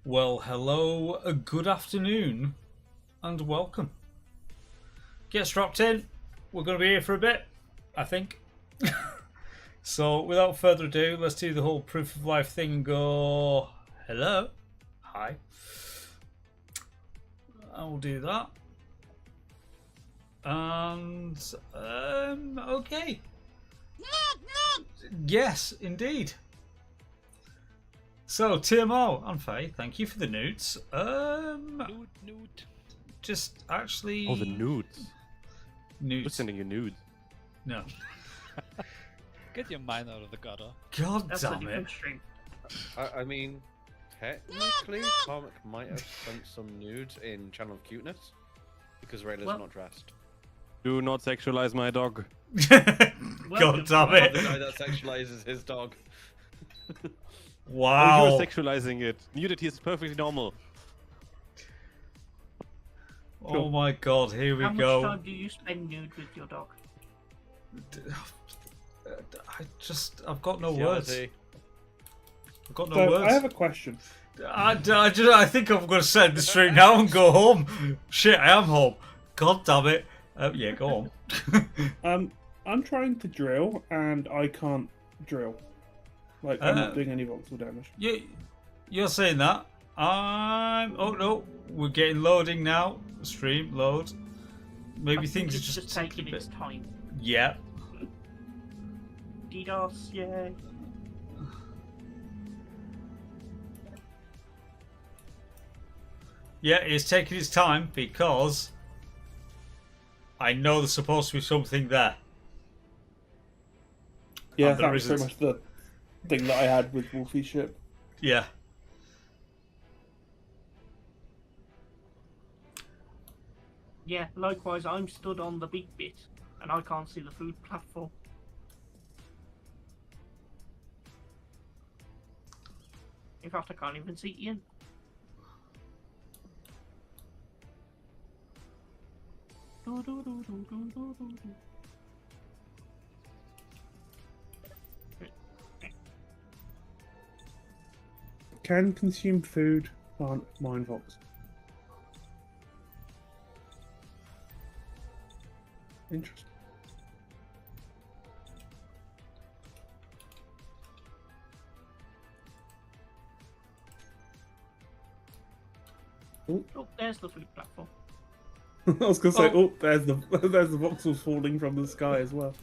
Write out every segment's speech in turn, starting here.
Well, hello, good afternoon, and welcome. Get strapped in. We're going to be here for a bit, I think. So, without further ado, let's do the whole proof of life thing and go. Hello. Hi. I will do that. And, okay. Yes, indeed. So, TMO and Faye, thank you for the nudes. Nude. Just actually. Oh, the nudes. Nudes. Who's sending you nudes? No. Get your mind out of the gutter. God That's a damn it. different stream. I mean, technically, Comic might have sent some nudes in Channel of Cuteness because Rayla's Well- not dressed. Do not sexualize my dog. God damn The it. guy that sexualizes his dog. Oh, Wow. you're sexualizing it. Nudity is perfectly normal. Oh my god, here we How much go. time do you spend nude with your dog? I've got no words. Bestiality. I've got no So words. I have a question. I think I'm going to set the street now and go home. Shit, I am home. God damn it. Yeah, go on. I'm trying to drill and I can't drill. Like I'm Uh, not doing any voxel damage. You're saying that. Oh no, we're getting loading now. Stream, load. Maybe I think things are it's just taking a bit- its time. Yeah. DDoS, yay. Yeah, it's taking its time because I know there's supposed to be something there. Yeah, there that was pretty isn't. much the thing that I had with Wolfie's ship. Yeah. Yeah, likewise, I'm stood on the big bit and I can't see the food platform. In fact, I can't even see Ian. Can consume food, can't mine vox. Interesting. Oh, there's the food platform. I was gonna say, Oh. oh, there's the voxels falling from the sky as well.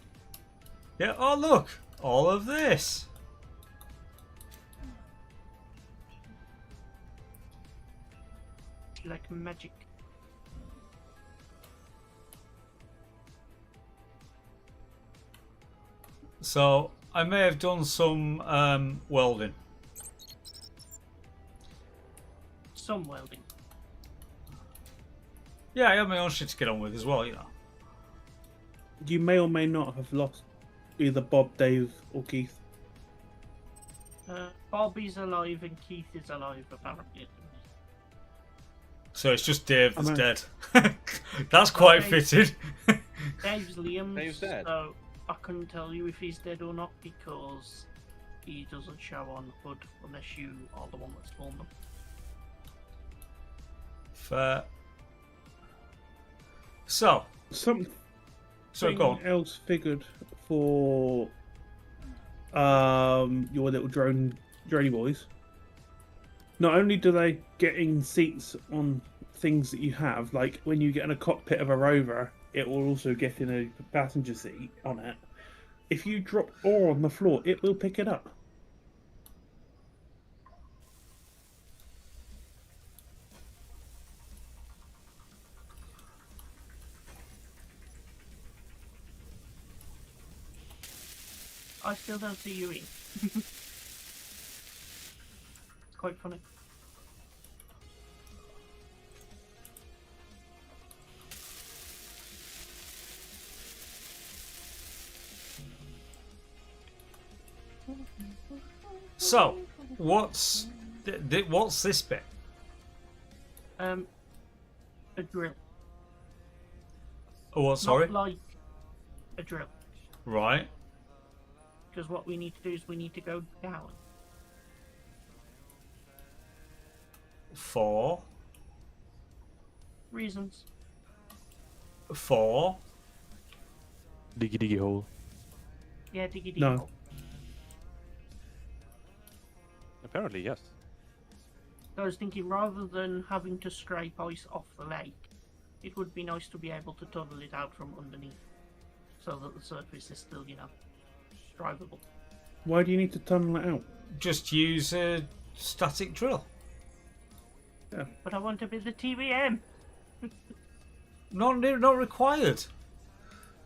Yeah, oh look! All of this! Like magic. So, I may have done some welding. Some welding. Yeah, I have my own shit to get on with as well, you know. You may or may not have lost either Bob, Dave, or Keith. Bobby's alive and Keith is alive, apparently. So it's just Dave that's I'm dead. That's quite Okay. fitted. Dave's Liam's, Dave's dead. so I couldn't tell you if he's dead or not because he doesn't show on HUD unless you are the one that spawned them. Fair. So, Something go on. else figured for your little droney boys. Not only do they get in seats on things that you have, like when you get in a cockpit of a rover, it will also get in a passenger seat on it. If you drop ore on the floor, it will pick it up. I still don't see you in. It's quite funny. So, what's this bit? A drill. Oh, what? Sorry. Not like a drill. Right. Because what we need to do is we need to go down. For Reasons. Diggy diggy hole. Yeah, diggy diggy. No. hole. Apparently, yes. I was thinking rather than having to scrape ice off the lake, it would be nice to be able to tunnel it out from underneath, so that the surface is still, drivable. Why do you need to tunnel it out? just use a static drill. But I want to be the TVM. Not required.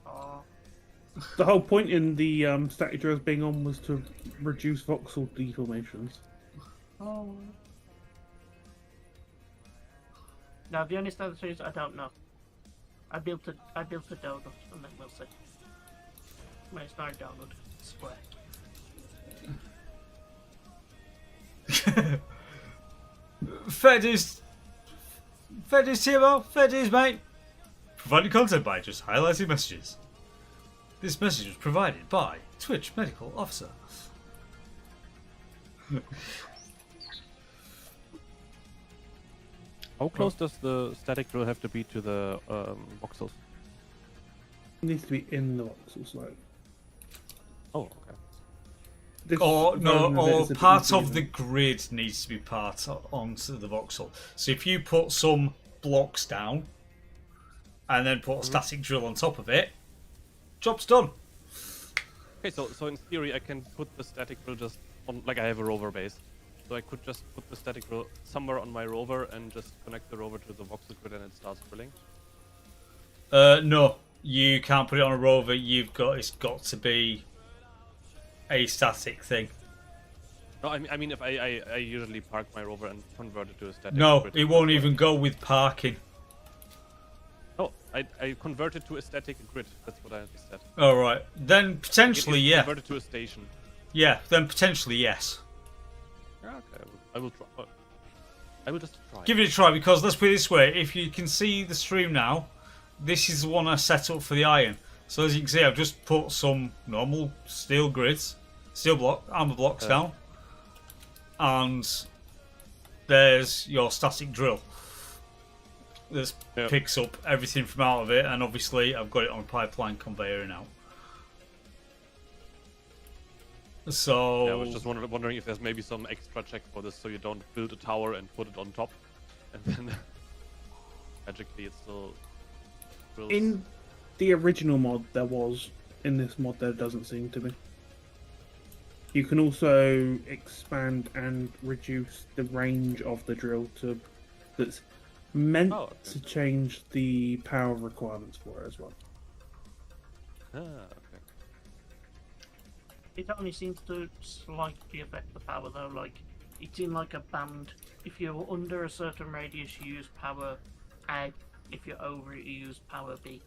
Oh, The whole point in the static drills being on was to reduce voxel deformations. oh. Now the honest answer is I don't know. I built a donut, and then we'll see. Well, it's not a donut, it's square. Fair dues, Timo. Fair dues, mate. Providing content by just highlighting messages. This message was provided by Twitch Medical Officer. How close does the static drill have to be to the voxels? It needs to be in the voxels, like. Oh, okay. This Or version of it is a bit part of easier. the grid needs to be onto the voxel. So if you put some blocks down and then put a static drill on top of it, job's done. Okay, so in theory, I can put the static drill just on, like I have a rover base. So I could just put the static drill somewhere on my rover and just connect the rover to the voxel grid and it starts drilling. No, you can't put it on a rover. It's got to be a static thing. No, I mean if I usually park my rover and convert it to a static No, grid. it won't even go with parking. No, I convert it to a static grid. That's what I said. All right, then potentially, It is yeah, converted to a station. yeah. Then potentially, yes. Yeah, okay, I will try. I will just try. Give it a try, because let's put it this way: if you can see the stream now, this is the one I set up for the iron. So as you can see, I've just put some normal steel grids, armor blocks down, and there's your static drill. This Yep. picks up everything from out of it, and obviously I've got it on a pipeline conveyor now. So Yeah, I was just wondering if there's maybe some extra check for this, so you don't build a tower and put it on top, and then magically it still drills. In the original mod, there was. In this mod, there doesn't seem to be. You can also expand and reduce the range of the drill to that's meant Oh, okay. to change the power requirements for it as well. Ah, okay. It only seems to slightly affect the power though, like it's in like a band. If you're under a certain radius you use power A, if you're over it you use power B.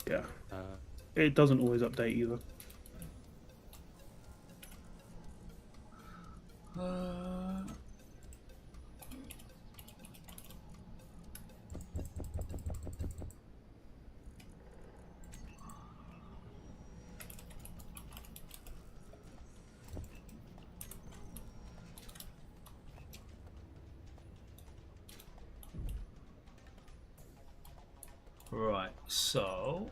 Yeah, Uh, it doesn't always update either. right, so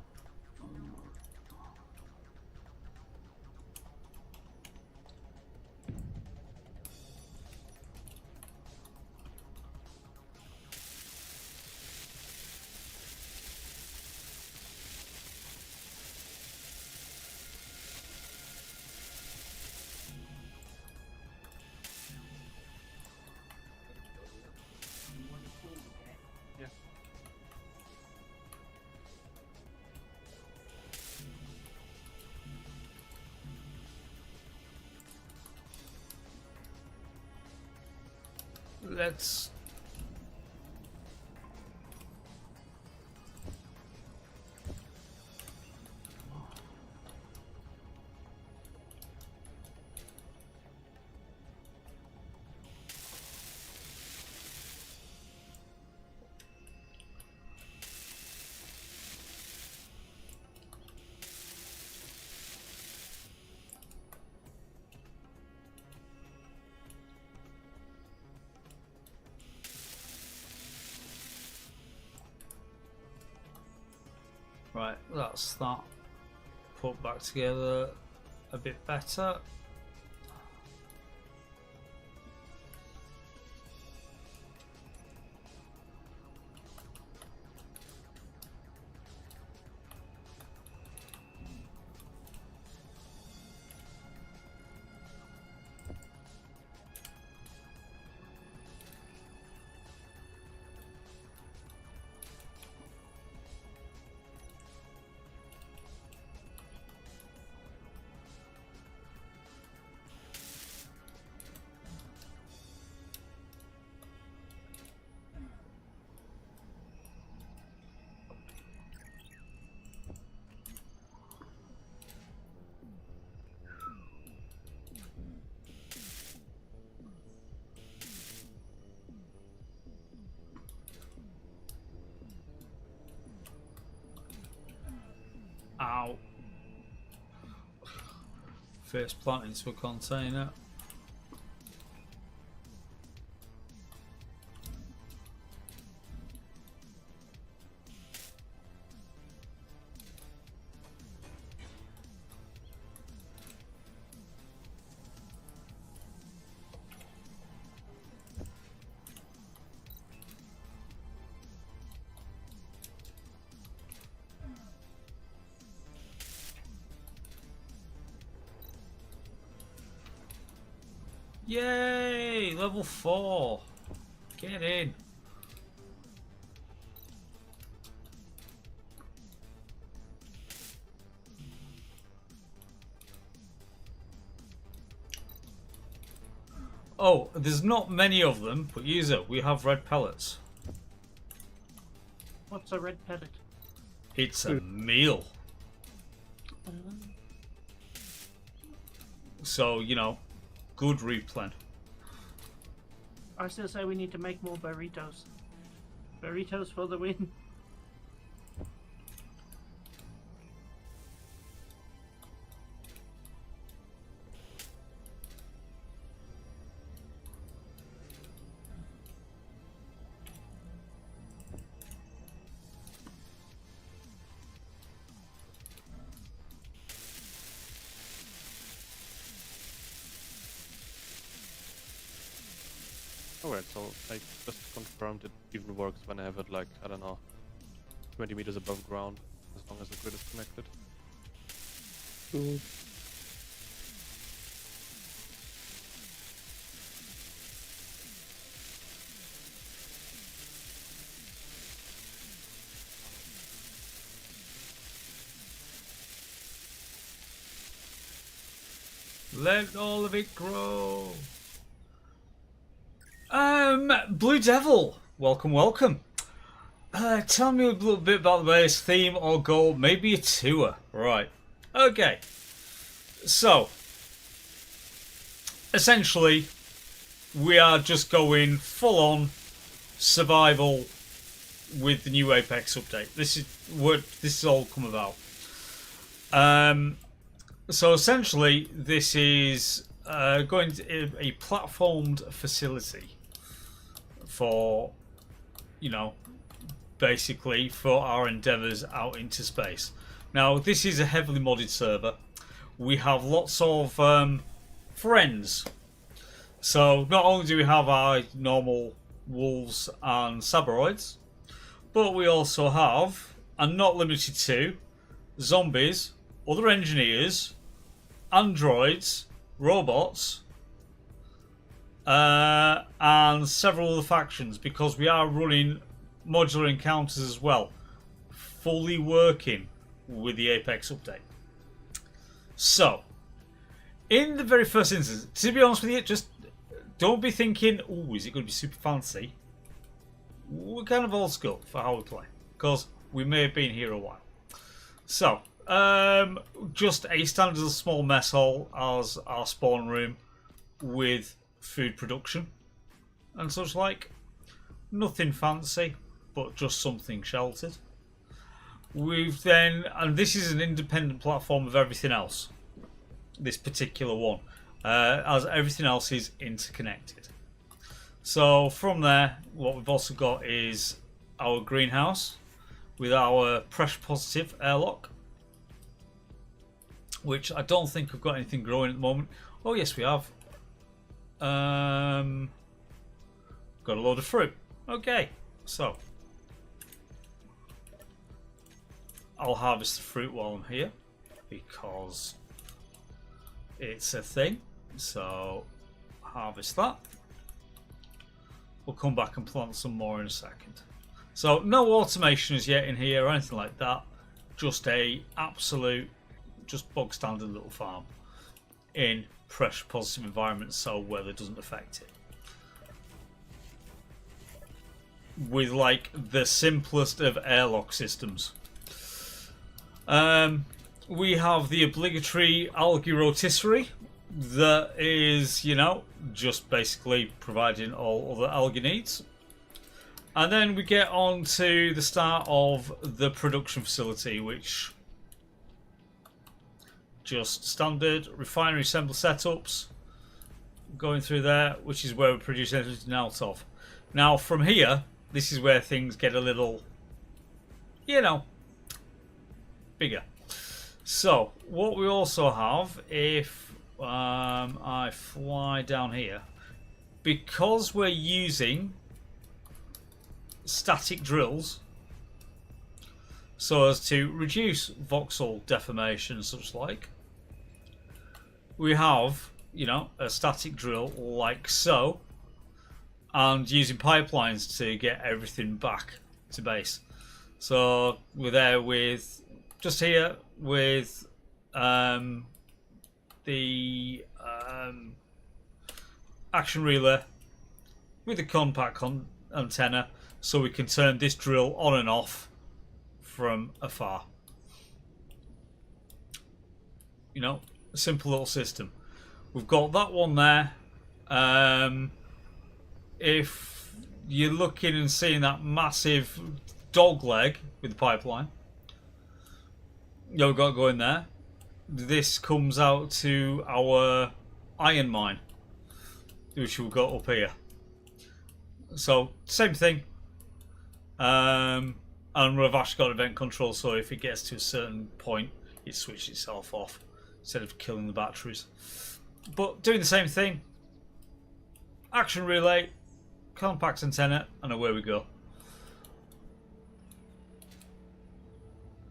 let's Right, that's that. Put back together a bit better. Ow. First plant into a container. Yay! Level 4. Get in. Oh, there's not many of them, but user, we have red pellets. What's a red pellet? It's a meal. So, you know, good replen. I still say we need to make more burritos. Burritos for the win. Alright, so I just confirmed it even works when I have it like, I don't know, 20 meters above ground, as long as the grid is connected. Cool. Let all of it grow. Blue Devil, welcome, welcome. Tell me a little bit about the base theme or goal, maybe a tour. Right. Okay. So, essentially, we are just going full on survival with the new Apex update. This is what this has all come about. So essentially, this is going to a platformed facility for, you know, basically for our endeavours out into space. Now, this is a heavily modded server. We have lots of friends. So not only do we have our normal wolves and sabroids, but we also have, and not limited to, zombies, other engineers, androids, robots, and several other factions, because we are running modular encounters as well, fully working with the Apex update. So, in the very first instance, to be honest with you, just don't be thinking, oh, is it going to be super fancy? We're kind of old school for how we play, because we may have been here a while. So, just a standard small mess hall as our spawn room with food production and such like. Nothing fancy, but just something sheltered. We've then, and this is an independent platform of everything else, this particular one, as everything else is interconnected. So from there, what we've also got is our greenhouse, with our pressure positive airlock, which I don't think we've got anything growing at the moment. Oh yes, we have. Got a load of fruit. Okay, so I'll harvest the fruit while I'm here because it's a thing. So harvest that. We'll come back and plant some more in a second. So no automation as yet in here or anything like that. Just a absolute, just bog standard little farm in pressure positive environment, so weather doesn't affect it. With like the simplest of airlock systems. We have the obligatory algae rotisserie that is, you know, just basically providing all other algae needs. And then we get on to the start of the production facility, which just standard refinery assembly setups going through there, which is where we produce everything out of. Now from here, this is where things get a little, you know, bigger. So what we also have, if I fly down here, because we're using static drills so as to reduce voxel deformation and such like, we have, you know, a static drill like so, and using pipelines to get everything back to base. So we're there with, just here with the action relay with the compact antenna, so we can turn this drill on and off from afar. You know, a simple little system. We've got that one there. If you're looking and seeing that massive dog leg with the pipeline, you've got to go in there. This comes out to our iron mine, which we've got up here. So same thing. And we've actually got event control, so if it gets to a certain point, it switches itself off instead of killing the batteries. But doing the same thing. Action relay, compact antenna, and away we go.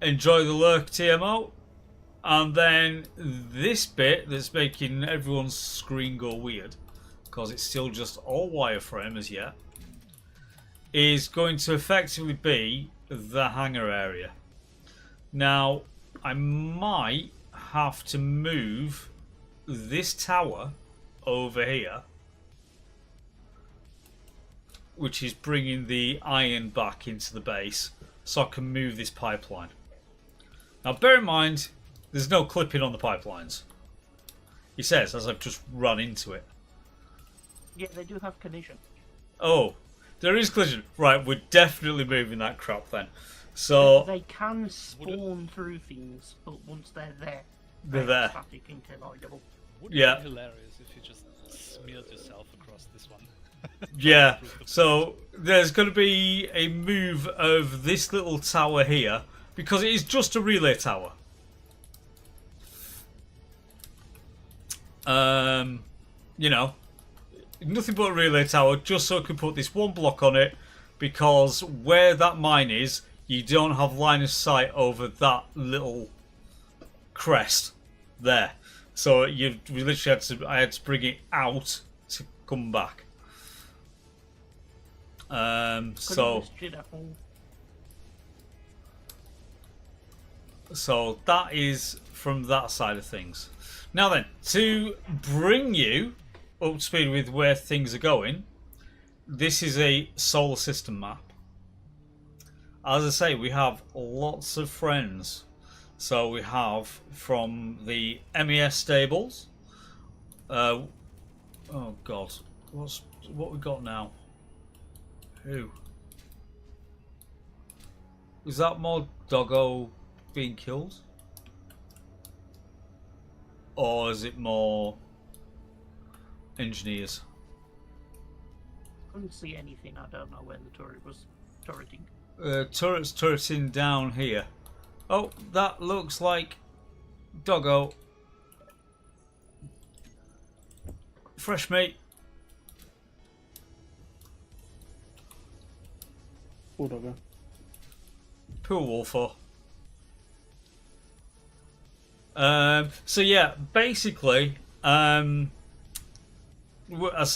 Enjoy the lurk, TMO. And then this bit that's making everyone's screen go weird, because it's still just all wireframe as yet, is going to effectively be the hangar area. Now, I might have to move this tower over here, which is bringing the iron back into the base, so I can move this pipeline. Now, bear in mind, there's no clipping on the pipelines. He says, as I've just run into it. Yeah, they do have collision. Oh, there is collision. Right, we're definitely moving that crap then. So They can spawn through things, but once they're there, they're there. static interlockable. Would Yeah. be hilarious if you just smeared yourself across this one. Yeah, so there's going to be a move of this little tower here, because it is just a relay tower. You know, nothing but a relay tower, just so I can put this one block on it, because where that mine is, you don't have line of sight over that little crest there. So we literally I had to bring it out to come back. So that is from that side of things. Now then, to bring you up to speed with where things are going, this is a solar system map. As I say, we have lots of friends. So we have from the MES stables. Oh God, what we got now? Who? Is that more doggo being killed? Or is it more engineers? Couldn't see anything. I don't know where the turret was turreting. turrets turreting down here. Oh, that looks like doggo. Fresh meat. Bulldogger. Poor Wolfer. So yeah, basically, as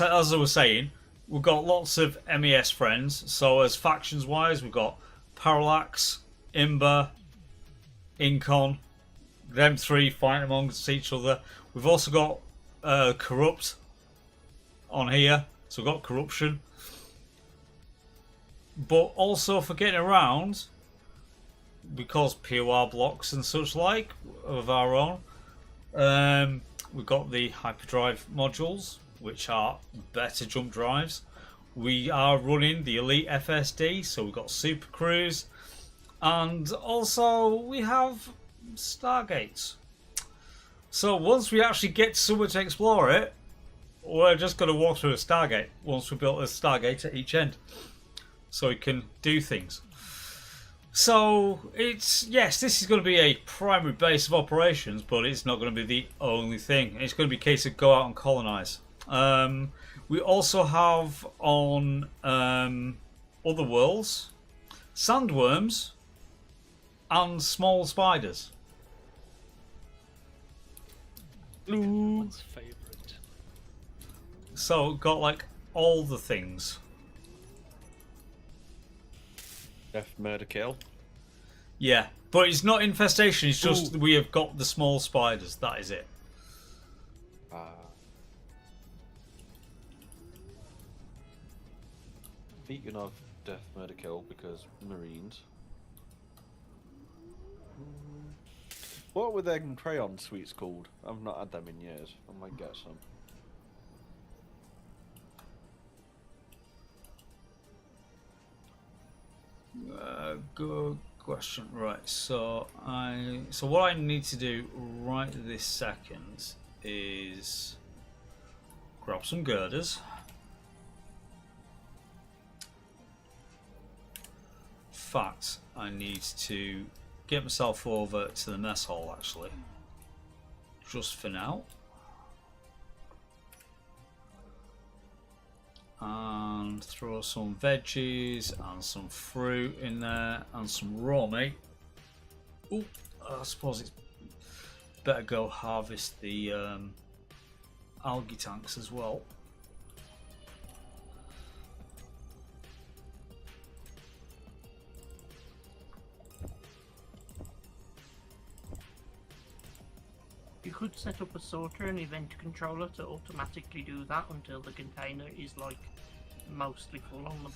I was saying, we've got lots of MES friends. So as factions wise, we've got Parallax, Imber, Incon. Them three fighting amongst each other. We've also got Corrupt on here. So we've got Corruption. But also for getting around, because POR blocks and such like of our own, we've got the hyperdrive modules, which are better jump drives. We are running the Elite FSD, so we've got Super Cruise, and also we have Stargates. So once we actually get somewhere to explore it, we're just going to walk through a Stargate once we built a Stargate at each end, so we can do things. So it's, yes, this is going to be a primary base of operations, but it's not going to be the only thing. It's going to be a case of go out and colonize. We also have on other worlds sandworms and small spiders. Everyone's favorite. So got like all the things. Death, murder, kill. Yeah, but it's not infestation. It's just we have got the small spiders. That is it. Speaking of death, murder, kill, because Marines. What were them crayon sweets called? I've not had them in years. I might get some. Good question. Right, so what I need to do right this second is grab some girders. In fact, I need to get myself over to the mess hall actually, just for now. And throw some veggies and some fruit in there and some raw meat. Ooh, I suppose it's better go harvest the algae tanks as well. You could set up a sorter and event controller to automatically do that until the container is like mostly full on the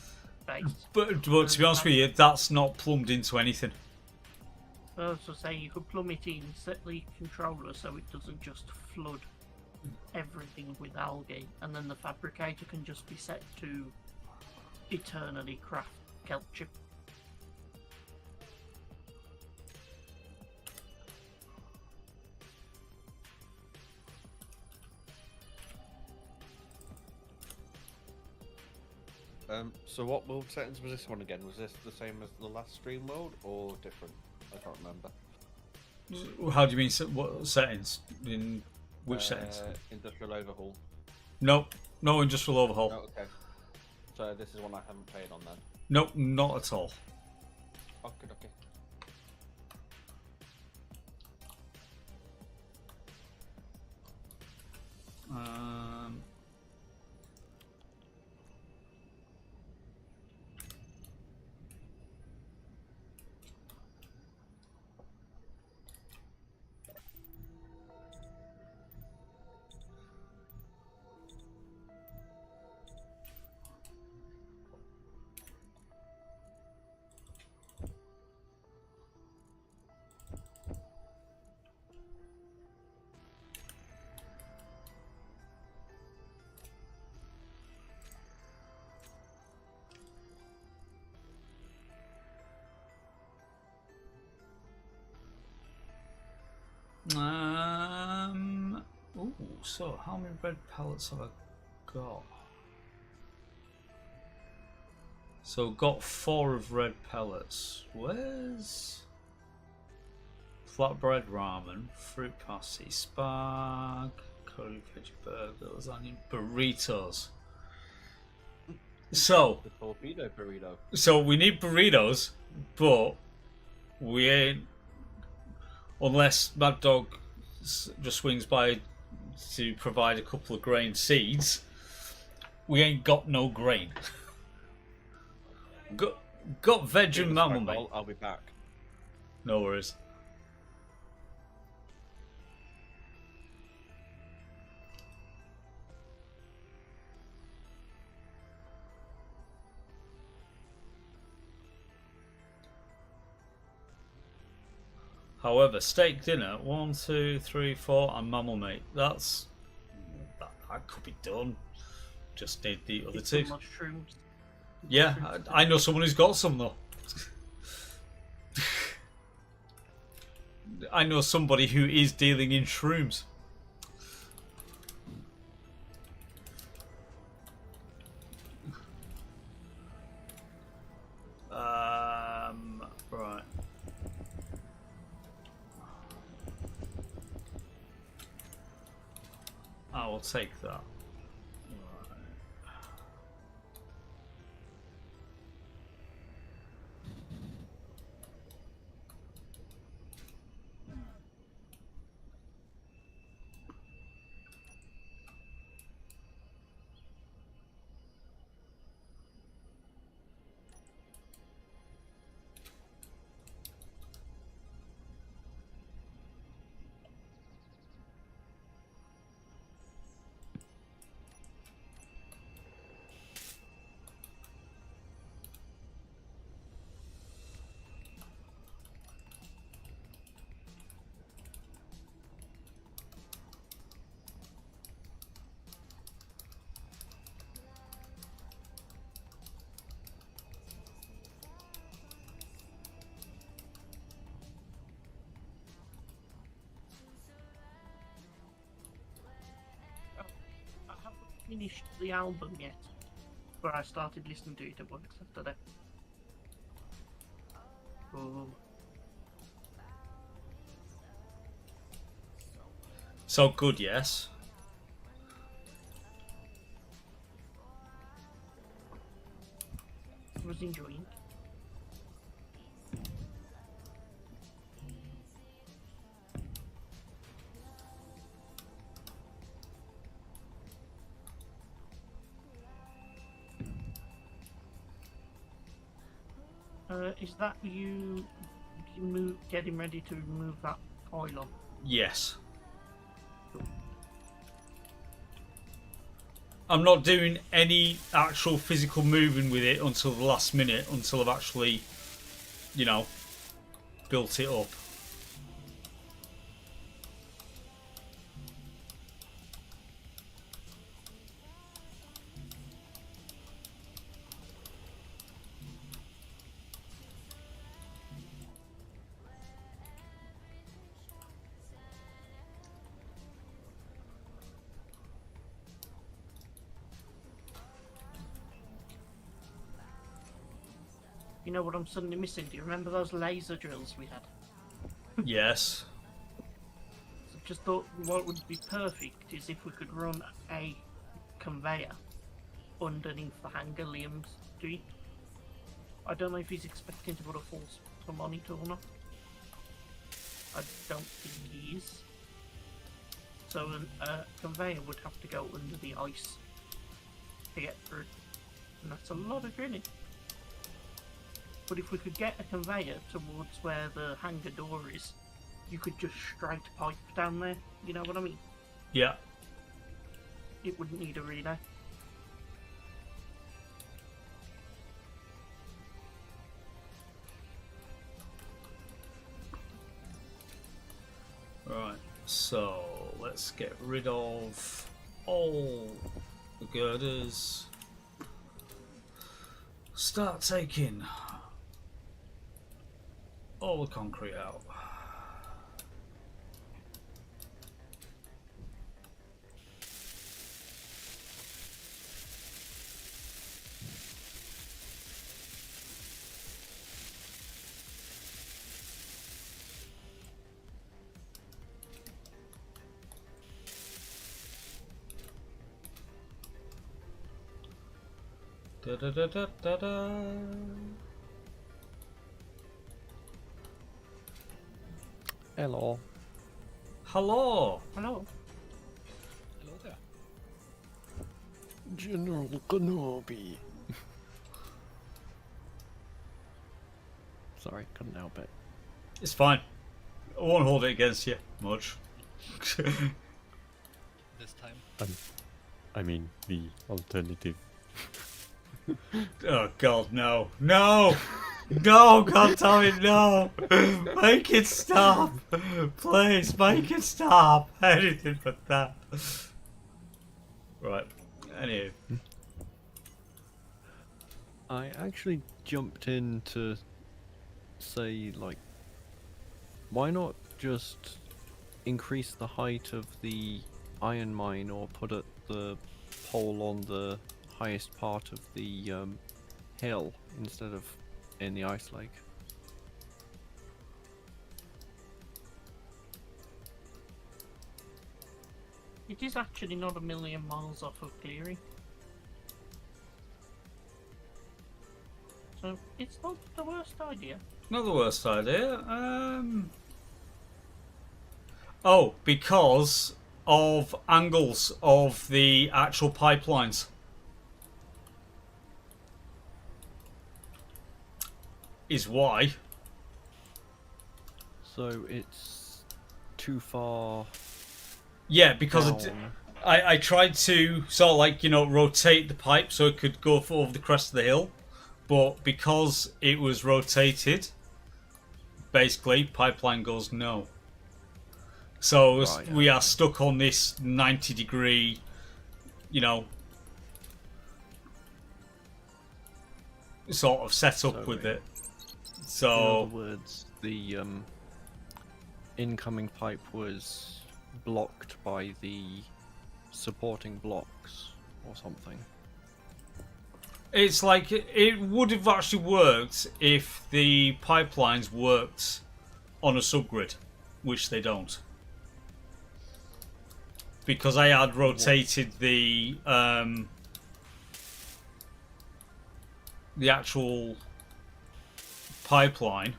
base. But to be honest with you, that's not plumbed into anything. So say you could plumb it in, set the controller so it doesn't just flood everything with algae, and then the fabricator can just be set to eternally craft kelp chip. So what world settings was this one again? Was this the same as the last stream world or different? I can't remember. How do you mean what settings? In which settings? Industrial overhaul. Nope, no industrial overhaul. Oh, okay. So this is one I haven't played on then. Nope, not at all. Okay, okay. Ooh, so how many red pellets have I got? So got 4 of red pellets. Where's flatbread ramen, fruit pasty, spag, curly veggie burger, lasagna, burritos. So The torpedo burrito. we need burritos, but we ain't, unless Mad Dog just swings by to provide a couple of grain seeds. We ain't got no grain. got veg and mammal, mate. I'll be back. No worries. However, steak dinner, 1, 2, 3, 4, and mammal mate. That could be done. Just need the other Get two. some mushrooms. Yeah, I know someone who's got some though. I know somebody who is dealing in shrooms. Right. I will take that. I haven't finished the album yet, but I started listening to it at work Saturday. Oh, So good, yes. I was enjoying. Is that you getting ready to remove that oil on? Yes. I'm not doing any actual physical moving with it until the last minute, until I've actually, you know, built it up. You know what I'm suddenly missing? Do you remember those laser drills we had? Yes. So just thought what would be perfect is if we could run a conveyor underneath the hangar Liam's doing. I don't know if he's expecting to put a full spectrum on it or not. I don't think he is. So a conveyor would have to go under the ice to get through. And that's a lot of drilling. But if we could get a conveyor towards where the hangar door is, you could just straight pipe down there. You know what I mean? Yeah. It wouldn't need a relay. Right. So let's get rid of all the girders. Start taking all the concrete out. Da, da, da, da, da, da. Hello. Hello. Hello. Hello there. General Kenobi. Sorry, couldn't help it. It's fine. I won't hold it against you much. This time. I mean, the alternative. Oh God, no, no, no! God damn it, no! Make it stop, please. Make it stop. Anything but that. Right. Anyway, I actually jumped in to say, like, why not just increase the height of the iron mine or put the pole on the highest part of the hill instead of in the ice lake? It is actually not a million miles off of Cleary. So it's not the worst idea. not the worst idea. Oh, because of angles of the actual pipelines. Is why. So it's too far Yeah, because down. I tried to sort of like, rotate the pipe so it could go over the crest of the hill. But because it was rotated, basically, pipeline goes no. So Right, we are stuck on this 90-degree, sort of setup So with in- it. In So, other words, the incoming pipe was blocked by the supporting blocks or something. it's like it would have actually worked if the pipelines worked on a subgrid, which they don't. Because I had rotated the actual pipeline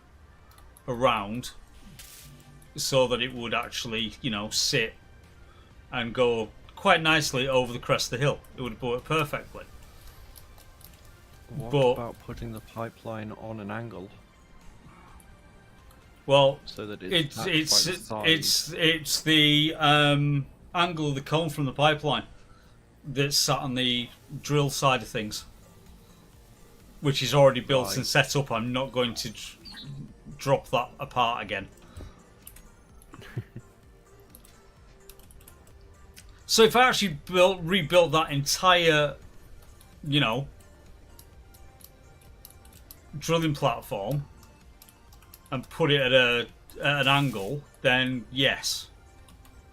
around so that it would actually, sit and go quite nicely over the crest of the hill. It would have worked perfectly. What But- about putting the pipeline on an angle Well, so that it's attached by the side? it's the angle of the cone from the pipeline that's sat on the drill side of things, which is already built and Right. set up. I'm not going to drop that apart again. So if I actually rebuilt that entire, drilling platform and put it at an angle, then yes.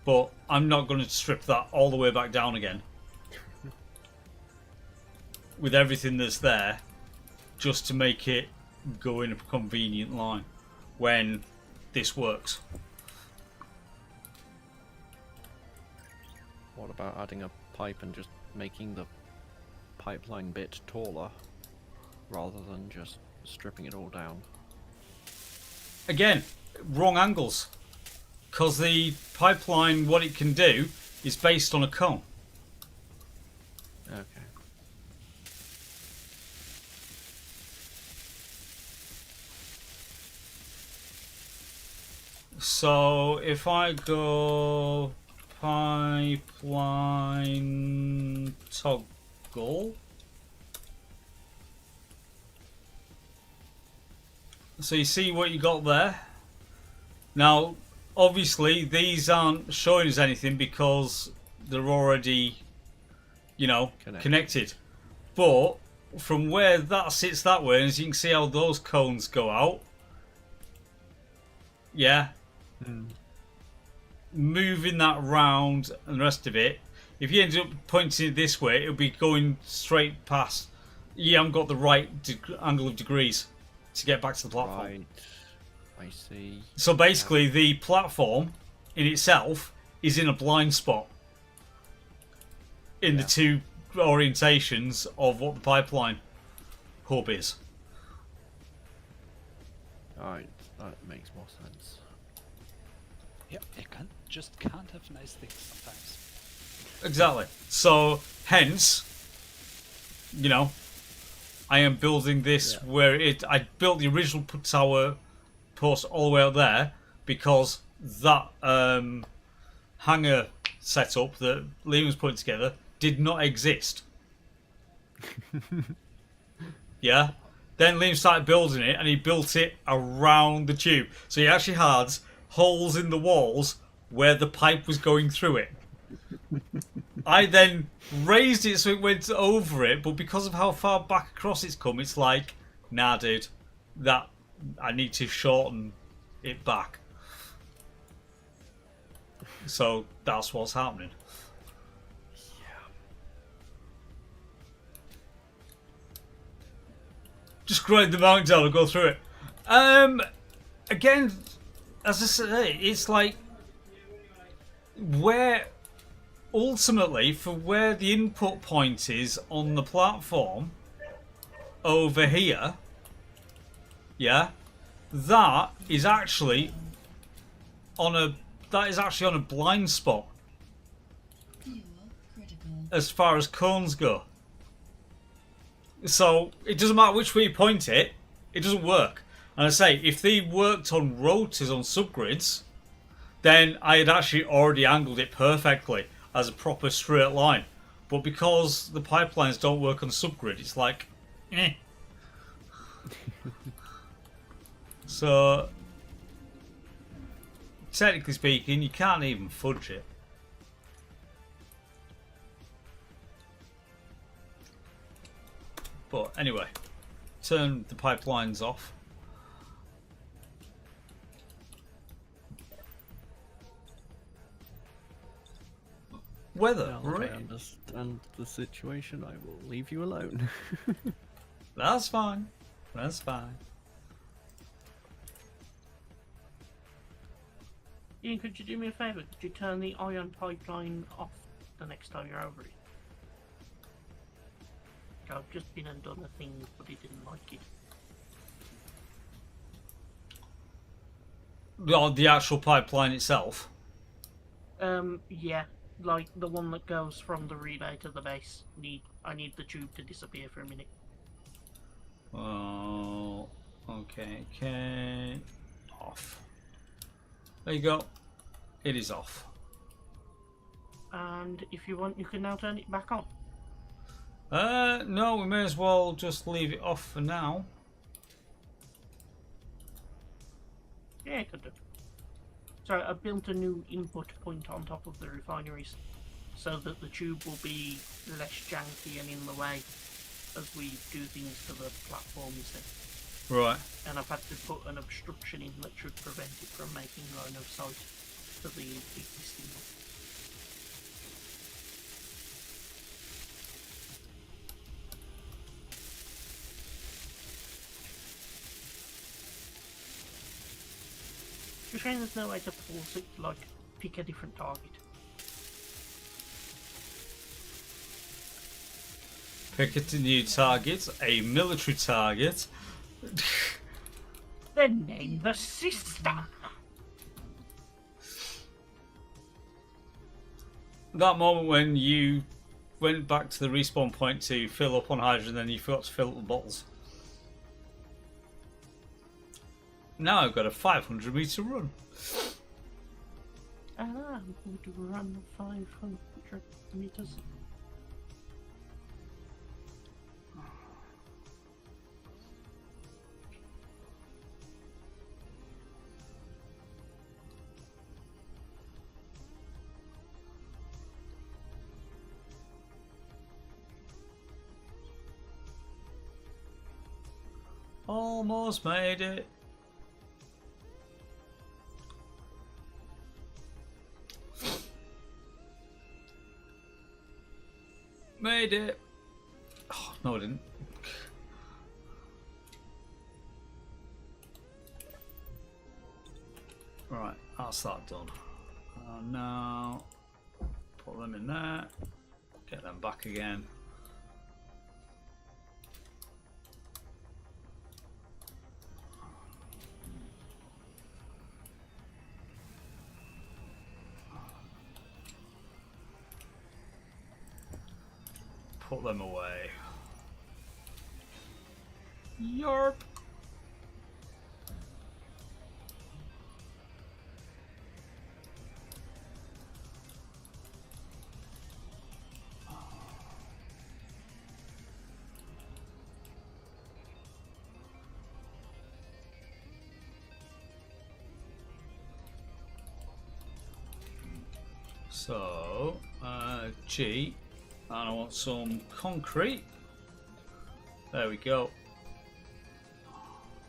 But I'm not going to strip that all the way back down again. With everything that's there, just to make it go in a convenient line when this works. What about adding a pipe and just making the pipeline bit taller rather than just stripping it all down? Again, wrong angles. Because the pipeline, what it can do, is based on a cone. Okay. So if I go pipeline toggle. So you see what you got there? Now, obviously, these aren't showing us anything because they're already, connected. But from where that sits that way, as you can see how those cones go out. Yeah. Moving that round and the rest of it. If you ended up pointing it this way, it would be going straight past. You haven't got the right angle of degrees to get back to the platform. Right. I see. So basically, the platform in itself is in a blind spot in the two orientations of what the pipeline hub is. Alright, that makes more sense. Yeah, you can't have nice things sometimes. Exactly. So, hence, you know, I am building this where I built the original tower post all the way up there because that hangar setup that Liam was putting together did not exist. Yeah. Then Liam started building it, and he built it around the tube. So he actually had holes in the walls where the pipe was going through it. I then raised it so it went over it, but because of how far back across it's come, it's like, nah, dude, that I need to shorten it back. So that's what's happening. Just grind the mountain down and go through it. Again, as I say, it's like where ultimately for where the input point is on the platform over here. Yeah, that is actually on a blind spot as far as cones go. So it doesn't matter which way you point it, it doesn't work. And I say, if they worked on rotors on subgrids, then I had actually already angled it perfectly as a proper straight line. But because the pipelines don't work on subgrid, it's like, eh. So, technically speaking, you can't even fudge it. But anyway, turn the pipelines off. Weather, Now that I right? understand the situation, I will leave you alone. That's fine. That's fine. Ian, could you do me a favour? Could you turn the ion pipeline off the next time you're over it? I've just been and done a thing, but he didn't like it. The actual pipeline itself. Yeah, like the one that goes from the relay to the base. I need the tube to disappear for a minute. Oh, okay. Off. There you go. It is off. And if you want, you can now turn it back on. No, we may as well just leave it off for now. Yeah, I could do. So I built a new input point on top of the refineries, so that the tube will be less janky and in the way as we do things to the platform, you see. Right. And I've had to put an obstruction in that should prevent it from making line of sight to the existing one. You're saying there's no way to force it to, like, pick a different target? Pick a new target, a military target. Then name the system! That moment when you went back to the respawn point to fill up on hydrogen, then you forgot to fill up the bottles. Now I've got a 500-meter run. And I'm going to run 500 meters. Almost made it. Made it. Oh, no, I didn't. Right, that's that done. Now, put them in there. Get them back again. put them away. Yarp. So, G, and I want some concrete. There we go.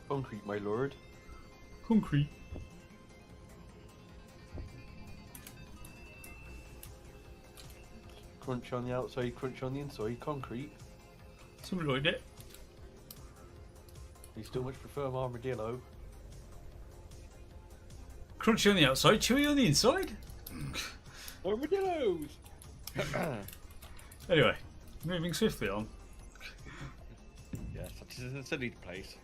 Concrete, my lord. Concrete. Crunch on the outside, crunch on the inside, concrete. Something like that. You still much prefer armadillo. Crunchy on the outside, chewy on the inside. Armadillos! Anyway, moving swiftly on. Yes, it's a neat place.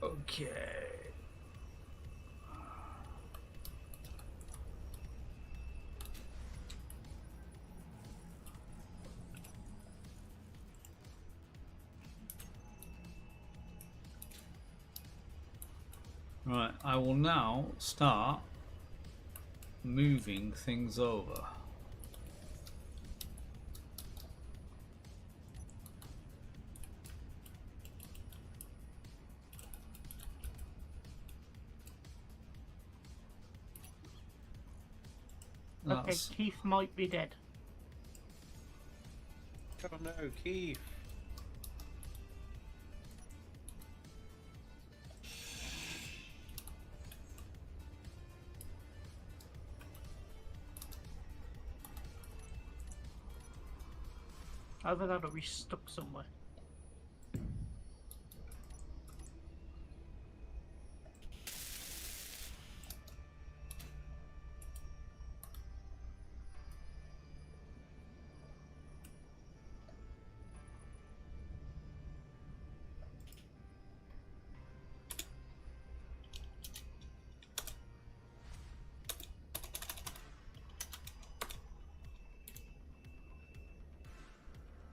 Okay. Right, I will now start moving things over. Okay, That's Keith might be dead. Oh no, Keith. Either that or he's stuck somewhere.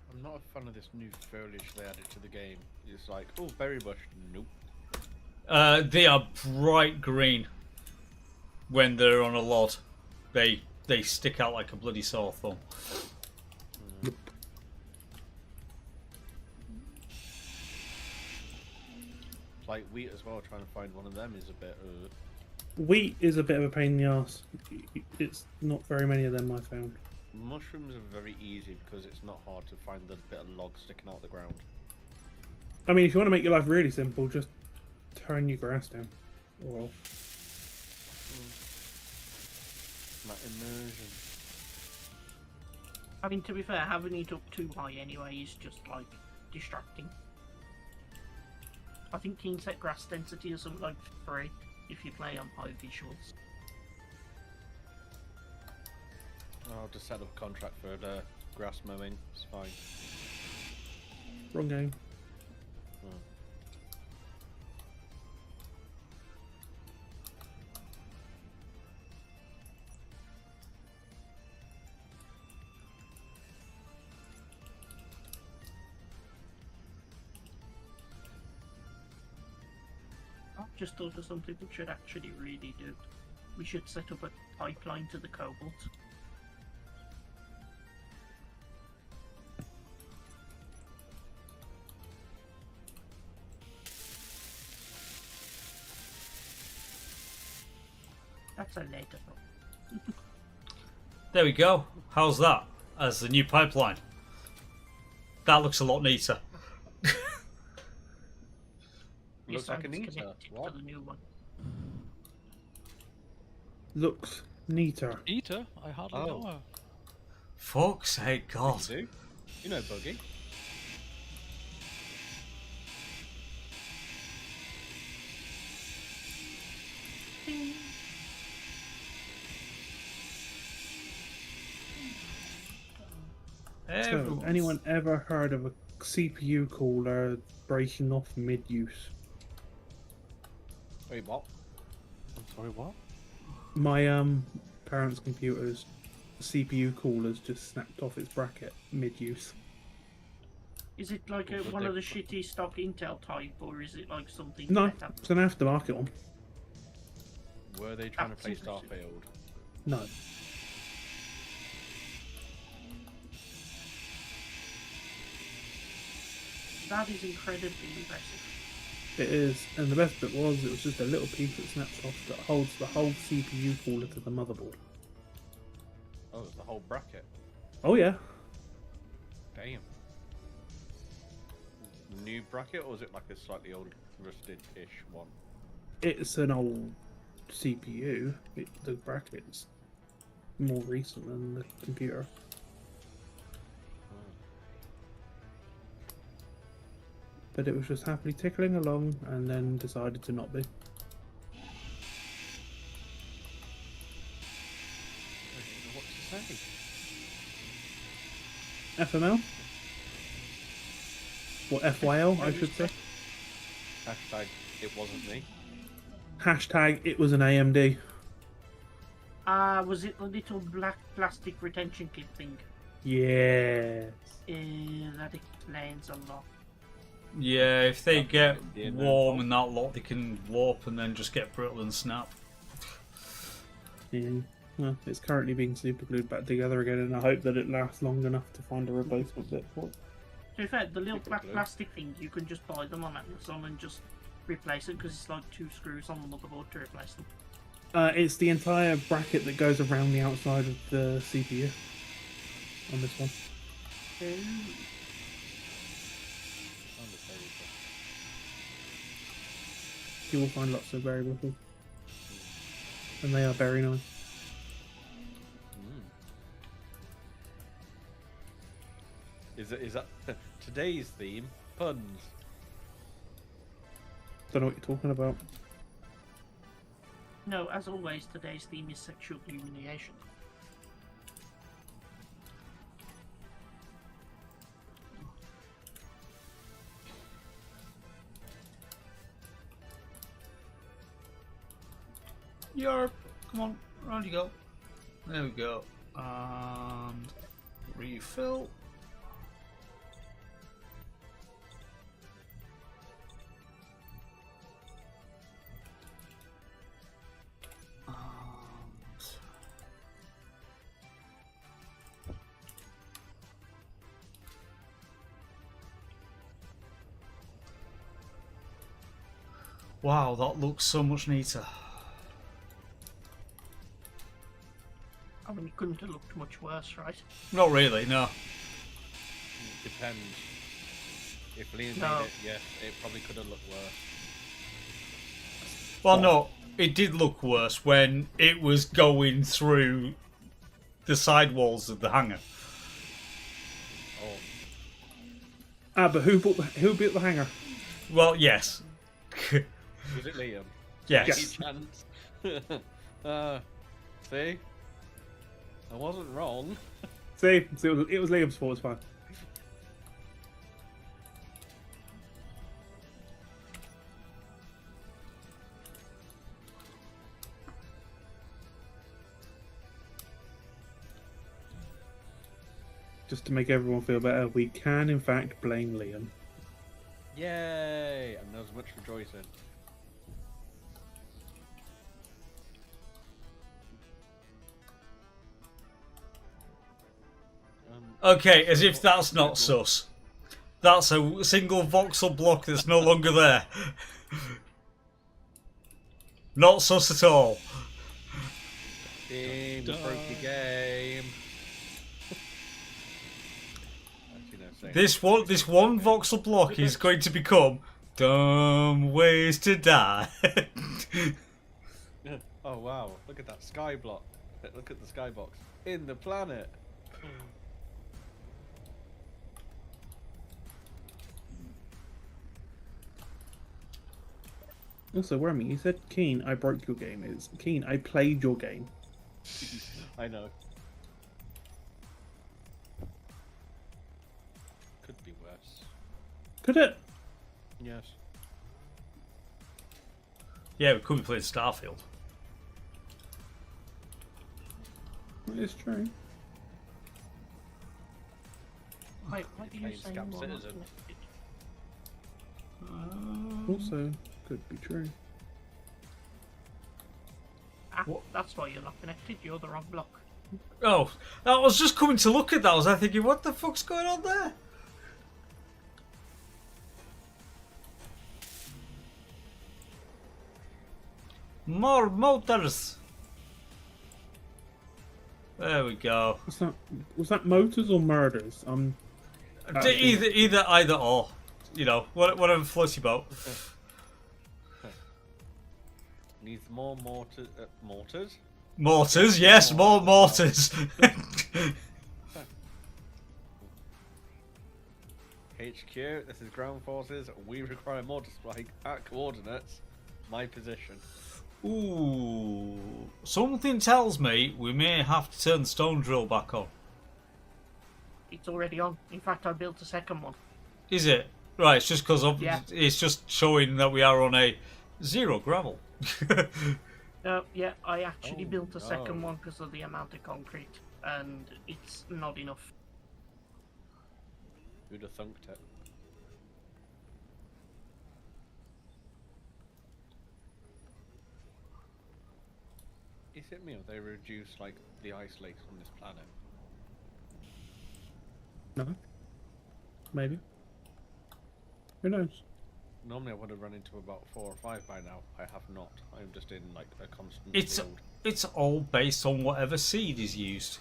I'm not a fan of this new foliage they added to the game. It's like, oh, berry bush. Nope. they are bright green when they're on a lot. They stick out like a bloody sore thumb. It's like wheat as well. Trying to find one of them is a bit. Wheat is a bit of a pain in the ass. It's not very many of them I found. Mushrooms are very easy because it's not hard to find the bit of log sticking out the ground. I mean, if you want to make your life really simple, just turn your grass down. Or off. That immersion. I mean, to be fair, having it up too high anyway is just, like, distracting. I think King set grass density or something like 3 if you play on high visuals. I'll just set up a contract for the grass mowing. It's fine. Wrong game. I've just thought of something we should actually really do. We should set up a pipeline to the cobalt. That's a later one. There we go. How's that as the new pipeline? That looks a lot neater. Looks like an it's eater. connected What? to the new one. Looks neater. Eater? I hardly Oh. know her. Fuck's sake, God. You do? You know Buggy. So, Everyone's- anyone ever heard of a CPU cooler breaking off mid-use? Wait, what? I'm sorry, what? My parents' computer's CPU cooler's just snapped off its bracket mid-use. Is it like What would one they of the put- shitty stock Intel type, or is it like something No, better? it's an aftermarket one. Were they trying to play Absolutely. Starfield? No. That is incredibly impressive. It is, and the best bit was it was just a little piece that snaps off that holds the whole CPU cooler to the motherboard. Oh, it's the whole bracket. Oh yeah, Damn. New bracket, or is it like a slightly old, rusted-ish one? it's an old CPU. The bracket's more recent than the computer. But it was just happily tickling along and then decided to not be. I don't know what to say. FML? Or FYL, I should say. Hashtag, it wasn't me. Hashtag, it was an AMD. Was it the little black plastic retention kit thing? Yes. That explains a lot. Yeah, if they get Yeah, no warm fault. and that lot, they can warp and then just get brittle and snap. Yeah. Well, it's currently being super glued back together again, and I hope that it lasts long enough to find a replacement bit for it. To be fair, the little Super black glue. plastic thing, you can just buy them on Amazon and just replace it because it's like 2 screws on the motherboard to replace them. It's the entire bracket that goes around the outside of the CPU on this one. You will find lots of variables, and they are very nice. Is that today's theme? Puns. Don't know what you're talking about. No, as always, today's theme is sexual humiliation. Yarp, come on, round you go. There we go. And refill. Wow, that looks so much neater. I mean, it couldn't have looked much worse, right? Not really, no. Depends. If Liam No. made it, yes, it probably could have looked worse. Well, no, it did look worse when it was going through the side walls of the hangar. Oh, But who built the hangar? Well, yes. was it Liam? Yes. Any chance? See? I wasn't wrong. See, it was Liam's fault. It's fine. Just to make everyone feel better, we can in fact blame Liam. Yay! And there's much rejoicing. Okay, as if that's not sus. That's a single voxel block that's no longer there. Not sus at all. Game, you broke your game. Actually, no, saying This one voxel block is going to become Dumb ways to die. Oh wow! Look at that sky block. Look at the skybox in the planet. Also, Remy, you said Keen, I broke your game. It's Keen, I played your game. I know. Could be worse. Could it? Yes. Yeah, we could be playing Starfield. That is true. Wait, what are you Playing saying? Scam You're not Citizen. connected? Also, could be true. Ah, What? that's why you're not connected. You're the wrong block. Oh, I was just coming to look at that. I was thinking, what the fuck's going on there? More motors. There we go. What's that? Was that motors or murders? Either or. You know, whatever floats your boat. Needs more mortars. Mortars, yes, more mortars. HQ, this is ground forces. We require mortar strike at coordinates. My position. Ooh, something tells me we may have to turn the stone drill back on. It's already on. In fact, I built a second one. Is it? Right, it's just because Yeah. it's just showing that we are on a 0 gravel. Yeah, I actually Oh, built a second no. one because of the amount of concrete, and it's not enough. Who'd have thunked it? Is it me or they reduce like the ice lakes on this planet? No. Maybe. Who knows? Normally I would have run into about 4 or 5 by now. I have not. I'm just in like a constant It's field. it's all based on whatever seed is used.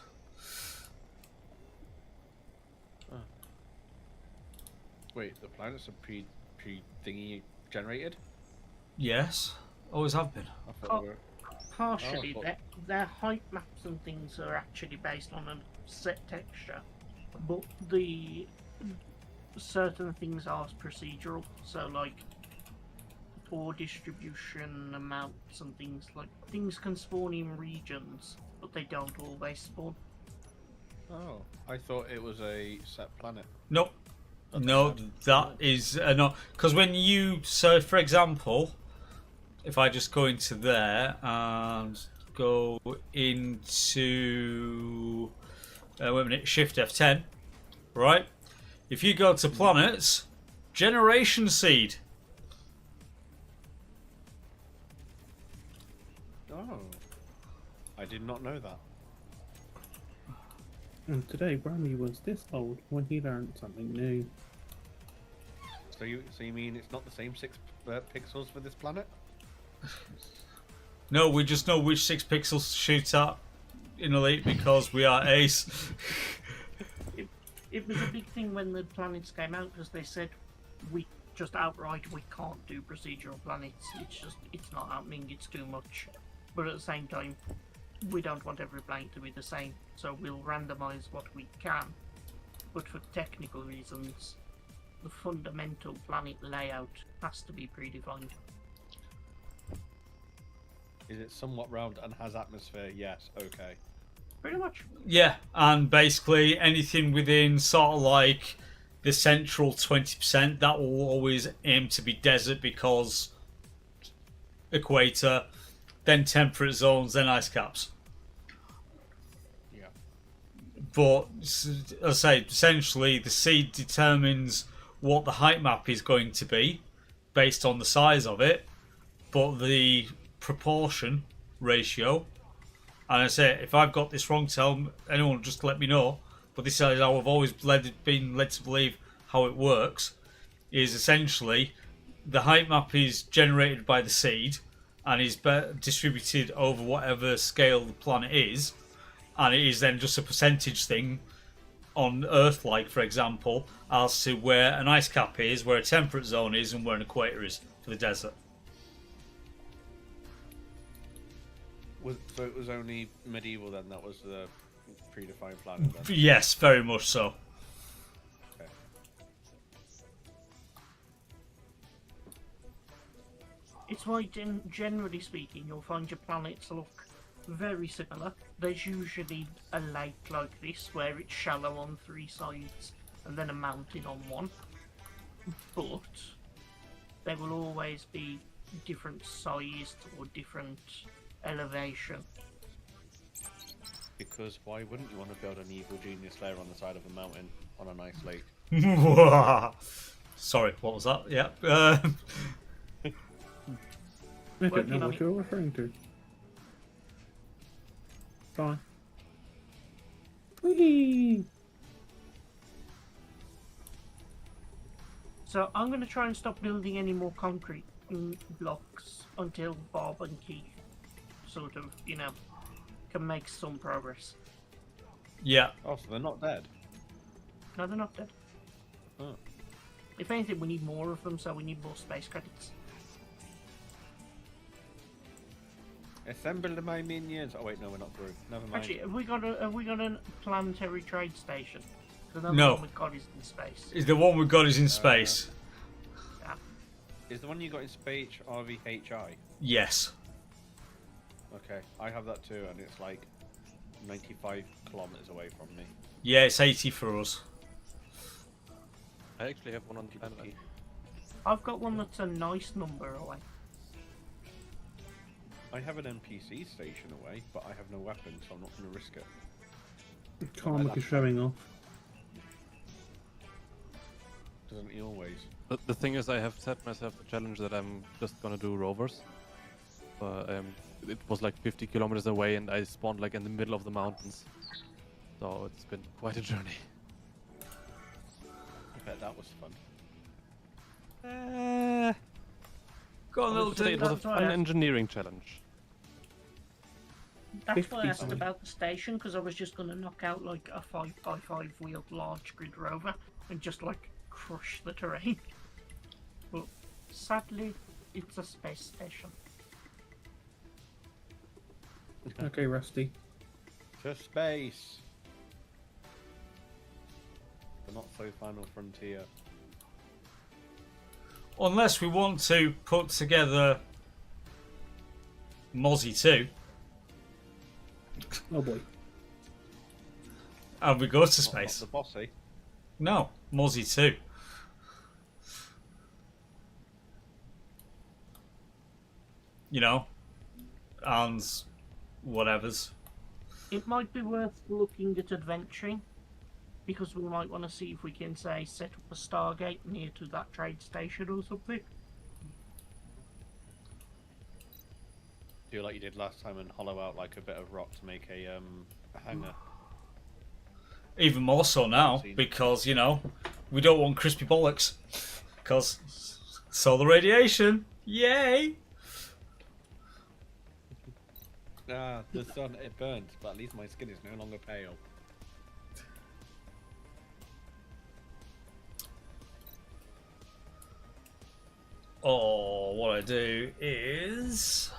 Wait, the planets are pre thingy generated? Yes, always have been. I thought Oh. they were. Partially, Oh, but- their height maps and things are actually based on a set texture, but the certain things are procedural. So, like poor distribution amounts and things like things can spawn in regions, but they don't always spawn. Oh, I thought it was a set planet. Nope. No, that is not because when you for example, if I just go into there and go into wait a minute, Shift F10, right? If you go to planets, generation seed. Oh, I did not know that. And today, Remy was this old when he learned something new. So you mean it's not the same 6 pixels for this planet? No, we just know which 6 pixels to shoot at in Elite because we are ace. It was a big thing when the planets came out because they said we just outright we can't do procedural planets. It's not happening. It's too much. But at the same time, we don't want every planet to be the same, so we'll randomize what we can. But for technical reasons, the fundamental planet layout has to be predefined. Is it somewhat round and has atmosphere? Yes. Okay. Pretty much. Yeah, and basically anything within sort of like the central 20%, that will always aim to be desert because equator, then temperate zones, then ice caps. Yeah. But as I say, essentially the seed determines what the height map is going to be based on the size of it, but the proportion ratio, and I say if I've got this wrong, tell anyone, just let me know, but this is how I've always been led to believe how it works, is essentially the height map is generated by the seed and is distributed over whatever scale the planet is, and it is then just a percentage thing on Earth, like for example, as to where an ice cap is, where a temperate zone is, and where an equator is for the desert. So it was only medieval then. That was the predefined planet then. Yes, very much so. Okay. It's why, generally speaking, you'll find your planets look very similar. There's usually a lake like this where it's shallow on 3 sides and then a mountain on one. But there will always be different sized or different elevation. Because why wouldn't you want to build an evil genius lair on the side of a mountain on a nice lake? Sorry, what was that? Yeah. I don't Working know on what it. you're referring to. Fine. Whee! So I'm going to try and stop building any more concrete blocks until Bob and Keith sort of, can make some progress. Yeah. Oh, so they're not dead. No, they're not dead. Oh. If anything, we need more of them, so we need more space credits. Assemble my minions. Oh wait, no, we're not through. Never mind. Actually, have we got a planetary trade station? The No. one we've got is in space. Is the one we've got is in space? Is the one you got in space RVHI? Yes. Okay, I have that too, and it's like 95 kilometers away from me. Yeah, it's 80 for us. I actually have one on planet. I've got one that's a nice number away. I have an NPC station away, but I have no weapons, so I'm not going to risk it. Karmic is showing off. Doesn't he always? The thing is, I have set myself the challenge that I'm just gonna do rovers. But it was like 50 kilometers away, and I spawned like in the middle of the mountains. So it's been quite a journey. I bet that was fun. Got a little It was a That's why fun I- engineering challenge. That's why I asked 50. about the station, because I was just going to knock out like a 5x5 wheeled large grid rover and just like crush the terrain. But sadly, it's a space station. Okay, Rusty. To space! The not so final frontier. Unless we want to put together Mozzie 2 Oh boy. and we go to Not space. the bossy. No, Mozzie 2. You know, and whatevers. It might be worth looking at adventuring, because we might want to see if we can, say, set up a Stargate near to that trade station or something. Do like you did last time and hollow out like a bit of rock to make a hangar. Even more so now, because, you know, we don't want crispy bollocks. Because solar radiation. Yay! Ah, the sun, it burns, but at least my skin is no longer pale. Oh, what I do is...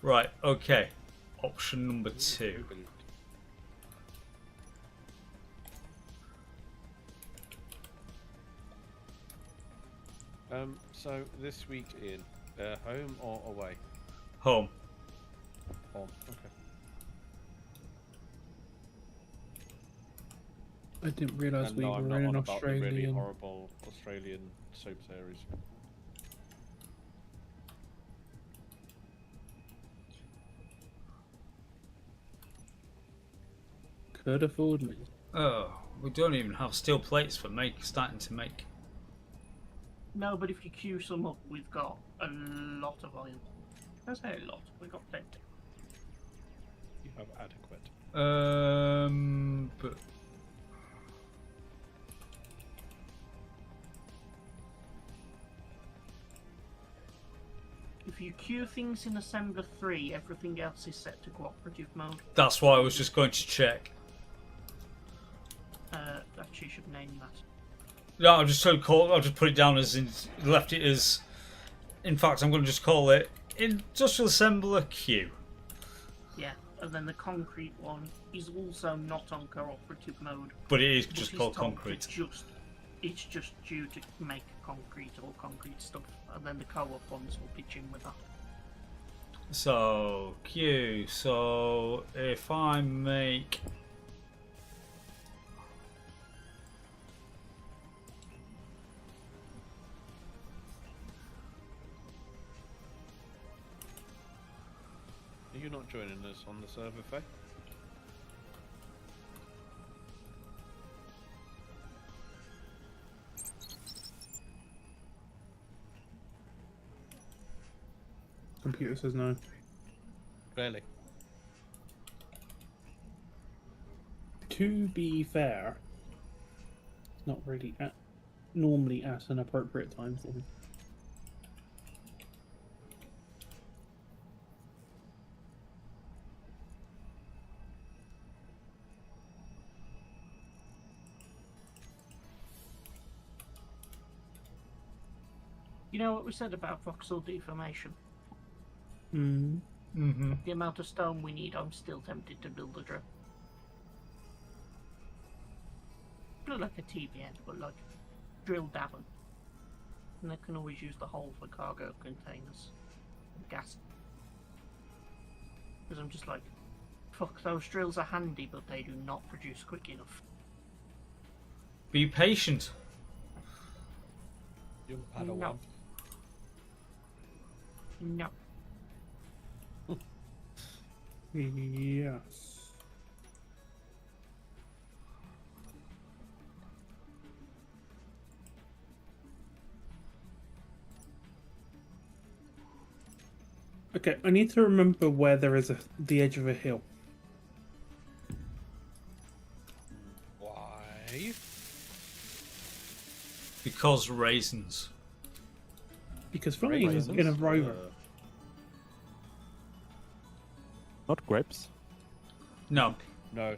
Right, okay. Option number 2. So this week in home or away? Home. Home. Okay. I didn't realise And we no, I'm were not in on an about the really Australian. horrible Australian soap series. Could afford me. Oh, we don't even have steel plates for starting to make. No, but if you queue some up, we've got a lot of iron. I say a lot, we've got plenty. You have adequate. But If you queue things in Assembler 3, everything else is set to cooperative mode. that's why I was just going to check. she should name that. No, I'll just I'll just put it down as left it as. In fact, I'm going to just call it Industrial Assembler Q. Yeah, and then the concrete one is also not on cooperative mode. But it is but just he's called told concrete. to it's just due to make concrete or concrete stuff, and then the co-op ones will pitch in with that. So Q. So if I make. Are you not joining us on the server, Faye? Computer says no. Really? To be fair, it's not really normally at an appropriate time for me. You know what we said about voxel deformation? Mm-hmm. The amount of stone we need, I'm still tempted to build a drill. Not like a TBN, but like drill davern. And they can always use the hole for cargo containers and gas. Because I'm just like, fuck, those drills are handy, but they do not produce quick enough. Be patient. You're Padawan. No. No. Yes. Okay, I need to remember where there is the edge of a hill. Why? Because raisins. Because flying in a rover. Not grapes. No. No,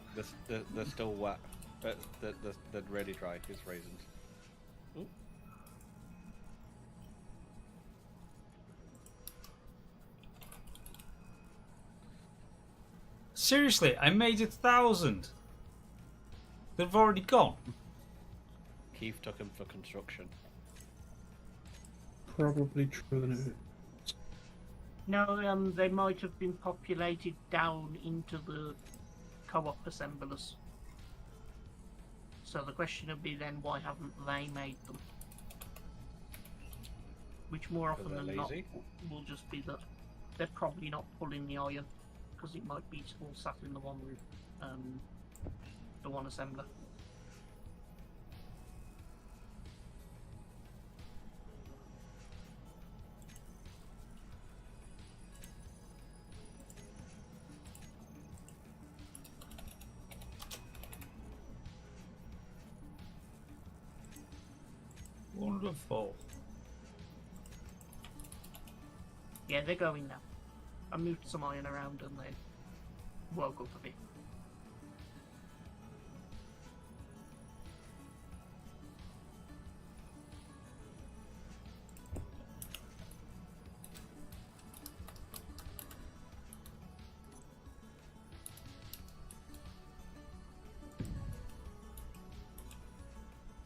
they're still wet. They're really dry. It's raisins. Ooh. Seriously, I made 1,000. They've already gone. Keith took him for construction. Probably true than it. No, they might have been populated down into the co-op assemblers. So the question would be then, why haven't they made them? Which more often they're than not lazy? will just be that they're probably not pulling the iron, because it might be all sat in the one assembler. Wonderful. Yeah, they're going now. I moved some iron around and they woke up a bit.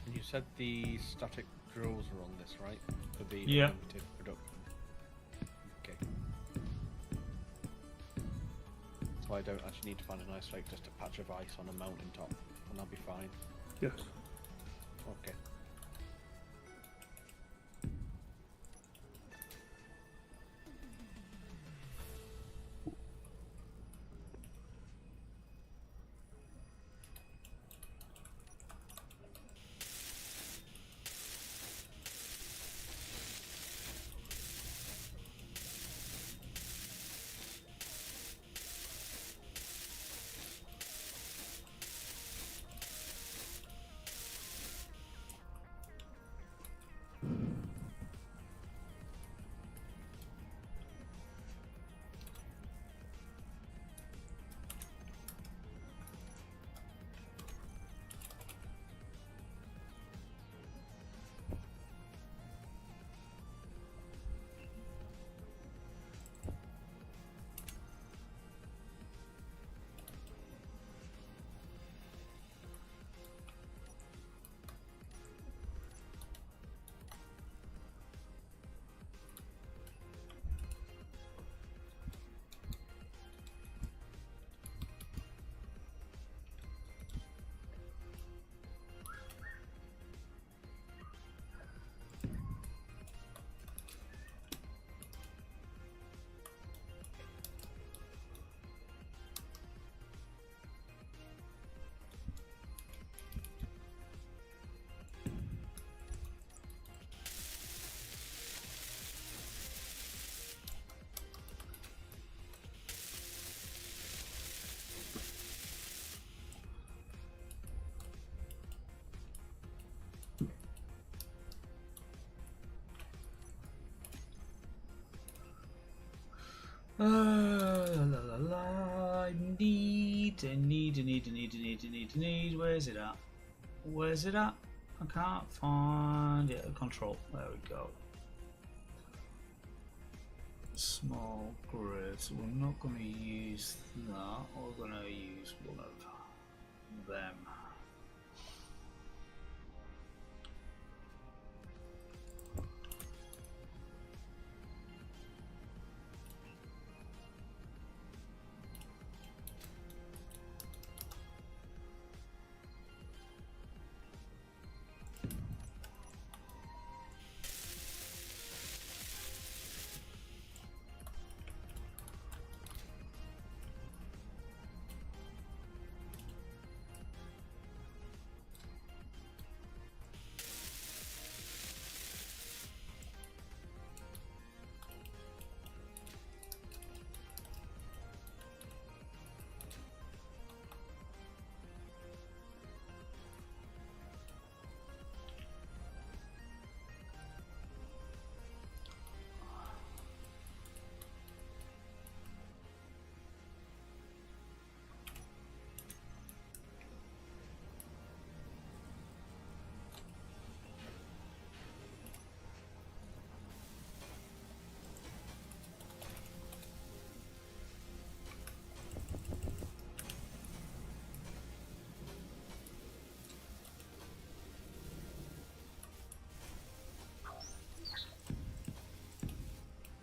And you said the static drills are on this, right? For the Yeah. limited production. Okay. So I don't actually need to find a nice like just a patch of ice on a mountain top, and I'll be fine. Yes. Okay. need. Where's it at? Where's it at? I can't find it. Control. There we go. Small grid. So we're not going to use that. We're going to use one of them.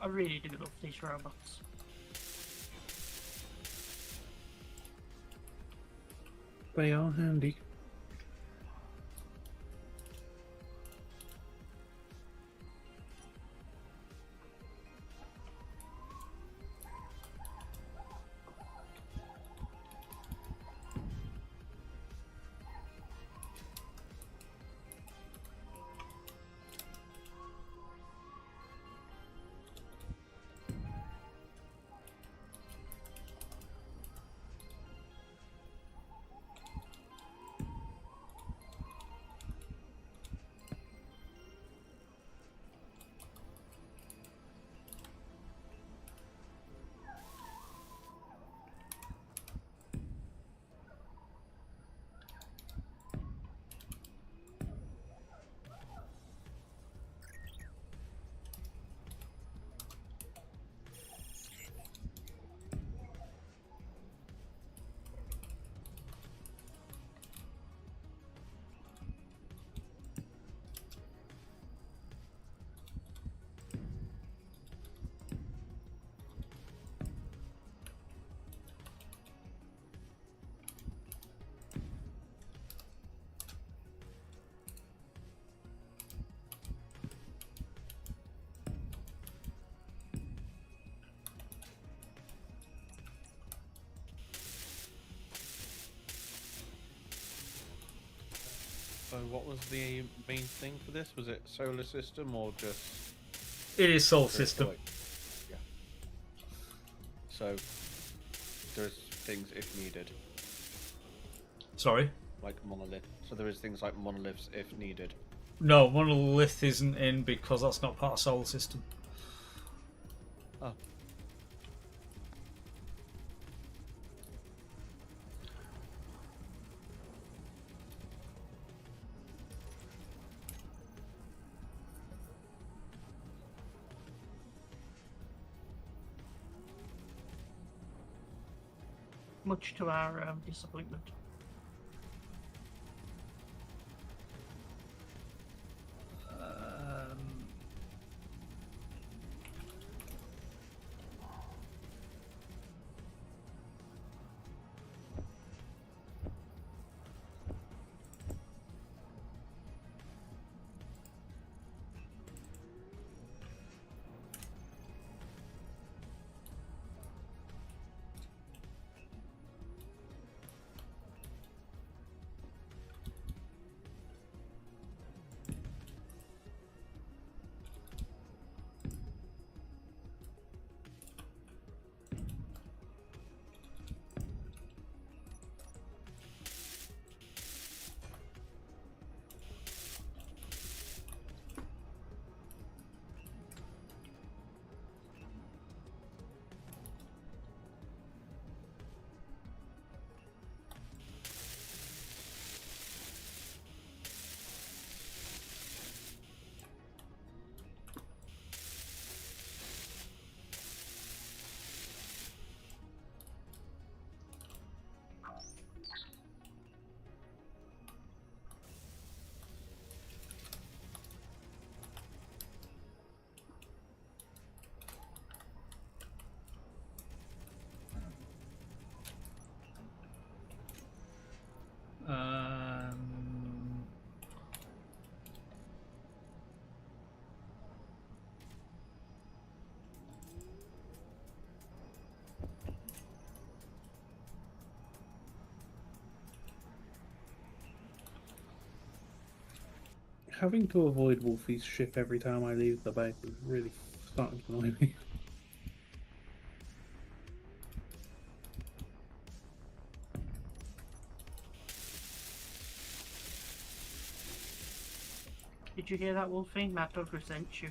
I really do love these robots. They are handy. So what was the main thing for this? Was it solar system or just... It is solar just system. like- Yeah. So there's things if needed, Sorry. like monolith. So there is things like monoliths if needed. No, monolith isn't in because that's not part of solar system. Oh. Much to our disappointment. Having to avoid Wolfie's ship every time I leave the base is really starting to annoy me. Did you hear that, Wolfie? Matt resents you.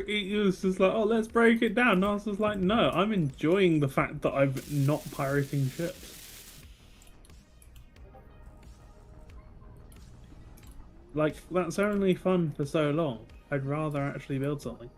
He was just like, oh, let's break it down. And I was just like, no, I'm enjoying the fact that I'm not pirating ships. Like, that's only fun for so long. I'd rather actually build something.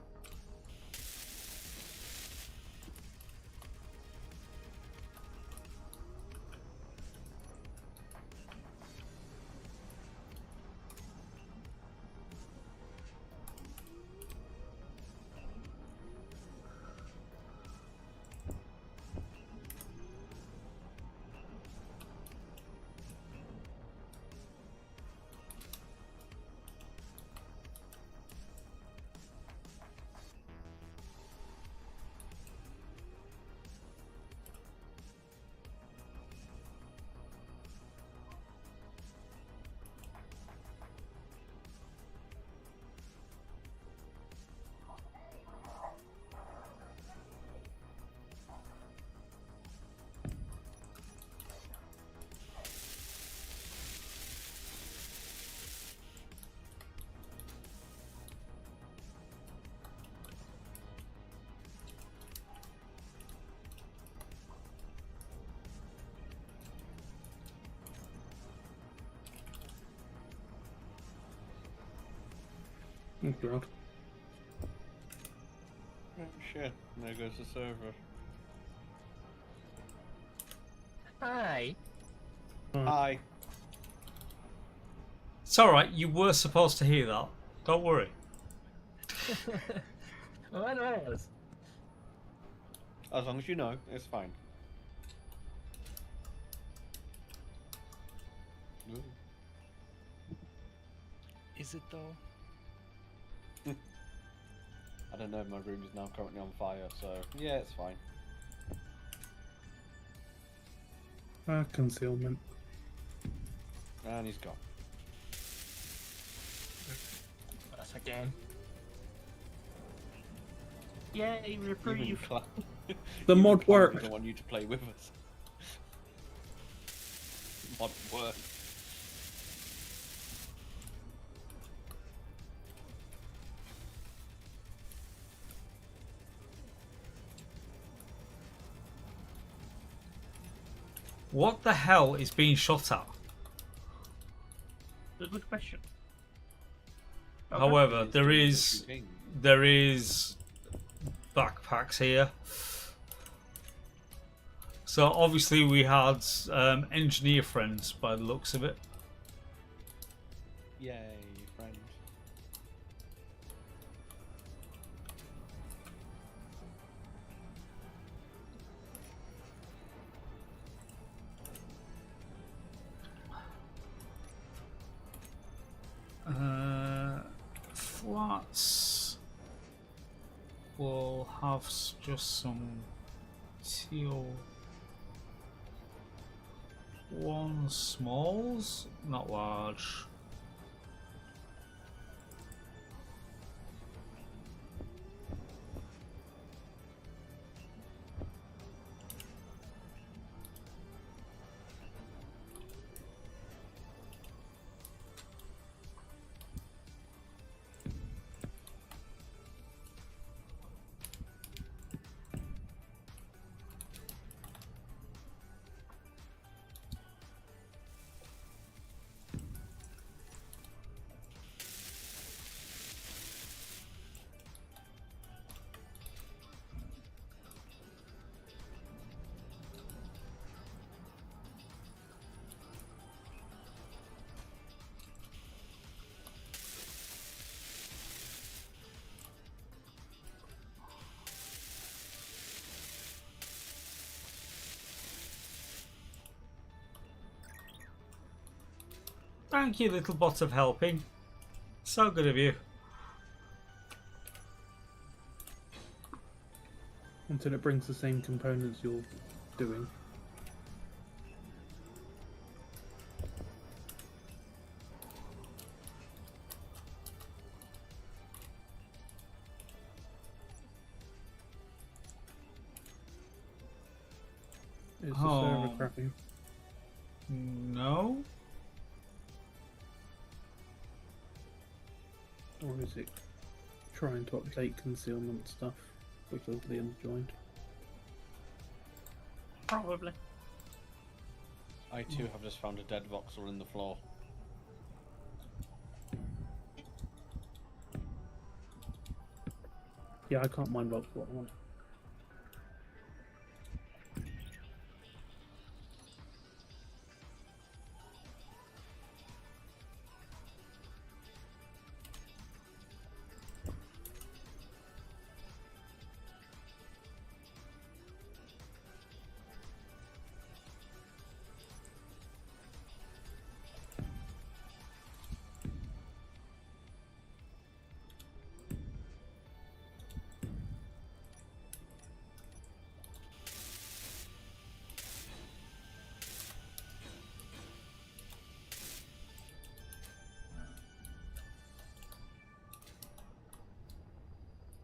Oh, God. Oh shit, there goes the server. Hi. Hi. It's alright, you were supposed to hear that. Don't worry. What else? As long as you know, it's fine. Ooh. Is it though? I don't know, my room is now currently on fire, so yeah, it's fine. Concealment. And he's gone. Us again. Yay, Even reprieve. The even mod Cloud worked. doesn't want you to play with us. Mod worked. What the hell is being shot at? That's a good question. However, It's there too is confusing. there is backpacks here. So obviously we had engineer friends by the looks of it. Yay, friend. Flats will have just some teal. One smalls, not large. Thank you, little bot of helping. So good of you. Until it brings the same components you're doing. Is the server Oh. crappy? No? Or is it trying to update concealment stuff because Liam's joined? Probably. I too have just found a dead voxel in the floor. Yeah, I can't mind what one.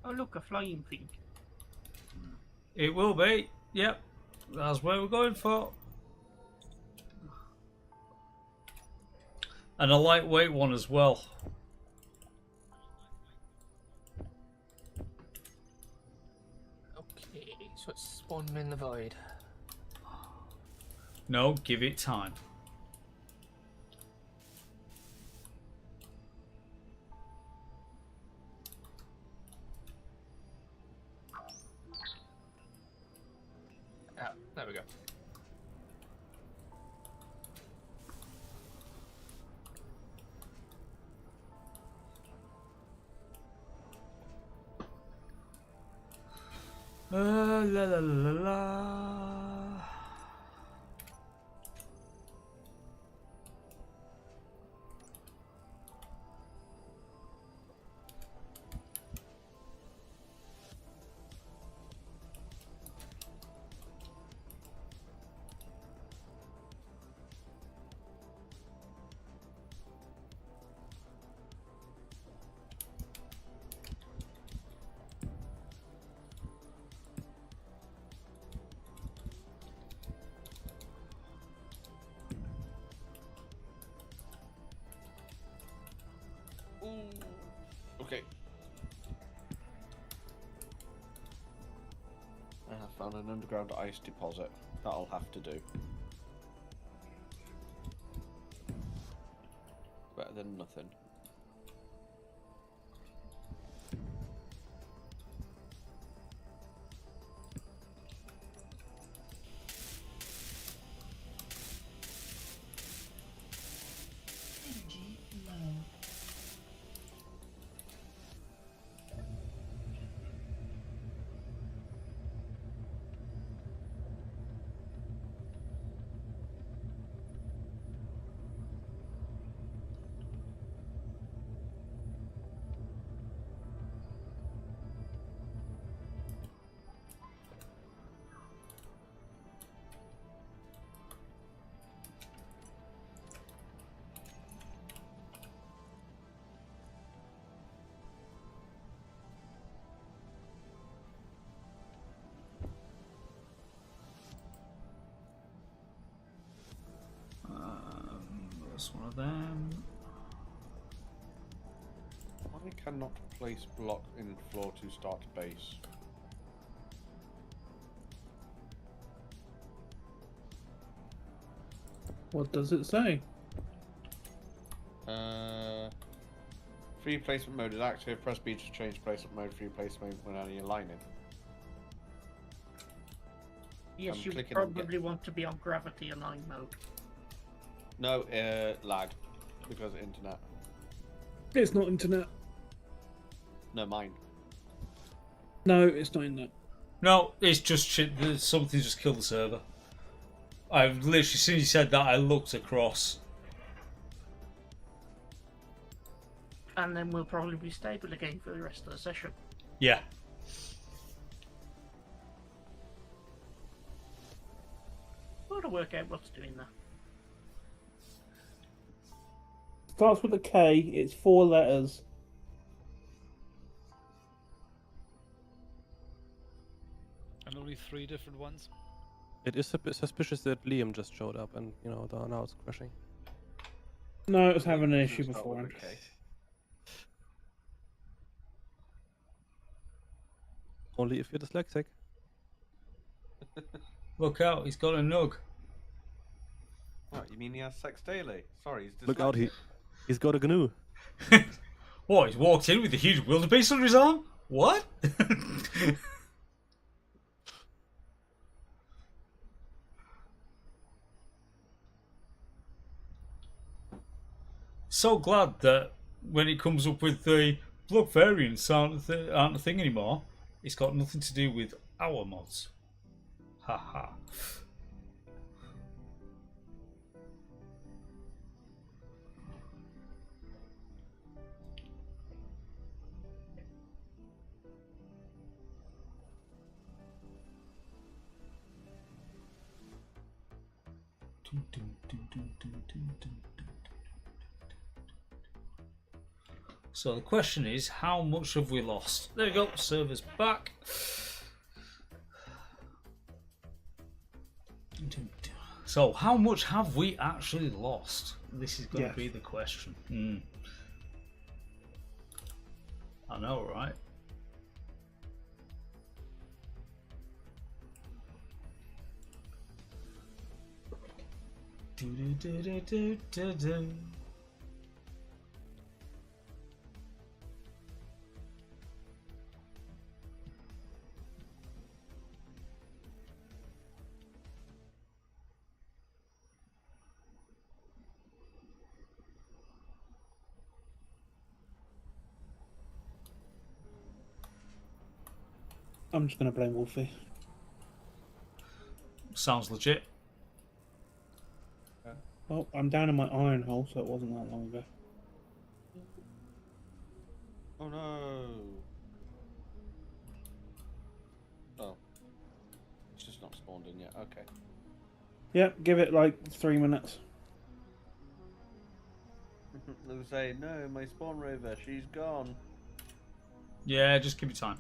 Oh look, a flying thing. It will be. Yep. That's where we're going for. And a lightweight one as well. Okay, so it's spawning in the void. No, give it time. Ah, there we go. La la la la. Ooh. Okay. I have found an underground ice deposit. That'll have to do. Better than nothing. Energy low. That's one of them. I cannot place block in floor to start base. What does it say? Free placement mode is active. Press B to change placement mode. Free placement when only aligning. Yes, I'm you clicking on probably want to be on gravity align mode. No, lag because of internet. It's not internet. No, mine. No, it's not in that. No, it's just shit. Something just killed the server. I've literally, as soon as you said that, I looked across. And then we'll probably be stable again for the rest of the session. Yeah. We'll have to work out what's doing that. Starts with a K. It's 4 letters. And only 3 different ones. It is a bit suspicious that Liam just showed up and, you know, now it's crashing. No, it was having an Doesn't issue start with a beforehand. K. Only if you're dyslexic. Look out, he's got a nug. What, you mean he has sex daily? Sorry, he's dyslexic. Look out, he's got a GNU. What, he's walked in with a huge wildebeest under his arm? What? So glad that when it comes up with the blood variants aren't a thing anymore, it's got nothing to do with our mods. Haha. So the question is, how much have we lost? There we go, server's back. So how much have we actually lost? This is going to be the question. I know, right? Do. I'm just going to blame Wolfie. Sounds legit. Oh, I'm down in my iron hole, so it wasn't that long ago. Oh no. Oh. It's just not spawned in yet. Okay. Yep, give it like 3 minutes. They were saying, no, my spawn rover, she's gone. Yeah, just give me time.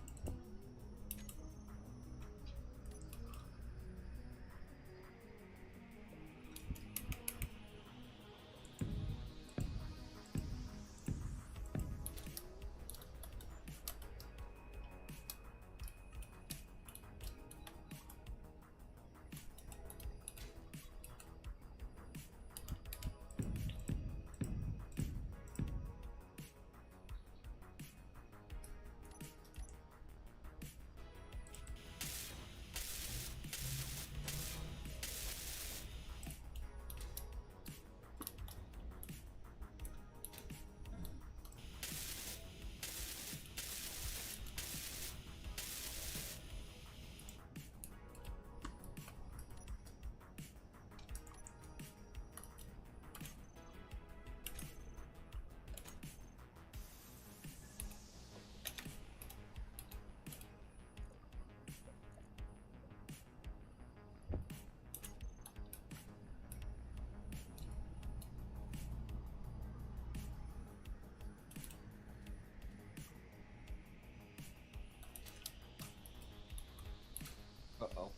Uh-oh.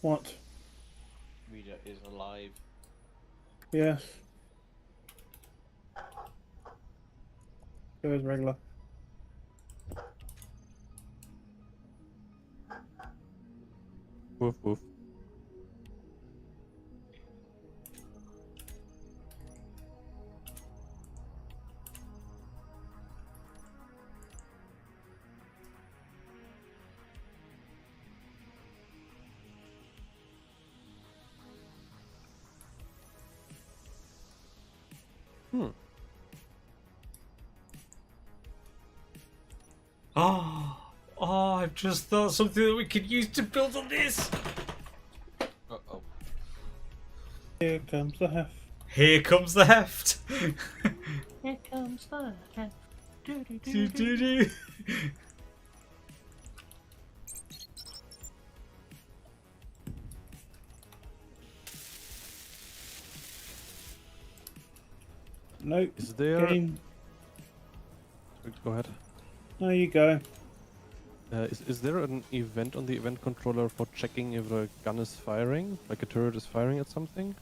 What? Reader is alive. Yes. Go as regular. Woof woof. Oh, I've just thought something that we could use to build on this. Uh-oh. Here comes the heft. Here comes the heft. Here comes the heft. Do. Nope. Is there... Game. Go ahead. There you go. Is there an event on the event controller for checking if a gun is firing? Like a turret is firing at something?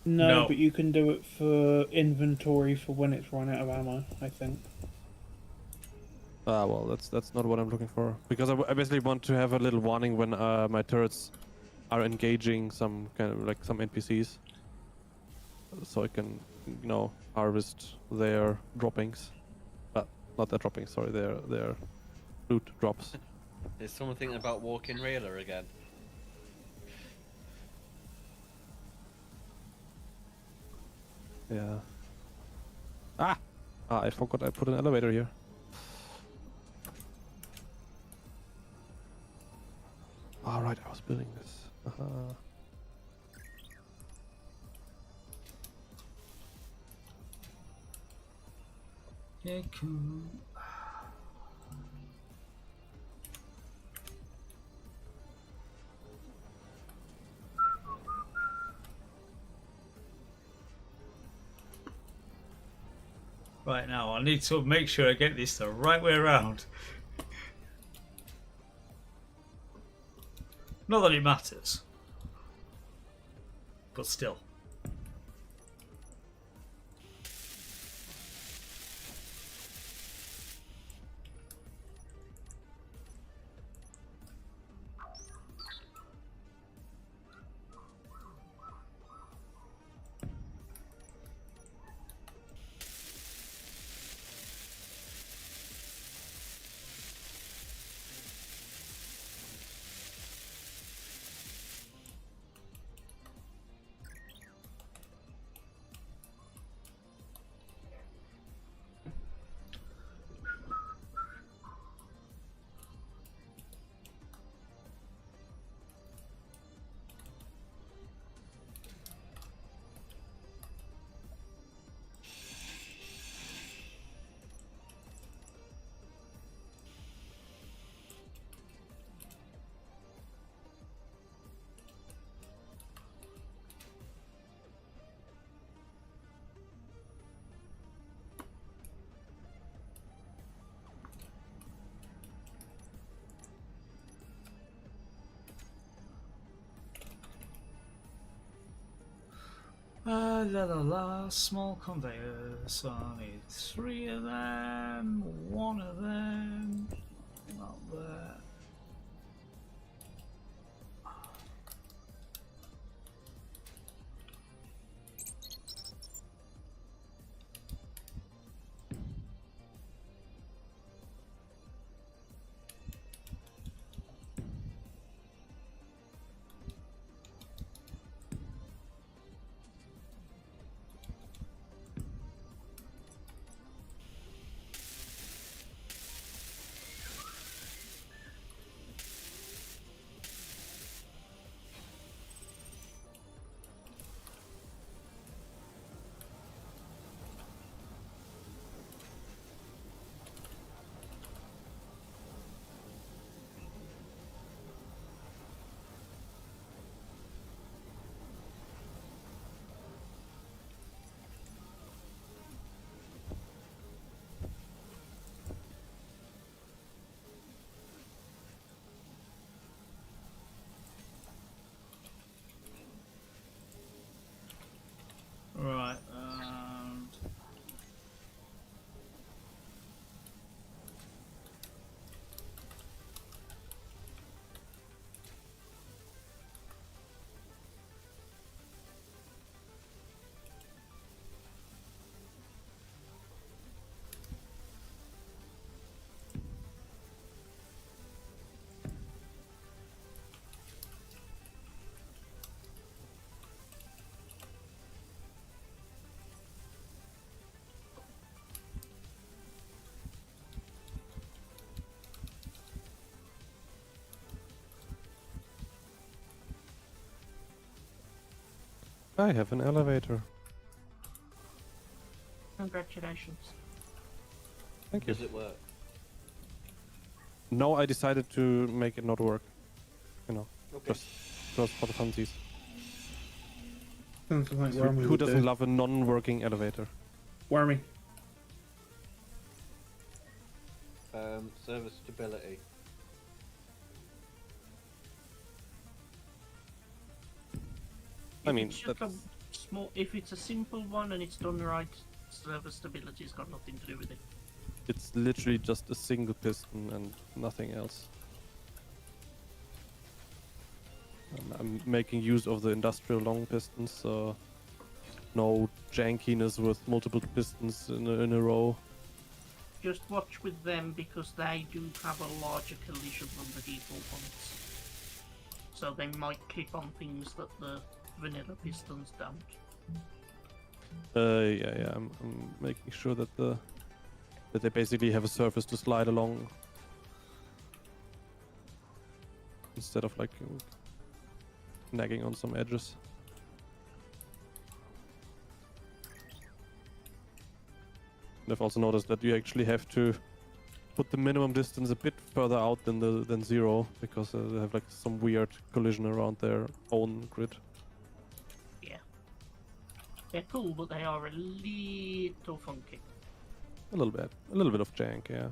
No, No. but you can do it for inventory for when it's run out of ammo, I think. Ah, well, that's not what I'm looking for. Because I basically want to have a little warning when my turrets are engaging some kind of like some NPCs, so I can, you know, harvest their droppings. Not their droppings, sorry, their loot drops. Is someone thinking about walking railer again? Yeah. Ah! I forgot I put an elevator here. Alright, I was building this. Yeah, cool. Right now, I need to make sure I get this the right way around. Not that it matters, but still. La la la, small conveyors. I need 3 of them, 1 of them, not there. Right, and I have an elevator. Congratulations. Thank you. Does it work? No, I decided to make it not work. You know, Okay. just for the funsies. Sounds like Who, Wormy who would doesn't do. love a non-working elevator? Wormy. Who doesn't love a non-working elevator? Wormy. Sounds like Wormy would do. Sounds like Wormy would do. Wormy. Sounds like Wormy would do. Wormy. Sounds like Wormy would do. Service stability. I mean, It's just a that's- small. If it's a simple one and it's done right, server stability's got nothing to do with it. It's literally just a single piston and nothing else. I'm making use of the industrial long pistons, so no jankiness with multiple pistons in a row. Just watch with them because they do have a larger collision than the default ones. So they might clip on things that the vanilla pistons don't. Yeah. I'm making sure that they basically have a surface to slide along instead of like nagging on some edges. And I've also noticed that you actually have to put the minimum distance a bit further out than zero because they have like some weird collision around their own grid. Yeah. They're cool, but they are a little funky. A little bit of jank, yeah.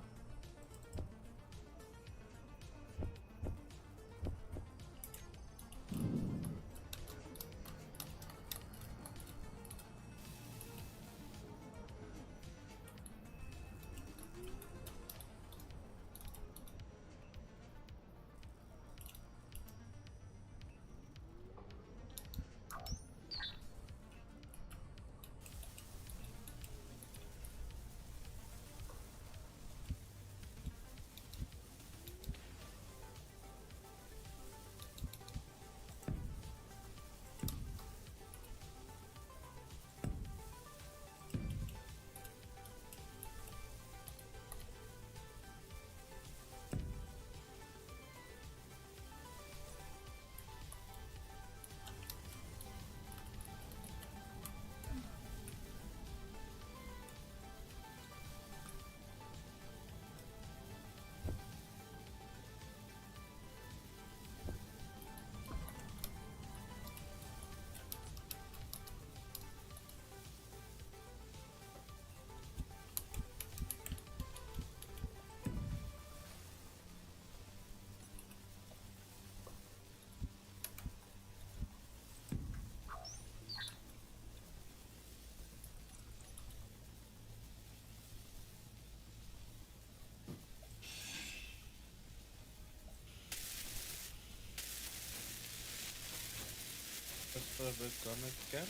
The server done again?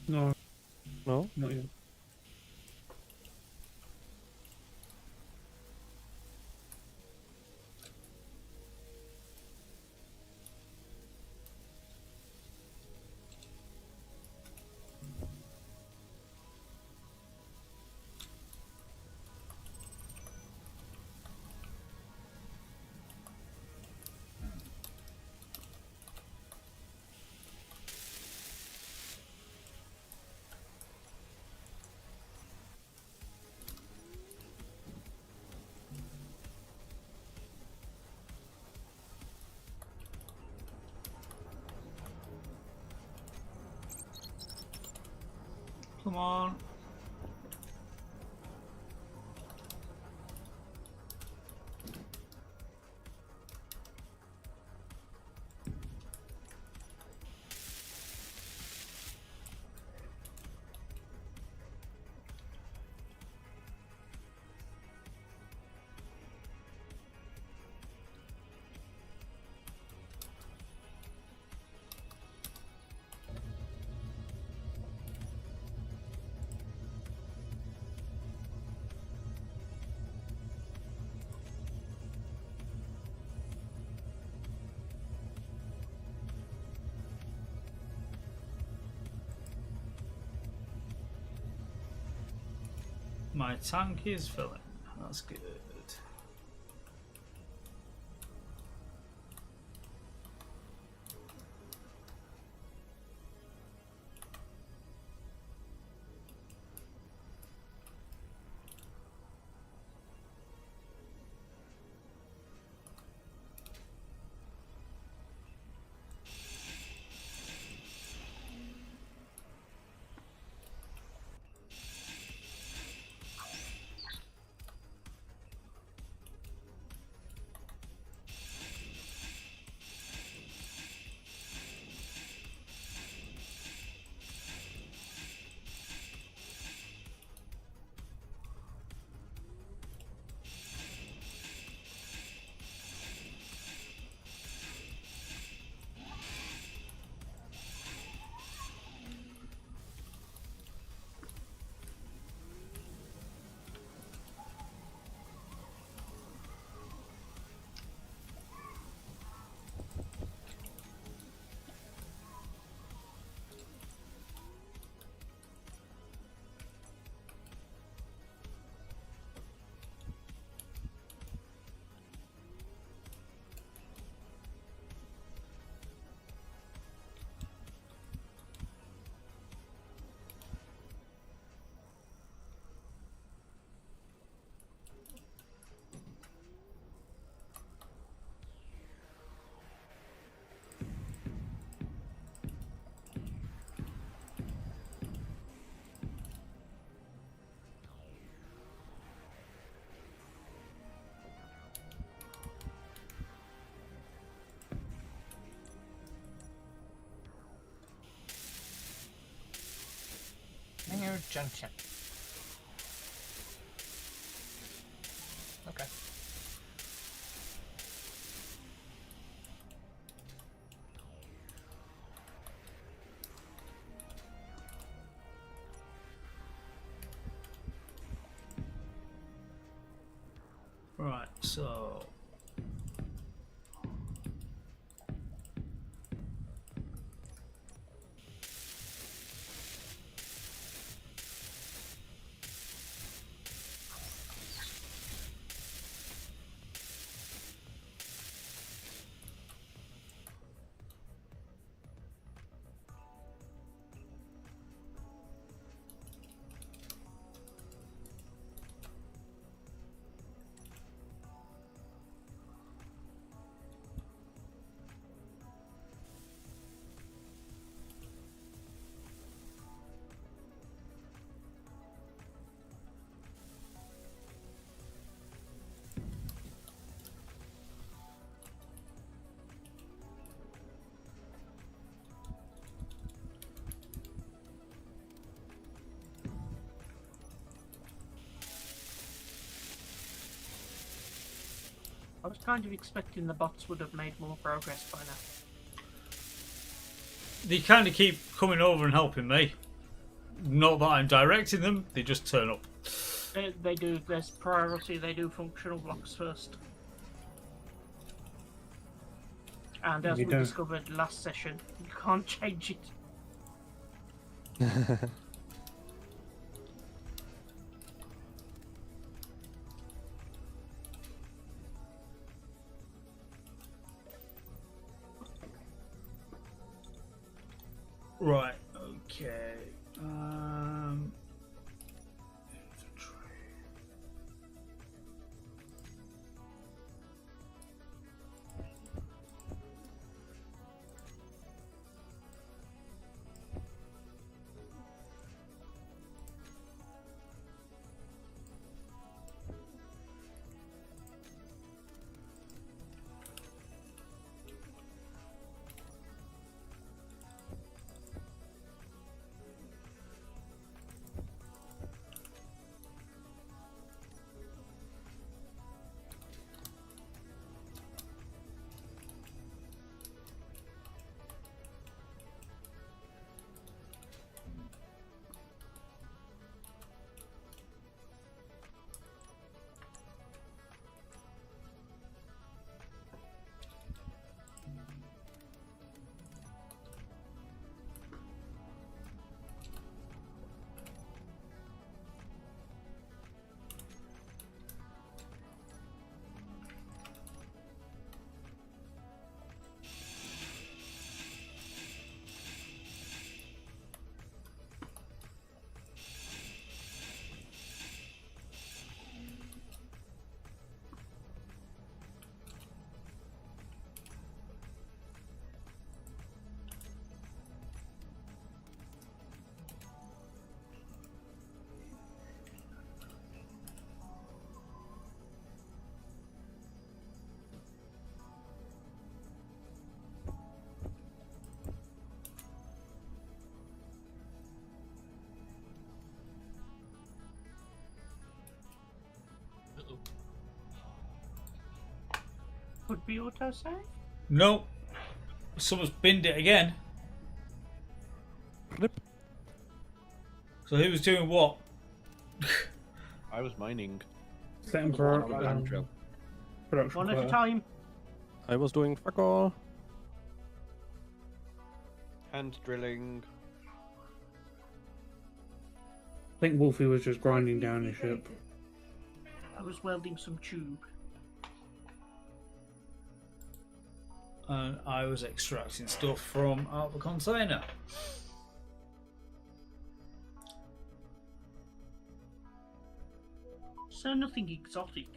No, No? not yet. Come on. My tank is filling. That's good. New junction. Okay. Right, so I was kind of expecting the bots would have made more progress by now. they kind of keep coming over and helping me. Not that I'm directing them; they just turn up. They do. There's priority. They do functional blocks first. And as You we don't- discovered last session, you can't change it. Right. Okay. Uh-oh. Could be autosave. Nope. Someone's binned it again. Flip. So who was doing what? I was mining. Setting for Land drill. production. One at a quota. time. I was doing fuck all. Hand drilling. I think Wolfie was just grinding down his ship. I was welding some tube. And I was extracting stuff from out of the container. So nothing exotic.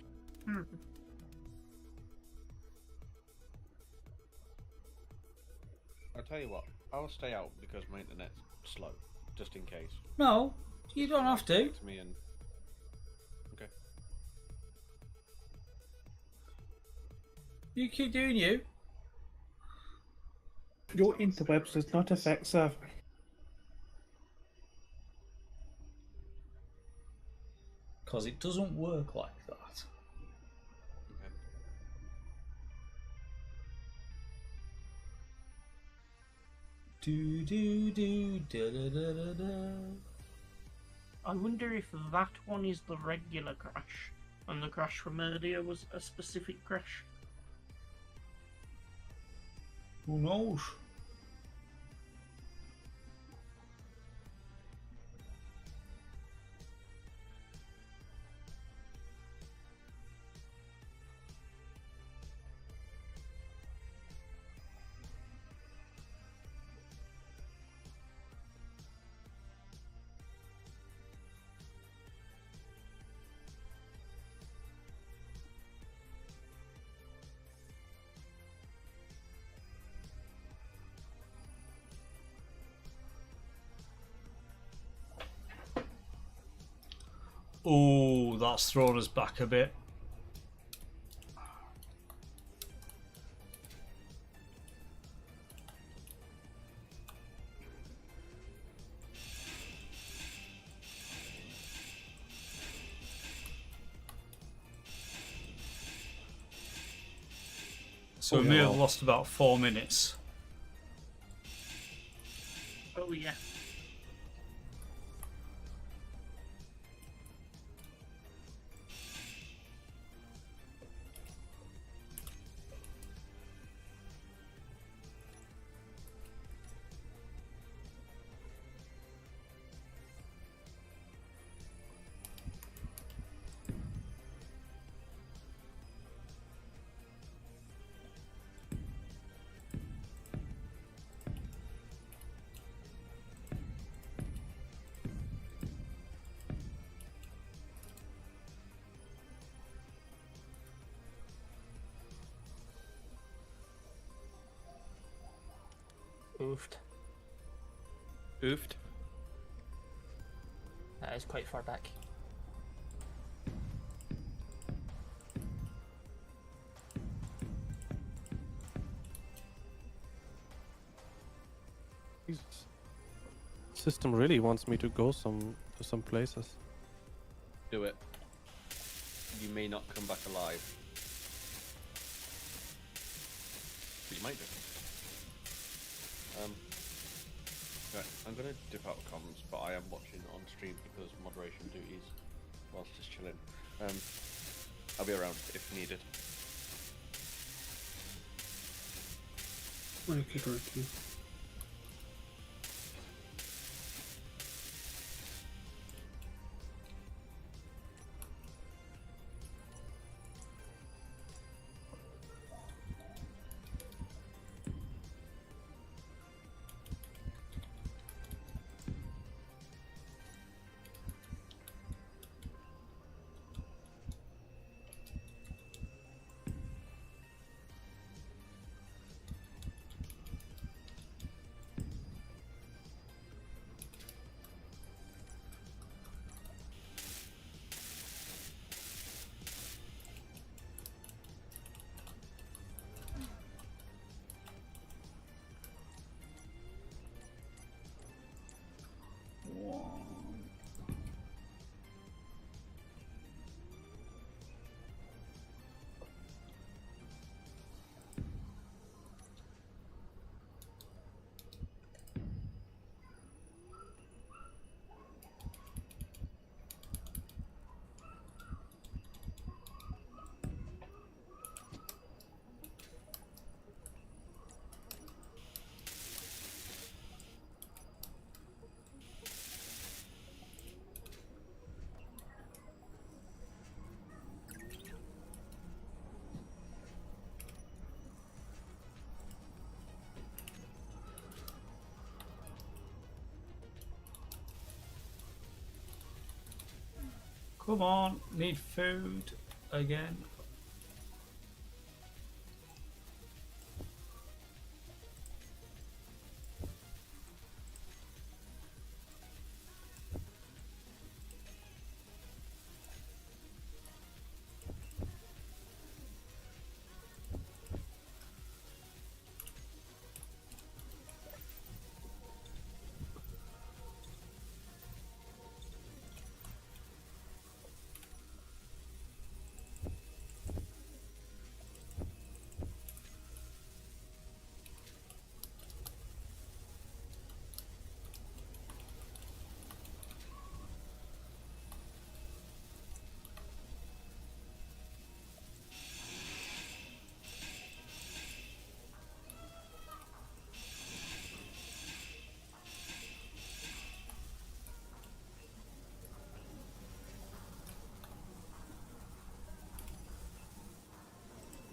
I'll tell you what. I'll stay out because my internet's slow, just in case. No, you don't have to. To me and okay. You keep doing you. Your interwebs does not affect server. because it doesn't work like that. Do do do da da da da da. I wonder if that one is the regular crash, and the crash from earlier was a specific crash. Who knows? Oh, that's thrown us back a bit. So we may have lost about 4 minutes. Oh yeah. Oofed. Oofed. That is quite far back. Jesus. System really wants me to go to some places. Do it. You may not come back alive. But you might do. Right, I'm gonna dip out of comms, but I am watching on stream because moderation duties whilst just chilling. I'll be around if needed. Okay, okay. Come on, need food again.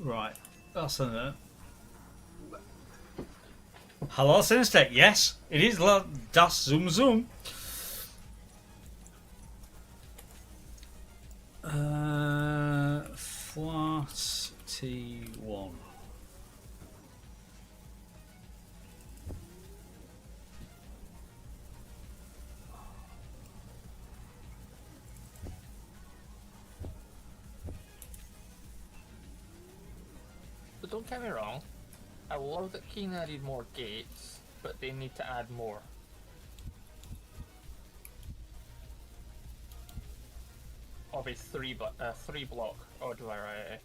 Right. That's a no. Hello, Sinstech. Yes, it is Das Zoom Zoom. Flat T1. But don't get me wrong, I love that Keen added more gates, but they need to add more. Of a three block. Oh, do I right?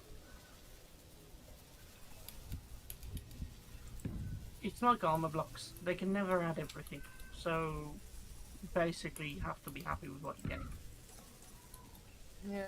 It's like armor blocks. They can never add everything. So basically, you have to be happy with what you're getting. Yeah.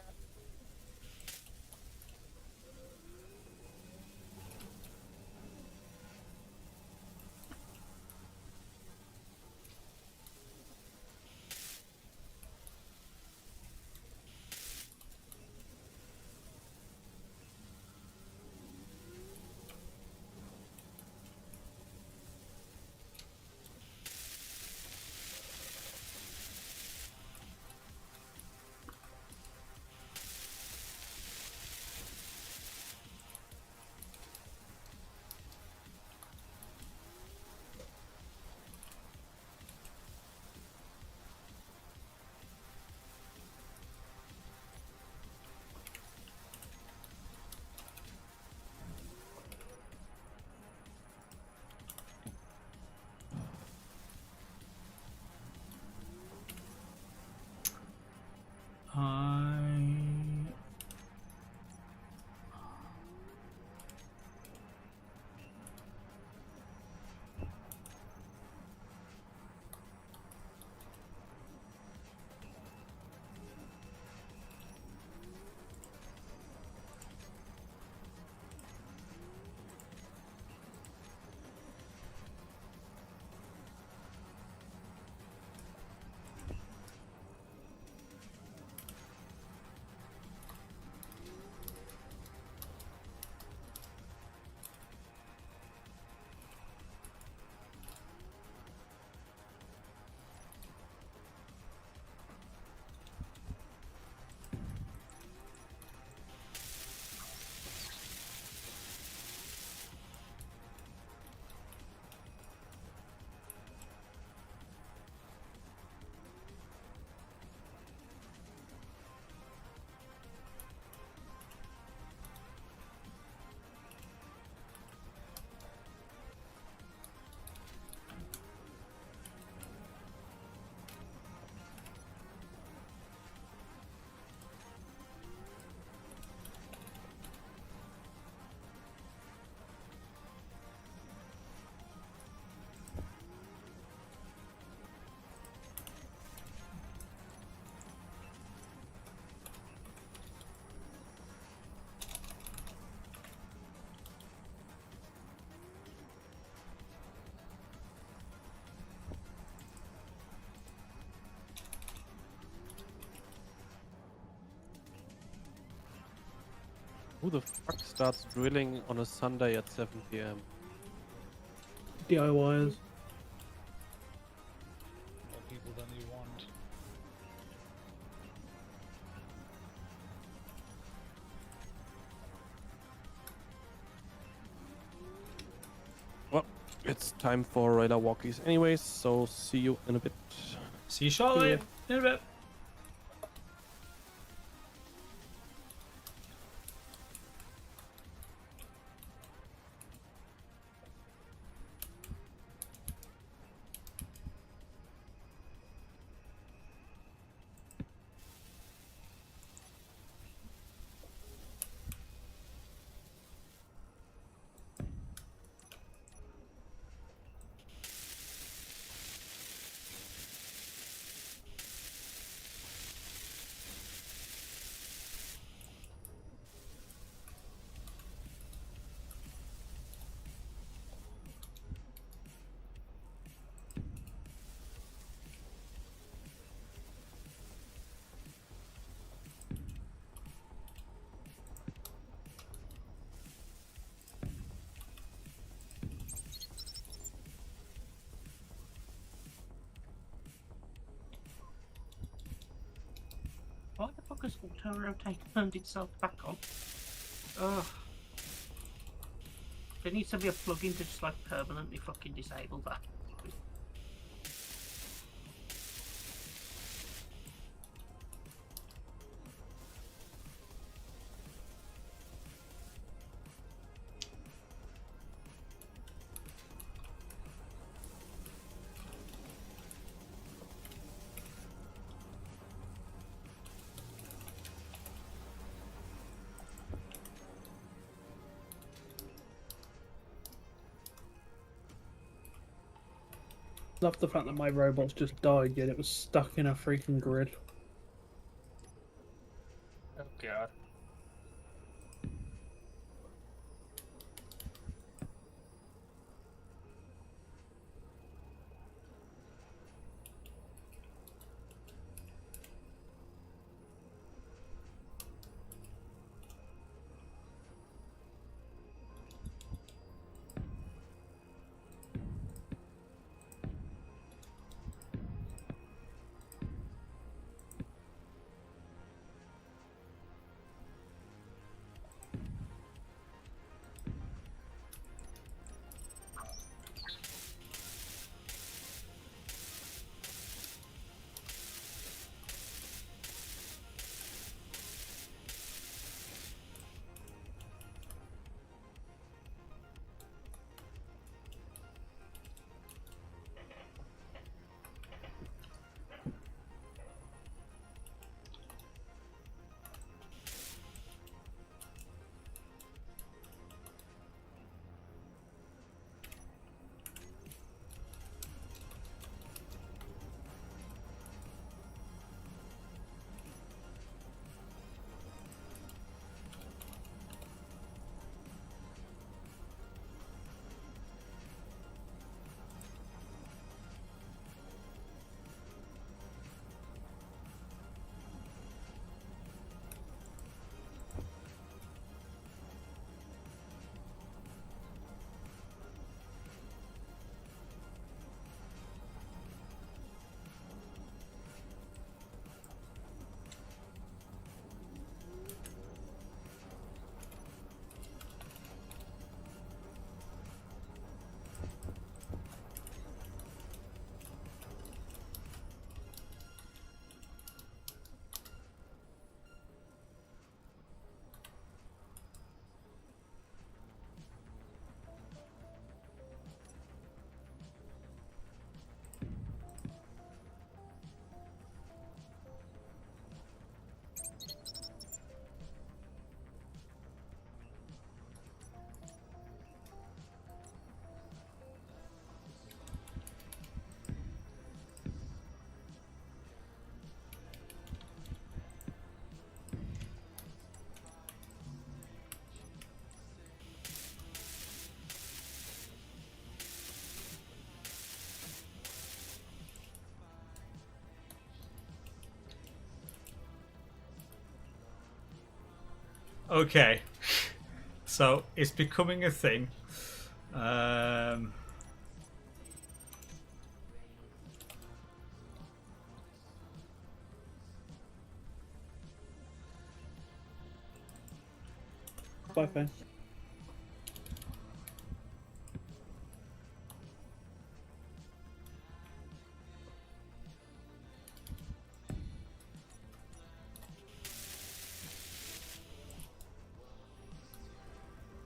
I Who the fuck starts drilling on a Sunday at 7 p.m.? DIYers. More people than you want. Well, it's time for radar walkies anyways, so see you in a bit. see you shortly. Yeah. In a bit. because auto rotate turned itself back on. Ugh. There needs to be a plugin to just like permanently fucking disable that. Love the fact that my robot's just died, yet it was stuck in a freaking grid. Oh god. Okay, so it's becoming a thing. Bye, fan.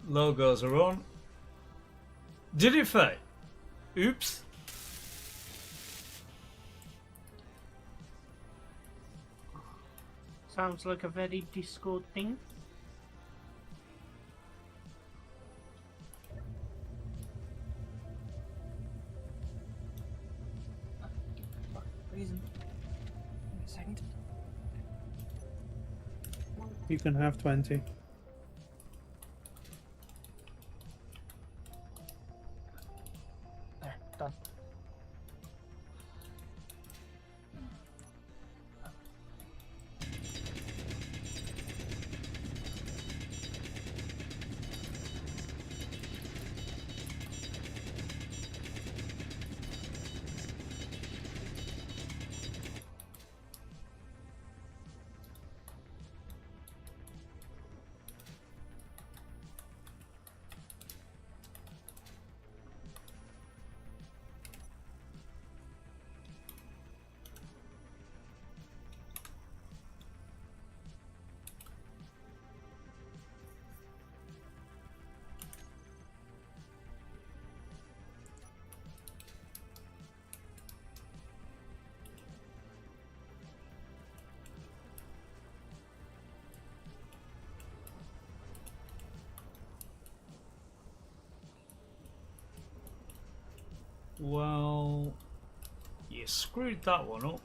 Logos are on. Did it fade? Oops. Sounds like a very Discord thing. Reason. Give me a second. You can have 20. There, done. Well, you screwed that one up.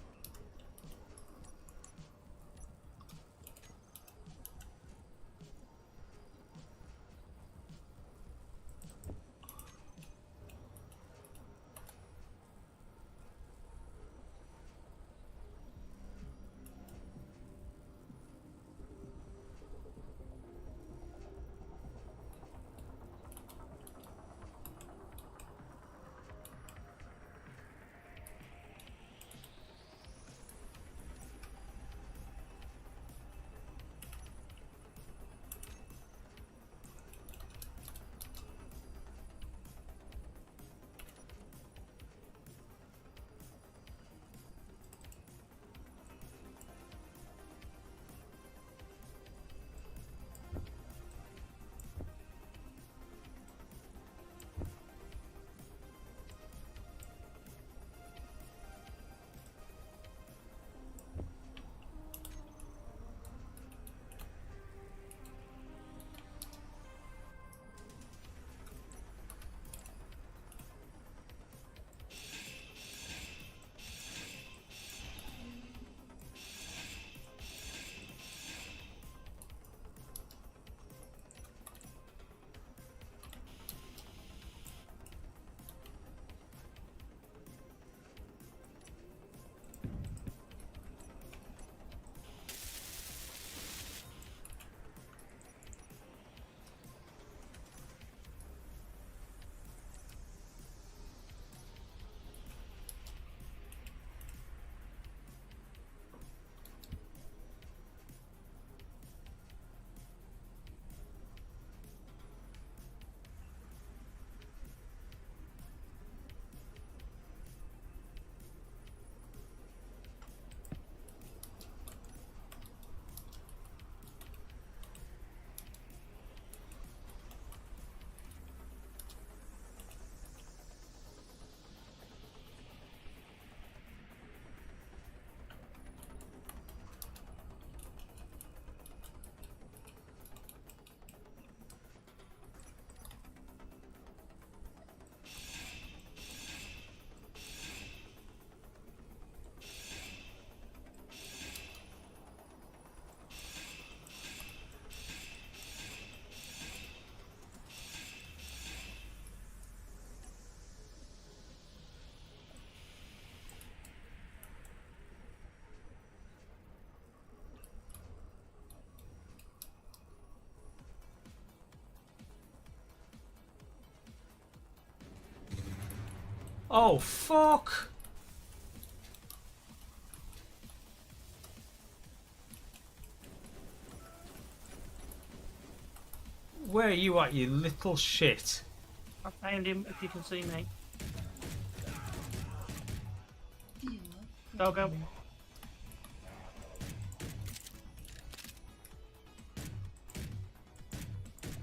Oh, fuck! Where are you at, you little shit? I found him, if you can see me. Go, go.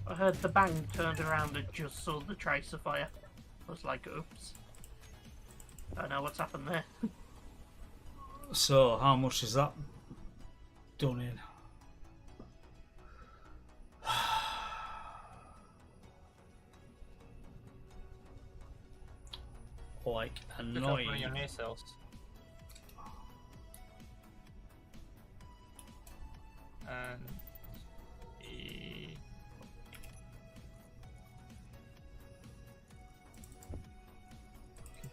I heard the bang, turned around and just saw the tracer fire. I was like, oops. I don't know what's happened there. So, how much is that done in? Like, Look out for your annoying. nacelles. And a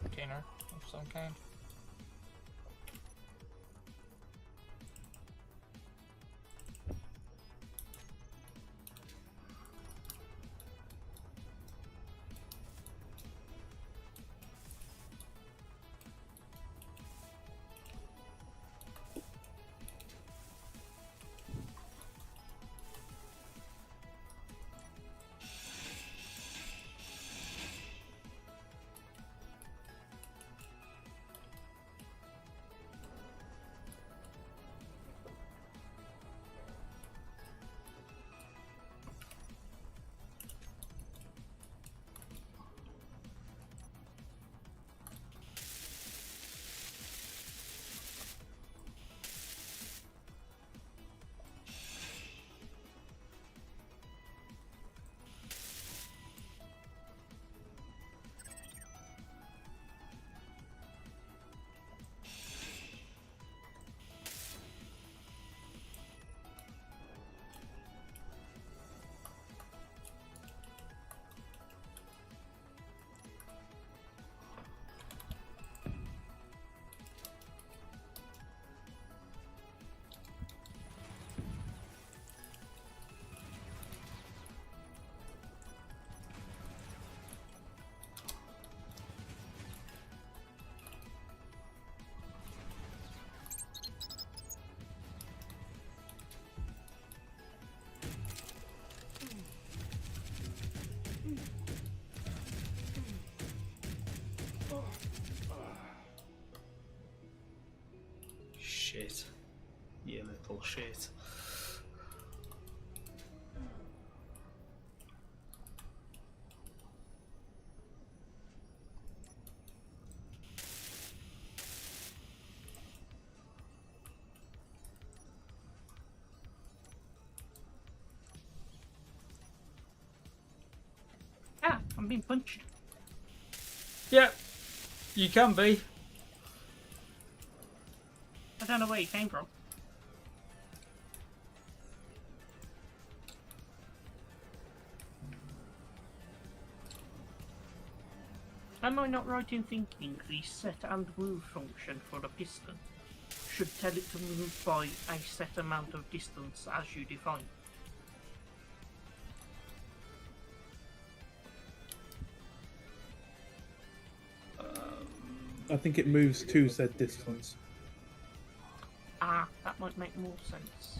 container of some kind. shit. You little shit. Ah, I'm being punched. Yeah, you can be. I don't know where you came from. Am I not right in thinking the set and move function for the piston should tell it to move by a set amount of distance as you define? I think it moves to said distance. Ah, that might make more sense.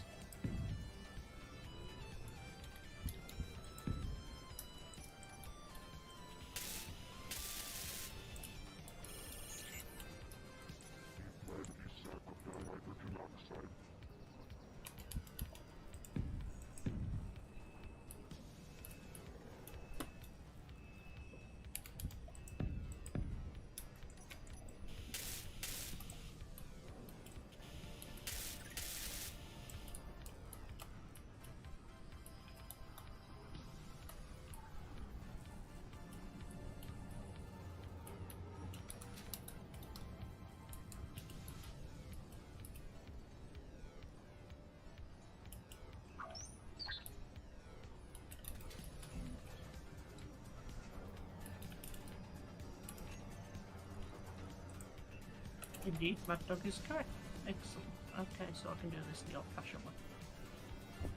Indeed, Mad Dog is correct. Excellent. Okay, so I can do this the old-fashioned way.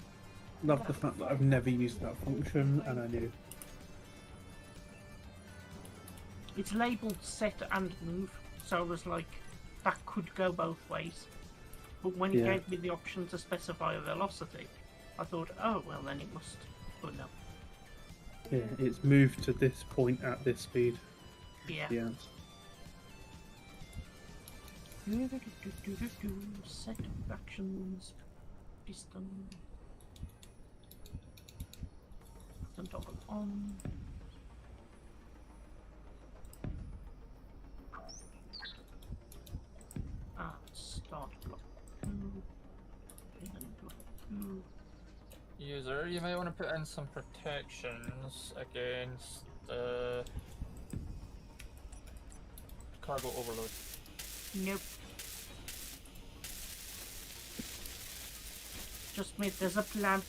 Love the fact that I've never used that function, and I knew. It's labelled set and move, so I was like, that could go both ways. But when it Yeah. gave me the option to specify a velocity, I thought, oh, well then it must. But no. Yeah, it's moved to this point at this speed. Yeah. Yeah. Set of actions. Piston. Piston toggle on. Start block 2. Then block 2. User, you may want to put in some protections against cargo overload. Nope. Just mate, there's a plan.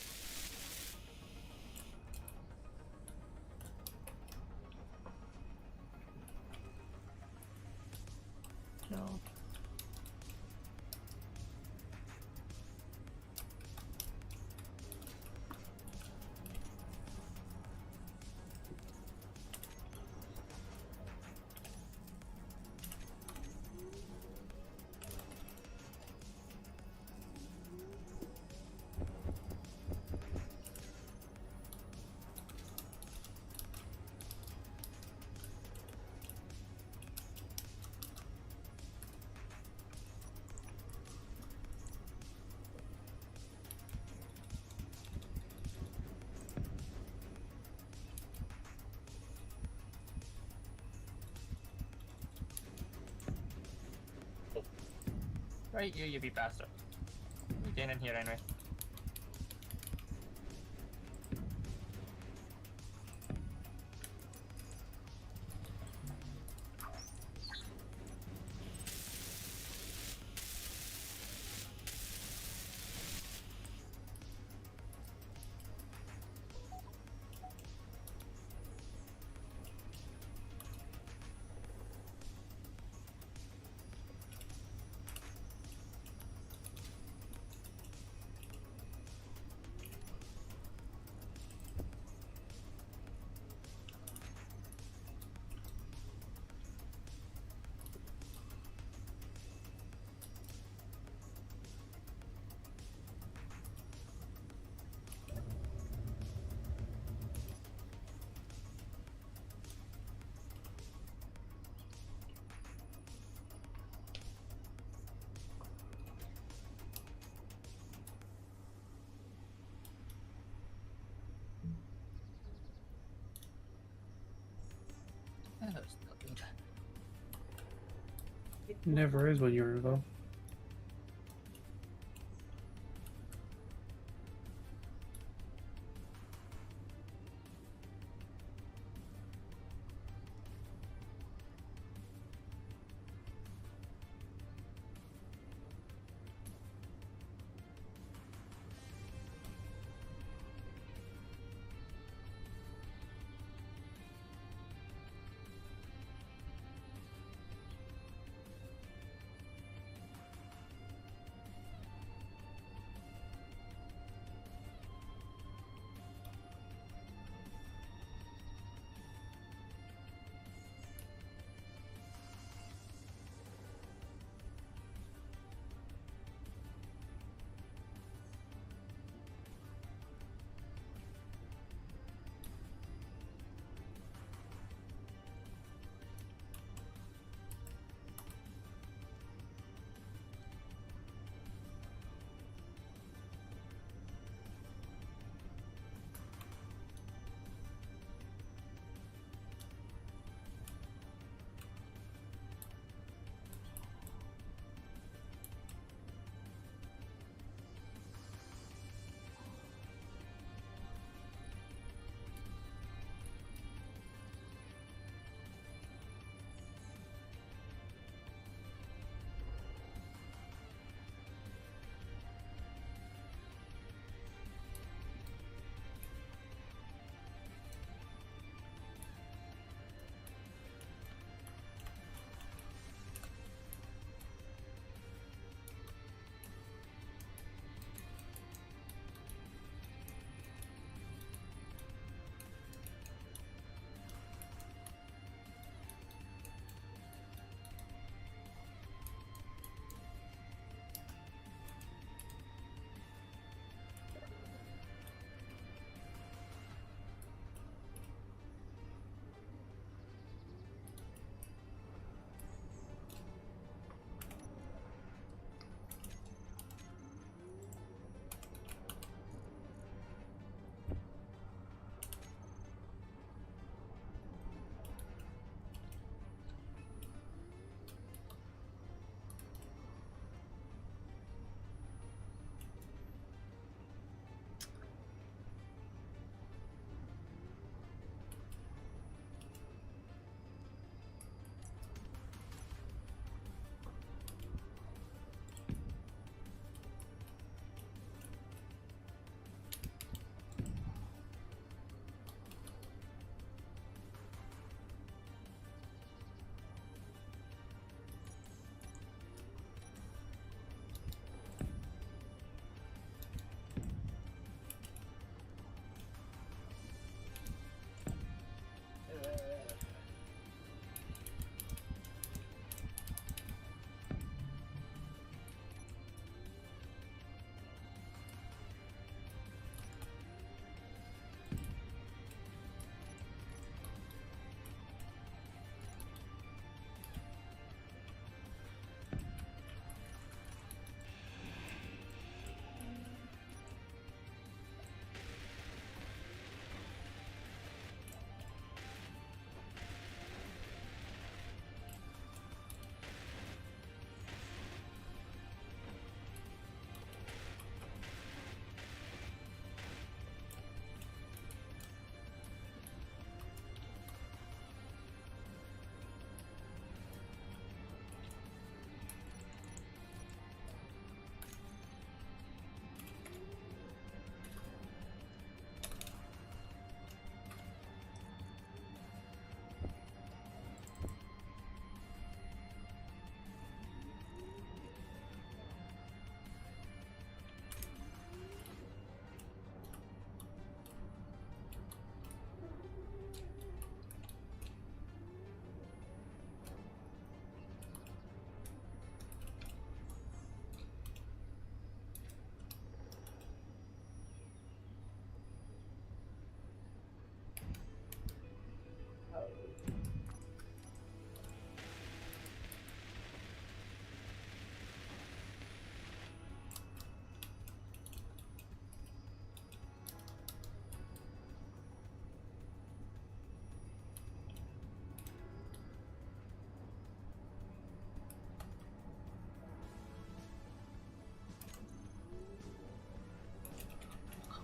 No. Right, you be bastard. You getting in here anyway. Never is when you're involved.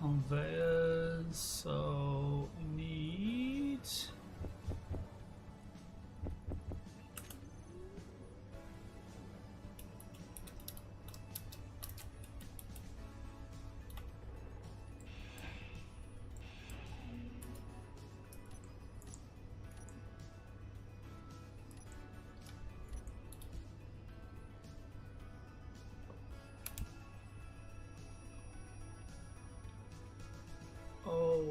conveyors, so we need. Oh.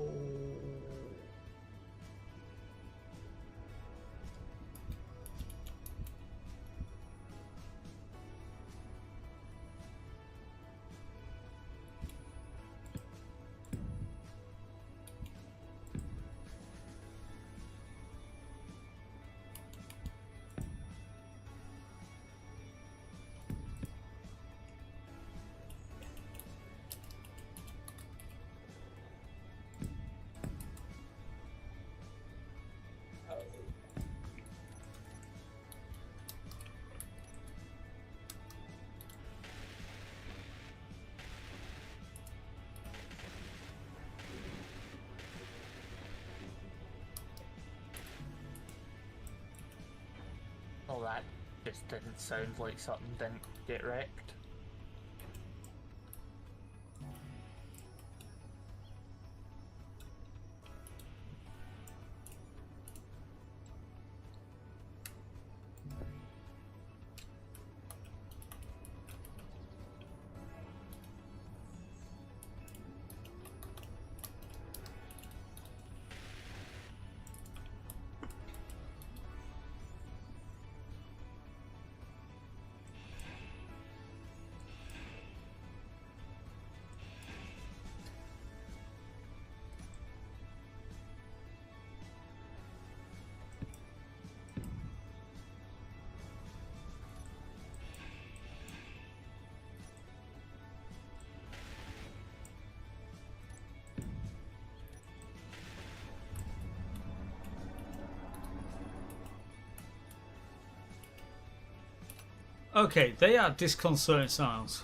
Oh, that just didn't sound like something didn't get wrecked. Okay, they are disconcerting sounds.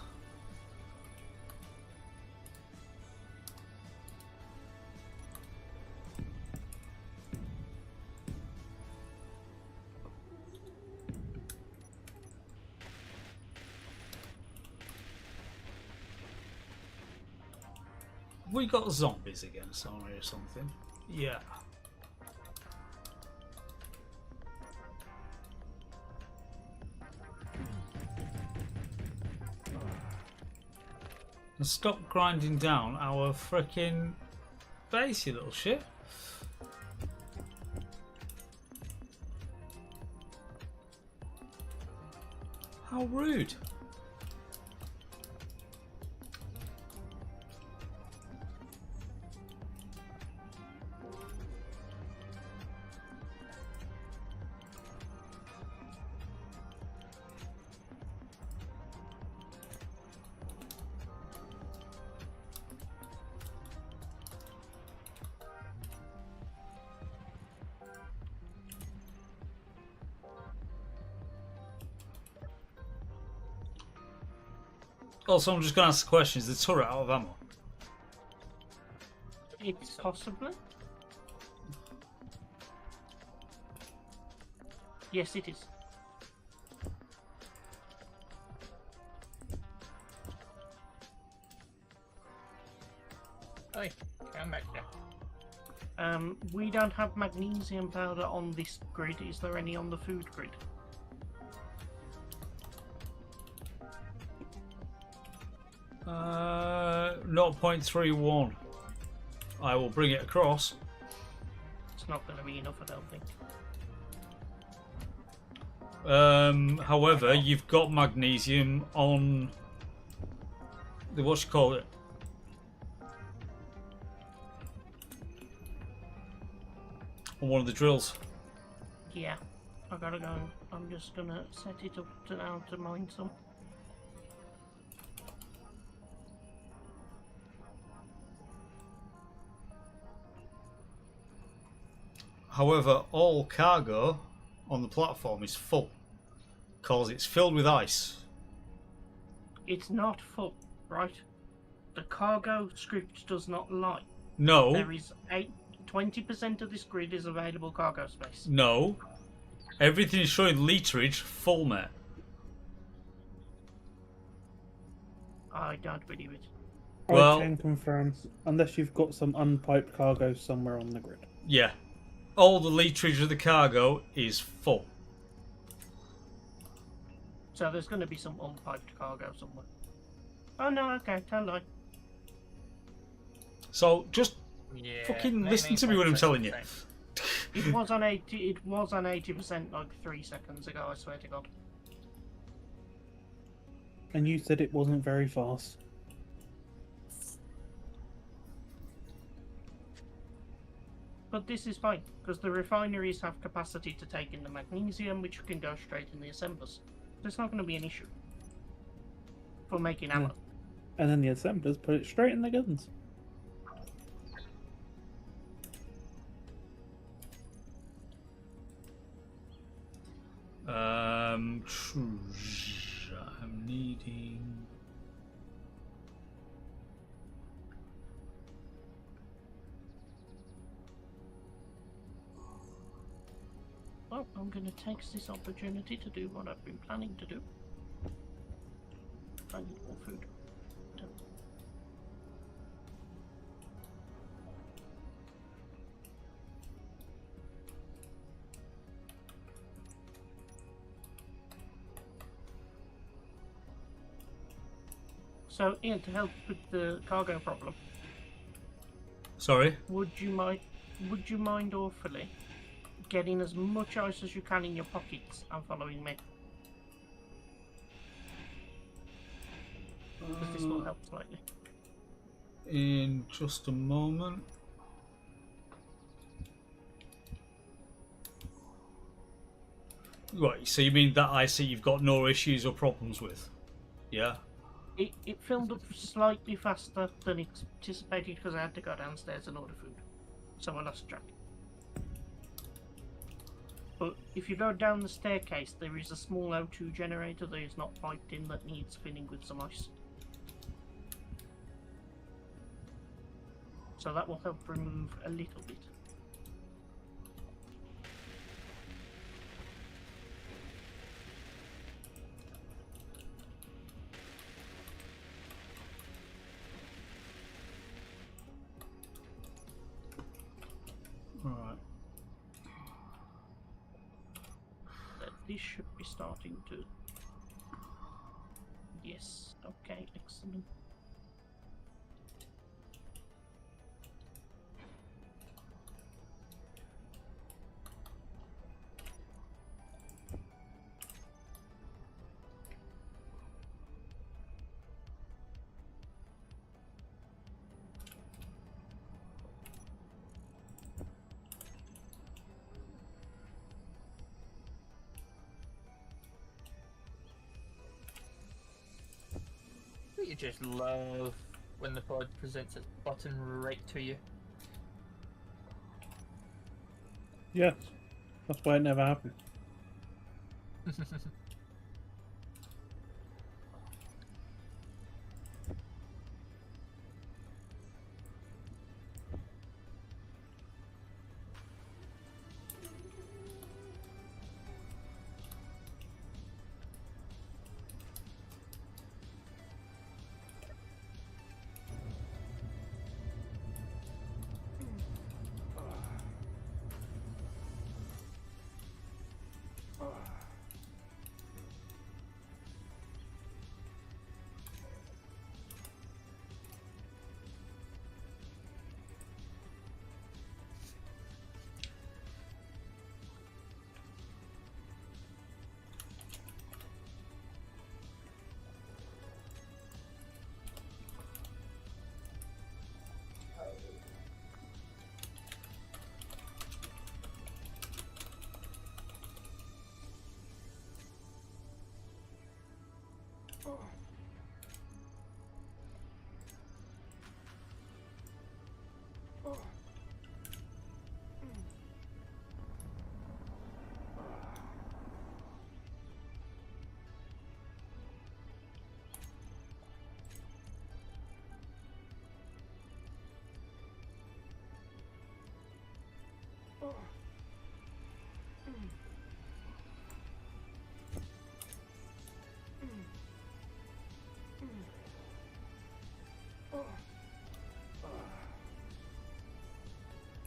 We got zombies again, sorry, or something. Yeah. And stop grinding down our frickin' base, you little shit. How rude. Also, I'm just going to ask the question, is the turret out of ammo? It's possibly. Yes, it is. Oi, come back here. We don't have magnesium powder on this grid. Is there any on the food grid? Uh, 0.31. I will bring it across. It's not going to be enough, I don't think. However, you've got magnesium on the what you call it. On one of the drills. Yeah, I gotta go. I'm just gonna set it up to now to mine some. However, all cargo on the platform is full because it's filled with ice. It's not full, right? The cargo script does not lie. No. There is 20% of this grid is available cargo space. No. Everything is showing literage full, mate. I don't believe it. Well- I can confirm, unless you've got some unpiped cargo somewhere on the grid. Yeah. All the literage of the cargo is full. So there's going to be some unpiped cargo somewhere. Oh no, okay, tell lie. So just Yeah. fucking listen to me when I'm telling you. 99.7%. It was on 80. It was on 80% like 3 seconds ago. I swear to God. And you said it wasn't very fast. But this is fine because the refineries have capacity to take in the magnesium, which can go straight in the assemblers. There's not going to be an issue for making ammo. And then the assemblers put it straight in the guns. I'm needing. Well, I'm going to take this opportunity to do what I've been planning to do. I need more food. So, Ian, to help with the cargo problem, Sorry. would you mind awfully getting as much ice as you can in your pockets and following me? Because this will help slightly. In just a moment. Right, so you mean that ice that you've got no issues or problems with? Yeah? It filled up slightly faster than anticipated because I had to go downstairs and order food. So I lost track. But if you go down the staircase, there is a small O2 generator that is not piped in that needs filling with some ice. So that will help remove a little bit. Alright. This should be starting to... Yes, okay, excellent. You just love when the pod presents its button right to you. Yes. That's why it never happened.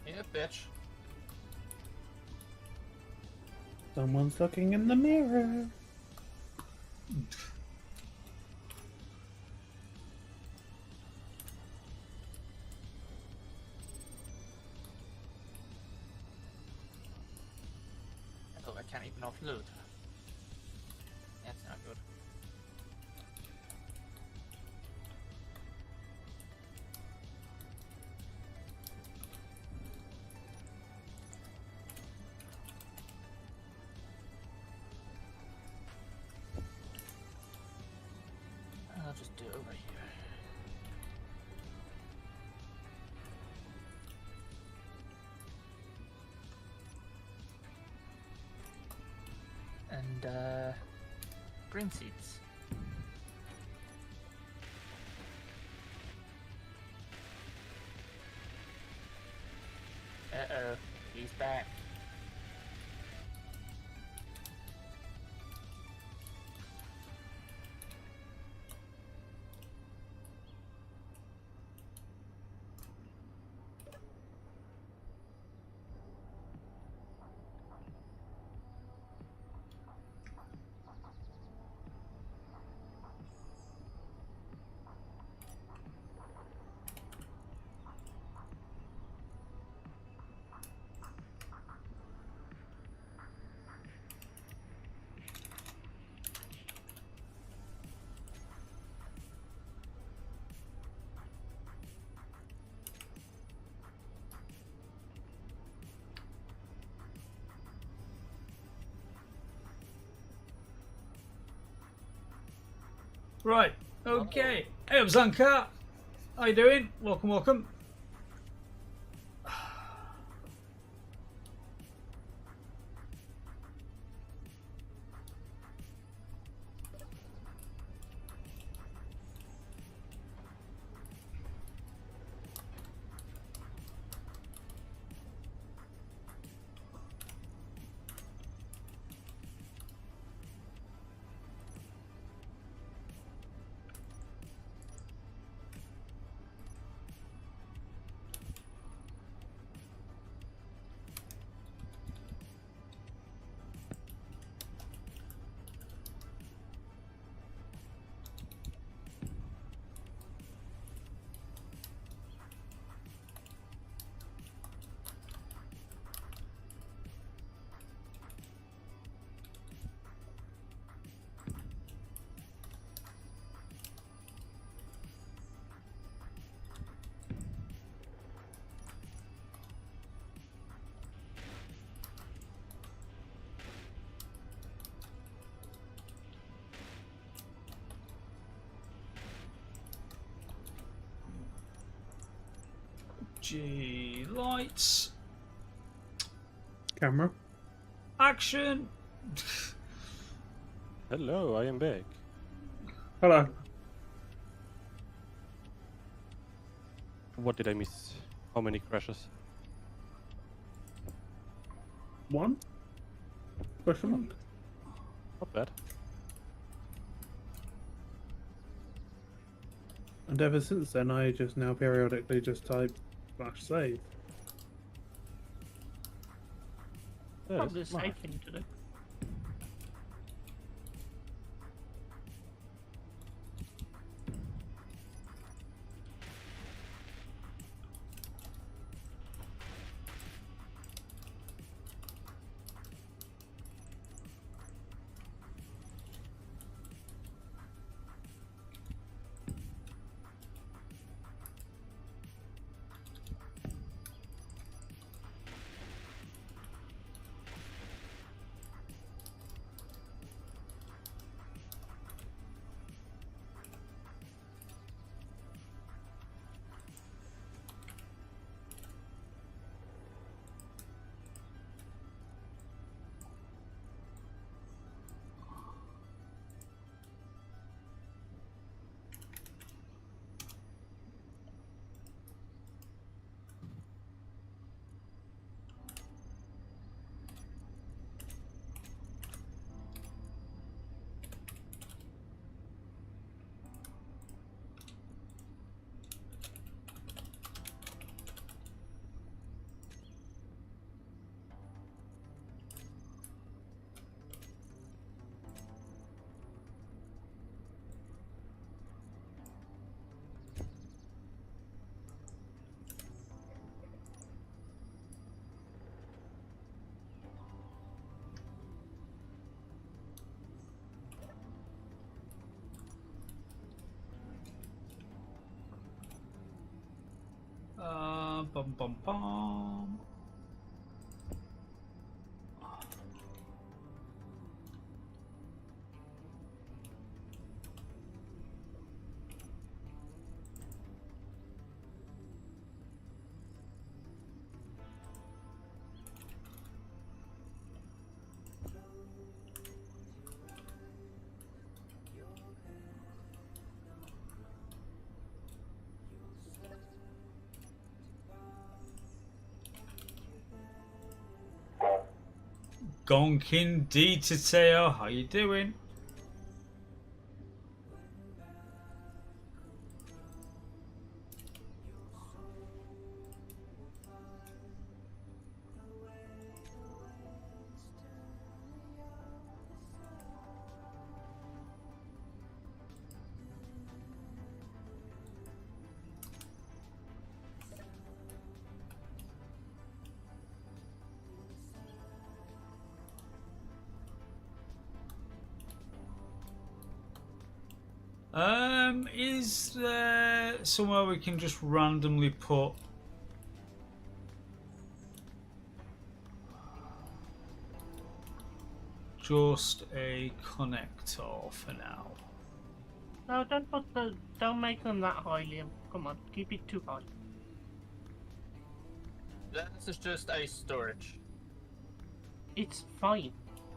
Yeah, bitch. Someone's looking in the mirror. Oh, I can't even offload. That's not good. I'll just do it over here. And green seeds. Uh-oh, he's back. Right, okay. Hey up, Zanka. How you doing? Welcome, welcome. G lights. Camera. Action. Hello, I am back. Hello. What did I miss? How many crashes? One? Question mark? Not bad. And ever since then, I just now periodically just type /save. Yeah, Probably a it's smart. safe thing to do. Bum bum bum. Gonkin D Tateo, how you doing? Is there somewhere we can just randomly put just a connector for now? No, don't make them that high, Liam. Come on, keep it too high. This is just ice storage. It's fine.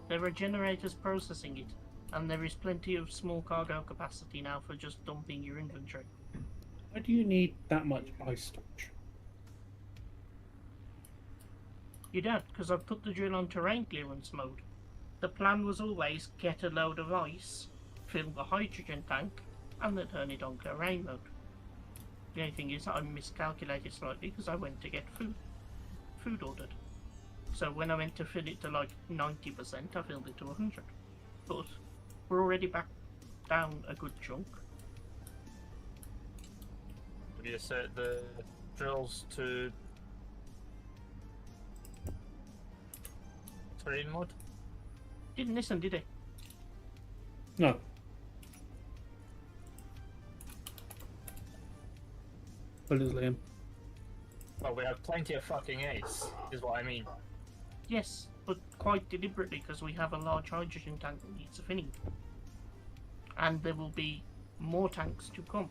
There are generators processing it, and there is plenty of small cargo capacity now for just dumping your inventory. Why do you need that much ice storage? You don't, because I've put the drill on terrain clearance mode. The plan was always get a load of ice, fill the hydrogen tank, and then turn it on terrain mode. The only thing is I miscalculated slightly because I went to get food ordered. So when I went to fill it to like 90%, I filled it to 100. But we're already back down a good chunk. Have you set the drills to terrain mode? Didn't listen, did he? No. What is Liam? Well, we have plenty of fucking ice, is what I mean. Yes, but quite deliberately because we have a large hydrogen tank that needs filling. And there will be more tanks to come.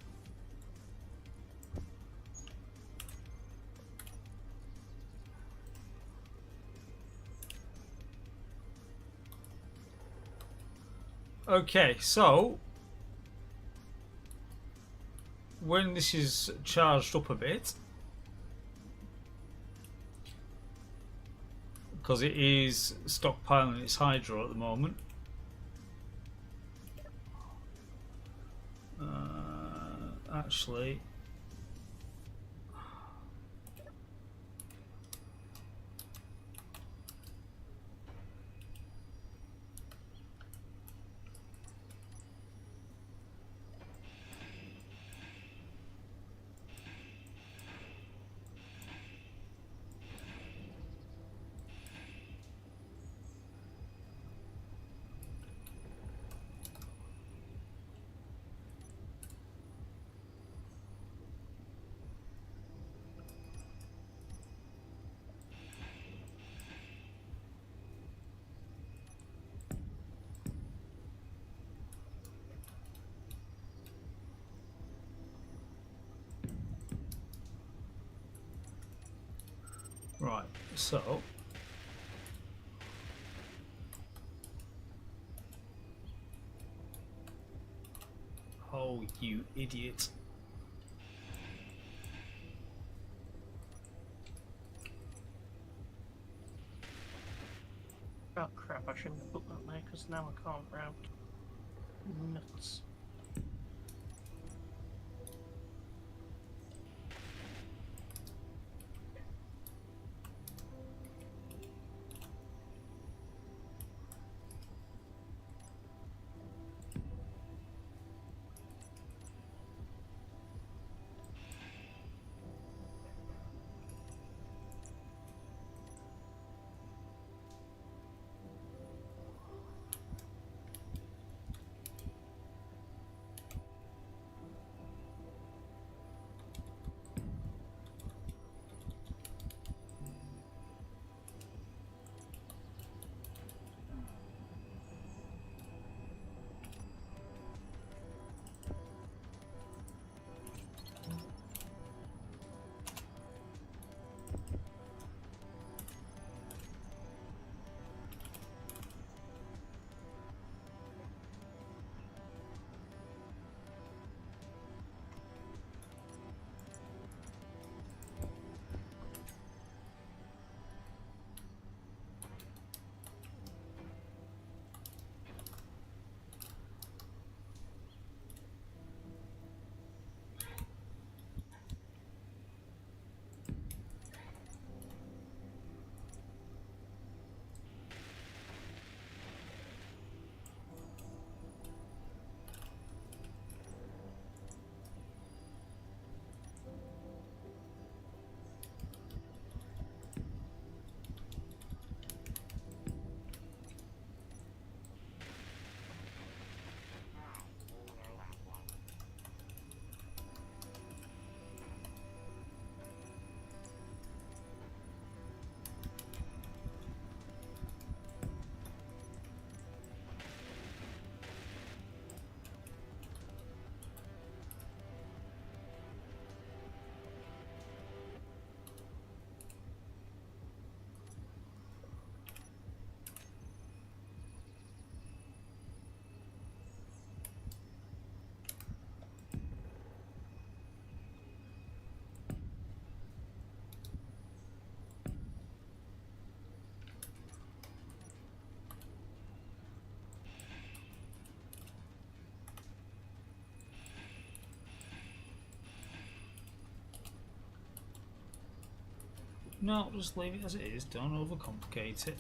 Okay, so when this is charged up a bit, because it is stockpiling its hydro at the moment, actually right, so oh, you idiot. Oh crap, I shouldn't have put that there because now I can't route. Nuts. No, just leave it as it is. Don't overcomplicate it.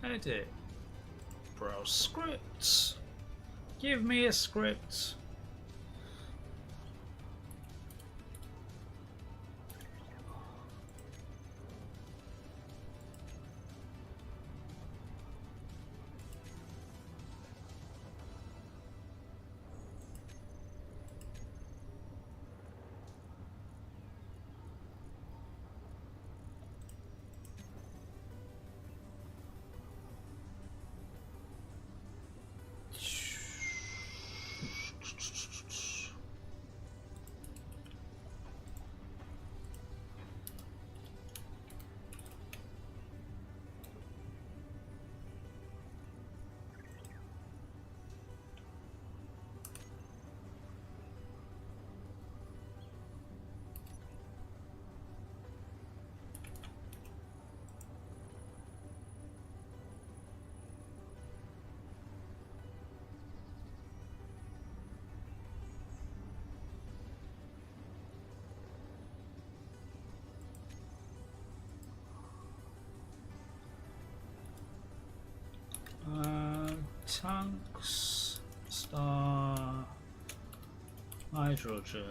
Edit. Browse scripts. Give me a script. Tanks, star, hydrogen.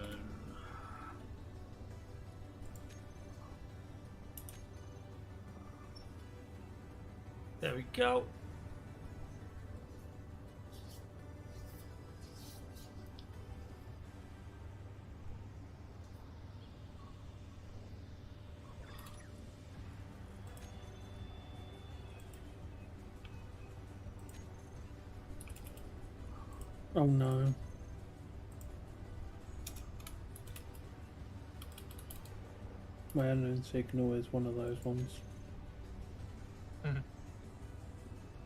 There we go. Oh no. My unknown signal is one of those ones.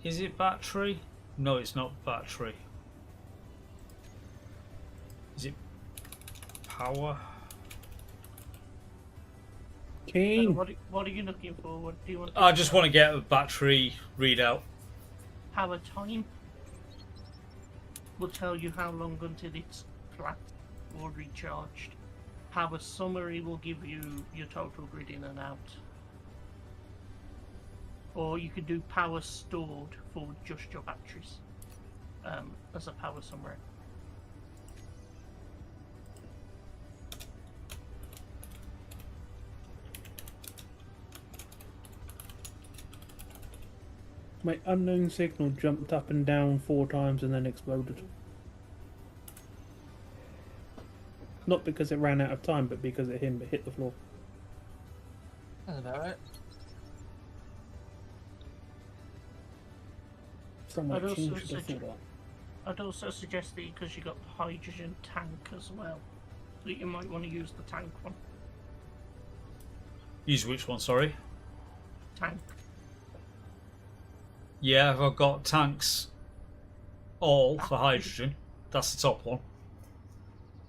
Is it battery? No, it's not battery. Is it power? Keen. What are you looking for? What do you want? I just want to get a battery readout. Power time will tell you how long until it's flat or recharged. Power summary will give you your total grid in and out. Or you could do power stored for just your batteries as a power summary. My unknown signal jumped up and down 4 times and then exploded. Not because it ran out of time, but because it hit the floor. That's about right. Someone I'd also should have thought suggest- that. I'd also suggest that because you got the hydrogen tank as well, that you might want to use the tank one. Use which one, sorry? Tank. Yeah, I've got tanks all for hydrogen. That's the top one.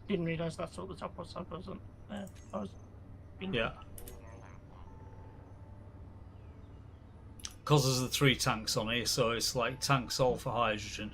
Didn't realise that's what the top was. I wasn't. I was Yeah. Because there's the 3 tanks on here, so it's like tanks all for hydrogen.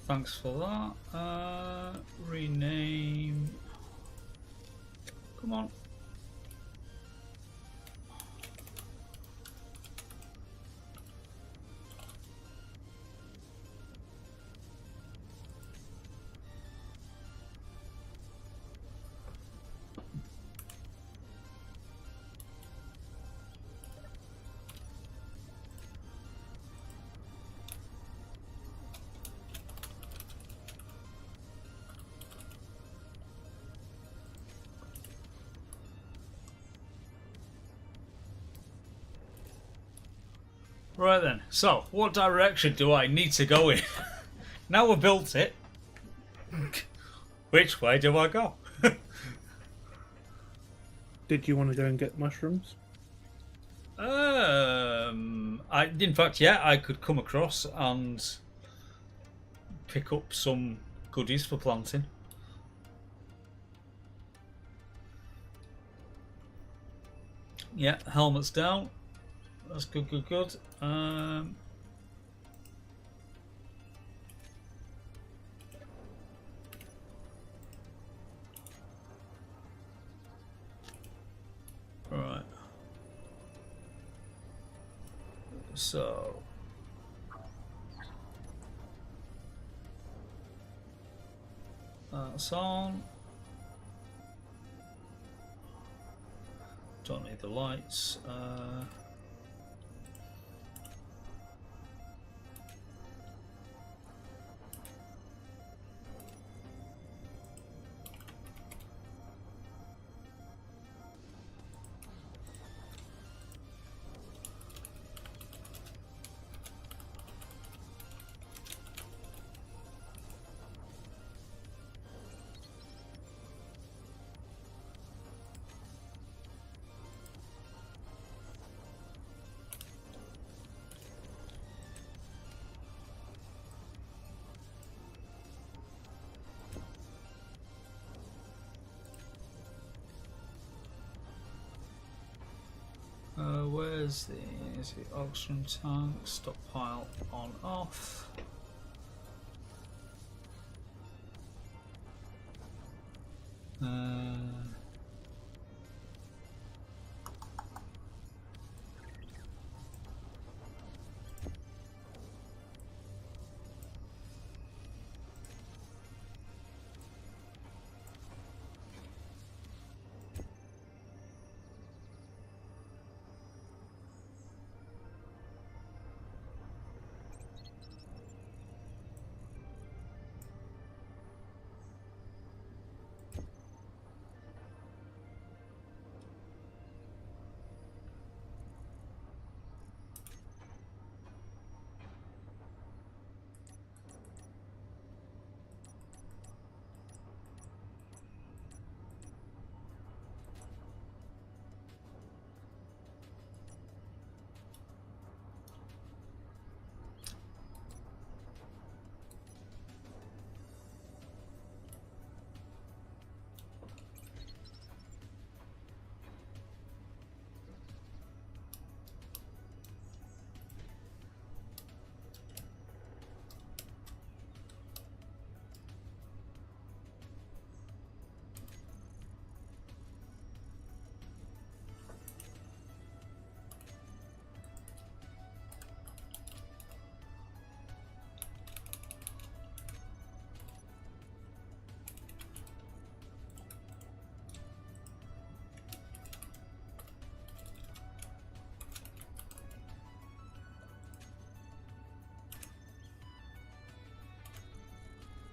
Thanks for that. Rename. Come on. Right then. So, what direction do I need to go in? Now we've built it. Which way do I go? Did you want to go and get mushrooms? In fact, yeah, I could come across and pick up some goodies for planting. Yeah, helmet's down. That's good, good, good. Right. So. That's on. Don't need the lights. Where's the oxygen tank? Stockpile on off.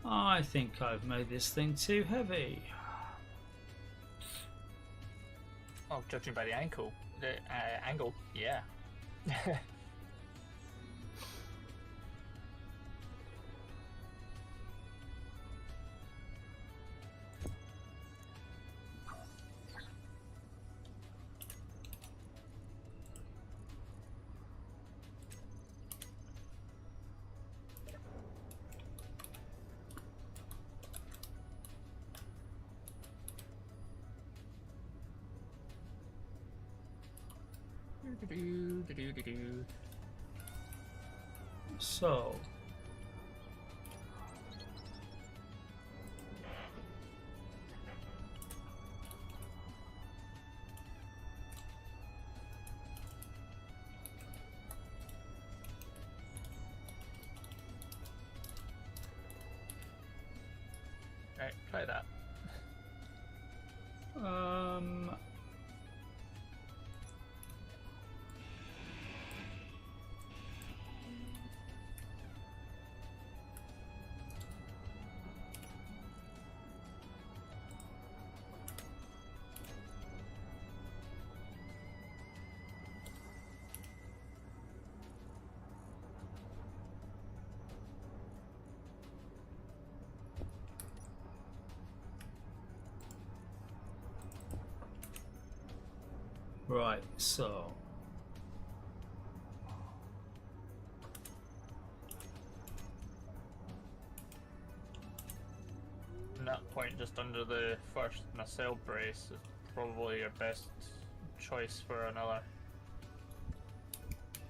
I think I've made this thing too heavy. Oh, judging by the ankle, the angle, yeah. So. Right, try that. Right, so At that point, just under the first nacelle brace is probably your best choice for another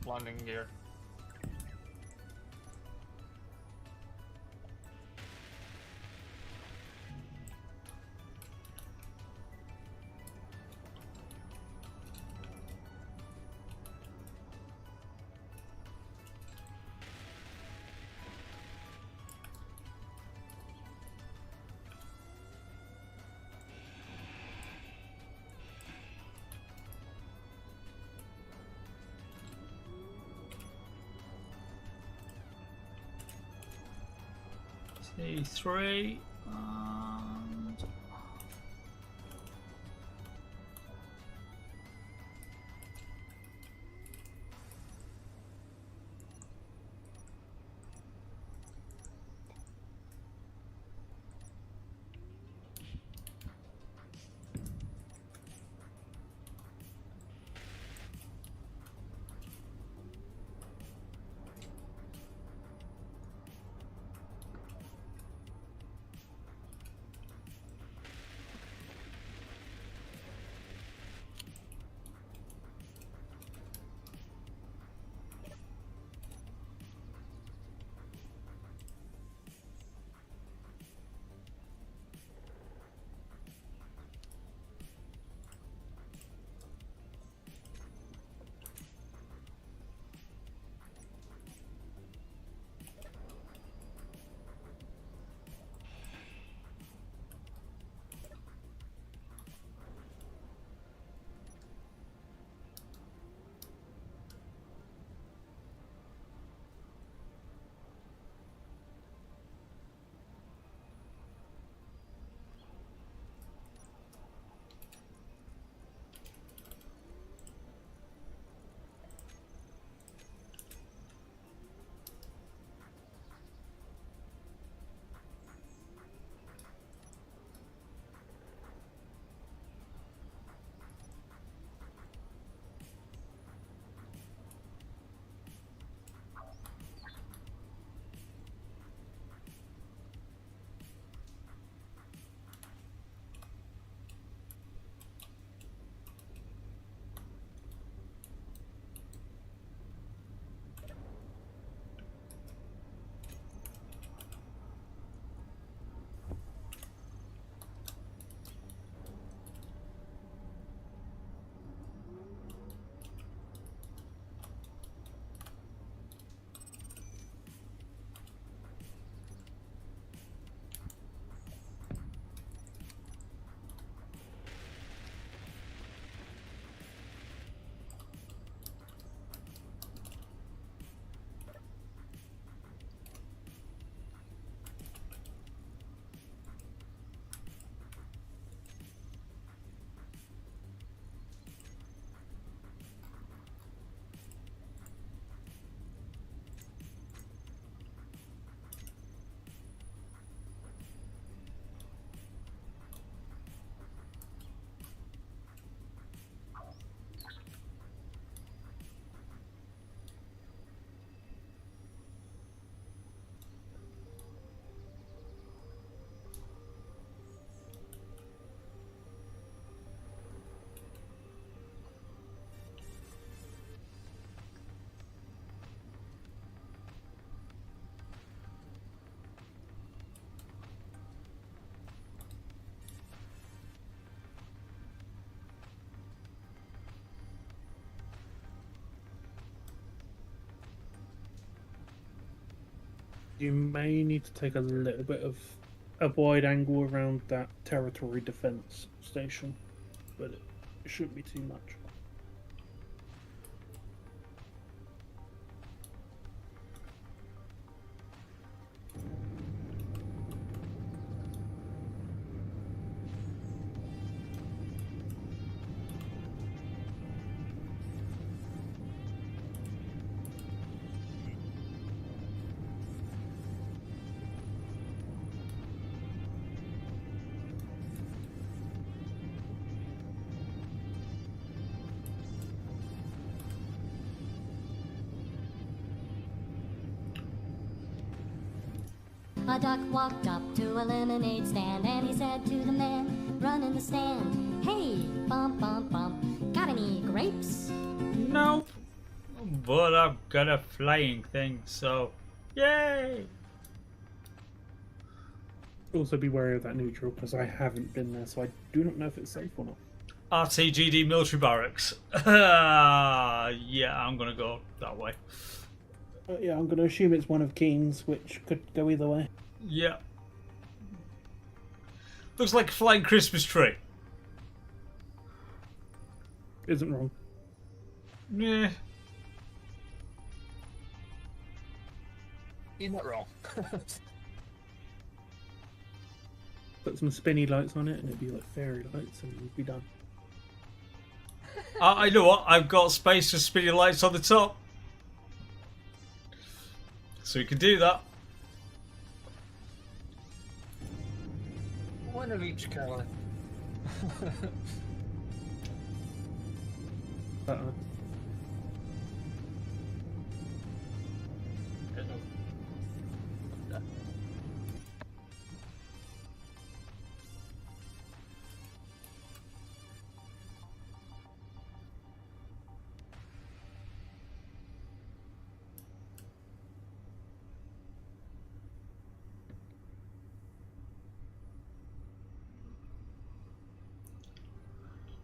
landing gear. T3 and You may need to take a little bit of a wide angle around that territory defense station, but it shouldn't be too much. A duck walked up to a lemonade stand and he said to the man running the stand, "Hey, bump, bump, bump, got any grapes?" Nope. But I've got a flying thing, so yay! Also be wary of that neutral, because I haven't been there, so I do not know if it's safe or not. RTGD military barracks. Yeah, I'm gonna go that way. Yeah, I'm going to assume it's one of Keen's, which could go either way. Yeah. Looks like a flying Christmas tree. Isn't wrong. Yeah. You're not wrong. Put some spinny lights on it, and it'd be like fairy lights, and we'd be done. I know what, I've got space for spinning lights on the top. So we can do that. One of each, Caroline. Uh-uh.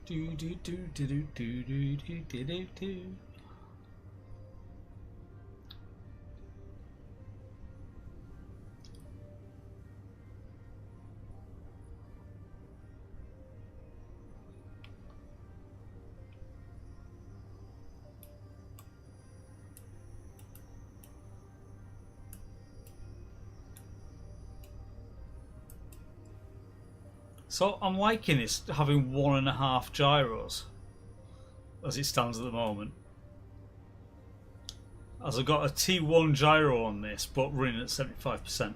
Do do do do do do do do do do do. So I'm liking this having 1.5 gyros as it stands at the moment. As I've got a T1 gyro on this, but running at 75%.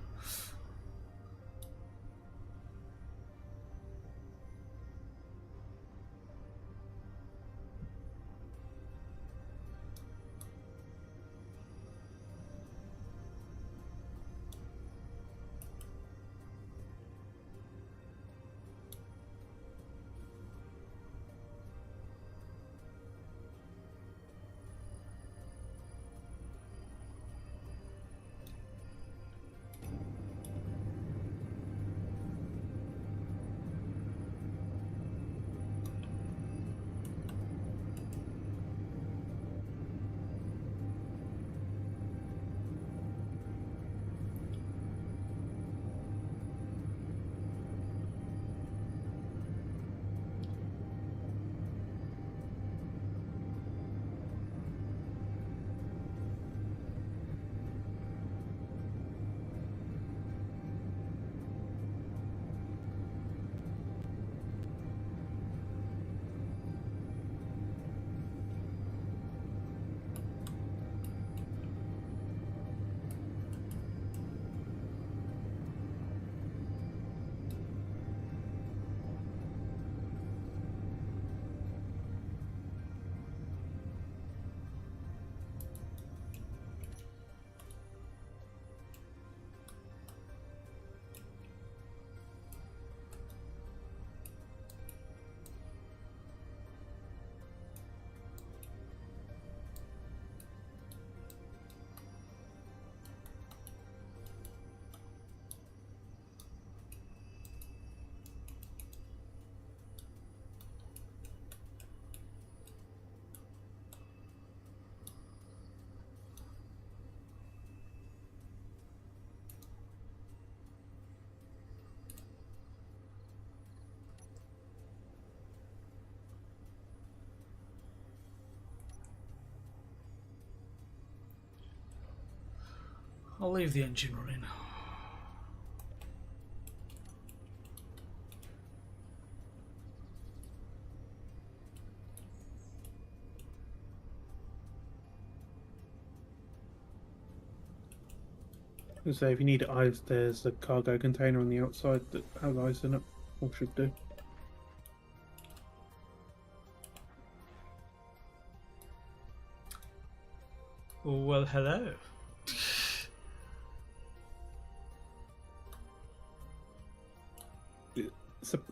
I'll leave the engine running. So if you need ice, there's a cargo container on the outside that has ice in it, or should do. Well, hello.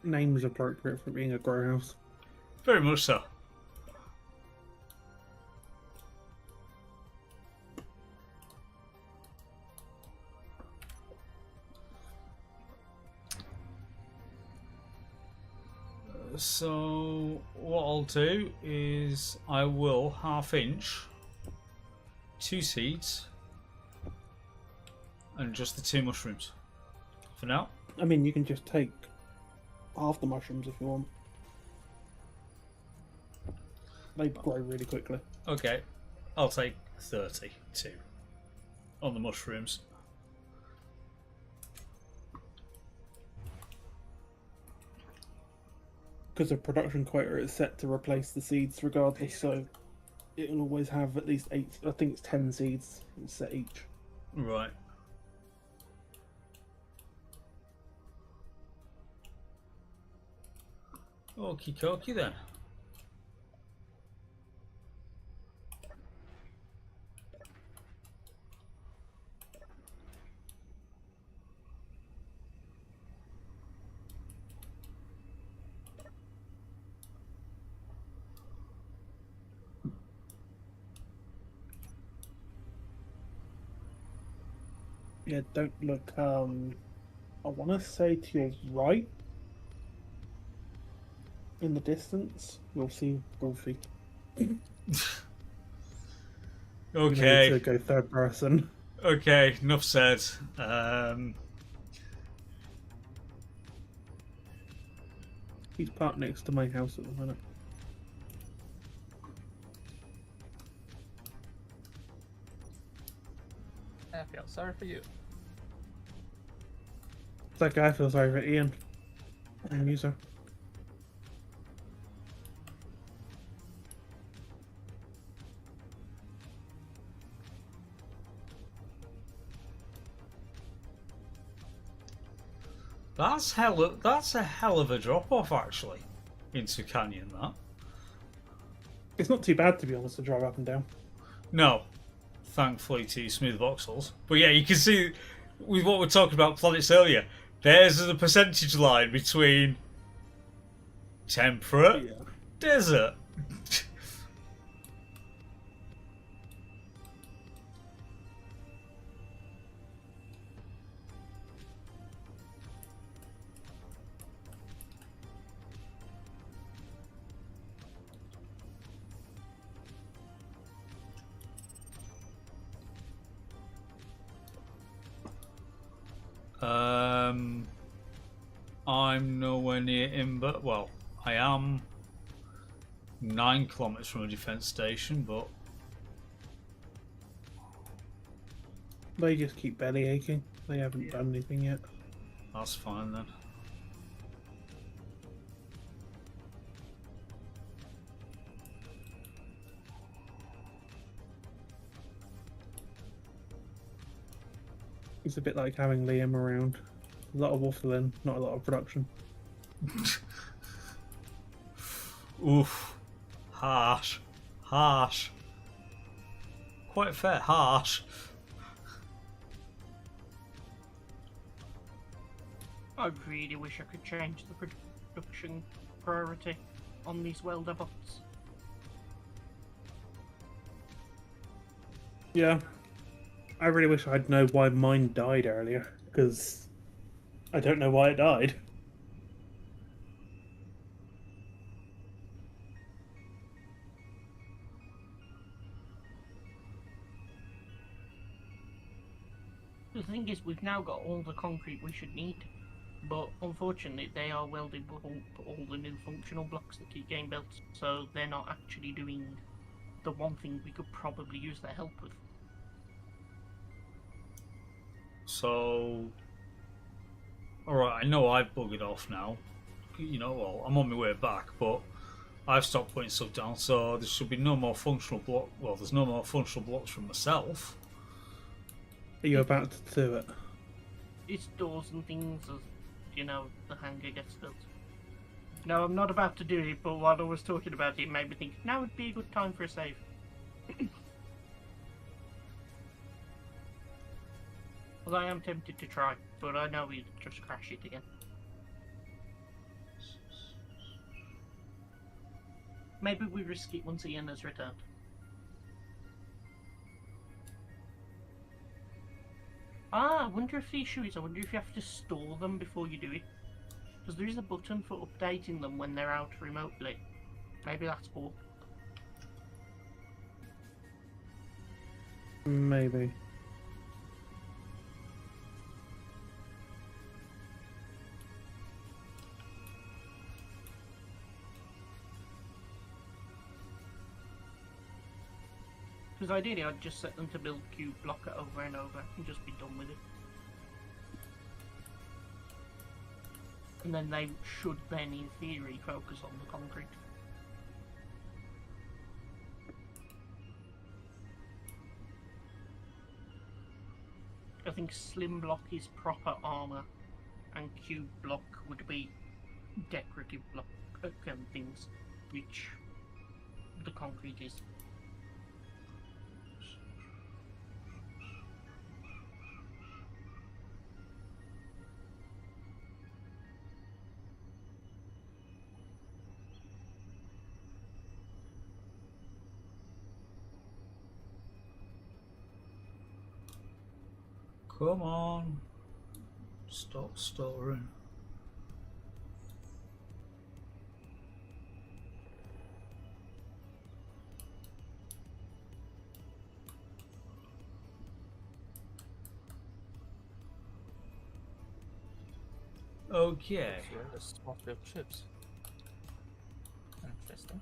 name is appropriate for being a grow house. Very much so. So what I'll do is I will 1/2 inch 2 seeds and just the 2 mushrooms for now. I mean, you can just take half the mushrooms if you want. They grow really quickly. Okay, I'll take 32 on the mushrooms. Because the production quota is set to replace the seeds regardless, so it'll always have at least 8, I think it's 10 seeds set each. Right. Okie dokie then. Yeah, don't look, I want to say to your right, in the distance, you'll see Wolfie. Okay. You need to go third person. Okay, enough said. He's parked next to my house at the minute. I feel sorry for you. It's like I feel sorry for Ian. And you, sir. That's a hell of a drop off actually into Canyon. That. It's not too bad, to be honest, to drive up and down. No, thankfully to smooth voxels. But yeah, you can see with what we're talking about planets earlier. There's the percentage line between temperate, Yeah. desert. I'm nowhere near Imber. Well, I am 9 kilometers from a defense station, but They just keep belly aching. They haven't done anything yet. that's fine then. It's a bit like having Liam around. A lot of waffling, not a lot of production. Oof. Harsh. Harsh. Quite fair. Harsh. I really wish I could change the production priority on these welder bots. Yeah. I really wish I'd know why mine died earlier, because I don't know why it died. The thing is, we've now got all the concrete we should need, but unfortunately they are welding up all the new functional blocks that keep getting built, so they're not actually doing the one thing we could probably use their help with. So, alright, I know I've buggered off now. You know, well, I'm on my way back, but I've stopped putting stuff down, so there should be no more functional block. Well, there's no more functional blocks from myself. Are you about to do it? It's doors and things as, you know, the hangar gets built. No, I'm not about to do it, but while I was talking about it, it made me think, now would be a good time for a save. Well, I am tempted to try, but I know we'd just crash it again. Maybe we risk it once Ian has returned. I wonder if the issue is, I wonder if you have to store them before you do it. Because there is a button for updating them when they're out remotely. Maybe that's all. Maybe. Because ideally I'd just set them to build cube blocker over and over and just be done with it. And then they should then, in theory, focus on the concrete. I think slim block is proper armor, and cube block would be decorative block things, which the concrete is. Come on. Stop storing. Okay. Here, the small field chips. Interesting.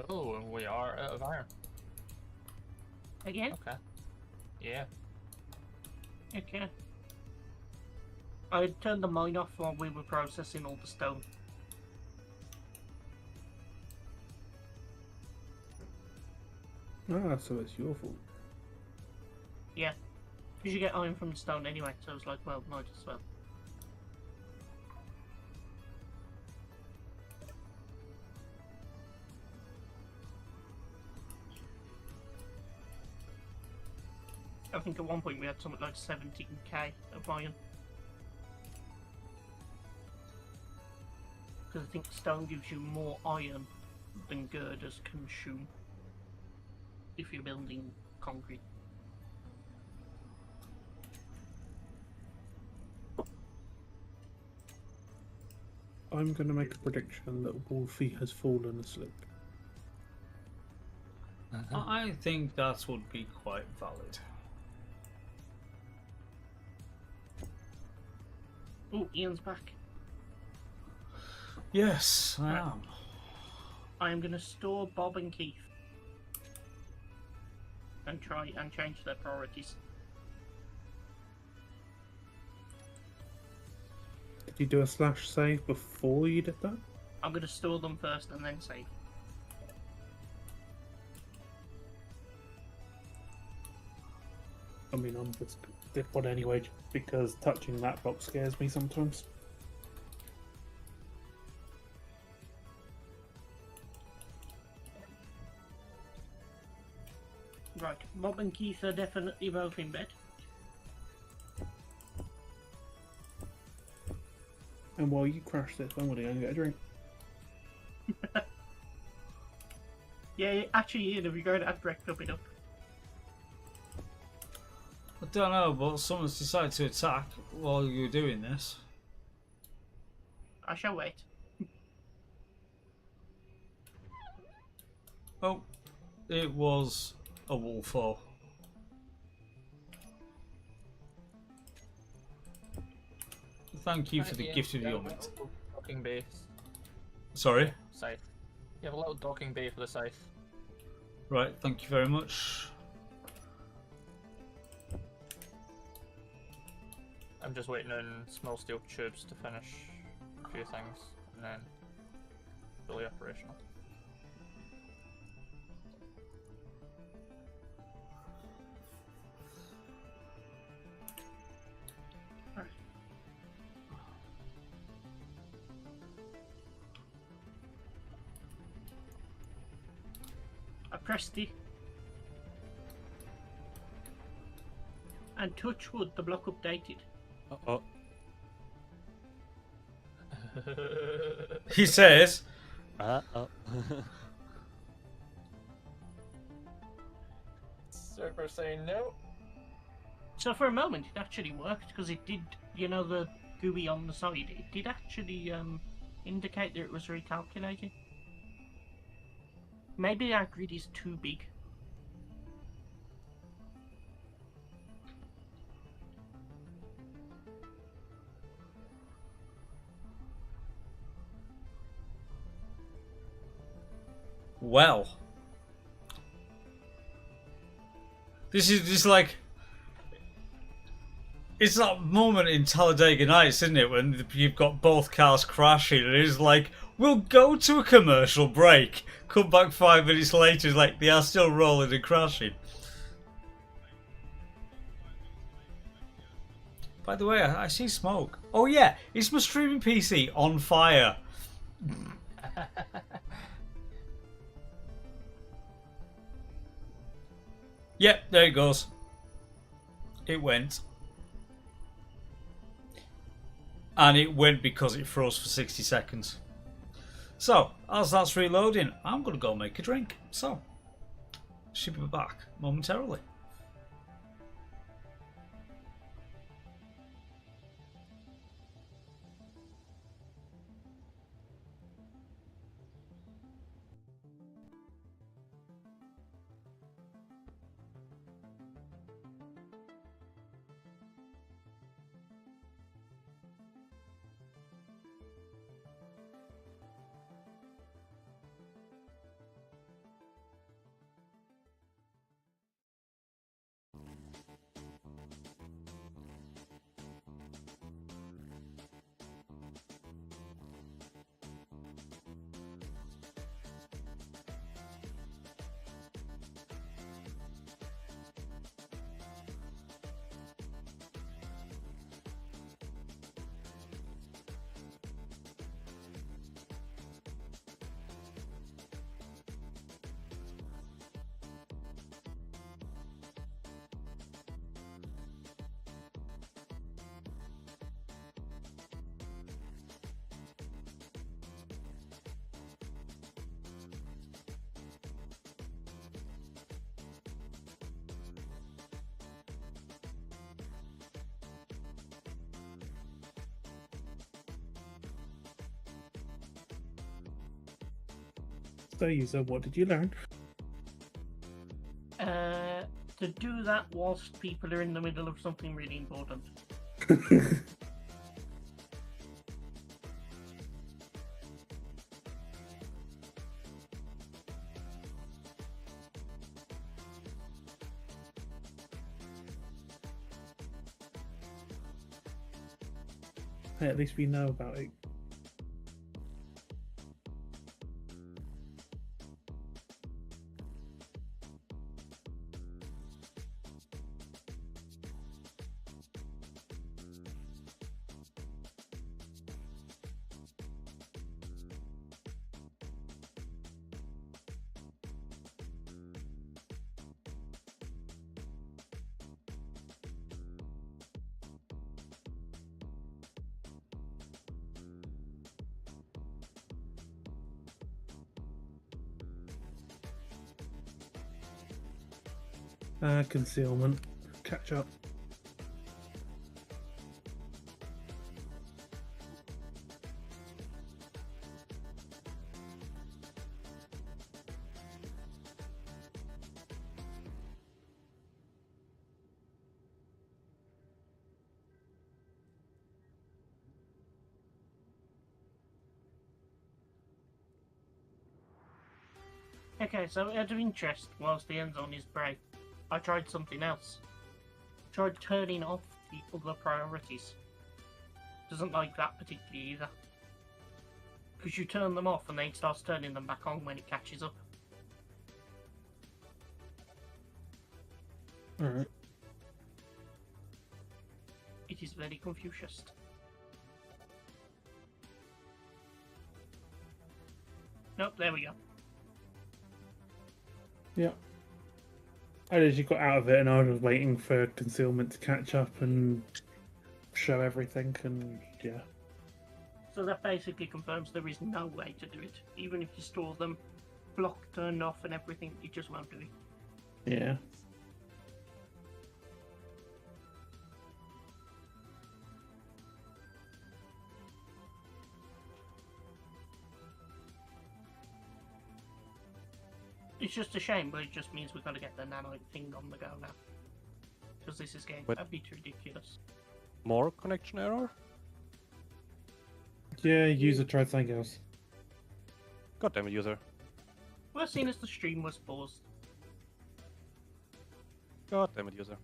Oh, and we are out of iron. Again? Okay. Yeah. Okay. I turned the mine off while we were processing all the stone. Ah, so it's your fault. Yeah. Because you get iron from the stone anyway, so I was like, well, might as well. I think at one point we had something like 17k of iron. Because I think stone gives you more iron than girders consume if you're building concrete. I'm going to make a prediction that Wolfie has fallen asleep. I think that would be quite valid. Oh, Ian's back. Yes, I Right. am. I am going to store Bob and Keith. And try and change their priorities. Did you do a slash save before you did that? I'm going to store them first and then save. I mean, I'm just did one anyway because touching that box scares me sometimes. Right, Bob and Keith are definitely both in bed. And while you crash this, I'm going to go and get a drink. Yeah, actually, Ian, have you got to add Breck up it up? I don't know, but someone's decided to attack while you're doing this. I shall wait. Oh, it was a wolfo. Thank you for the gift of your meat. Docking bay. Sorry? Scythe. You have a little docking bay for the scythe. Right, thank you very much. I'm just waiting on small steel tubes to finish a few things, and then fully operational. pressed it. And touch wood, the block updated. Oh, He says, oh. Server saying no. So for a moment it actually worked, because it did, you know, the GUI on the side, it did actually indicate that it was recalculating. Maybe our grid is too big. well. This is like... It's that moment in Talladega Nights, isn't it, when you've got both cars crashing and it's like, we'll go to a commercial break. Come back 5 minutes later, it's like they are still rolling and crashing. By the way, I see smoke. Oh yeah, it's my streaming PC on fire. Yep, there it goes. It went. And it went because it froze for 60 seconds. So, as that's reloading, I'm going to go make a drink. So, should be back momentarily. So, user, what did you learn? To do that whilst people are in the middle of something really important. Hey, at least we know about it. Concealment. Catch up. Okay, so out of interest, whilst the end zone is break, I tried something else. Tried turning off the other priorities. Doesn't like that particularly either. Because you turn them off and then it starts turning them back on when it catches up. Alright. It is very Confucius. Nope, there we go. Yeah. I literally got out of it and I was waiting for concealment to catch up and show everything, and yeah. So that basically confirms there is no way to do it. Even if you store them, block turned off and everything, you just won't do it. Yeah. It's just a shame, but it just means we've got to get the nanite thing on the go now. Because this is getting But- a bit ridiculous. More connection error? Yeah, user tried something else. God damn it, user. Well, seeing as the stream was paused. God damn it, user.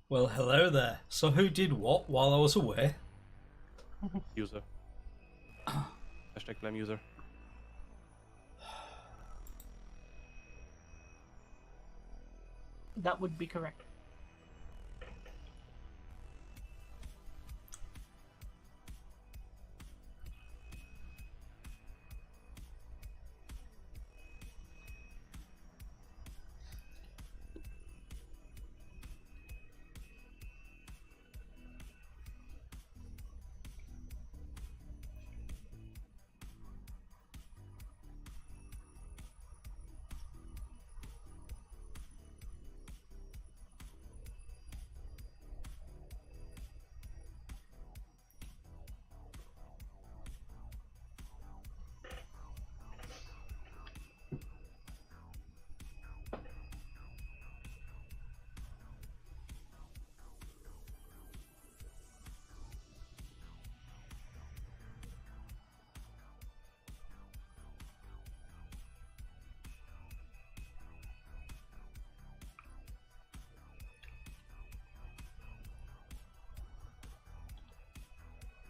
Well, hello there. So who did what while I was away? User. Hashtag blame user. That would be correct.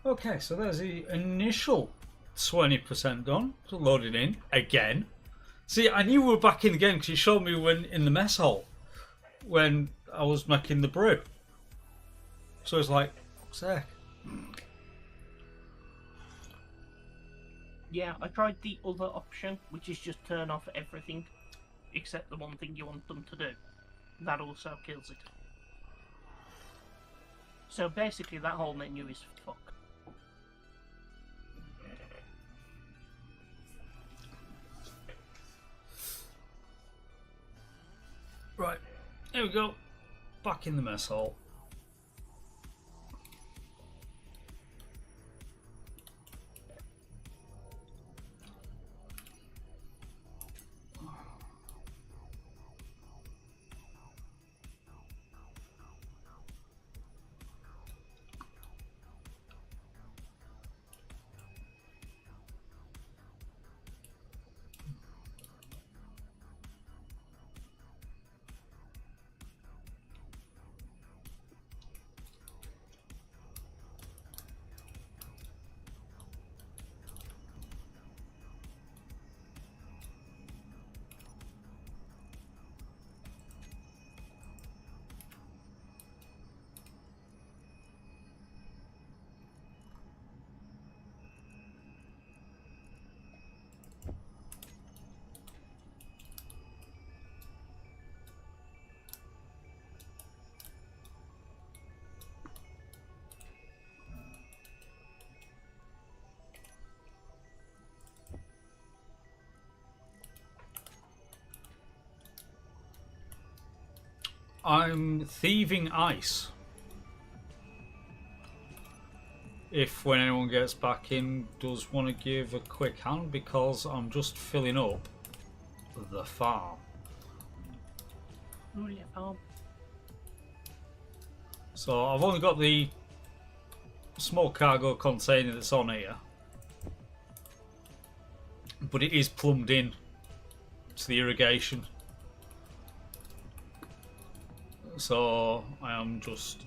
Okay, so there's the initial 20% done. So loaded in again. See, I knew we were back in the game because you showed me when in the mess hall when I was making the brew. So it's like, fuck's sake. Yeah, I tried the other option, which is just turn off everything except the one thing you want them to do. That also kills it. So basically that whole menu is fucked. Right, here we go. Back in the mess hall. I'm thieving ice. If when anyone gets back in does want to give a quick hand, because I'm just filling up the farm. Oh, yeah, farm. So I've only got the small cargo container that's on here, but it is plumbed in to the irrigation. So I am just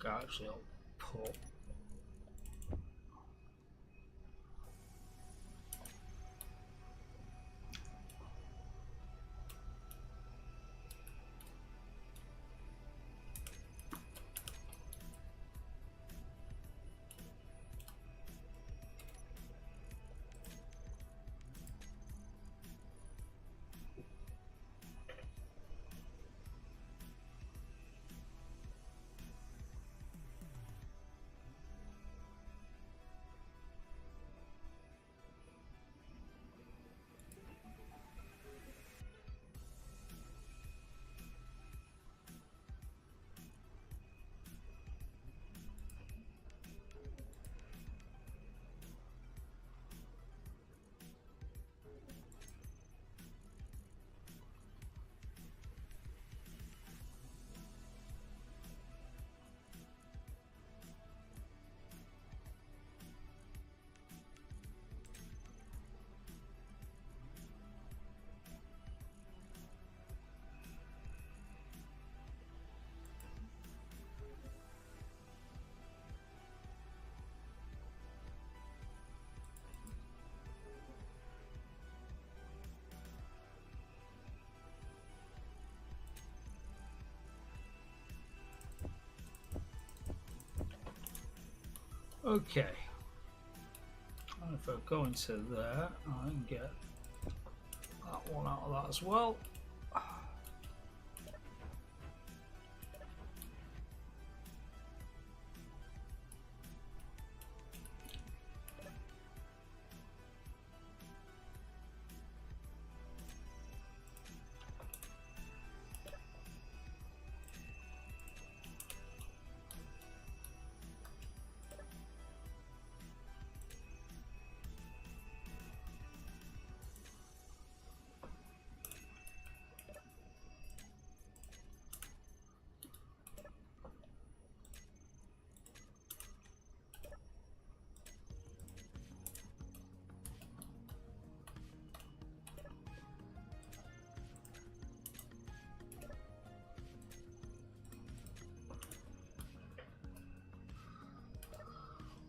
actually I'll put okay. And if I go into there, I can get that one out of that as well.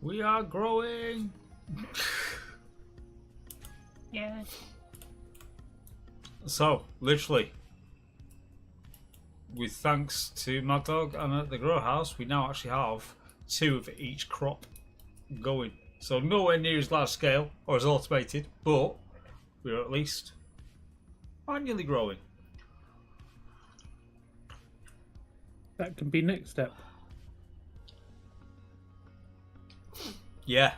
We are growing. Yeah. So, literally, with thanks to Mad Dog and at the grow house, we now actually have 2 of each crop going. So nowhere near as large scale or as automated, but we're at least manually growing. That can be next step. Yeah.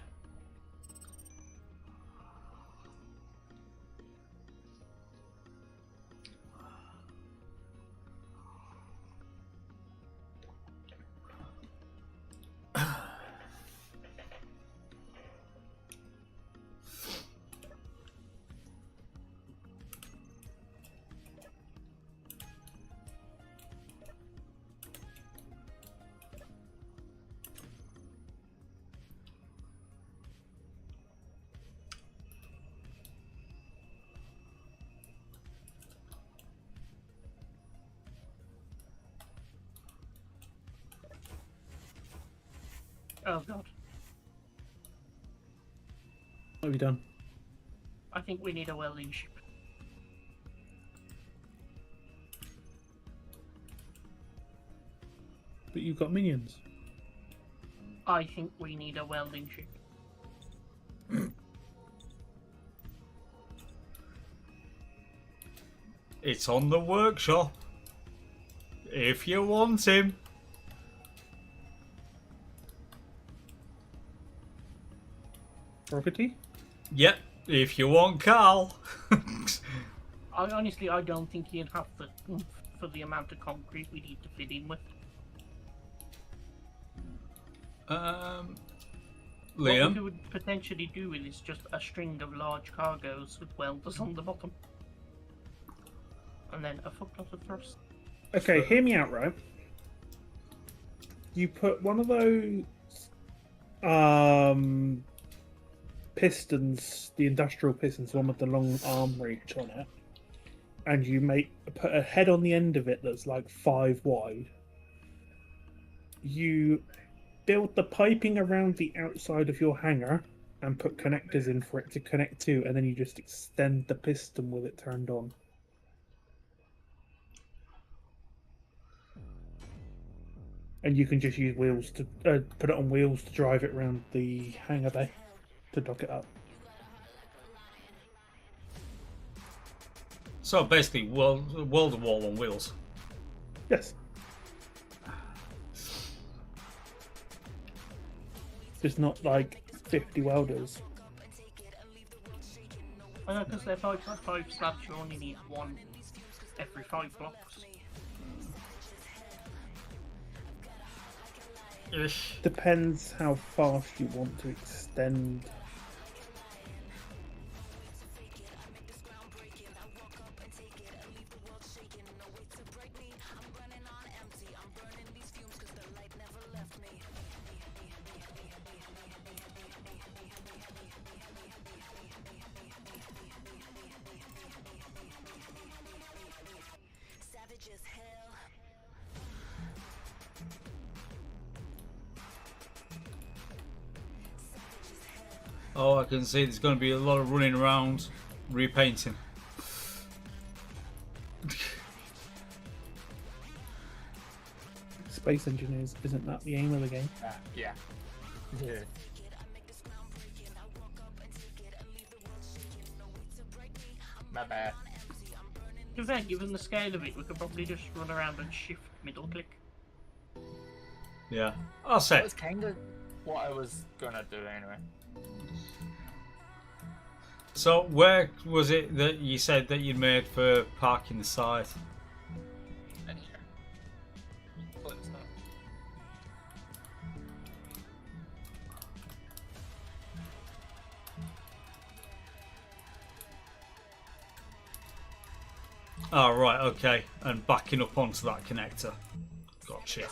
Oh god. What have you done? I think we need a welding ship. But you've got minions. I think we need a welding ship. It's on the workshop. If you want him. Rockety? Yep, if you want Carl. I don't think he'd have the oomph for the amount of concrete we need to fit in with. Liam? What we would potentially do with is just a string of large cargoes with welders on the bottom. And then a fuckload of thrust. Okay, hear me out, right? You put one of those pistons, the industrial pistons, the one with the long arm reach on it, and you put a head on the end of it that's like 5 wide. You build the piping around the outside of your hangar and put connectors in for it to connect to, and then you just extend the piston with it turned on. And you can just use wheels to put it on wheels to drive it around the hangar bay to dock it up. So basically, world wall on wheels. Yes. There's not like 50 welders. I know, because they're 5x5 slabs, you only need one every 5 blocks. Ish. Depends how fast you want to extend. Oh, I can see there's going to be a lot of running around, repainting. Space engineers, isn't that the aim of the game? Yeah. Yeah. My bad. To be fair, given the scale of it, we could probably just run around and shift middle click. Yeah, I'll say. That was kind of what I was gonna do anyway. So, where was it that you said that you made for parking the side? And here. Flip stuff. Oh, right, okay. And backing up onto that connector. Gotcha.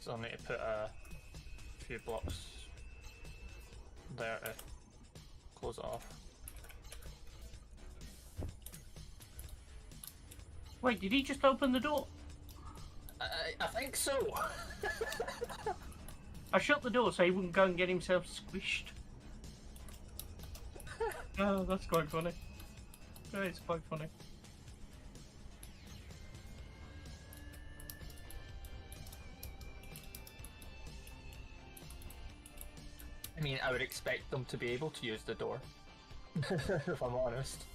So I'll need to put a few blocks there to close it off. Wait, did he just open the door? I think so. I shut the door so he wouldn't go and get himself squished. Oh, that's quite funny. Oh, it's quite funny. I mean, I would expect them to be able to use the door, if I'm honest.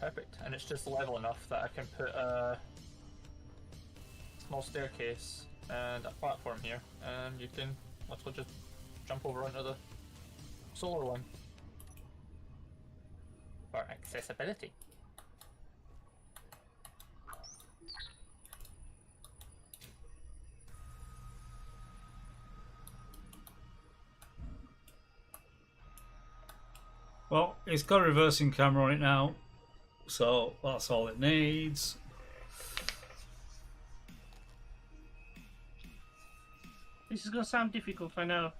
Perfect, and it's just level enough that I can put a small staircase and a platform here, and you can literally just jump over onto the solar one for accessibility. Well, it's got a reversing camera on it now, so that's all it needs. This is going to sound difficult, I know.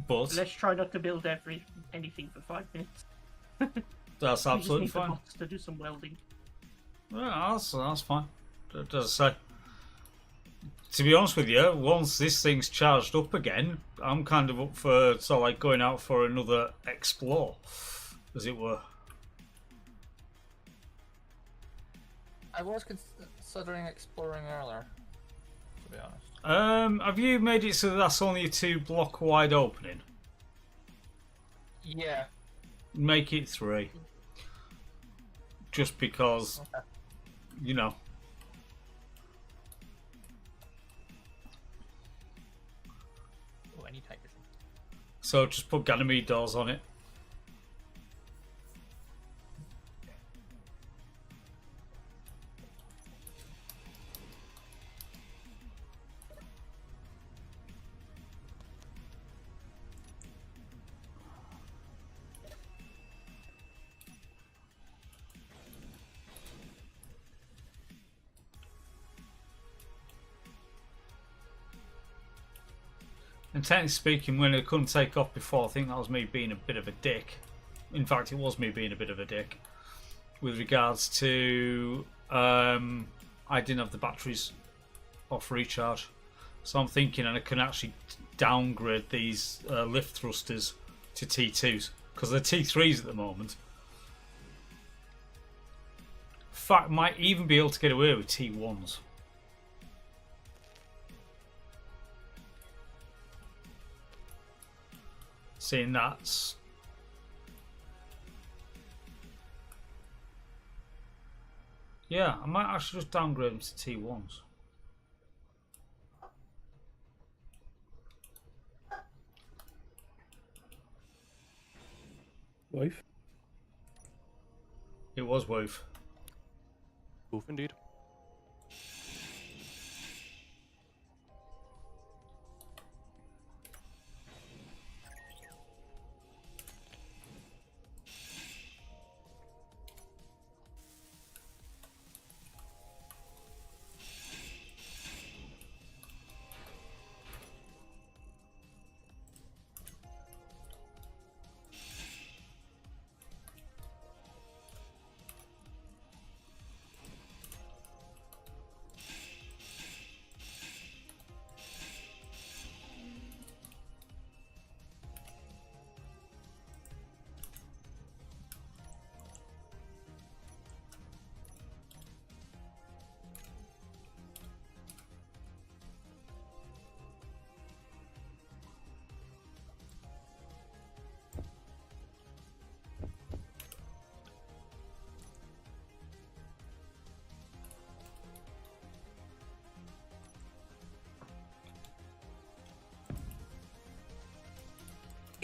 But Let's try not to build anything for 5 minutes. that's We absolutely just need the fine. bots to do some welding. Yeah, that's fine. As I say, to be honest with you, once this thing's charged up again, I'm kind of up for like going out for another explore, as it were. I was considering exploring earlier, to be honest. Have you made it so that's only a 2-block wide opening? Yeah. Make it 3. Just because, Okay. you know. Oh, I need hydrogen. So just put Ganymede doors on it. And technically speaking, when it couldn't take off before, I think that was me being a bit of a dick. In fact, it was me being a bit of a dick. With regards to, I didn't have the batteries off recharge. So I'm thinking I can actually downgrade these lift thrusters to T2s. Because they're T3s at the moment. In fact, might even be able to get away with T1s. Seeing that's yeah, I might actually just downgrade them to T1s. Wife. It was Woof. Oof, indeed.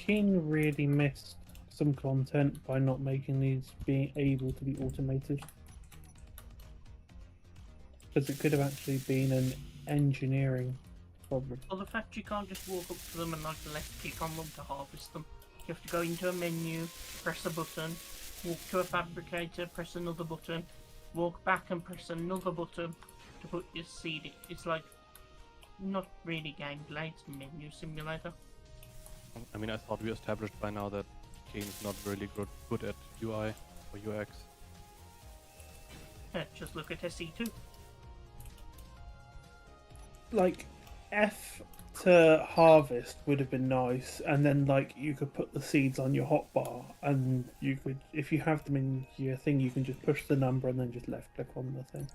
Keen really missed some content by not making these being able to be automated. Because it could have actually been an engineering problem. Well, the fact you can't just walk up to them and like left click on them to harvest them. You have to go into a menu, press a button, walk to a fabricator, press another button, walk back and press another button to put your seed in. It's like not really gameplay, it's menu simulator. I mean, I thought we established by now that Kane's not really good at UI or UX. Just look at SE2. Like, F to harvest would have been nice, and then like you could put the seeds on your hotbar, and you could, if you have them in your thing, you can just push the number and then just left click on the thing.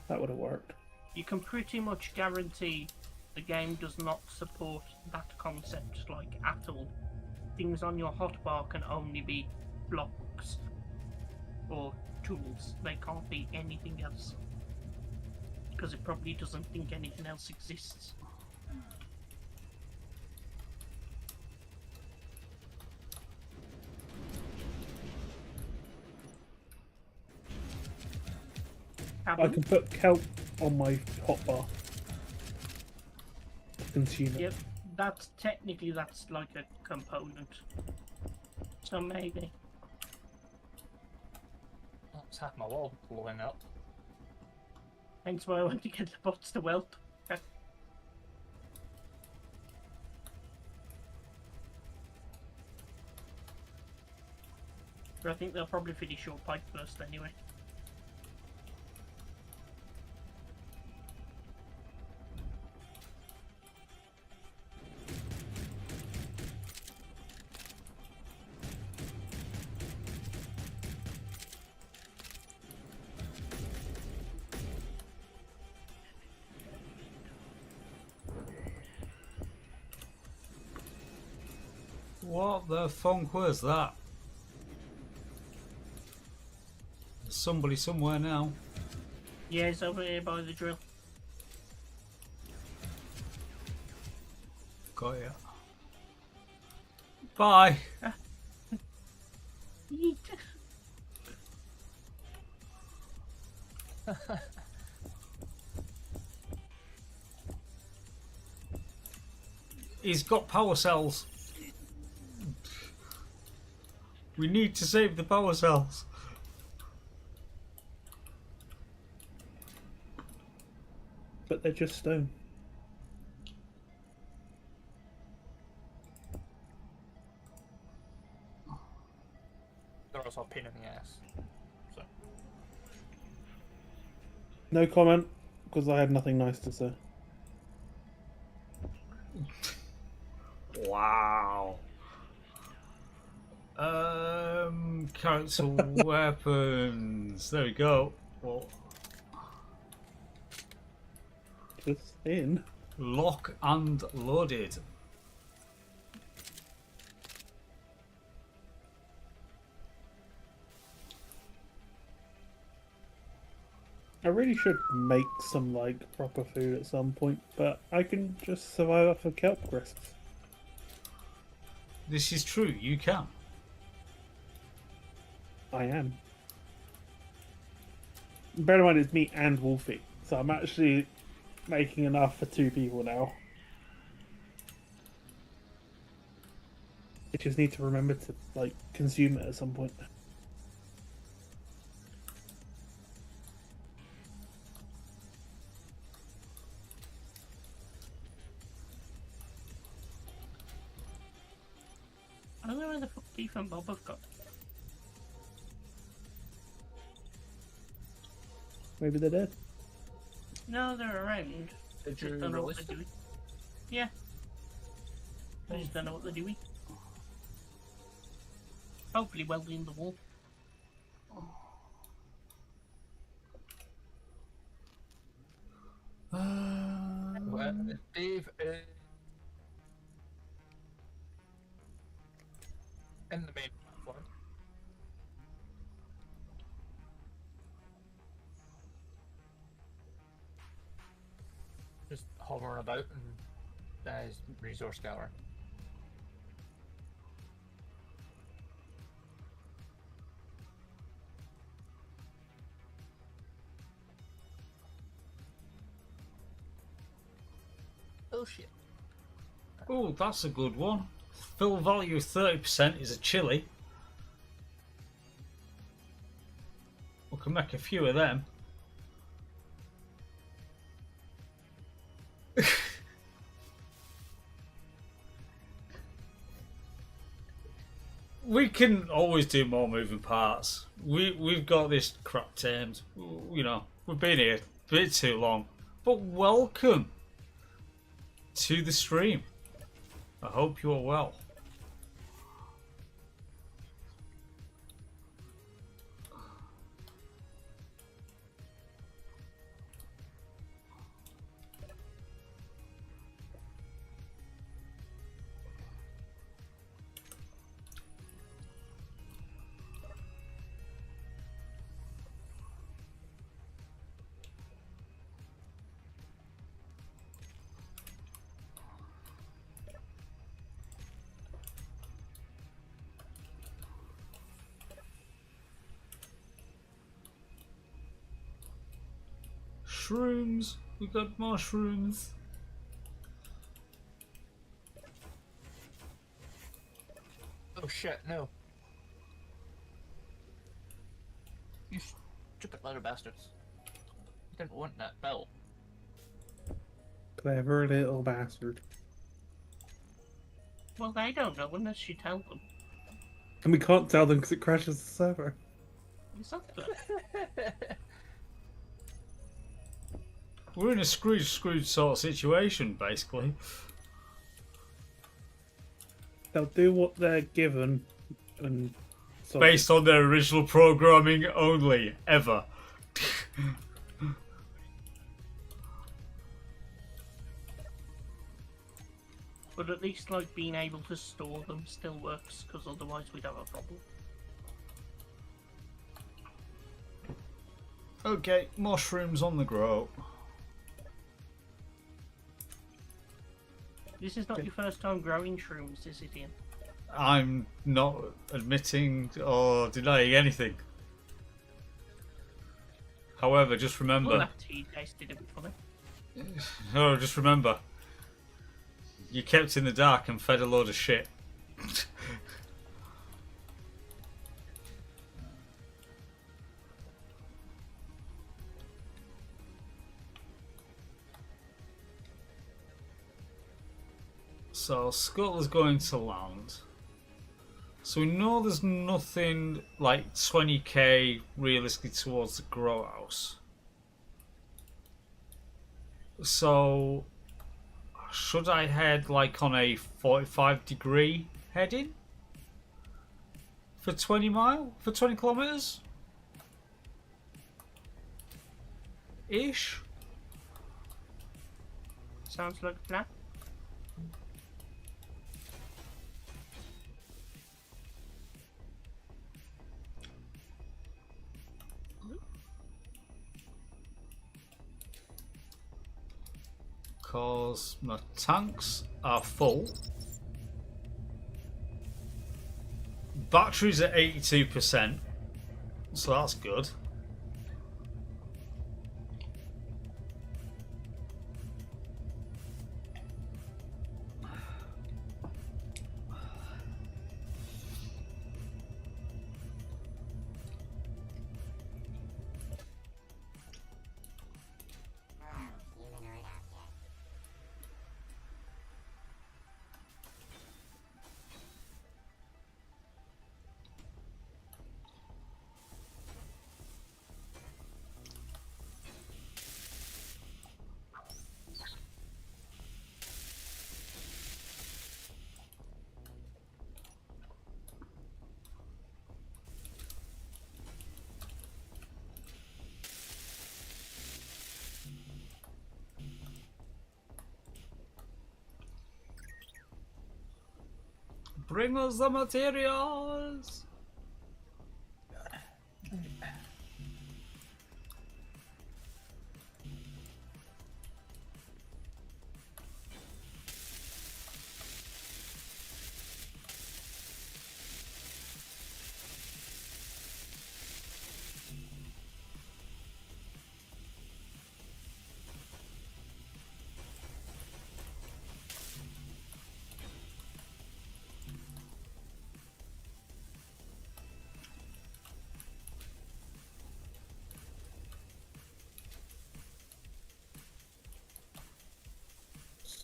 That would have worked. You can pretty much guarantee the game does not support that concept like at all. Things on your hotbar can only be blocks or tools. They can't be anything else. Because it probably doesn't think anything else exists. I can put kelp on my hotbar. Consume it. Yep, that's technically that's like a component. So maybe. Oh, it's half my wall blowing up. Hence why I want to get the bots to whelp. But I think they'll probably finish your pipe first anyway. What the funk was that? There's somebody somewhere now. Yeah, it's over here by the drill. Got ya. Bye. Yeet. He's got power cells. We need to save the power cells. But they're just stone. They're also a pain in the ass. So. No comment, because I had nothing nice to say. Wow. Character weapons. There we go. Well, Just in. lock and loaded. I really should make some like proper food at some point, but I can just survive off of kelp crisps. This is true. You can. I am. Bear in mind it's me and Wolfie, so I'm actually making enough for 2 people now. I just need to remember to like consume it at some point. I don't know where the fuck Keith and Bob have got. Maybe they're dead. No, they're around. Did Just you don't know what release they're them? doing. Yeah. I just don't know what they're doing. Hopefully welding the wall. Well, Dave is in the main platform. Just hovering about and That is resource gallery. Oh shit. Oh, that's a good one. Fill value of 30% is a chili. We can make a few of them. We can always do more moving parts. We've got this crap tamed. You know, we've been here a bit too long. But welcome to the stream. I hope you are well. Shrooms. We got mushrooms. Oh shit, no. You stupid little bastards. You didn't want that belt. Clever little bastard. Well, they don't know unless you tell them. And we can't tell them because it crashes the server. Exactly. We're in a screwed sort of situation, basically. They'll do what they're given, and so Based on their original programming only, ever. But at least, like, being able to store them still works, because otherwise we'd have a problem. Okay, mushrooms on the grow. This is not your first time growing shrooms, is it, Ian? I'm not admitting or denying anything. However, just remember. Well, that tea tasted a bit funny. Oh, just remember. You kept in the dark and fed a load of shit. So, Scuttle is going to land. So we know there's nothing like 20k realistically towards the grow house. So, should I head like on a 45-degree heading? For 20 kilometers? Ish? Sounds like a plan. Because my tanks are full. Batteries at 82%, so that's good. Bring us the materials!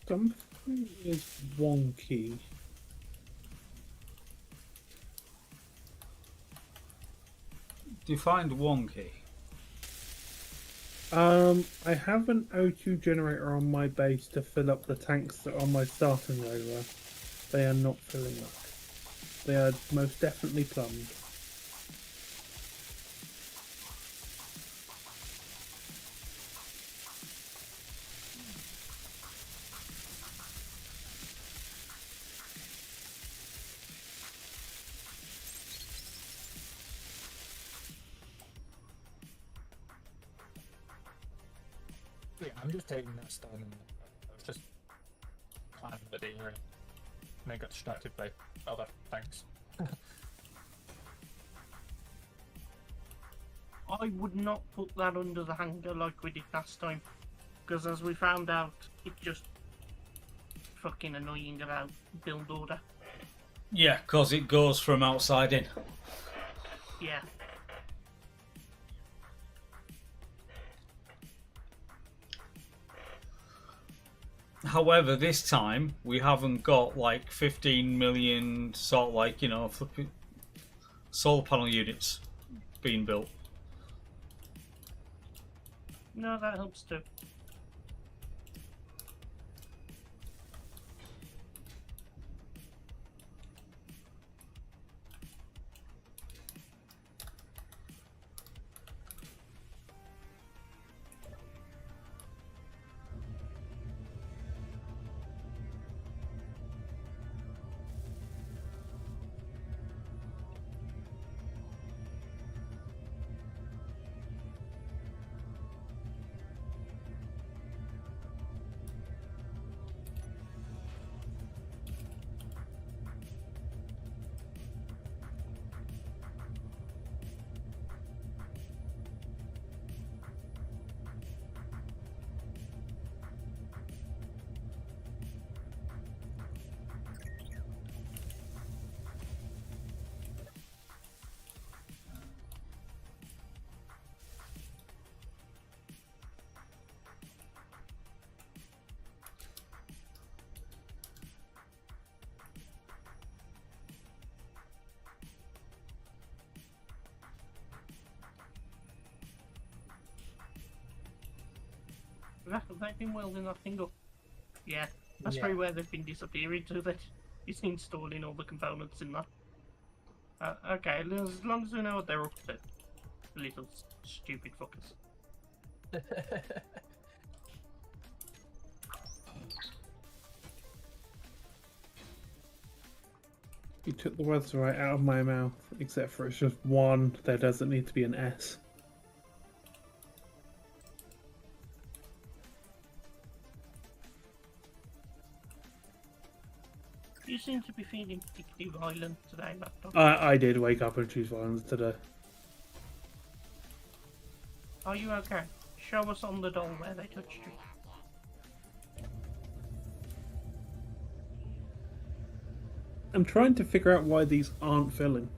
Something is wonky. Defined wonky. I have an O2 generator on my base to fill up the tanks that are on my starting rover. They are not filling up. They are most definitely plumbed. Yeah, I'm just taking that stone and I was just planning the day here and I got distracted by other things. I would not put that under the hanger like we did last time, because as we found out, it's just fucking annoying about build order. Yeah, because it goes from outside in. Yeah. However, this time we haven't got like 15 million sort of like, solar panel units being built. No, that helps too. They've been welding that thing up. Yeah, that's Yeah. probably where they've been disappearing to. That it's installing all the components in that. Okay, as long as we know what they're up to. Little stupid fuckers. You took the words right out of my mouth, except for it's just one. There doesn't need to be an S. You seem to be feeling particularly violent today, Laptop. I did wake up and choose violence today. Are you okay? Show us on the doll where they touched you. I'm trying to figure out why these aren't filling.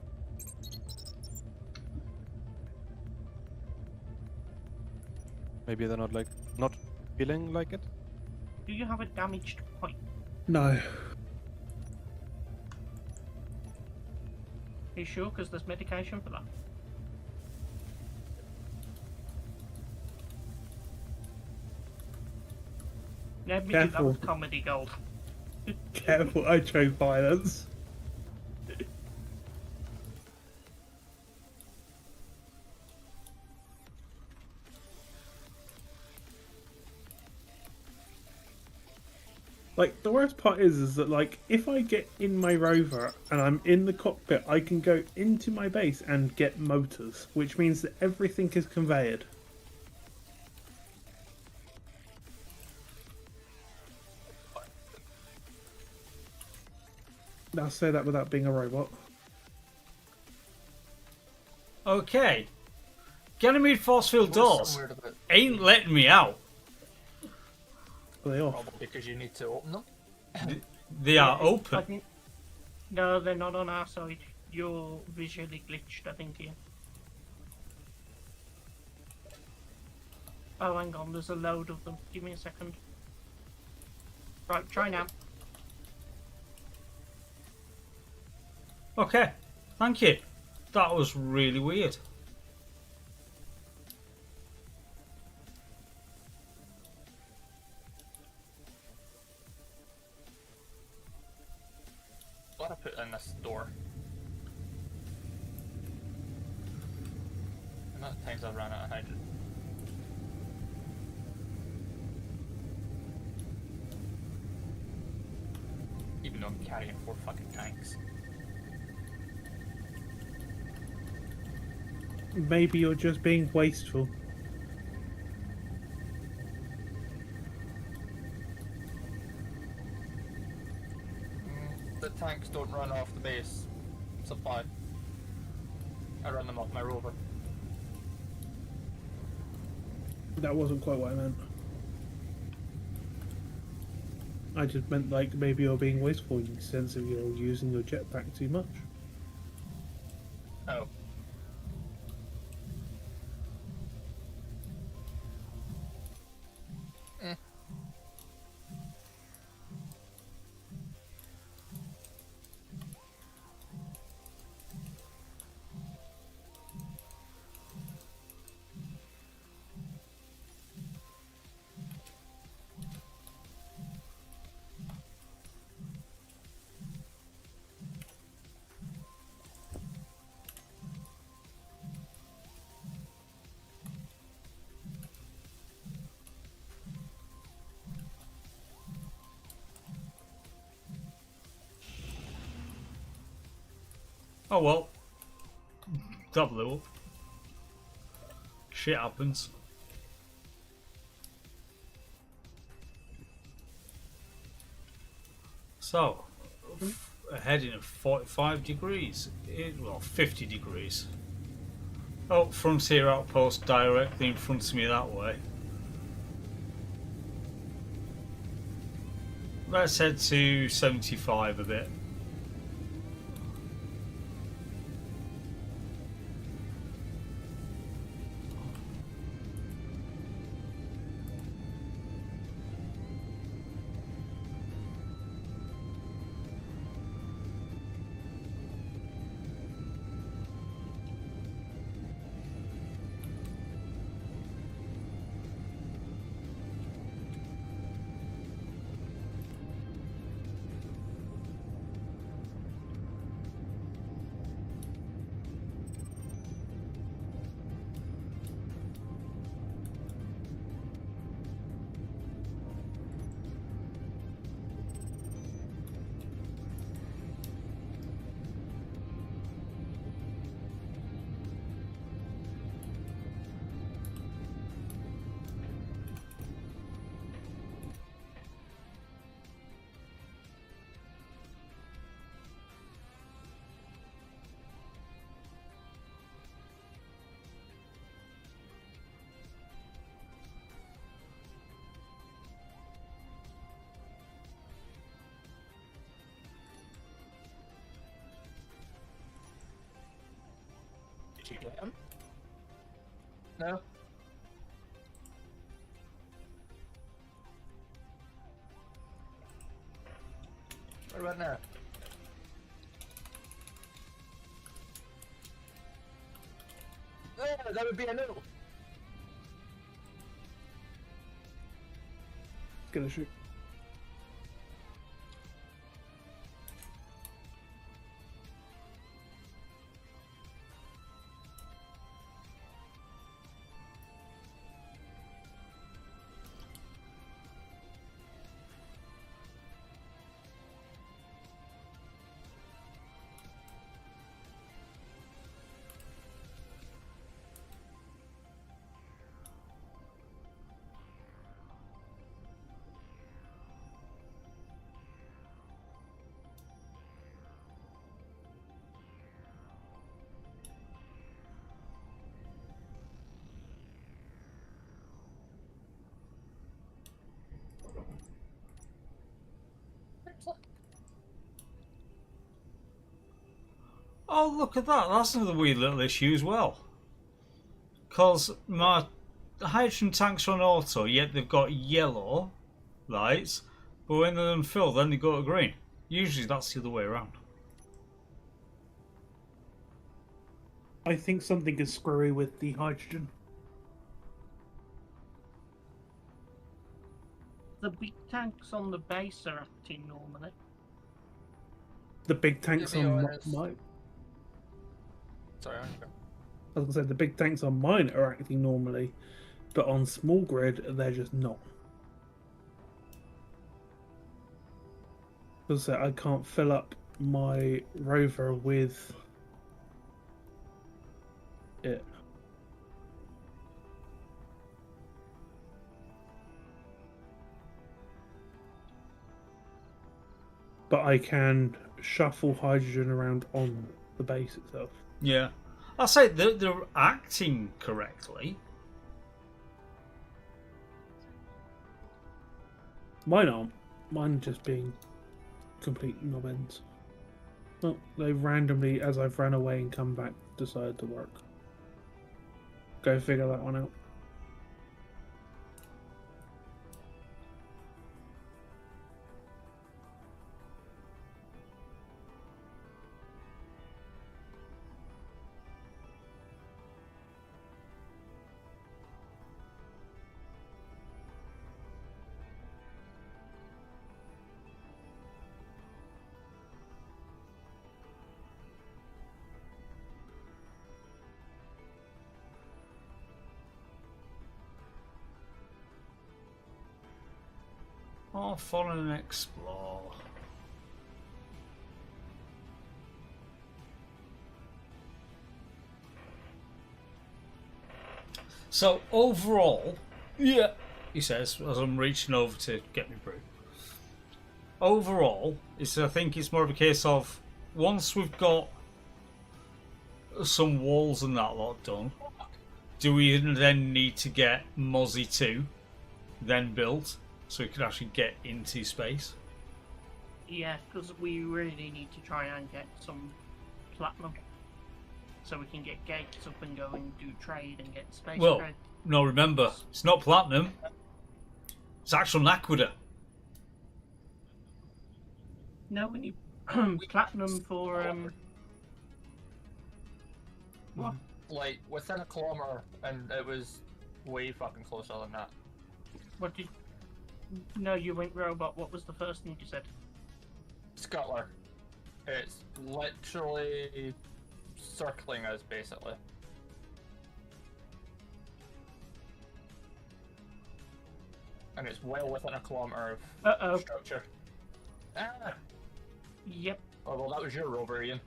Maybe they're not feeling like it. Do you have a damaged pipe? No. Are you sure? Because there's medication for that. Let me do that Careful. with comedy gold. Careful, I chose violence. Like, the worst part is that, like, if I get in my rover and I'm in the cockpit, I can go into my base and get motors, which means that everything is conveyed. I'll say that without being a robot. Okay. Ganymede force field doors Somewhere about ain't letting me out. Are they off? probably because you need to open them. They are I open. think... No, they're not on our side. You're visually glitched, I think, here. Oh, hang on, there's a load of them. Give me a second. Right, try now. Okay, thank you. That was really weird. What I put in this door? The amount of times I've run out of hydrogen. Even though I'm carrying 4 fucking tanks. Maybe you're just being wasteful. The tanks don't run off the base supply. I run them off my rover. That wasn't quite what I meant. I just meant like maybe you're being wasteful in the sense of you're using your jetpack too much. Oh. Oh well. That blew up. Shit happens. So, a heading of 45 degrees. Well, 50 degrees. Oh, frontier outpost directly in front of me that way. Let's head to 75 a bit. Did you get him? No? What about now? No, that would be a no. Gonna shoot. Oh, look at that. That's another wee little issue as well. Because my hydrogen tanks are on auto, yet they've got yellow lights, But when they're unfilled, then they go to green. Usually that's the other way around. I think something is screwy with the hydrogen. The big tanks on the base are acting normally. The big tanks be on honest. mine. Sorry, on you go. I was gonna say the big tanks on mine are acting normally, but on small grid they're just not. As I say, I can't fill up my rover with it. But I can shuffle hydrogen around on the base itself. Yeah. I'll say they're acting correctly. Mine aren't. Mine are just being complete knob-ends. Well, they randomly, as I've ran away and come back, decided to work. Go figure that one out. Oh, follow and explore. So overall, yeah, he says as I'm reaching over to get me brew. Overall, I think it's more of a case of once we've got some walls and that lot done, do we then need to get Mozzie 2 then built so we can actually get into space? Yeah, because we really need to try and get some platinum. So we can get gates up and go and do trade and get space Well, trade. no, remember, it's not platinum. It's actual Naquita. No, we need platinum for what? Like, within a kilometre, and it was way fucking closer than that. What did? No, you went robot. What was the first thing you said? Scuttler. It's literally circling us, basically. And it's well within a kilometre of Uh-oh. structure. Ah! Yep. Oh, well, that was your rover, Ian.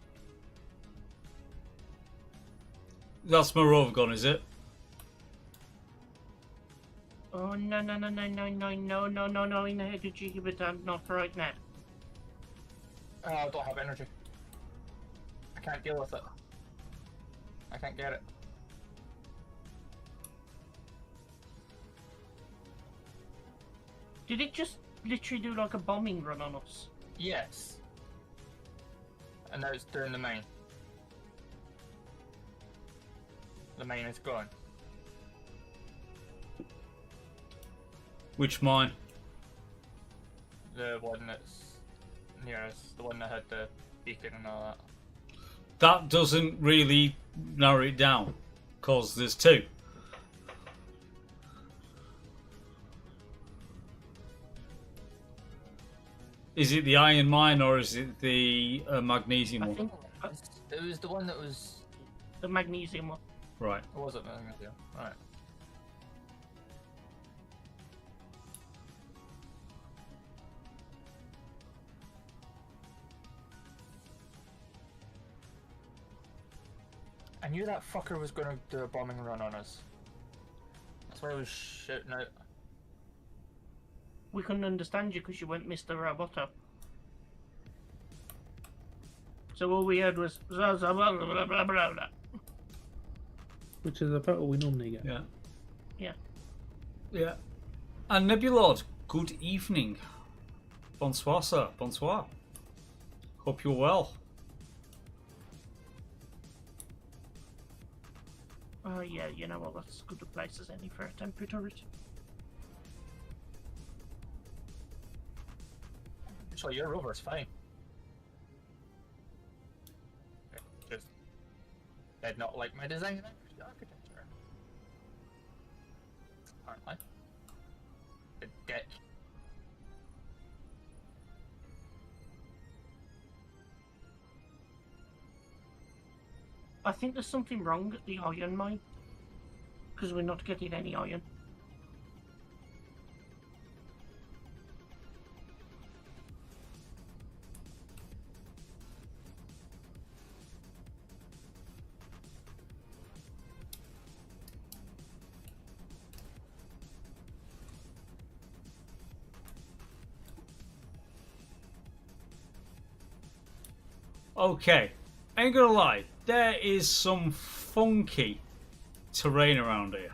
That's my rover gun, is it? Oh no no no no no no no no no no in the head of Jiggy, but not right now. I don't have energy. I can't deal with it. I can't get it. Did it just literally do like a bombing run on us? Yes. And now it's doing the main. The main is gone. Which mine? The one that's near us. The one that had the beacon and all that. That doesn't really narrow it down, because there's two. Is it the iron mine or is it the magnesium I one? think It was the one that was... the magnesium one. Right. Or was it magnesium? Right. I knew that fucker was going to do a bombing run on us. That's why I was shouting out. We couldn't understand you because you went Mr. Roboto. So all we heard was blah, blah, blah, blah, blah, blah, blah. Which is about what we normally get. Yeah. Yeah. Yeah. And Nebulord, good evening. Bonsoir, sir. Bonsoir. Hope you're well. Oh yeah, you know what, that's as good a place as any for a temporary turret. Actually, your rover's fine. Just did not like my design and architecture. Apparently. The dick. I think there's something wrong at the iron mine. Because we're not getting any iron. Okay, ain't gonna lie, there is some funky terrain around here.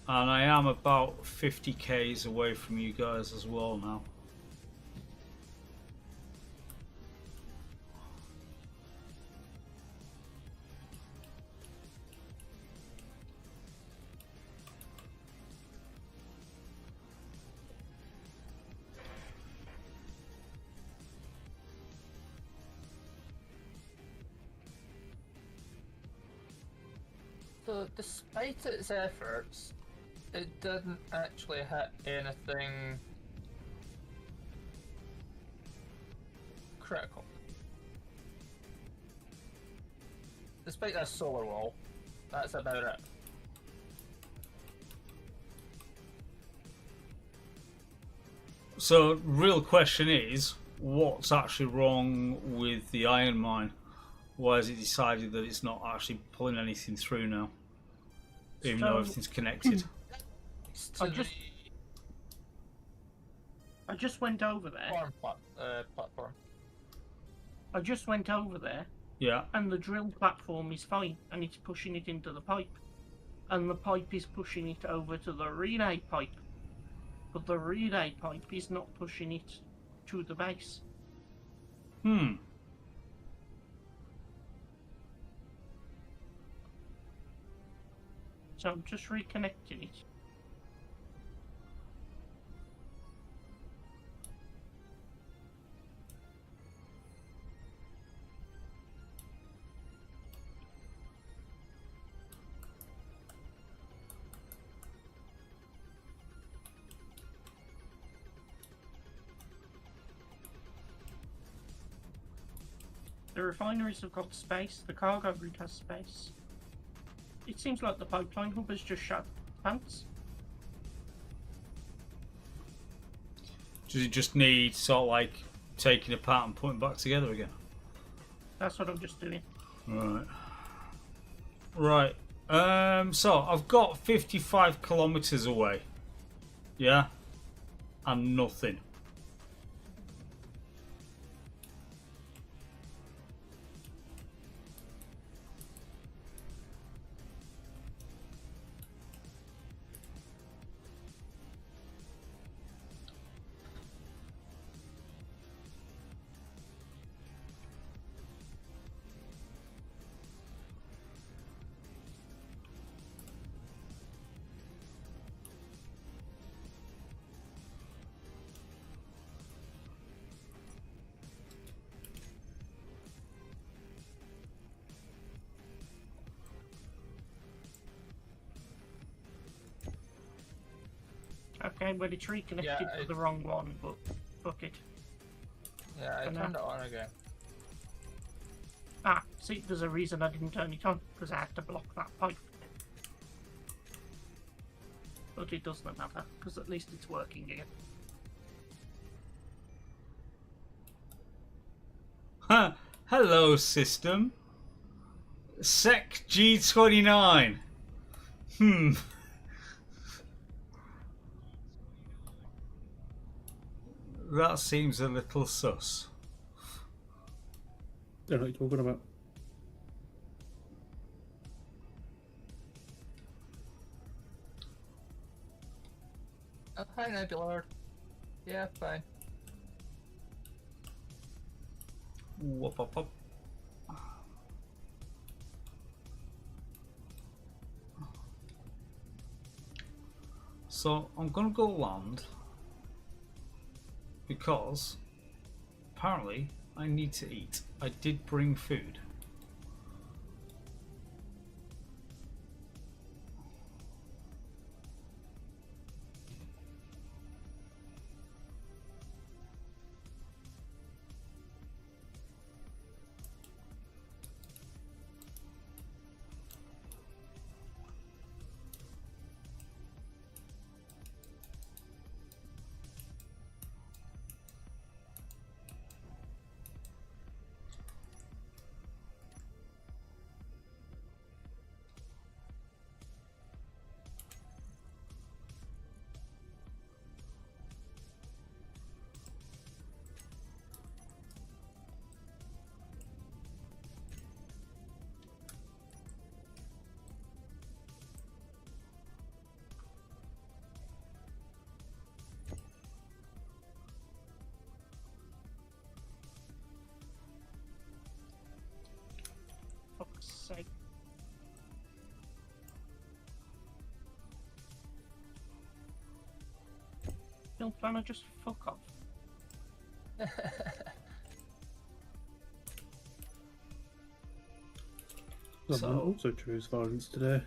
And I am about 50 k's away from you guys as well now. So, despite its efforts, it didn't actually hit anything critical. Despite that solar wall, that's about it. So, real question is, what's actually wrong with the iron mine? Why has it decided that it's not actually pulling anything through now? Even though So- everything's connected. It's I to just- I just went over there. platform. I just went over there, Yeah. and the drill platform is fine, and it's pushing it into the pipe. And the pipe is pushing it over to the relay pipe. But the relay pipe is not pushing it to the base. Hmm. So I'm just reconnecting it. The refineries have got space, the cargo grid has space. It seems like the pipeline hub has just shut pants. Does it just need sort of like taking apart and putting back together again? That's what I'm just doing. Right. Right. So I've got 55 kilometers away. Yeah. And nothing. Okay, well it's reconnected Yeah, to the wrong one, but fuck it. Yeah, I For now. turned it on again. Ah, see, there's a reason I didn't turn it on, because I had to block that pipe. But it doesn't matter, because at least it's working again. Huh. Hello, system. Sec G29. Hmm. That seems a little sus. Don't know what you're talking about. Oh, hi, Nebulard. Yeah, fine. Whoop, whoop, whoop. So I'm gonna go land because apparently I need to eat. I did bring food. Fuck's sake. Don't wanna just fuck off. Someone So- also chose violence today.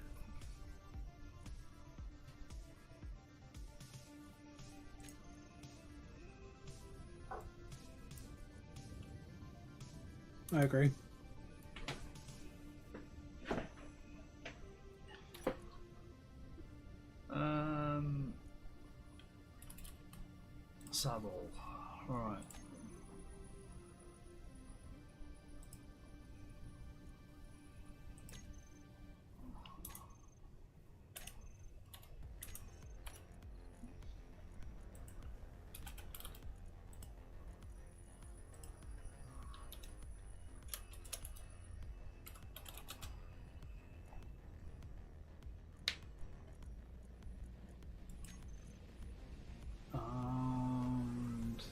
I agree. Saddle. Right. And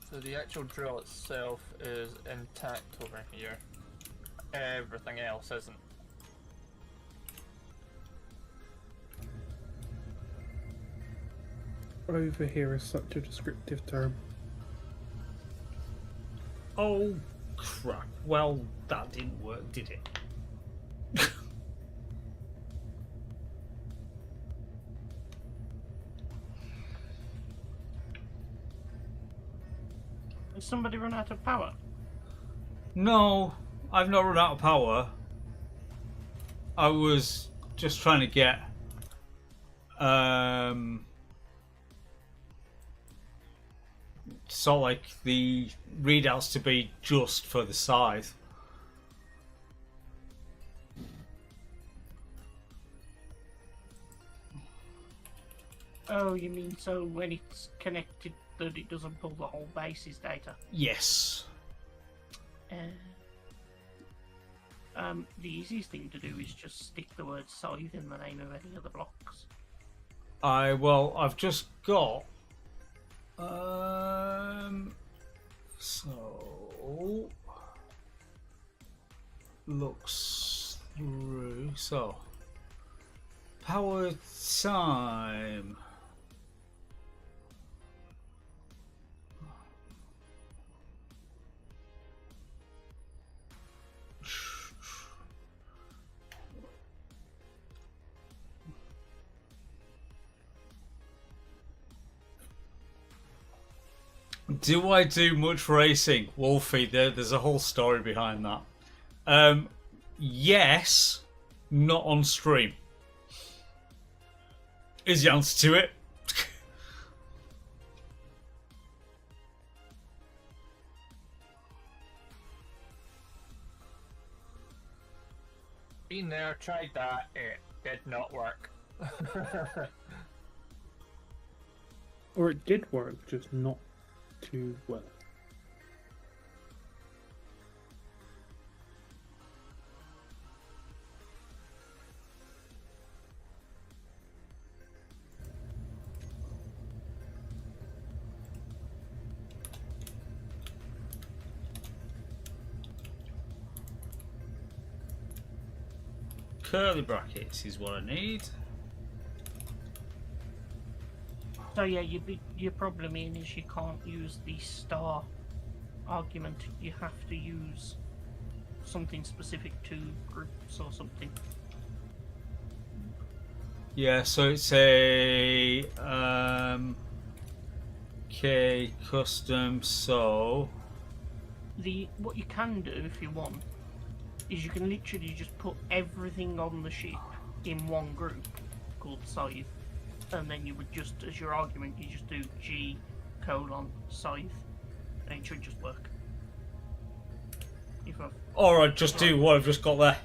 So the actual drill itself is intact over here. Everything else isn't. Over here is such a descriptive term. oh crap! Well, that didn't work, did it? Has somebody run out of power? No, I've not run out of power. I was just trying to get so like the readouts to be just for the scythe. Oh, you mean so when it's connected that it doesn't pull the whole base's data? Yes. The easiest thing to do is just stick the word scythe in the name of any of the blocks. I've just got so looks through so power time. Do I do much racing? Wolfie, there's a whole story behind that. Yes, not on stream. Is the answer to it. Been there, tried that, it did not work. Or it did work, just not too well. Curly brackets is what I need. So yeah, your problem Ian, is you can't use the star argument. You have to use something specific to groups or something. Yeah, so it's a K custom. So What you can do if you want is you can literally just put everything on the ship in one group called Scythe, and then you would just, as your argument, you just do G : Scythe, and it should just work. or I just do what I've just got there.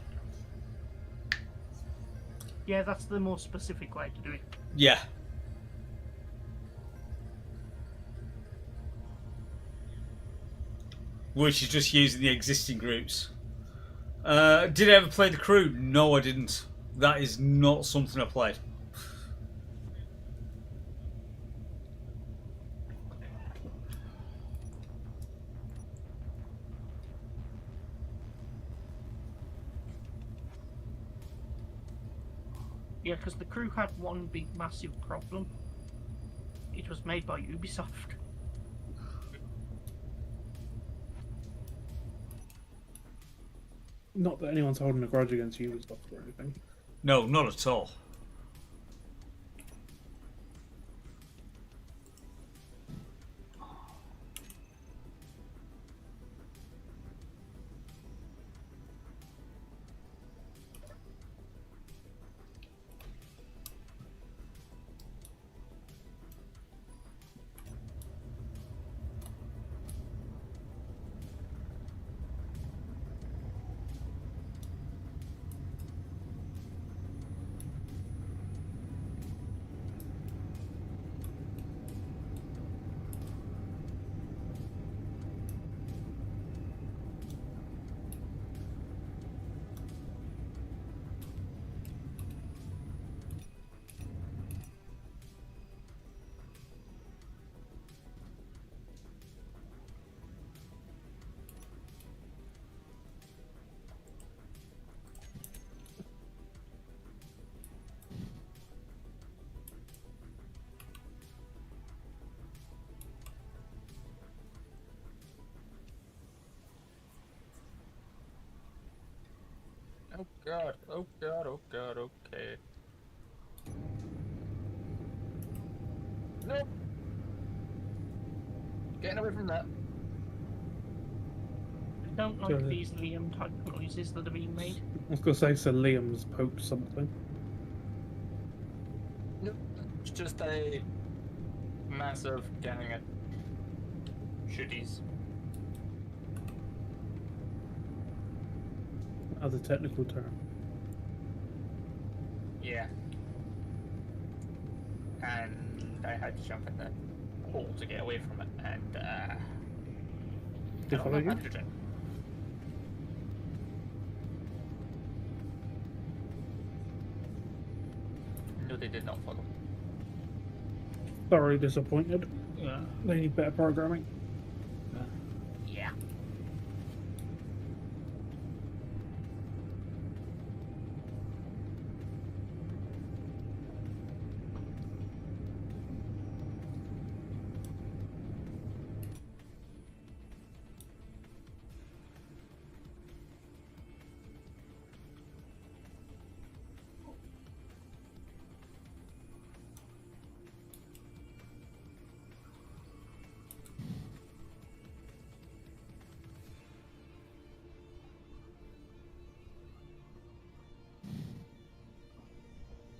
Yeah, that's the more specific way to do it. Yeah. Which is just using the existing groups. Did I ever play the crew? No, I didn't. That is not something I played. Yeah, because the crew had one big massive problem. It was made by Ubisoft. Not that anyone's holding a grudge against Ubisoft or anything. No, not at all. Oh god, oh god, oh god, okay. Nope. Getting away from that. I don't like Sure. these Liam type noises that are being made. I was going to say, so Liam's poked something. Nope. It's just a massive gang of shooties. Other technical term. Yeah. And I had to jump in the hole to get away from it, and I Did don't follow have you? hydrogen. No, they did not follow. Thoroughly disappointed. Yeah. They need better programming. Yeah.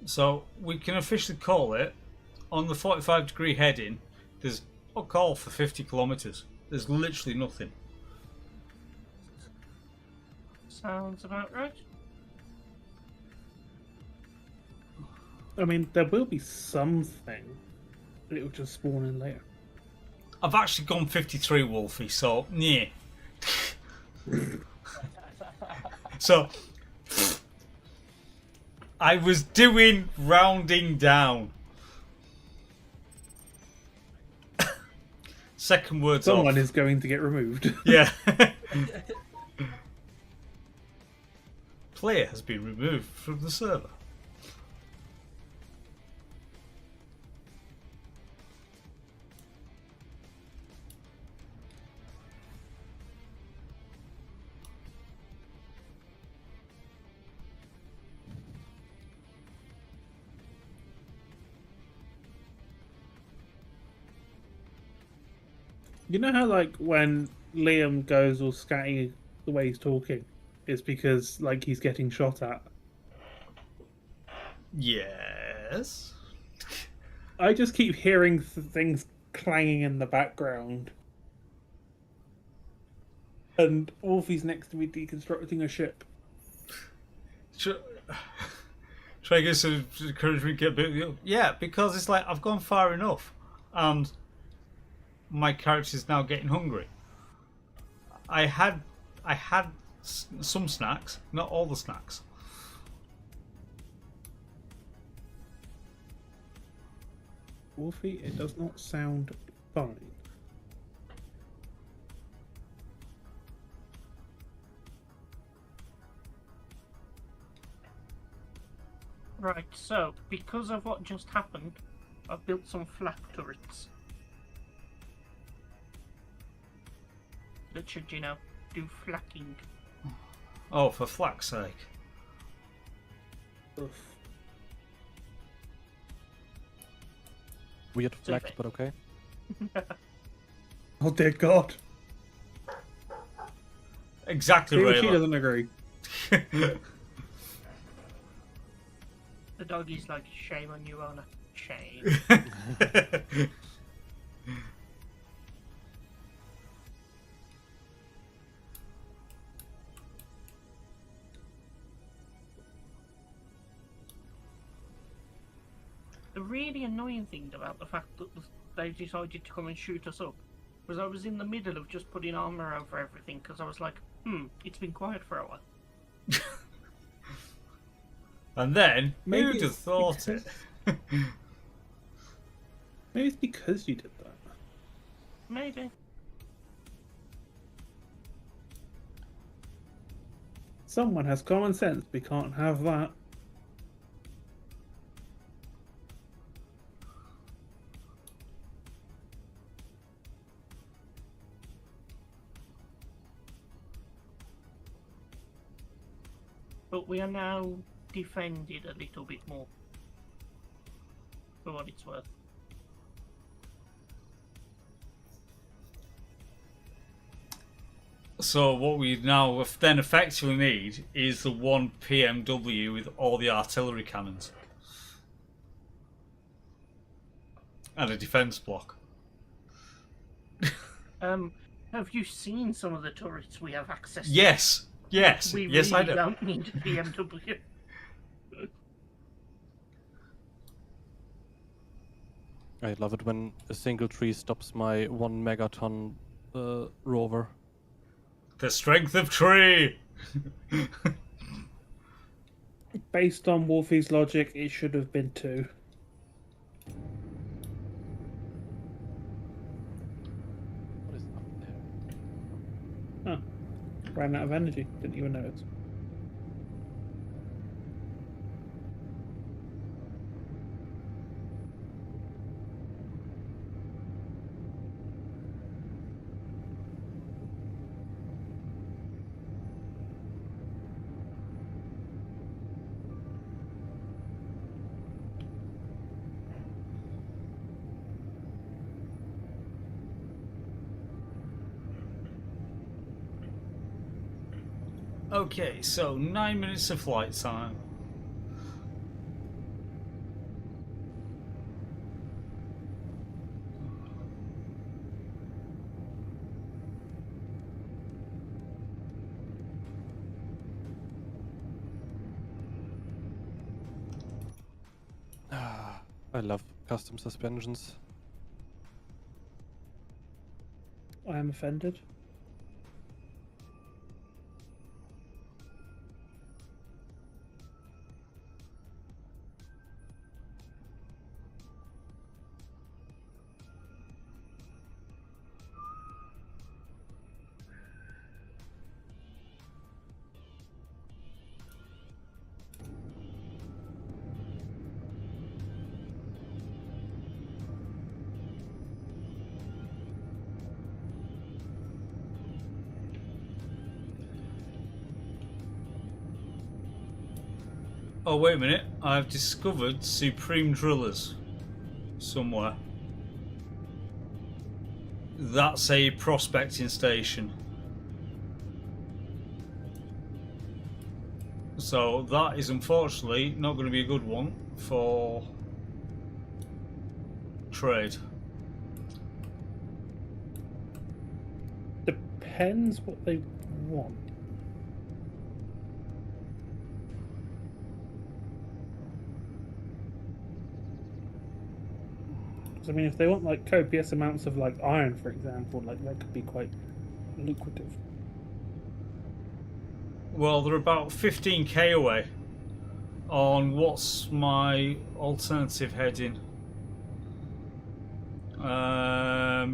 So we can officially call it, on the 45-degree heading, there's no call for 50 kilometres. There's literally nothing. Sounds about right. I mean, there will be something, but it will just spawn in later. I've actually gone 53 Wolfie, so yeah. So I was doing rounding down. Second word's Someone off. is going to get removed. Yeah. Player has been removed from the server. You know how, like, when Liam goes all scatty the way he's talking, it's because, like, he's getting shot at. Yes. I just keep hearing things clanging in the background. And Wolfie's next to me deconstructing a ship. Try to get some encouragement, get a bit. Yeah, because it's like I've gone far enough, and my character's now getting hungry. I had some snacks, not all the snacks. Wolfie, it does not sound fine. Right, so, because of what just happened, I've built some flak turrets. That should, you know, do flakking. Oh, for flack's sake. Oof. Weird flex, Perfect. but okay. Oh dear God. Exactly, See, she Rayla. doesn't agree. The doggy's like, shame on you, owner. Shame. The really annoying thing about the fact that they decided to come and shoot us up was I was in the middle of just putting armor over everything because I was like, it's been quiet for a while. And then, Maybe who'd have it's thought it? Maybe it's because you did that. Maybe. Someone has common sense. We can't have that. But we are now defended a little bit more. For what it's worth. So what we now then effectively need is the one PMW with all the artillery cannons. And a defence block. Have you seen some of the turrets we have access to? Yes! Yes! We Yes, really I do. don't need a BMW. I love it when a single tree stops my 1 megaton rover. The strength of tree! Based on Wolfie's logic, it should have been 2. What is up there? Ran out of energy. Didn't even notice. Okay, so 9 minutes of flight time. I love custom suspensions. I am offended. Oh, wait a minute. I've discovered Supreme Drillers somewhere. That's a prospecting station. So that is unfortunately not going to be a good one for trade. Depends what they want. I mean, if they want like copious amounts of like iron, for example, like that could be quite lucrative. Well, they're about 15k away on what's my alternative heading. At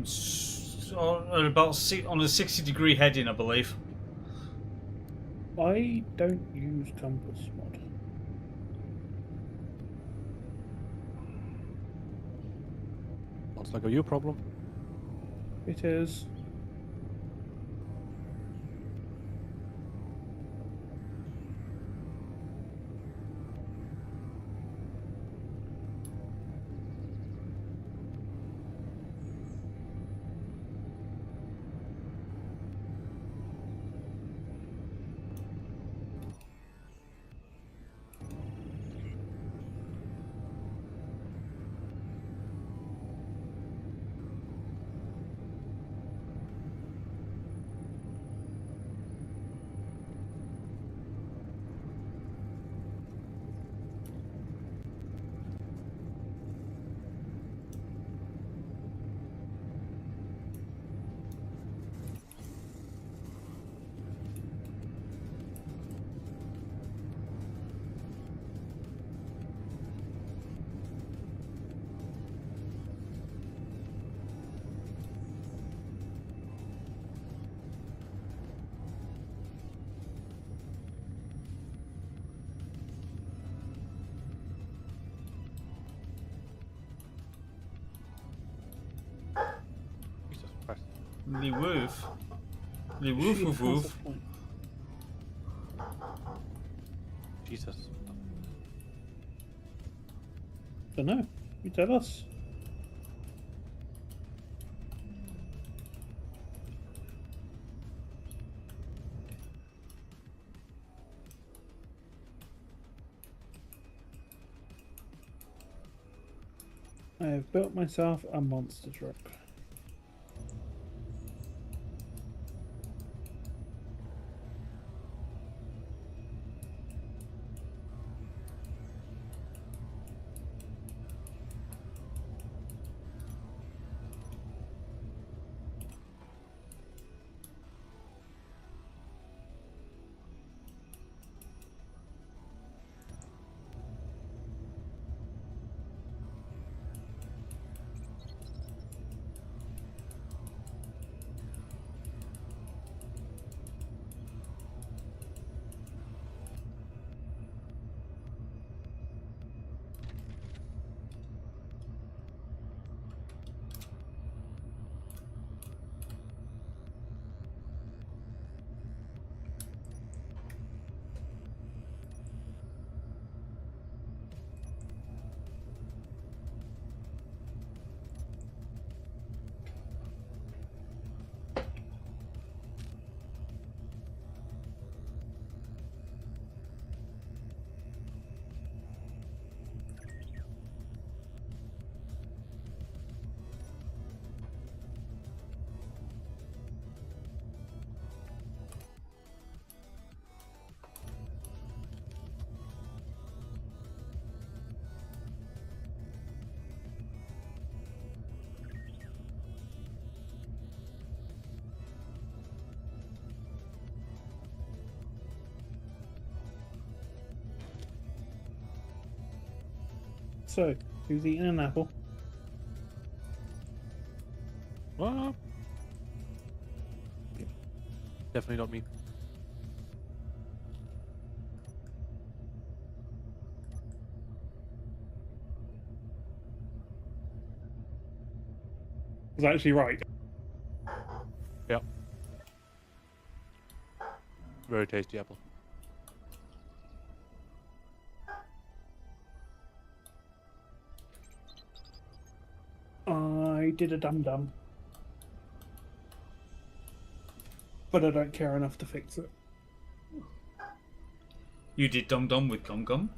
about on a 60-degree heading, I believe. I don't use compass mod. Sounds like a you problem. It is. Jesus Christ. The woof. The woof She woof has a woof. point. Jesus. Don't know. You tell us. I have built myself a monster truck. So, who's eating an apple? What? Definitely not me. Was actually right. Yeah. Very tasty apple. I did a dum-dum. But I don't care enough to fix it. You did Dum Dum with Gum Gum?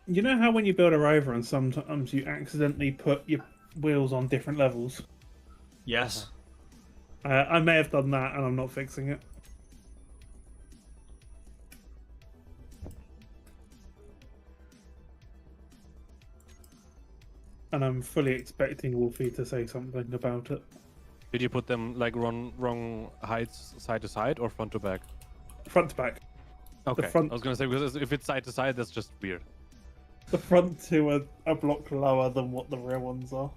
You know how when you build a rover and sometimes you accidentally put your wheels on different levels? Yes. I may have done that and I'm not fixing it. And I'm fully expecting Wolfie to say something about it. Did you put them like wrong heights side to side or front to back? Front to back. Okay. front- I was gonna say because if it's side to side, that's just weird. The front two are a block lower than what the rear ones are.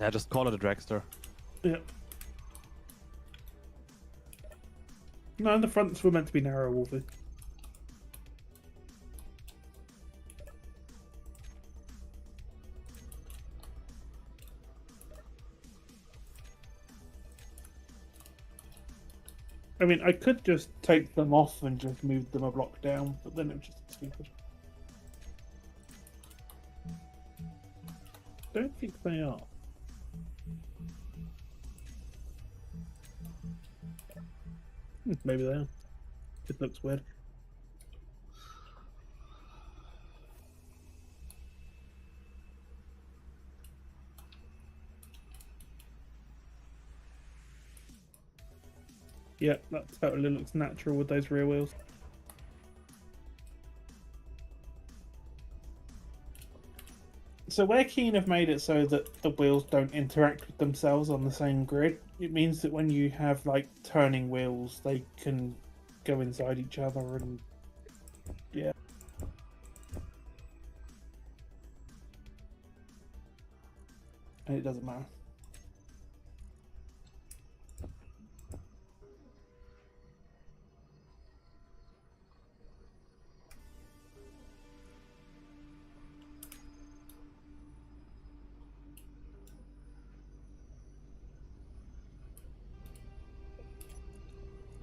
Yeah, just call it a dragster. Yeah. No, the fronts were meant to be narrow, Wolfie. I mean, I could just take them off and just move them a block down, but then it was just stupid. Don't think they are. Maybe they are. It looks weird. Yeah, that totally looks natural with those rear wheels. So where Keen have made it so that the wheels don't interact with themselves on the same grid, it means that when you have like turning wheels, they can go inside each other and yeah. And it doesn't matter.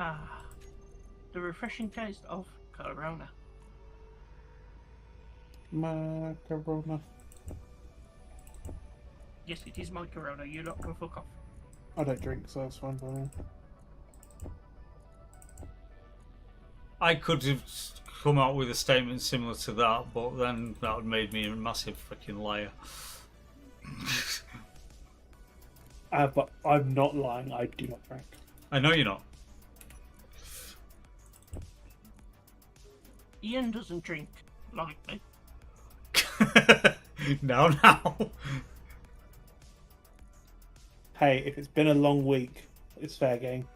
Ah, the refreshing taste of Corona. Macarona. Yes, it is my Corona. You lot can fuck off. I don't drink, so it's fine by me. I could have come out with a statement similar to that, but then that would made me a massive freaking liar. But I'm not lying. I do not drink. I know you're not. Ian doesn't drink like me. now. Hey, if it's been a long week, it's fair game.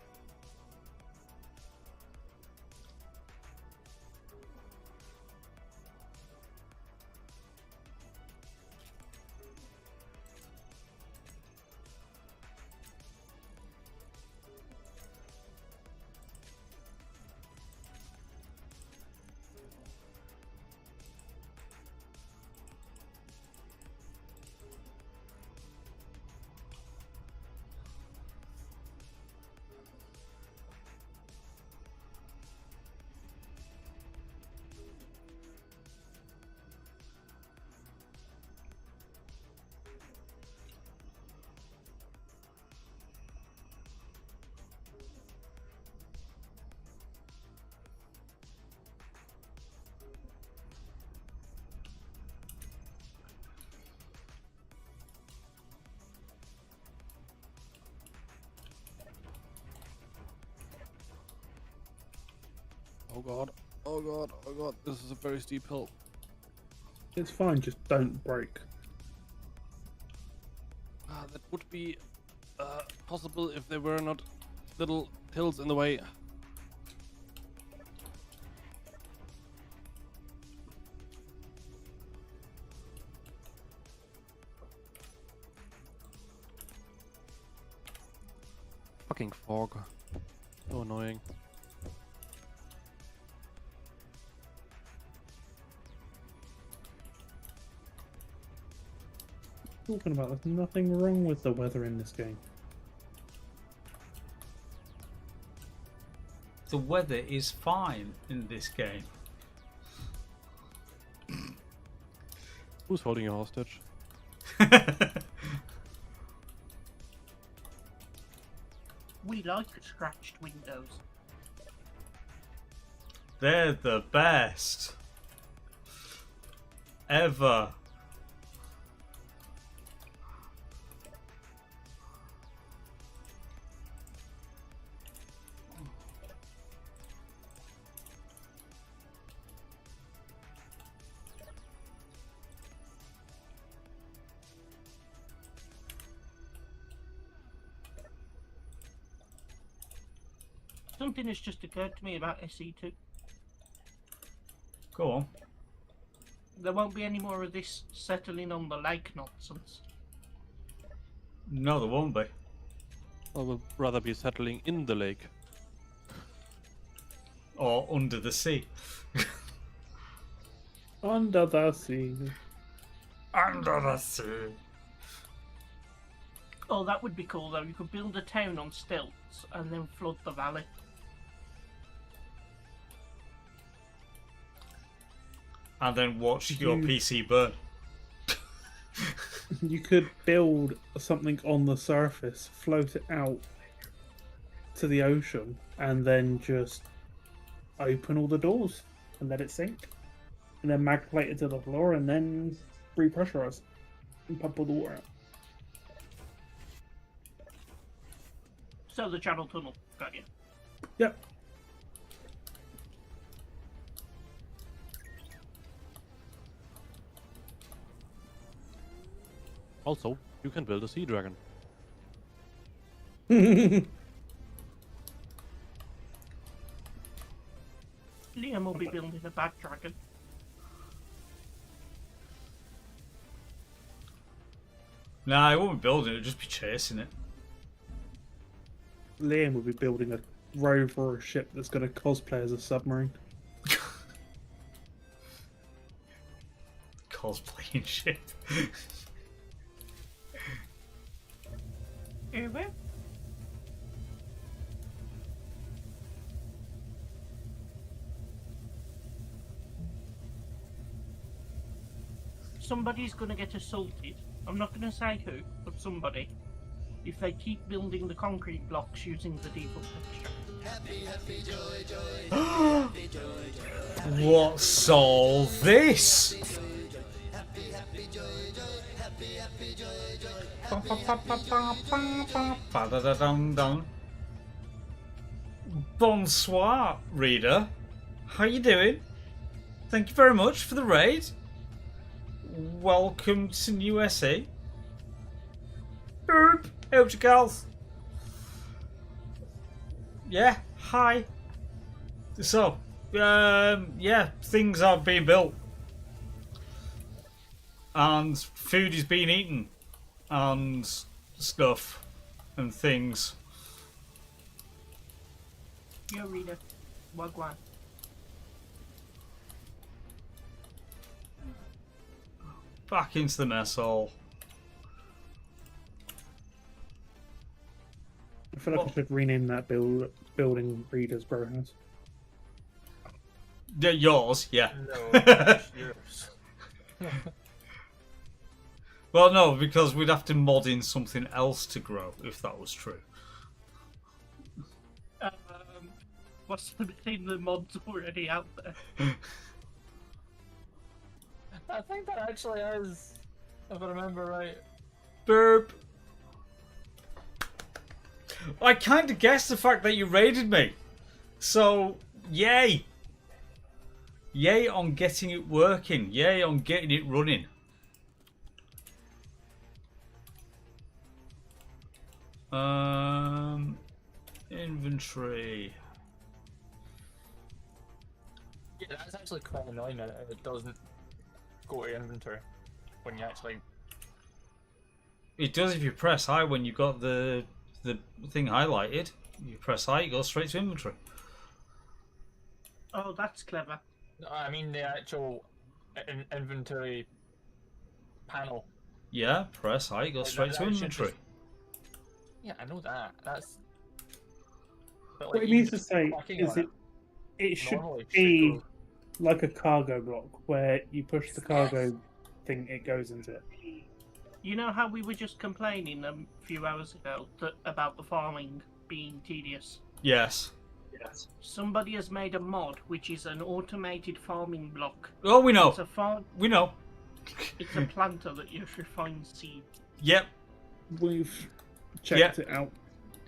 Oh god. Oh god. Oh god. This is a very steep hill. It's fine, just don't break. That would be possible if there were not little hills in the way. Fucking fog. So annoying. Talking about, there's nothing wrong with the weather in this game. The weather is fine in this game. Who's holding you hostage? We like scratched windows. They're the best ever. Something has just occurred to me about SE2. Go on. There won't be any more of this settling on the lake nonsense. No, there won't be. I would rather be settling in the lake. Or under the sea. Under the sea. Under the sea. Oh, that would be cool though. You could build a town on stilts and then flood the valley. And then watch your PC burn. You could build something on the surface, float it out to the ocean, and then just open all the doors and let it sink. And then magplate it to the floor and then repressurize and pump all the water out. So the channel tunnel. Got you. Yep. Also, you can build a sea dragon. Liam will be building a bad dragon. Nah, I won't be building it, I'll just be chasing it. Liam will be building a rover or a ship that's going to cosplay as a submarine. Cosplaying shit. Uber? Somebody's gonna get assaulted. I'm not gonna say who, but somebody. If they keep building the concrete blocks using the default texture. What's all this? Bonsoir, reader. How you doing? Thank you very much for the raid. Welcome to New SA. Boop. Hey, up you gals. Yeah, hi. So, yeah, things are being built. And food is being eaten. And stuff. And things. Yo, reader. Wagwan. Back into the mess hall. I feel like I should rename that building Reader's Bro House. Yeah, yours, yeah. No, that's yours. Well, no, because we'd have to mod in something else to grow if that was true. What's the mods already out there? I think that actually is, if I remember right. Burp. I kind of guessed the fact that you raided me. So, yay. Yay on getting it working. Yay on getting it running. Inventory. Yeah, that's actually quite annoying that it doesn't go to inventory when you actually. It does if you press I when you got the the thing highlighted. You press I, it goes straight to inventory. Oh, that's clever. No, I mean the actual inventory panel. Yeah, press I, it goes Like, straight that to should inventory. just- Yeah, I know that. That's. But, What like, it means to even say clicking is on it should normally should be go- like a cargo block where you push the cargo thing, it goes into it. You know how we were just complaining a few hours ago about the farming being tedious? Yes. Somebody has made a mod which is an automated farming block. Oh, we know. We know. It's a planter that you refine seed. Yep. We've checked it out.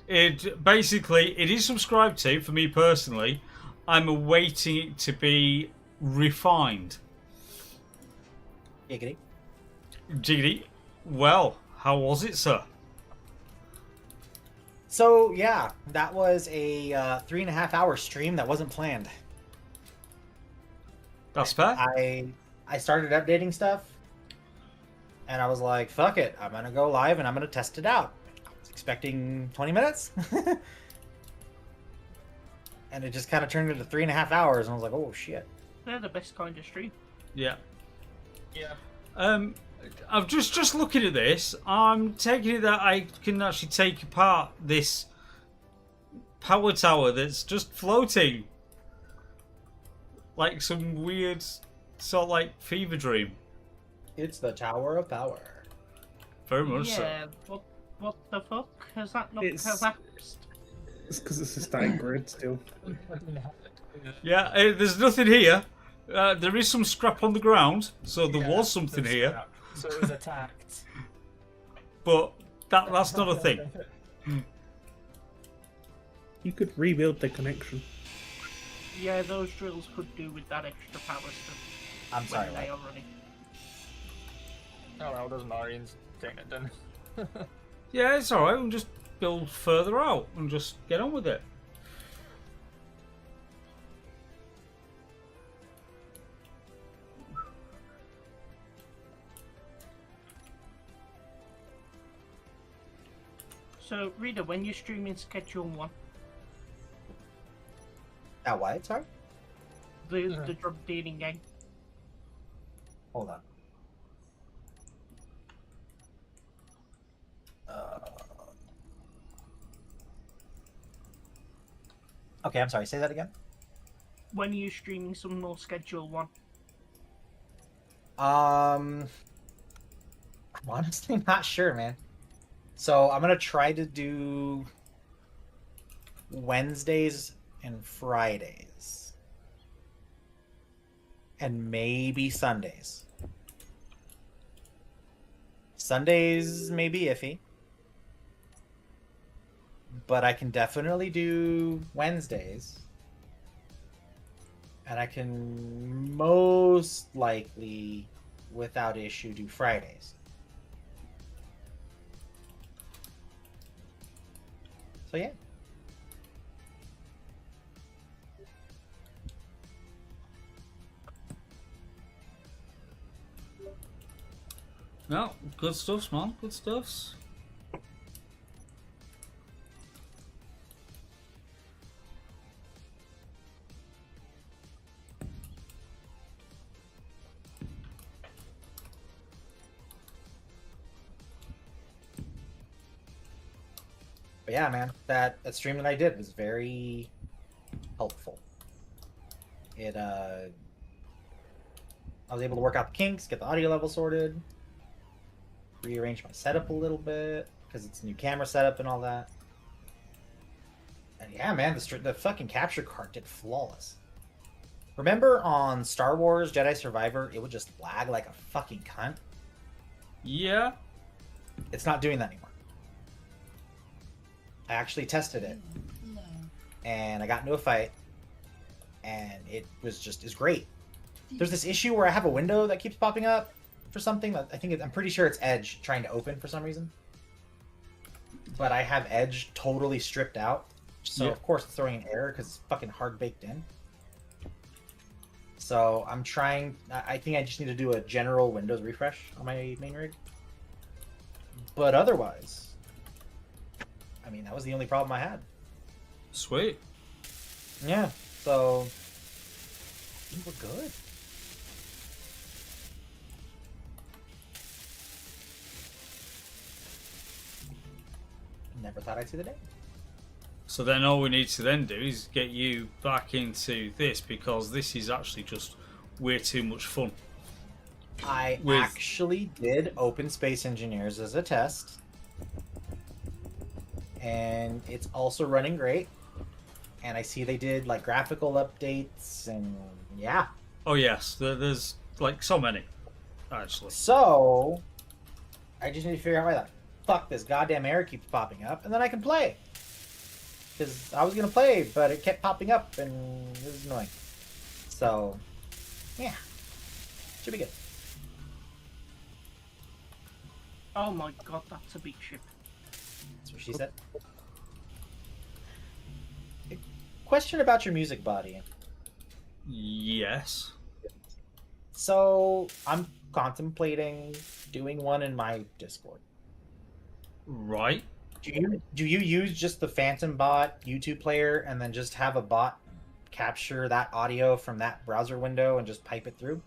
It basically it is subscribed to for me personally. I'm awaiting it to be refined. Giggity. Jiggity. Well, how was it, sir? So yeah, that was a 3.5 hour stream that wasn't planned. That's fair. I started updating stuff, and I was like, "Fuck it, I'm gonna go live and I'm gonna test it out." I was expecting 20 minutes, and it just kind of turned into 3.5 hours, and I was like, "Oh shit." They're the best kind of stream. Yeah. Yeah. I'm just looking at this. I'm taking it that I can actually take apart this power tower that's just floating, like some weird sort of like fever dream. It's the Tower of Power. Very much so. Yeah, what the fuck? Has that not It's- collapsed? It's because it's a static grid still. Yeah, there's nothing here. There is some scrap on the ground, so there was something there's here, scrap. So it was attacked. but that's not a thing. You could rebuild the connection. Yeah, those drills could do with that extra power stuff. I'm sorry, when what? they are running. Oh well, it doesn't matter. Ian's getting it done. Yeah, it's alright. We'll just build further out and just get on with it. So, Rita, when you're streaming Schedule 1, What? Sorry? the drug dealing game, Hold on. Okay, I'm sorry. Say that again. when are you streaming some more Schedule 1? I'm honestly not sure, man. So I'm gonna try to do Wednesdays and Fridays, and maybe Sundays. Sundays may be iffy, but I can definitely do Wednesdays, and I can most likely, without issue, do Fridays. So yeah. No, good stuffs, man. Good stuffs. But yeah, man, that stream that I did was very helpful. I was able to work out the kinks, get the audio level sorted, rearrange my setup a little bit because it's a new camera setup and all that. And yeah, man, the fucking capture card did flawless. Remember on Star Wars Jedi Survivor, it would just lag like a fucking cunt? Yeah. It's not doing that anymore. I actually tested it, and I got into a fight, and it's great. There's this issue where I have a window that keeps popping up for something that I'm pretty sure it's Edge trying to open for some reason. But I have Edge totally stripped out, so Yeah. of course it's throwing an error because it's fucking hard baked in. So I'm trying. I think I just need to do a general Windows refresh on my main rig. But otherwise, I mean, that was the only problem I had. Sweet. Yeah, so I think we're good. Never thought I'd see the day. So then all we need to then do is get you back into this, because this is actually just way too much fun. I With- actually did Open Space Engineers as a test, and it's also running great. And I see they did like graphical updates, and yeah. Oh yes, there's like so many, actually. So I just need to figure out why the fuck this goddamn error keeps popping up, and then I can play. Because I was gonna play, but it kept popping up, and it was annoying. So yeah, should be good. Oh my god, that's a big ship. That's what she said. Question about your music body. Yes. So I'm contemplating doing one in my Discord. Right. Do you use just the Phantom bot YouTube player and then just have a bot capture that audio from that browser window and just pipe it through?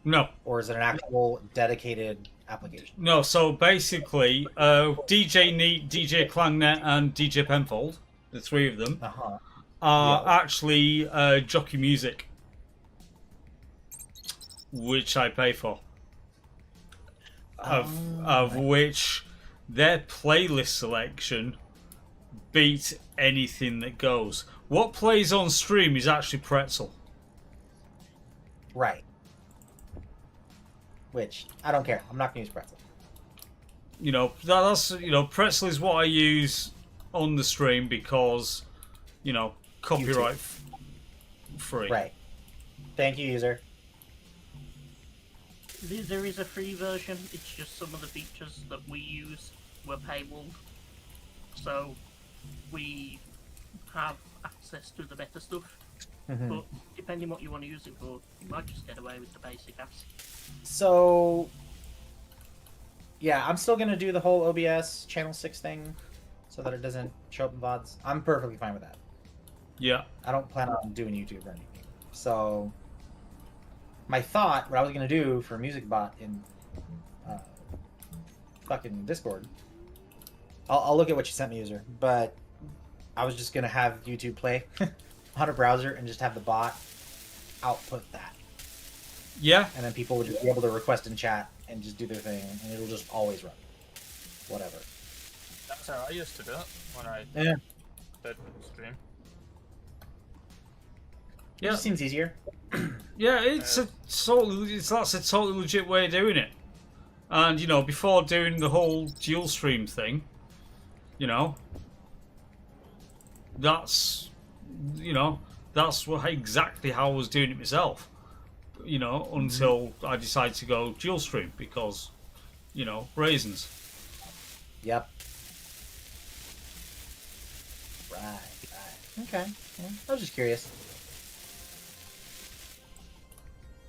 No. Or is it an actual dedicated application? No, so basically, DJ Neat, DJ Clangnet, and DJ Penfold, the three of them, Uh-huh. are Yeah. actually Jockey Music, which I pay for. Of which their playlist selection beats anything that goes. What plays on stream is actually Pretzel. Right. Which, I don't care. I'm not going to use Pretzel. You know, that's, you know, Pretzel is what I use on the stream because, you know, copyright free. Right. Thank you, user. There is a free version, it's just some of the features that we use were paywalled. So we have access to the better stuff. Mhm. But depending what you want to use it for, you might just get away with the basic apps. So, yeah, I'm still going to do the whole OBS Channel 6 thing so that it doesn't show up in VODs. I'm perfectly fine with that. Yeah. I don't plan on doing YouTube or anything. So, my thought, what I was going to do for Music Bot in fucking Discord, I'll look at what you sent me, user, but I was just going to have YouTube play on a browser and just have the bot output that. Yeah. And then people would just be able to request in chat and just do their thing, and it'll just always run. Whatever. That's how I used to do it when I Yeah. did stream. It Yeah. just seems easier. Yeah, that's a totally legit way of doing it. And, you know, before doing the whole dual stream thing, you know, that's exactly how I was doing it myself. You know, until I decided to go dual stream because, you know, reasons. Yep. Right. Okay. Yeah, I was just curious.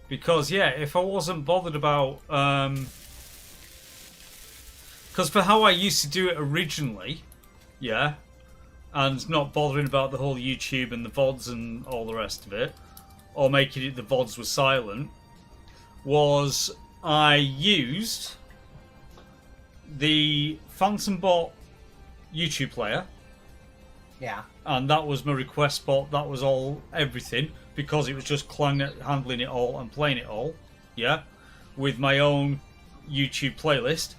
Because, yeah, if I wasn't bothered about... Because for how I used to do it originally, yeah, and not bothering about the whole YouTube and the VODs and all the rest of it, or making it the VODs were silent, was I used the Phantom Bot YouTube player, Yeah. and that was my request bot, that was all everything, because it was just handling it all and playing it all, yeah, with my own YouTube playlist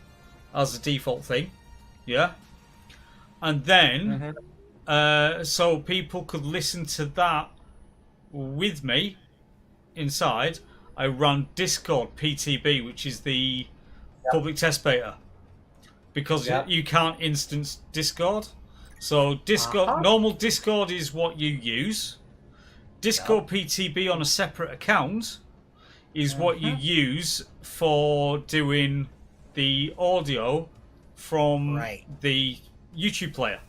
as a default thing, yeah, and then so people could listen to that with me inside. I ran Discord PTB, which is the public test beta, because you can't instance Discord. So Discord, normal Discord is what you use. Discord PTB on a separate account is what you use for doing the audio from the YouTube player.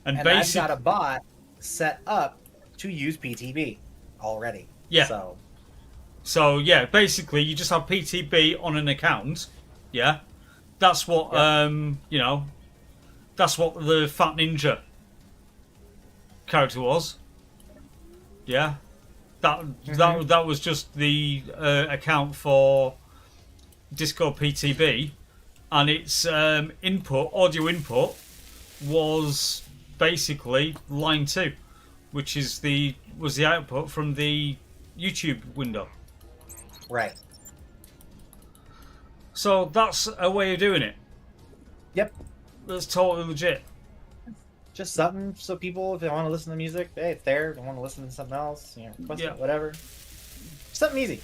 And I've basically, got a bot set up to use PTB already. Yeah. So yeah, basically you just have PTB on an account. Yeah. That's what you know, That's what the Fat Ninja character was. Yeah. That was just the account for Discord PTB, and its audio input was basically line 2, which was the output from the YouTube window. Right. So that's a way of doing it. Yep. That's totally legit. Just something so people, if they want to listen to music, hey, it's there. If they want to listen to something else, you know, request it, whatever. Something easy.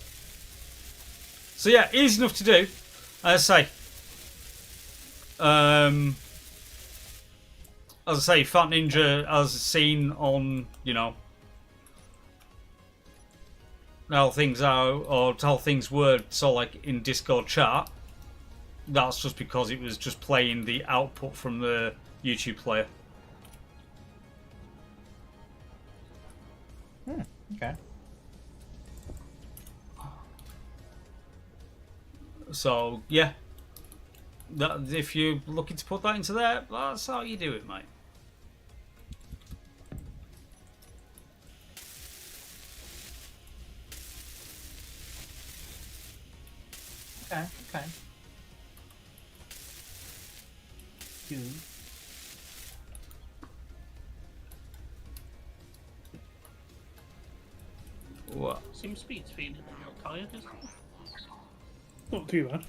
So yeah, easy enough to do. As I say, Fat Ninja, as seen on, you know, how things are, or how things were, so like in Discord chat, that's just because it was just playing the output from the YouTube player. Okay. So yeah, if you're looking to put that into there, that's how you do it, mate. Okay. Okay. Two. What? Seems Speed's feeling a little tired, isn't it? Not too bad.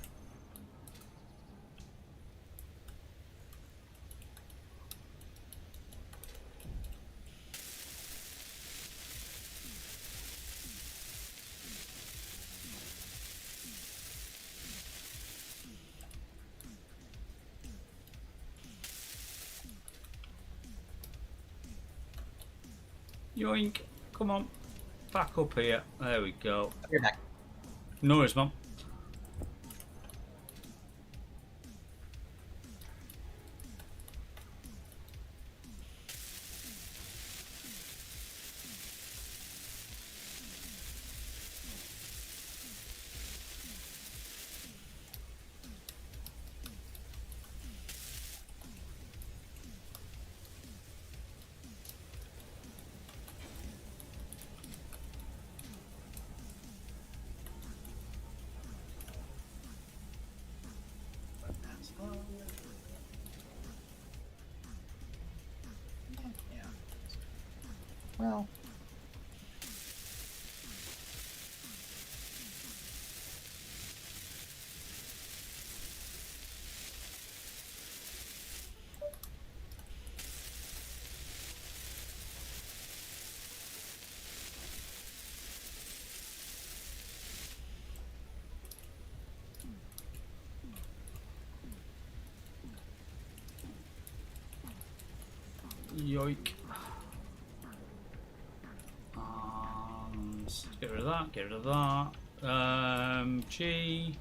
Yoink! Come on, back up here. There we go. You're back. No worries, mum. Well. Yoink. Get rid of that, get rid of that. G.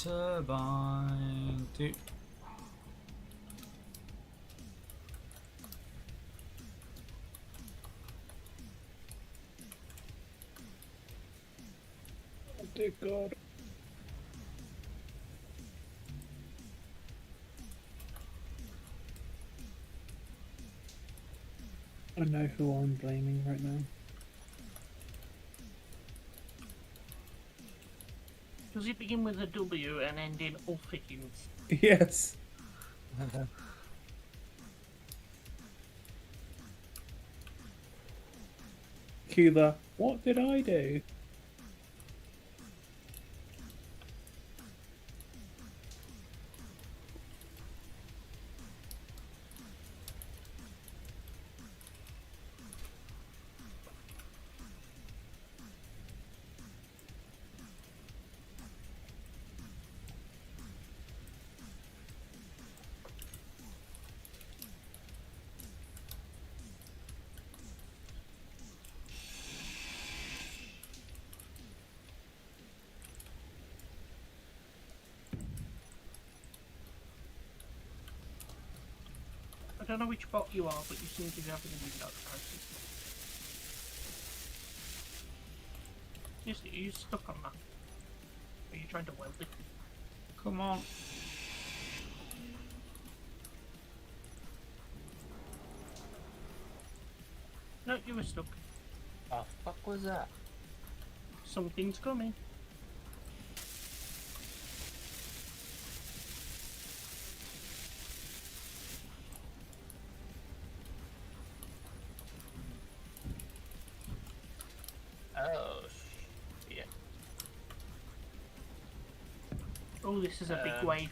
Turbine. Do. Oh, dear God. I know who I'm blaming right now. Does it begin with a W and end in Ulfikins? Yes. Cue the, what did I do? I don't know which bot you are, but you seem to be having a window crisis. Are you stuck on that? Are you trying to weld it? Come on. No, you were stuck. Oh, fuck was that? Something's coming. Oh, shit. Oh, this is a big wave.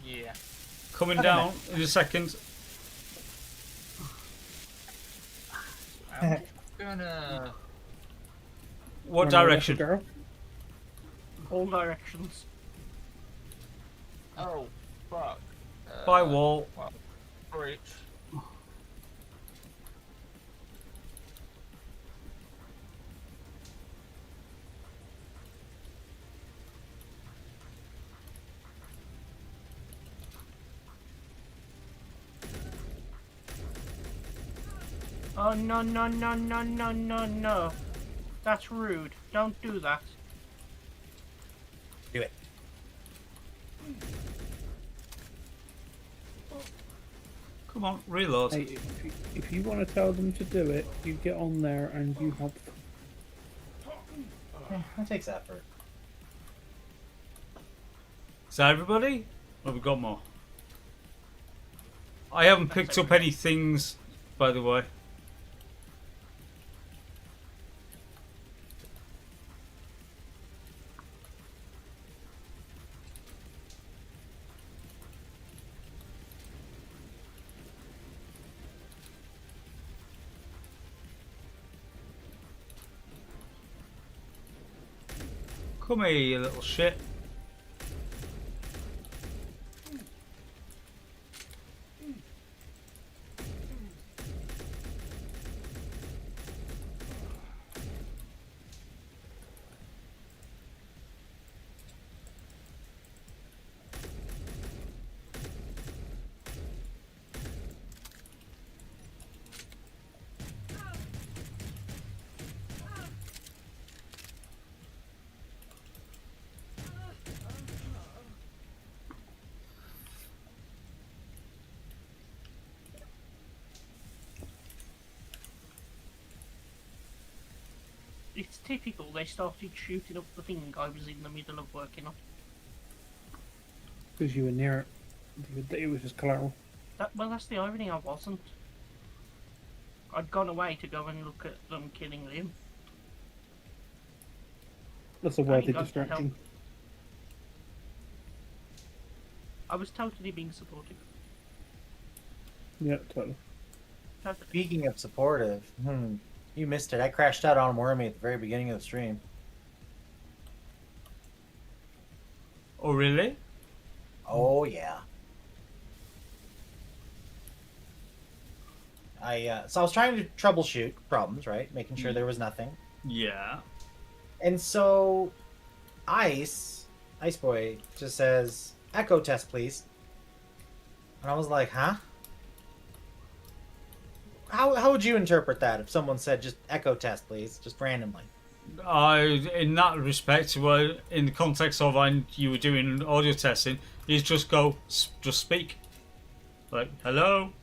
Yeah. Coming down in a second. I'm gonna. What Wanna let direction? it go? All directions. Oh, fuck. By wall. Well, breach. Oh, no, no, no, no, no, no, no. That's rude. Don't do that. Do it. Come on, reload. Hey, if you want to tell them to do it, you get on there and you help. That takes effort. Is that everybody? Or have we got more? I haven't picked up any things, by the way. Come here, you little shit. It's typical. They started shooting up the thing I was in the middle of working on. Because you were near it. It was just collateral. Well, that's the irony. I wasn't. I'd gone away to go and look at them killing Liam. That's a I worthy ain't got to help. distraction. I was totally being supportive. Yeah, totally. Totally. Speaking of supportive, you missed it. I crashed out on Wormy at the very beginning of the stream. Oh, really? Oh yeah. So I was trying to troubleshoot problems, right? Making sure there was nothing. Yeah. And so Ice Boy just says, "Echo test, please." And I was like, "Huh? How would you interpret that if someone said just echo test, please, just randomly?" In that respect, well, in the context of you were doing audio testing, is just go, just speak. Like, hello?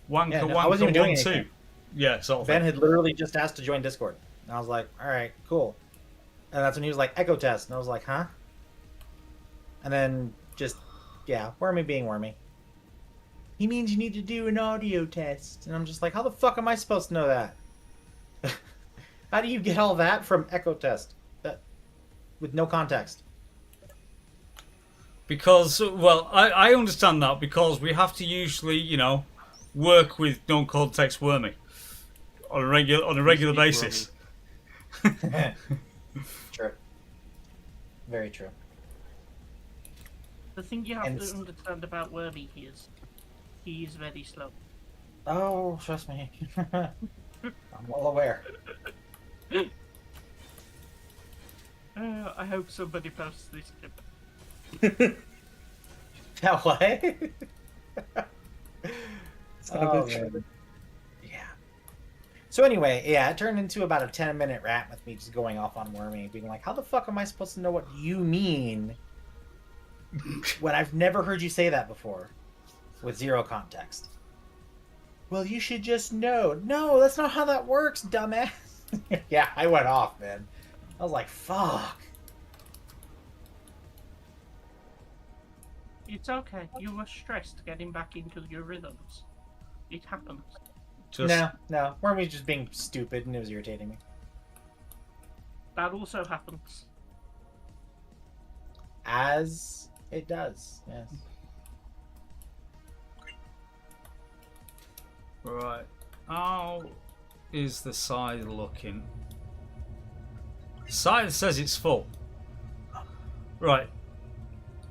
Wanker, Yeah, no, wanker, I wasn't even doing 1, 2. anything. Yeah, sort of Ben thing. had literally just asked to join Discord. And I was like, all right, cool. And that's when he was like, echo test. And I was like, huh? And then just, yeah, Wormy being Wormy. He means you need to do an audio test. And I'm just like, how the fuck am I supposed to know that? How do you get all that from echo test? That with no context. Because, well, I understand that because we have to usually, work with non-context wormy on a regular basis. True. Very true. The thing you have And to understand about Wormy is he is very slow. Oh, trust me. I'm well aware. I hope somebody posts this clip. Now what? Oh, Savage. man. Yeah. So anyway, yeah, it turned into about a 10-minute rant with me just going off on Wormy, being like, how the fuck am I supposed to know what you mean when I've never heard you say that before with zero context? well, you should just know. No, that's not how that works, dumbass. Yeah, I went off, man. I was like, fuck. It's okay. You were stressed getting back into your rhythms. It happens. Just No. Weren't we just being stupid and it was irritating me? That also happens. As it does, yes. right. How is the side looking? Side says it's full. Right.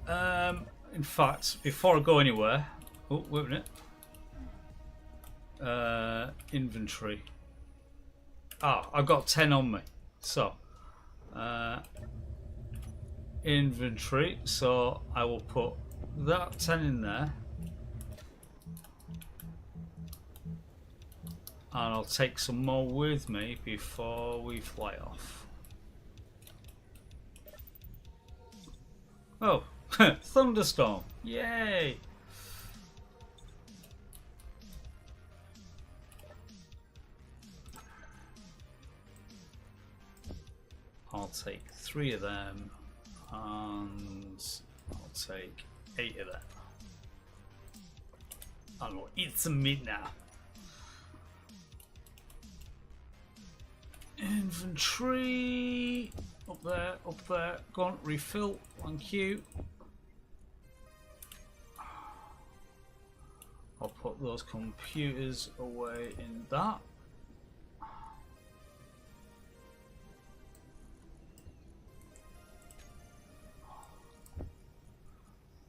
In fact, before I go anywhere, oh wait a minute. Inventory. I've got 10 on me. So, inventory. So I will put that 10 in there, and I'll take some more with me before we fly off. Oh, thunderstorm! Yay! I'll take 3 of them, and I'll take 8 of them. And we'll eat some meat now. Inventory up there. Go on, refill. Thank you. I'll put those computers away in that.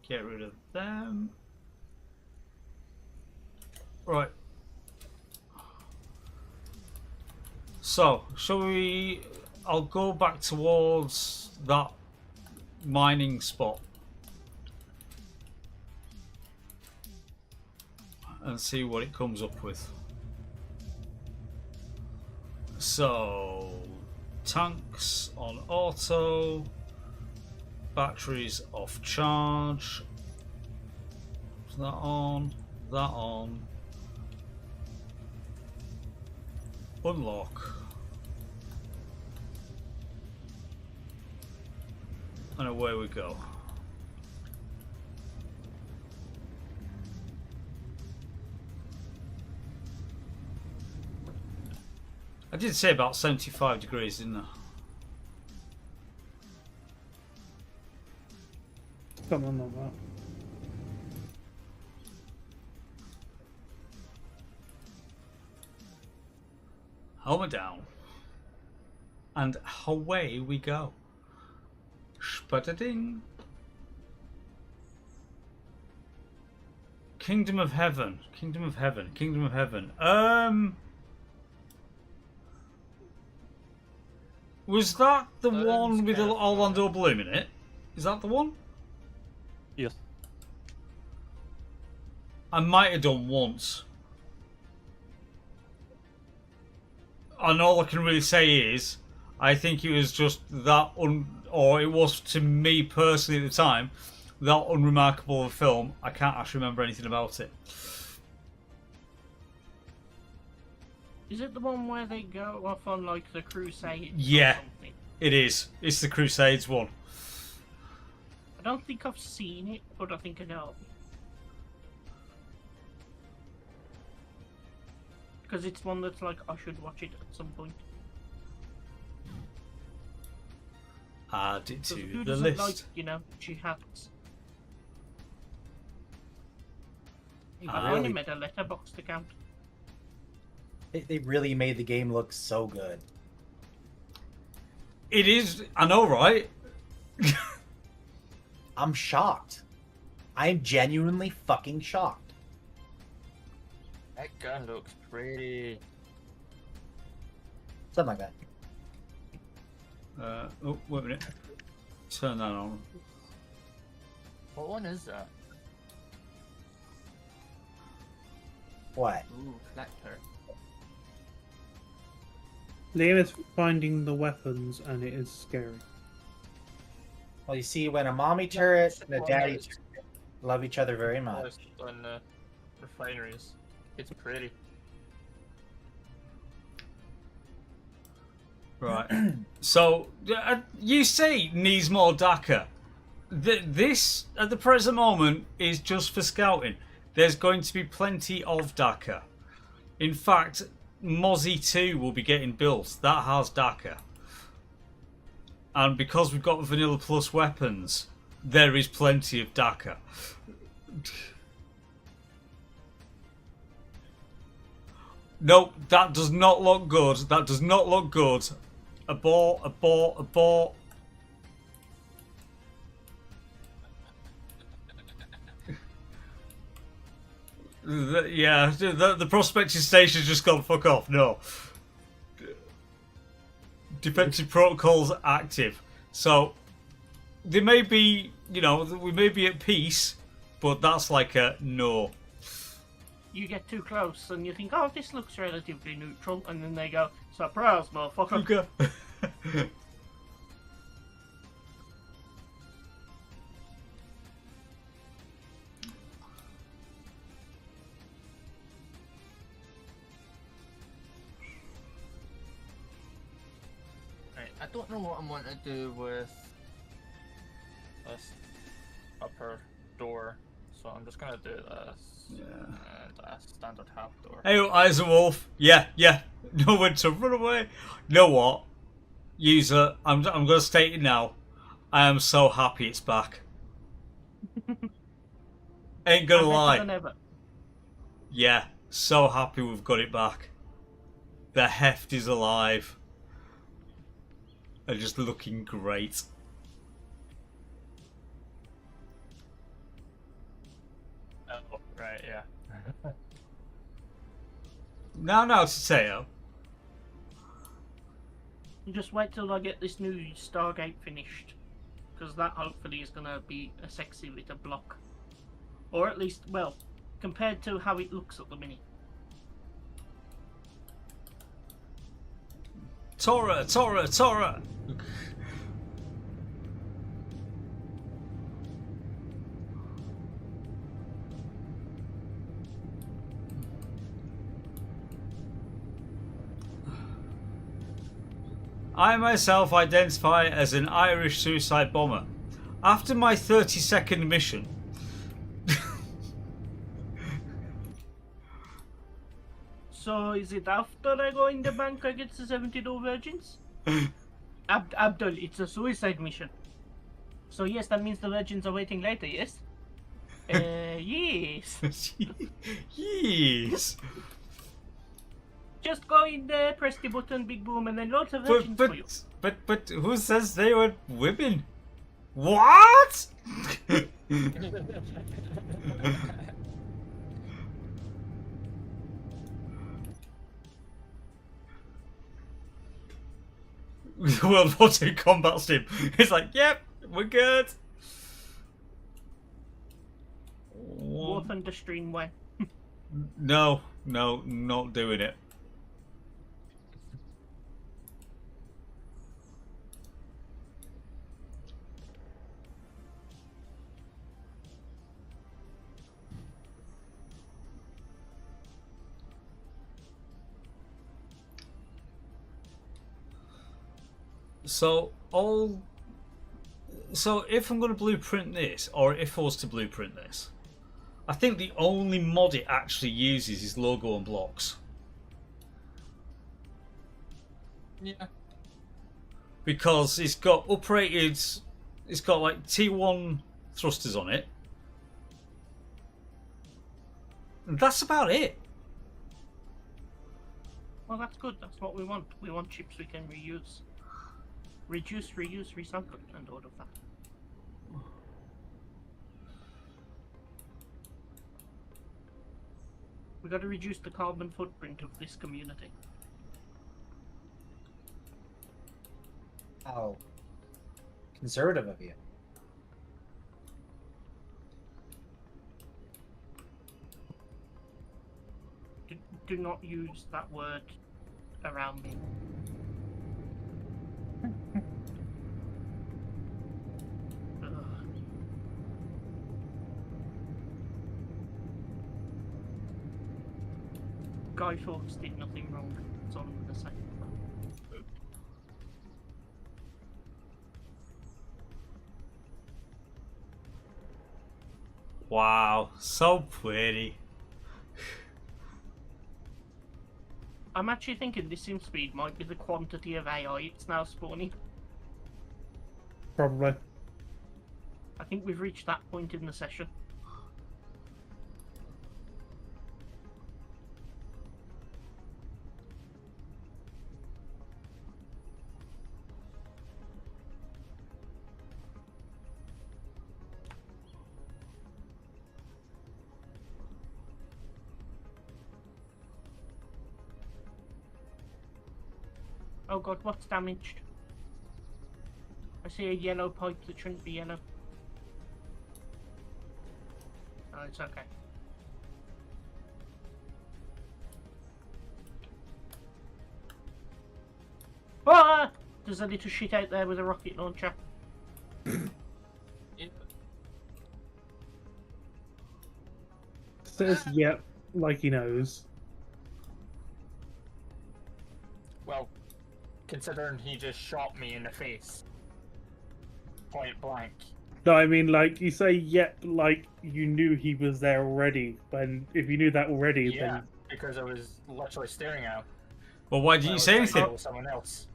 Get rid of them. Right. So, shall we... I'll go back towards that mining spot and see what it comes up with. So, tanks on auto, batteries off charge, that on, unlock, and away we go. I did say about 75 degrees, didn't I? Something like that. Helmet down. And away we go. Sputterding. Kingdom of Heaven. Kingdom of Heaven. Kingdom of Heaven. Was that the one with Orlando Bloom in it? Is that the one? Yes. I might have done once. And all I can really say is, I think it was just that, or it was to me personally at the time, that unremarkable of a film. I can't actually remember anything about it. Is it the one where they go off on like the Crusades? Yeah, or something? it is. It's the Crusades one. I don't think I've seen it, but I think I know. Because it's one that's like, I should watch it at some point. Add it to Who the doesn't list. like, you know, jihads? I've Really? only made a letterboxd account. They really made the game look so good. It is. I know, right? I'm shocked. I'm genuinely fucking shocked. That gun looks pretty. Something like that. Oh, wait a minute. Turn that on. What one is that? What? Ooh, collector. Liam is finding the weapons and it is scary. Well, you see, when a mommy turret and a one daddy that is- turret love each other very much. On refineries. It's pretty. Right. So, you say needs more DACA. This, at the present moment, is just for scouting. There's going to be plenty of DACA. In fact, Mozzie 2 will be getting built. That has DACA. And because we've got Vanilla Plus weapons, there is plenty of DACA. Nope, that does not look good. That does not look good. Abort, abort, abort. The prospecting station's just gone fuck off. No. Defensive protocols active. So, they may be, we may be at peace, but that's like a no. You get too close and you think, oh, this looks relatively neutral, and then they go, surprise, motherfucker. Okay. Right, I don't know what I'm going to do with this upper door, so I'm just going to do this. Yeah. And a standard half door. Hey, Eisenwolf. Yeah. Nowhere to run away. You know what? User, I'm going to state it now. I am so happy it's back. Ain't gonna lie. Than ever. Yeah, so happy we've got it back. The heft is alive. And just looking great. Oh, right, yeah. Now, Tateo. Just wait till I get this new Stargate finished, because that hopefully is going to be a sexy little block. Or at least, well, compared to how it looks at the minute. Tora! I myself identify as an Irish suicide bomber. After my 30-second mission... So is it after I go in the bank I get the 72 virgins? Abdul, it's a suicide mission. So yes, that means the virgins are waiting later, yes? Yes. Yes. Just go in there, press the button, big boom, and then loads of virgins for you. But who says they were women? What? The World War II combat sim. It's like, yep, we're good. War Thunder Stream when? No, not doing it. So if I'm going to blueprint this, or if I was to blueprint this, I think the only mod it actually uses is logo and blocks. Yeah. Because it's got uprated, it's got like T1 thrusters on it. And that's about it. Well, that's good. That's what we want. We want chips we can reuse. Reduce, reuse, recycle, and all of that. We got to reduce the carbon footprint of this community. How conservative of you. Do not use that word around me. Guy Fawkes did nothing wrong. That's all I'm gonna say. Wow, so pretty. I'm actually thinking this sim speed might be the quantity of AI it's now spawning. Probably. I think we've reached that point in the session. Oh god, what's damaged? I see a yellow pipe that shouldn't be yellow. Oh, it's okay. Ah! There's a little shit out there with a rocket launcher. Says yep, like he knows. Well, considering he just shot me in the face. Point blank. No, I mean, like, you say yep, like you knew he was there already. When if you knew that already, Yeah, then because I was literally staring at him. Well, why didn't you say anything? With someone else.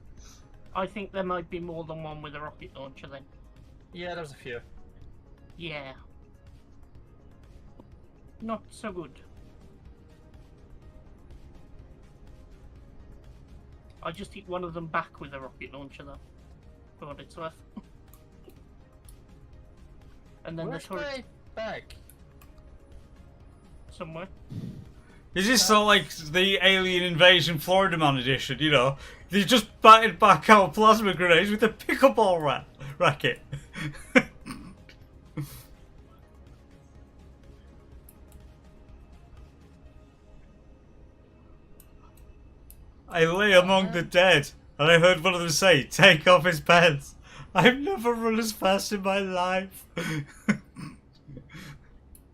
I think there might be more than one with a rocket launcher then. Yeah, there's a few. Yeah. Not so good. I just hit one of them back with a rocket launcher though. For what it's worth. And then Where's the turret my bag? somewhere. Is this sort of like the Alien Invasion Florida Man edition, you know? They just batted back out plasma grenades with a pickleball racket. I lay among the dead, and I heard one of them say, "Take off his pants." I've never run as fast in my life.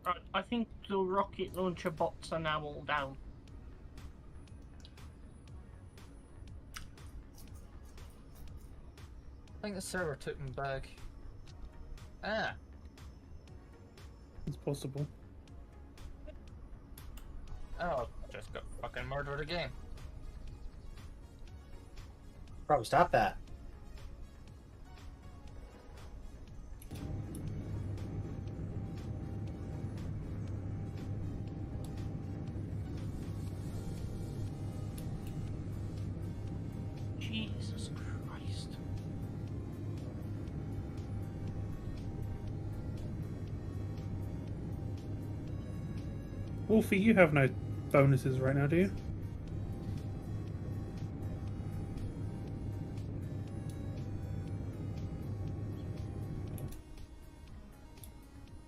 Right, I think the rocket launcher bots are now all down. I think the server took me back. Ah, it's possible. oh, just got fucking murdered again. Probably stop that. Jesus Christ. Wolfie, you have no bonuses right now, do you?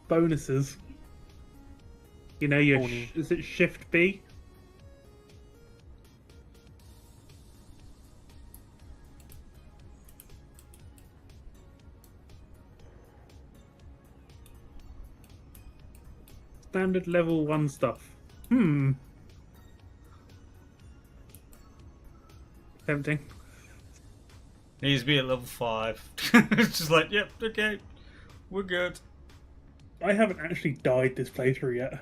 Bonuses. You know your is it Shift B? Standard level 1 stuff. Tempting. Needs to be at level 5. It's just like, yep, okay, we're good. I haven't actually died this playthrough yet.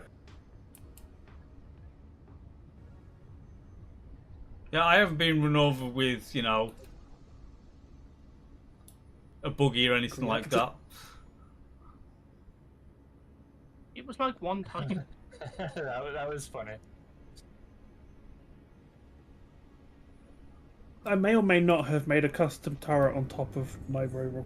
Yeah, I haven't been run over with, you know, a buggy or anything like that. It was like one time. that was funny. I may or may not have made a custom turret on top of my rover.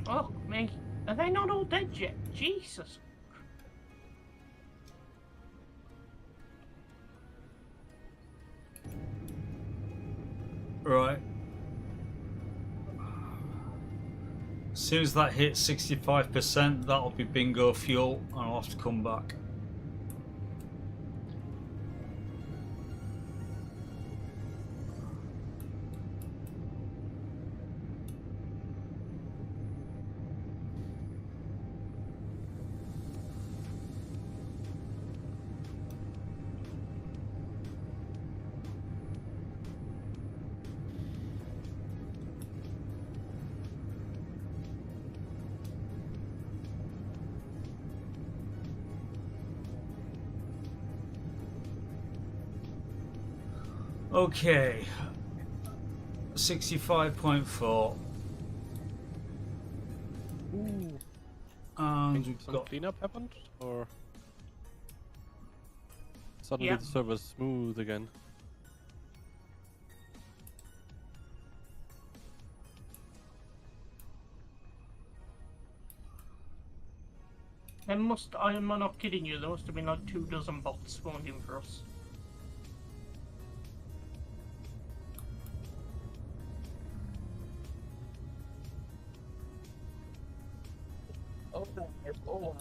Oh, man. Are they not all dead yet? Jesus. Right. As soon as that hits 65%, that'll be bingo fuel, and I'll have to come back. Okay. 65.4. And Think we've some got. cleanup happened, or suddenly Yeah. the server's smooth again? I'm not kidding you, there must have been like 24 bots spawned in for us. Oh.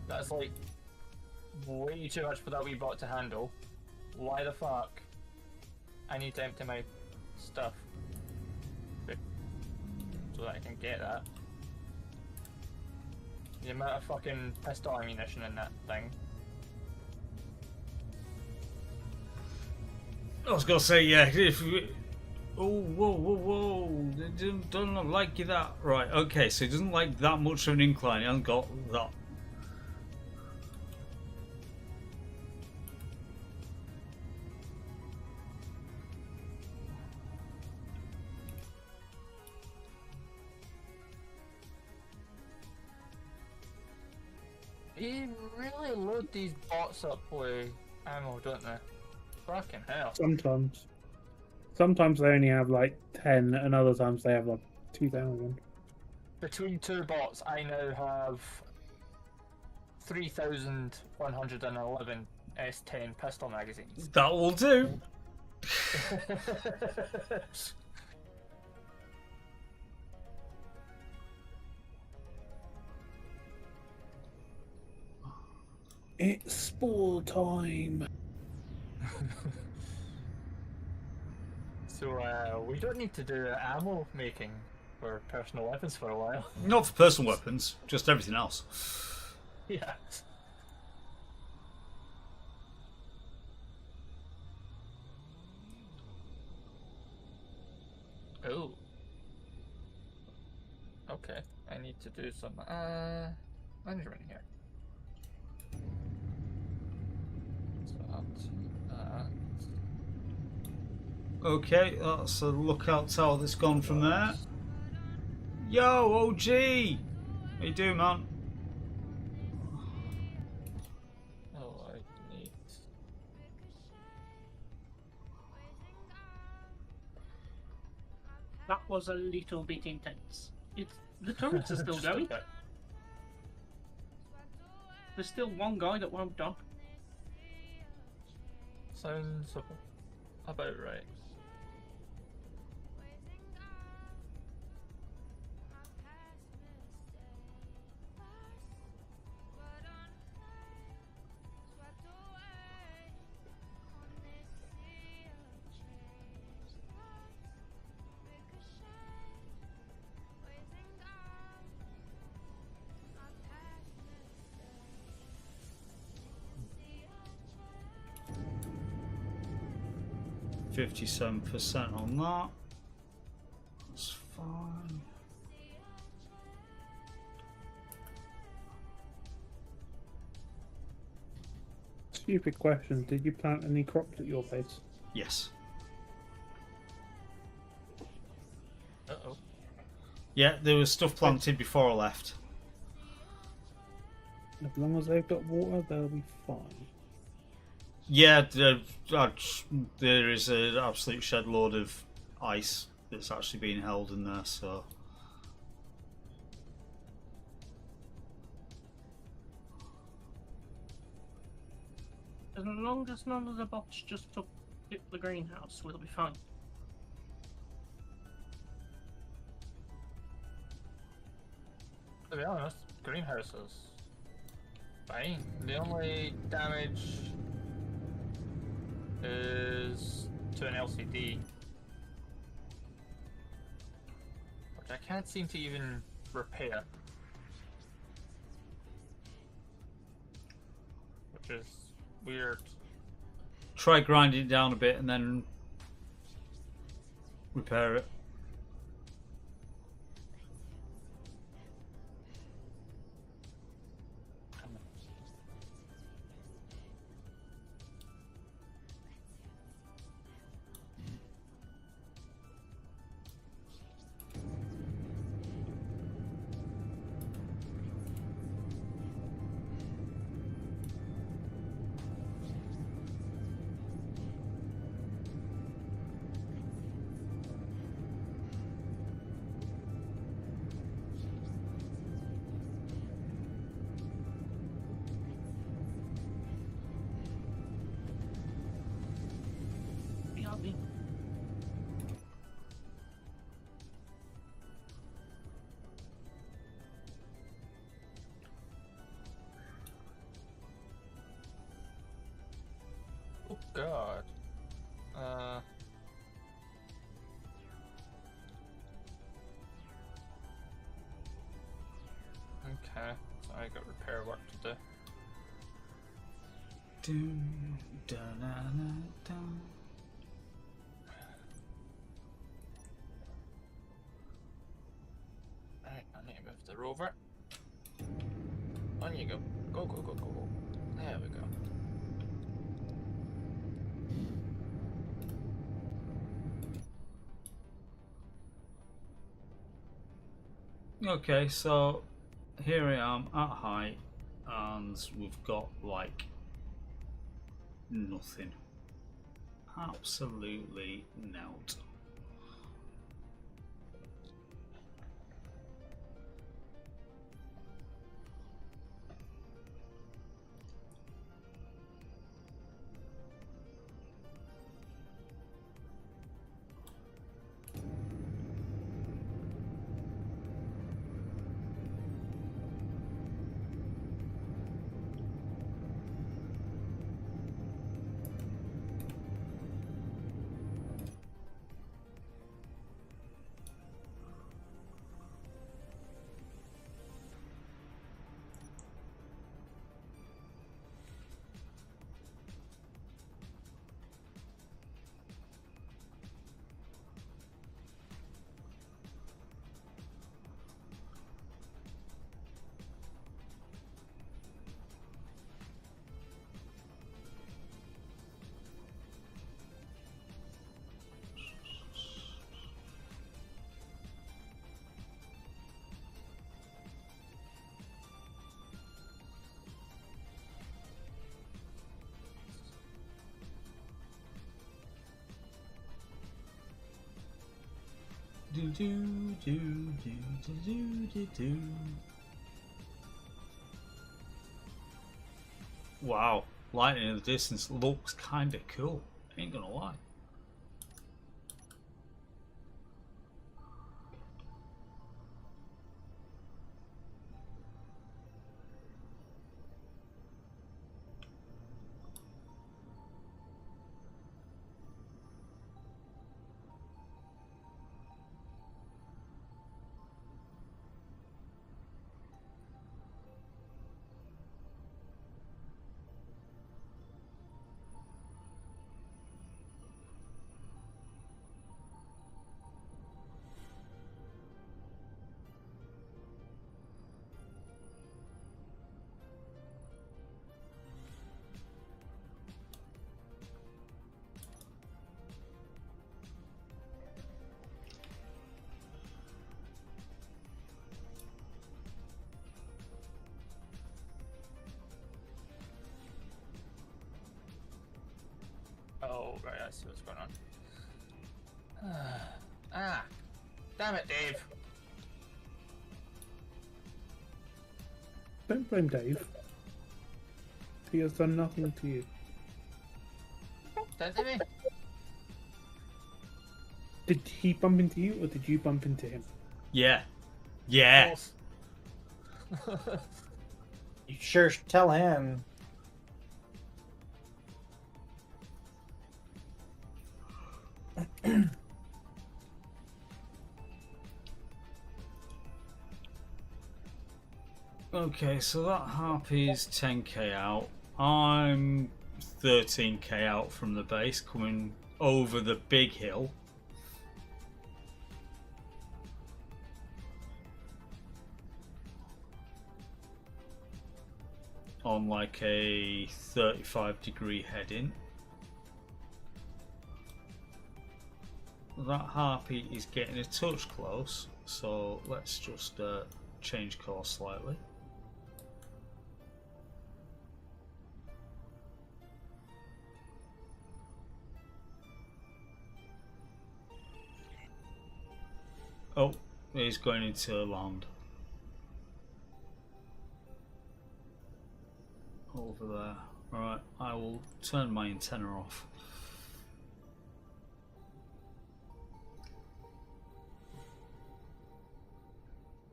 That's like way too much for that wee bot to handle. Why the fuck? I need to empty my stuff so that I can get that. The amount of fucking pistol ammunition in that thing. I was gonna say, yeah, if we... Oh, whoa. Don't like you that. Right, okay, so he doesn't like that much of an incline. He hasn't got that. They really load these bots up with ammo, don't they? Fucking hell. Sometimes. Sometimes they only have like 10, and other times they have like 2,000. Between two bots, I now have 3,111 S10 pistol magazines. That will do. It's spore time. So we don't need to do ammo making for personal weapons for a while. Not for personal weapons, just everything else. Yeah. Oh. Okay, I need to do some management here. So Okay, that's a lookout tower that's gone from there. Yo, OG! How you doing, man? oh, I need. That was a little bit intense. The turrets are still going. Okay. There's still one guy that won't dock. Sounds about right. %57 on that. That's fine. Stupid question. Did you plant any crops at your place? Yes. Uh-oh. Yeah, there was stuff planted before I left. As long as they've got water, they'll be fine. Yeah, there is an absolute shed load of ice that's actually being held in there, so... As long as none of the bots just took the greenhouse, we'll be fine. To be honest, greenhouses fine. The only damage is to an LCD, which I can't seem to even repair, which is weird. Try grinding it down a bit and then repair it. God. Okay, so I got repair work to do. Right, I need to move the rover. On you go. Go, go, go, go, go. There we go. Okay, so here I am at height, and we've got like nothing. Absolutely not. Do do do do do do do do. Wow, lightning in the distance looks kinda cool. Ain't gonna lie. Oh, right, I see what's going on. Ah, damn it, Dave. Don't blame Dave. He has done nothing to you. Don't do me. Did he bump into you, or did you bump into him? Yeah. Yeah. You sure should tell him. Okay, so that harpy's 10k out. I'm 13k out from the base, coming over the big hill. On like a 35-degree heading. That harpy is getting a touch close, so let's just change course slightly. Oh, he's going into land. Over there. Alright, I will turn my antenna off.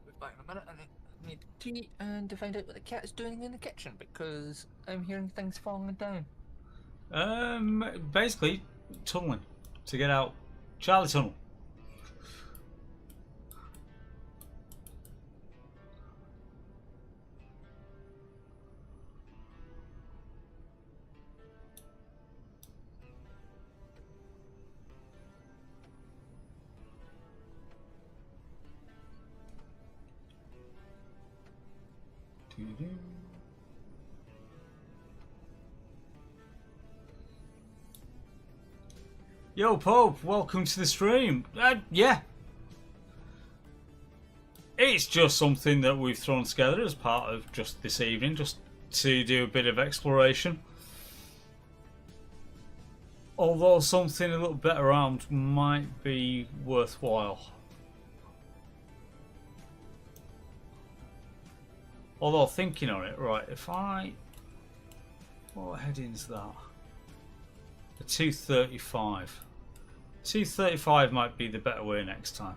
Be back in a minute. I need tea and to find out what the cat is doing in the kitchen because I'm hearing things falling down. Basically, tunneling to get out. Charlie Tunnel. Yo, Pope, welcome to the stream. Yeah. It's just something that we've thrown together as part of just this evening, just to do a bit of exploration. Although something a little bit around might be worthwhile. Although thinking on it, right, if I... What heading's that? A 235. 235 might be the better way next time.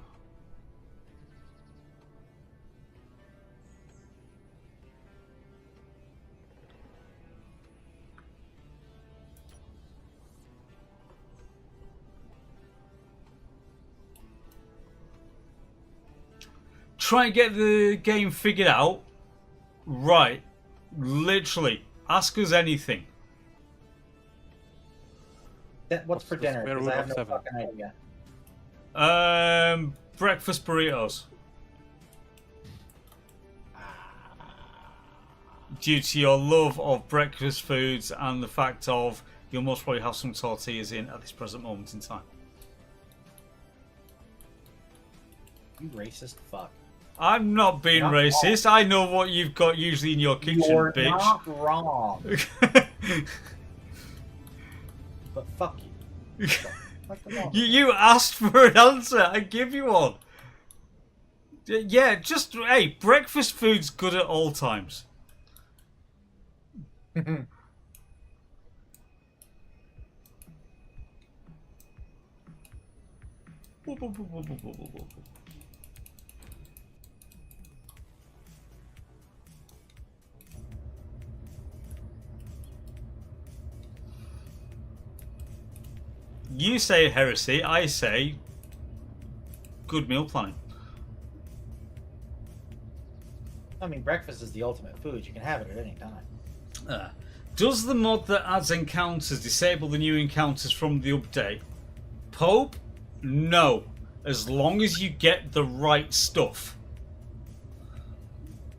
Try and get the game figured out. Right. Literally. Ask us anything. What's for dinner? square Because root I of have no 7? fucking idea. Breakfast burritos. Due to your love of breakfast foods and the fact of you'll most probably have some tortillas in at this present moment in time. You racist fuck. I'm not being Not racist. I know what you've got usually in your kitchen, You're bitch. not wrong. But fuck you. Fuck them all. You asked for an answer. I give you one. Yeah, just hey, breakfast food's good at all times. You say heresy, I say good meal planning. I mean, breakfast is the ultimate food. You can have it at any time. Does the mod that adds encounters disable the new encounters from the update? Pope? No. As long as you get the right stuff.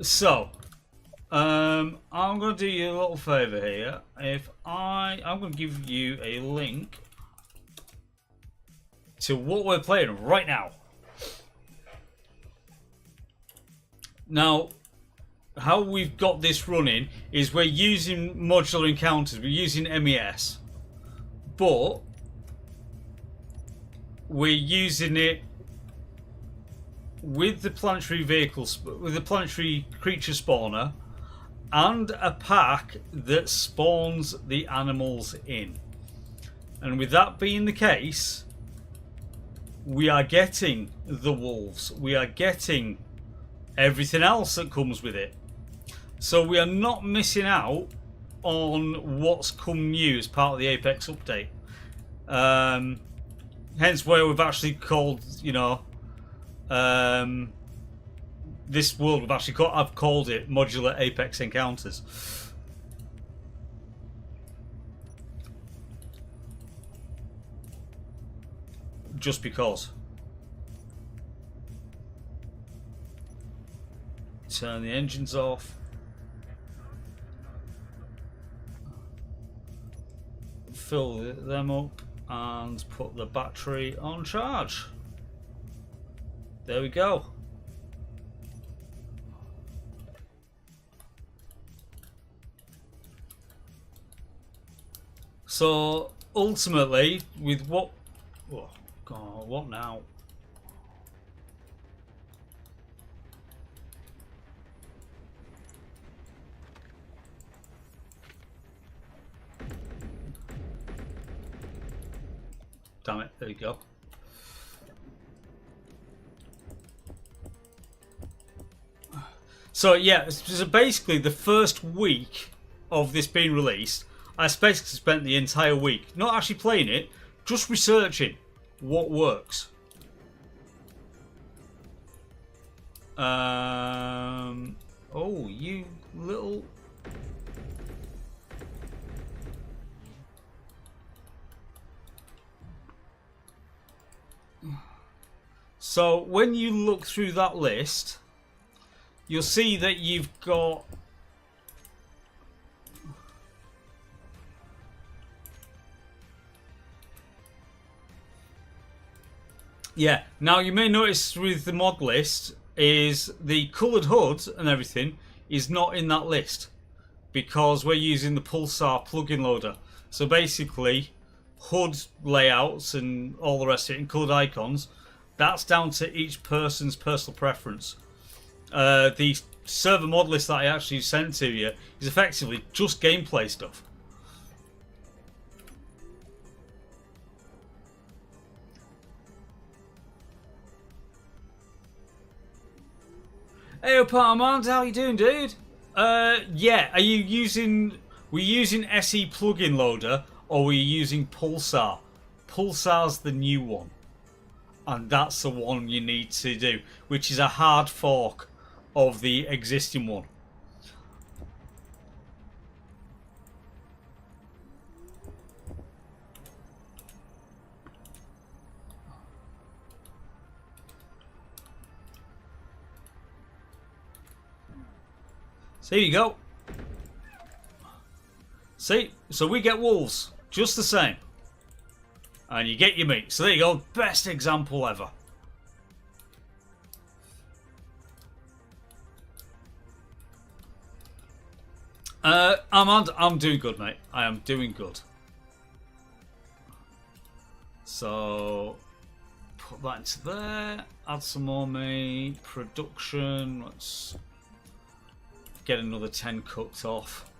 So, I'm going to do you a little favour here. I'm going to give you a link to what we're playing right now. Now, how we've got this running is we're using modular encounters, we're using MES, but we're using it with the planetary vehicles, with the planetary creature spawner, and a pack that spawns the animals in. And with that being the case, we are getting the wolves, we are getting everything else that comes with it. So we are not missing out on what's come new as part of the Apex update. Hence where we've actually called, this world I've called it Modular Apex Encounters. Just because. Turn the engines off. Fill them up and put the battery on charge. There we go. So ultimately, with what? Oh God, what now? Damn it, there you go. So yeah, so basically the first week of this being released, I basically spent the entire week not actually playing it, just researching what works. Oh, you little... So when you look through that list, you'll see that you've got... Yeah, now you may notice with the mod list is the coloured HUD and everything is not in that list because we're using the Pulsar plugin loader. So basically, HUD layouts and all the rest of it and coloured icons, that's down to each person's personal preference. The server mod list that I actually sent to you is effectively just gameplay stuff. Hey, Apartment, how you doing, dude? Yeah, are you using... We're using SE plugin loader or we're using Pulsar? Pulsar's the new one. And that's the one you need to do, which is a hard fork of the existing one. So here you go. See? So we get wolves. Just the same. And you get your meat. So there you go. Best example ever. I'm doing good, mate. I am doing good. So put that into there. Add some more meat. Production. Let's get another 10 cooked off.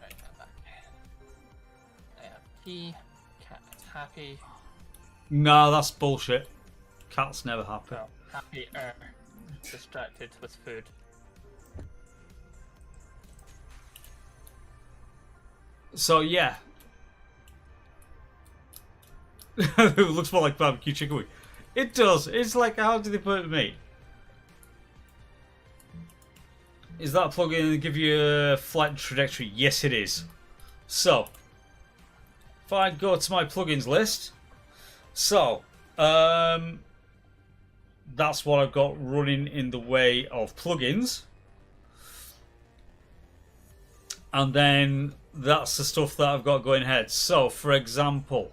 Right, I'm back. I have tea. Cat is happy. No, that's bullshit. Cat's never happy. Well, happier. Distracted with food. So yeah. It looks more like barbecue chicken wing. It does. It's like, how do they put it meat? Is that plugin to give you a flight trajectory? Yes, it is. So, if I go to my plugins list, so that's what I've got running in the way of plugins, and then that's the stuff that I've got going ahead. So, for example,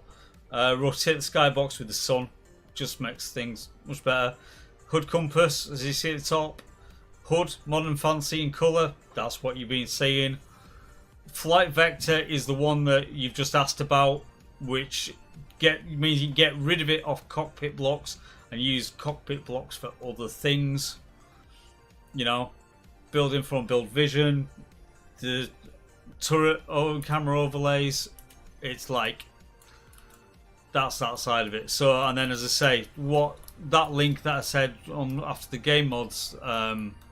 rotate the skybox with the sun, just makes things much better. HUD compass, as you see at the top. HUD, modern, fancy, and colour. That's what you've been seeing. Flight vector is the one that you've just asked about, which means you can get rid of it off cockpit blocks and use cockpit blocks for other things. You know, building from build vision, the turret camera overlays. It's like that's that side of it. So, and then as I say, what that link that I said on after the game mods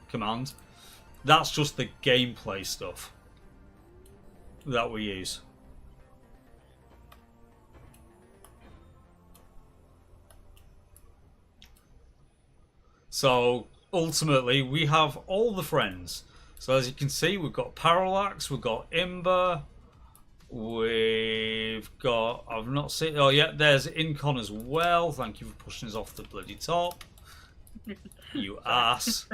command, that's just the gameplay stuff that we use. So ultimately we have all the friends. So as you can see, we've got Parallax, we've got Imber, we've got, I've not seen, oh yeah, there's Incon as well. Thank you for pushing us off the bloody top. You ass.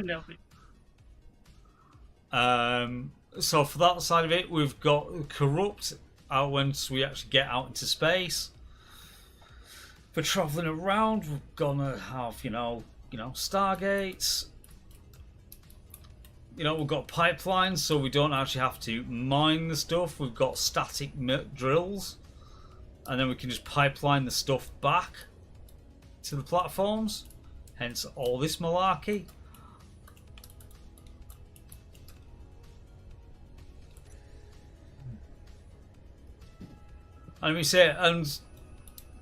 So for that side of it, we've got Corrupt out once we actually get out into space. For traveling around, we're gonna have, you know, Stargates. You know, we've got pipelines, so we don't actually have to mine the stuff. We've got static drills, and then we can just pipeline the stuff back to the platforms. Hence all this malarkey. And we say, and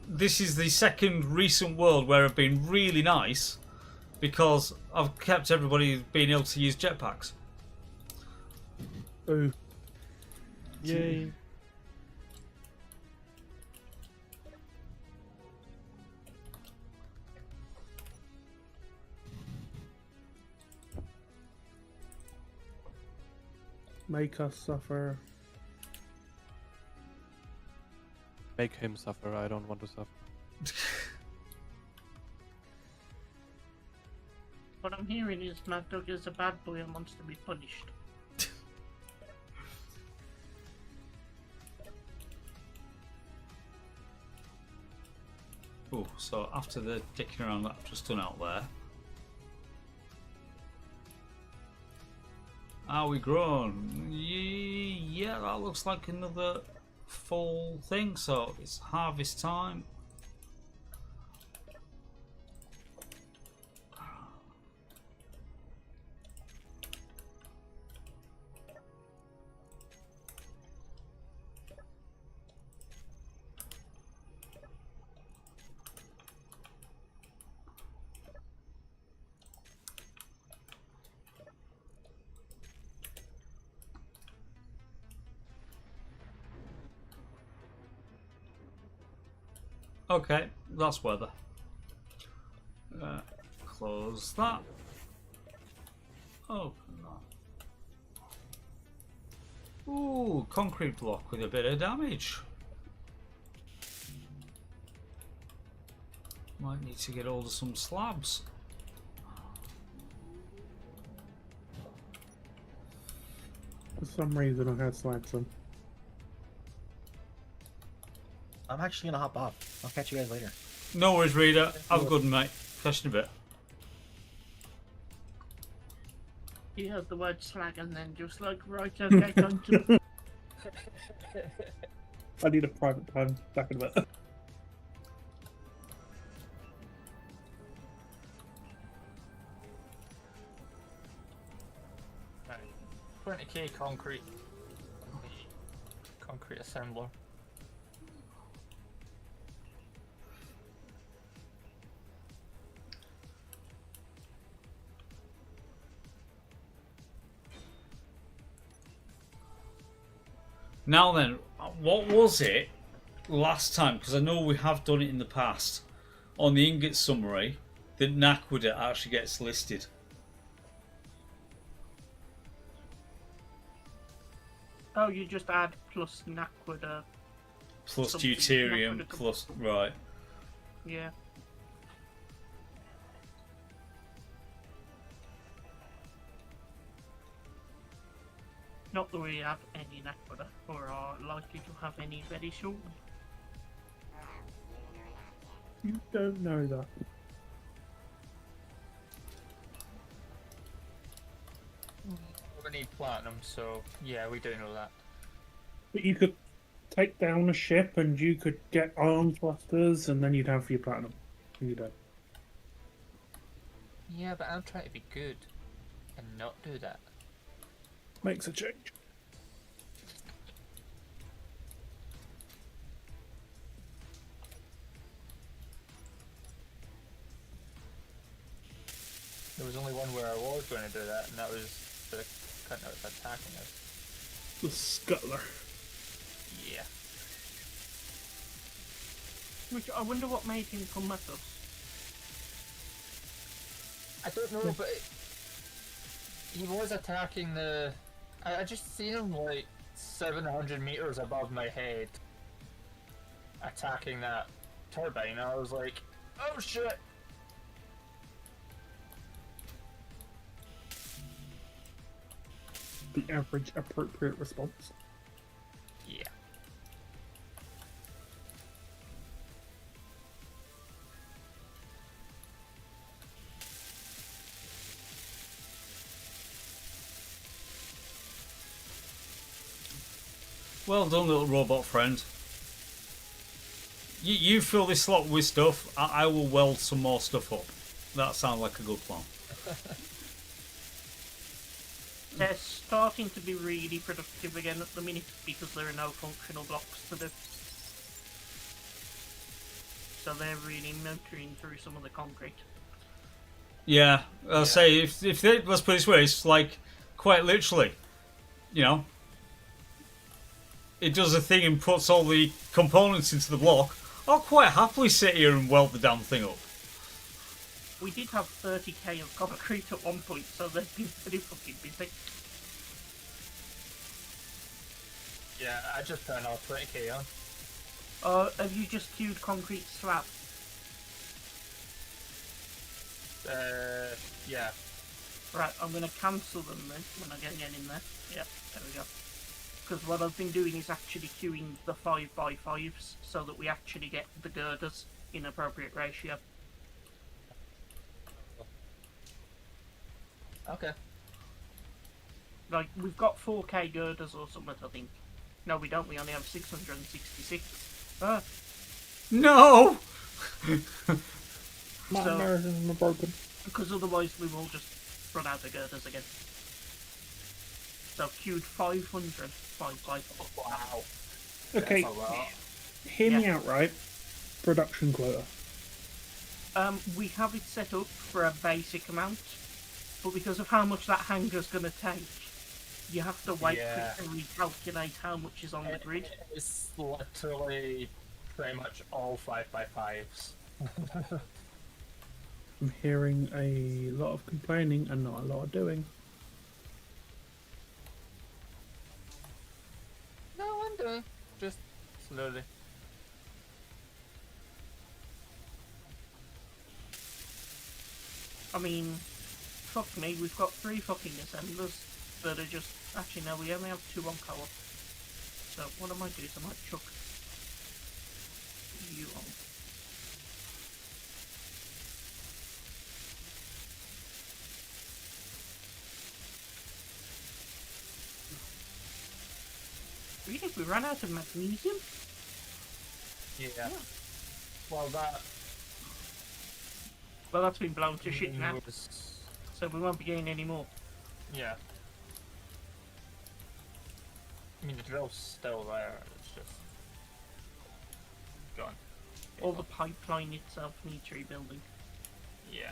this is the second recent world where I've been really nice because I've kept everybody being able to use jetpacks. Ooh. Yay! Make us suffer. Make him suffer. I don't want to suffer. What I'm hearing is Mad Dog is a bad boy and wants to be punished. Oh, so after the dicking around that I've just done out there, are we grown? Yeah, that looks like another full thing. So it's harvest time. Okay, that's weather. Close that. Open that. Ooh, concrete block with a bit of damage. Might need to get hold of some slabs. For some reason, I had slags on. I'm actually gonna hop off. I'll catch you guys later. No worries, Reader. Have a good one, mate. Catch you in a bit. He heard the word slag and then just like, right, okay, come to. I need a private time back in a bit. Right. 20k concrete. Concrete assembler. Now then, what was it last time? Because I know we have done it in the past. On the ingot summary, that Nakwada actually gets listed. Oh, you just add plus Nakwada. Plus Something deuterium, Nakwada plus... Right. Yeah. Not that we have any Nakwada, or are likely to have any very soon. You don't know that. We need platinum, so yeah, we do know that. But you could take down a ship and you could get arm thrusters and then you'd have your platinum. You don't. Yeah, but I'm trying to be good and not do that. Makes a change. There was only one where I was going to do that, and that was the cunt that was attacking us. The scuttler. Yeah. Which I wonder what made him come at us. I don't know, but he was attacking the... I just seen him like 700 meters above my head attacking that turbine. I was like, oh shit! The average appropriate response. Yeah. Well done, little robot friend. You fill this slot with stuff, I will weld some more stuff up. That sounds like a good plan. They're starting to be really productive again at the minute because there are no functional blocks to do. So they're really motoring through some of the concrete. Yeah, I'll say, if they, let's put it this way, it's like, quite literally, you know, it does a thing and puts all the components into the block, I'll quite happily sit here and weld the damn thing up. We did have 30k of concrete at one point, so they've been pretty fucking busy. Yeah, I just turned our 20k on. Have you just queued concrete slab? Yeah. Right, I'm going to cancel them then when I get in there. Yeah, there we go. Because what I've been doing is actually queuing the 5x5s so that we actually get the girders in appropriate ratio. Okay. Like, we've got 4k girders or something, I think. No, we don't. We only have 666. No! My So- Americans are broken. Because otherwise we will just run out of girders again. So queued 500 5x5. Wow. Okay, That's a lot. hear me out, right? Production quota. We have it set up for a basic amount, but because of how much that hangar's going to take, you have to wait Yeah. for it to recalculate how much is on the grid. It's literally pretty much all 5x5s. I'm hearing a lot of complaining and not a lot of doing. No, I'm doing. Just slowly. I mean, fuck me, we've got 3 fucking assemblers that are just... Actually, no, we only have 2 on co-op. So what I might do is I might chuck you on. Really? We ran out of magnesium? Yeah. Well, that Well, that's been blown to shit now, was- so we won't be getting any more. Yeah. I mean, the drill's still there. It's just gone. Or the pipeline itself needs rebuilding. Yeah.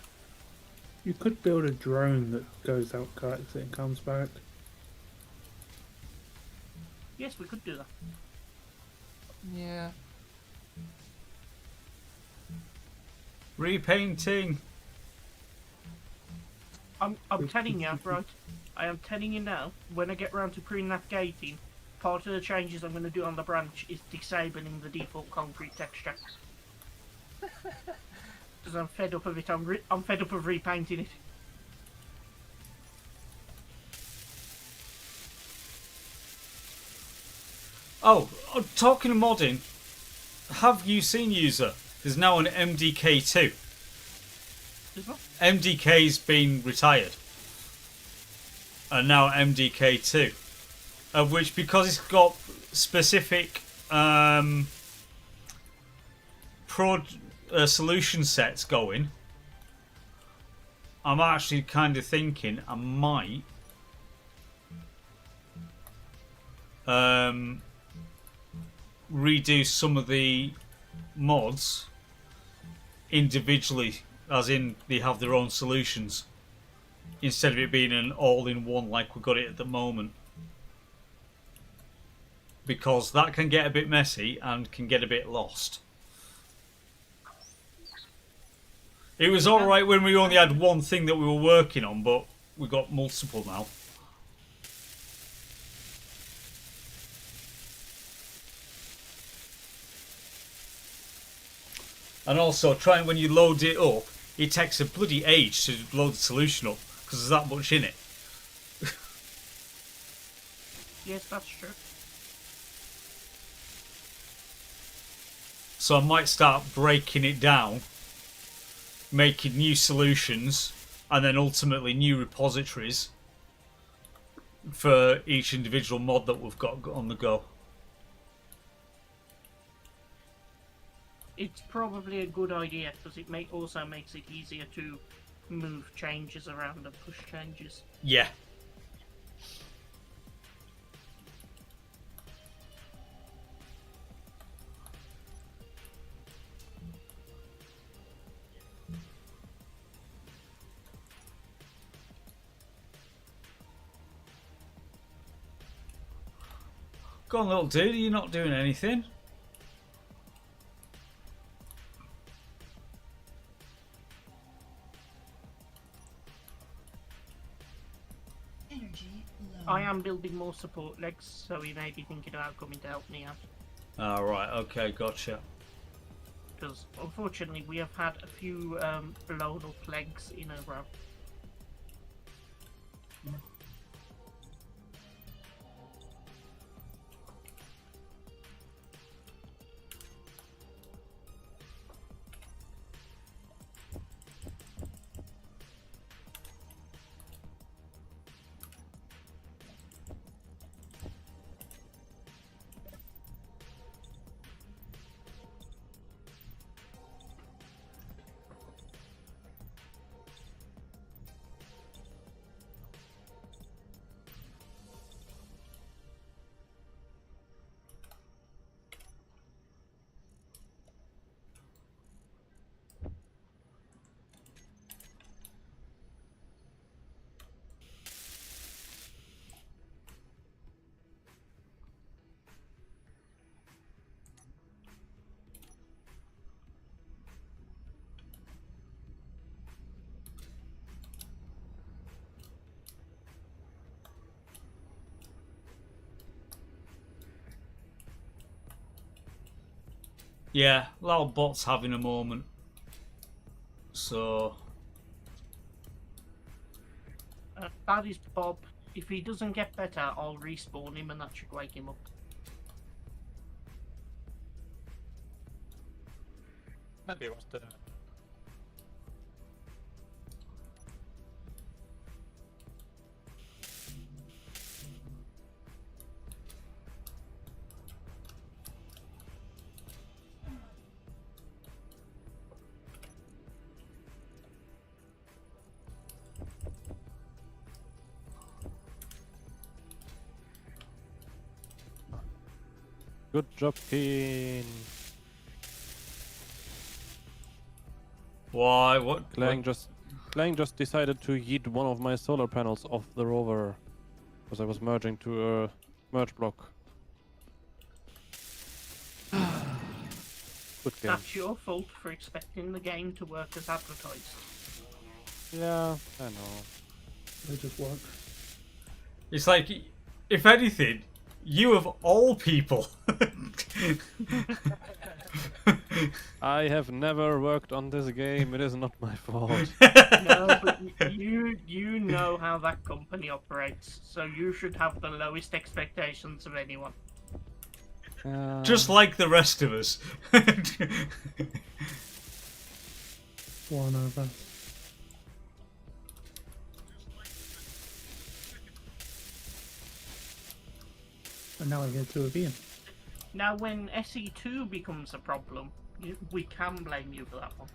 You could build a drone that goes out, collects it, and comes back. Yes, we could do that. Yeah. Repainting. I'm telling you, right? I am telling you now, when I get round to putting that gate in, part of the changes I'm going to do on the branch is disabling the default concrete texture. Because I'm fed up of it, I'm fed up of repainting it. Oh, talking of modding, have you seen user? There's now an MDK2. Is that? MDK's been retired. And now MDK2. Of which, because it's got specific solution sets going, I'm actually kind of thinking I might redo some of the mods individually, as in they have their own solutions, instead of it being an all-in-one like we got it at the moment, because that can get a bit messy and can get a bit lost. It was alright when we only had one thing that we were working on, but we got multiple now. And also, when you load it up, it takes a bloody age to load the solution up because there's that much in it. Yes, that's true. So I might start breaking it down, making new solutions, and then ultimately new repositories for each individual mod that we've got on the go. It's probably a good idea because it also makes it easier to move changes around and push changes. Yeah. Go on, little dude. You're not doing anything. I am building more support legs, so he may be thinking about coming to help me out. All right. Okay. Gotcha. Because unfortunately, we have had a few blown up legs in a row. Yeah, little bot's having a moment. So That is Bob. If he doesn't get better, I'll respawn him and that should wake him up. Maybe he wants to. Good job, Keen. why? What? Clang just decided to yeet one of my solar panels off the rover because I was merging to a merge block. Good game. That's your fault for expecting the game to work as advertised. Yeah, I know. They just work. It's like, if anything, you of all people. I have never worked on this game. It is not my fault. No, but you know how that company operates, so you should have the lowest expectations of anyone. Just like the rest of us. One of us. And now I hear two of Ian. Now, when SE2 becomes a problem, we can blame you for that one.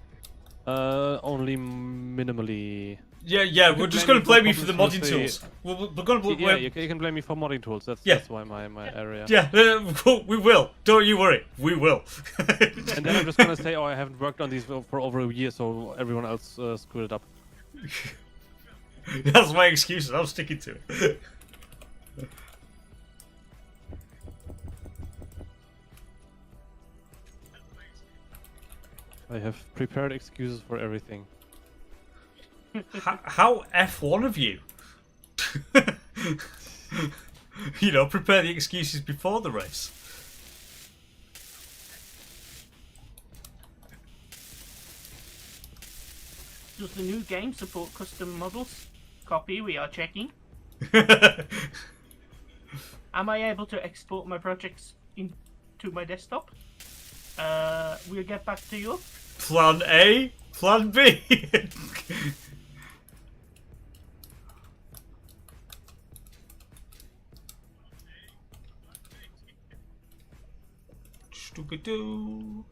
Only minimally. Yeah, we're just going to blame you for the modding problems tools. We're going to Yeah, you can blame me for modding tools. That's why my area. Yeah, we will. Don't you worry. We will. And then I'm just gonna say, oh, I haven't worked on these for over a year, so everyone else screwed it up. That's my excuse, and I'm sticking to it. I have prepared excuses for everything. How F1 of you? You know, prepare the excuses before the race. Does the new game support custom models? Copy, we are checking. Am I able to export my projects into my desktop? We'll get back to you. Plan A, Plan B. Stupid-doo.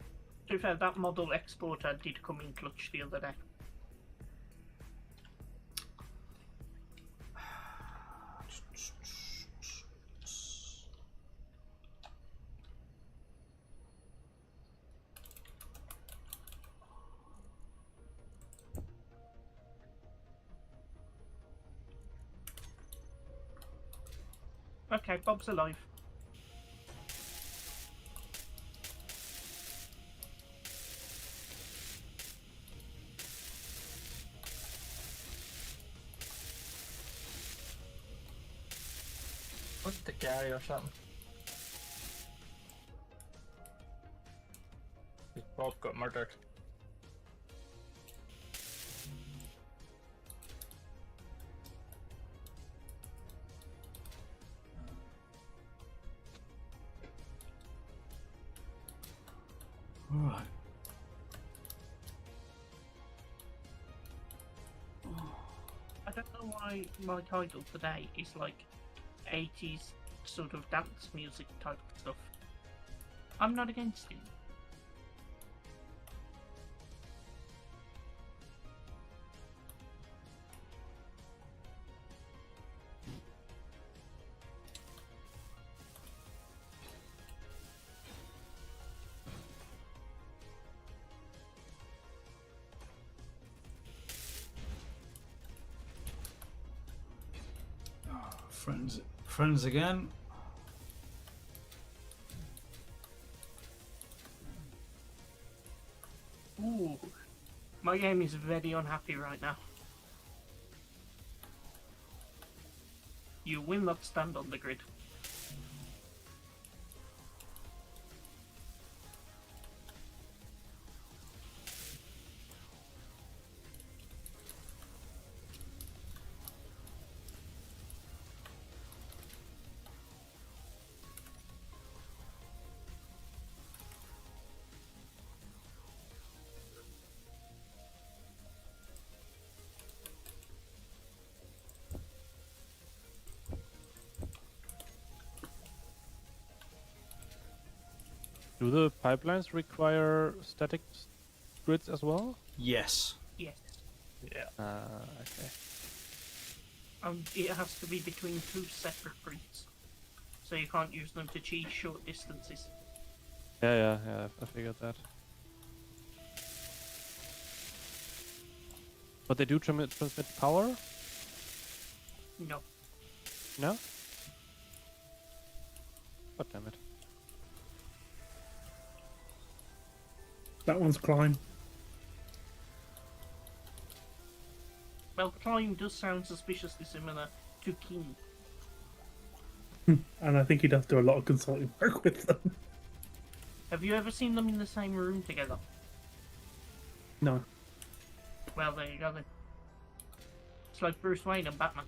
To be fair, that model exporter did come in clutch the other day. Okay, Bob's alive. Look to Gary or something. Bob got murdered. Alright. I don't know why my title today is like 80s sort of dance music type stuff. I'm not against it. Friends again. Ooh, my game is very unhappy right now. You will not stand on the grid. Do the pipelines require static grids as well? Yes. Yes. Yeah. Okay. It has to be between two separate grids. So you can't use them to cheese short distances. Yeah, I figured that. But they do transmit power? No. No? God damn it. That one's climb. Well, climb does sound suspiciously similar to King. And I think he'd have to do a lot of consulting work with them. Have you ever seen them in the same room together? No. Well, there you go then. It's like Bruce Wayne and Batman.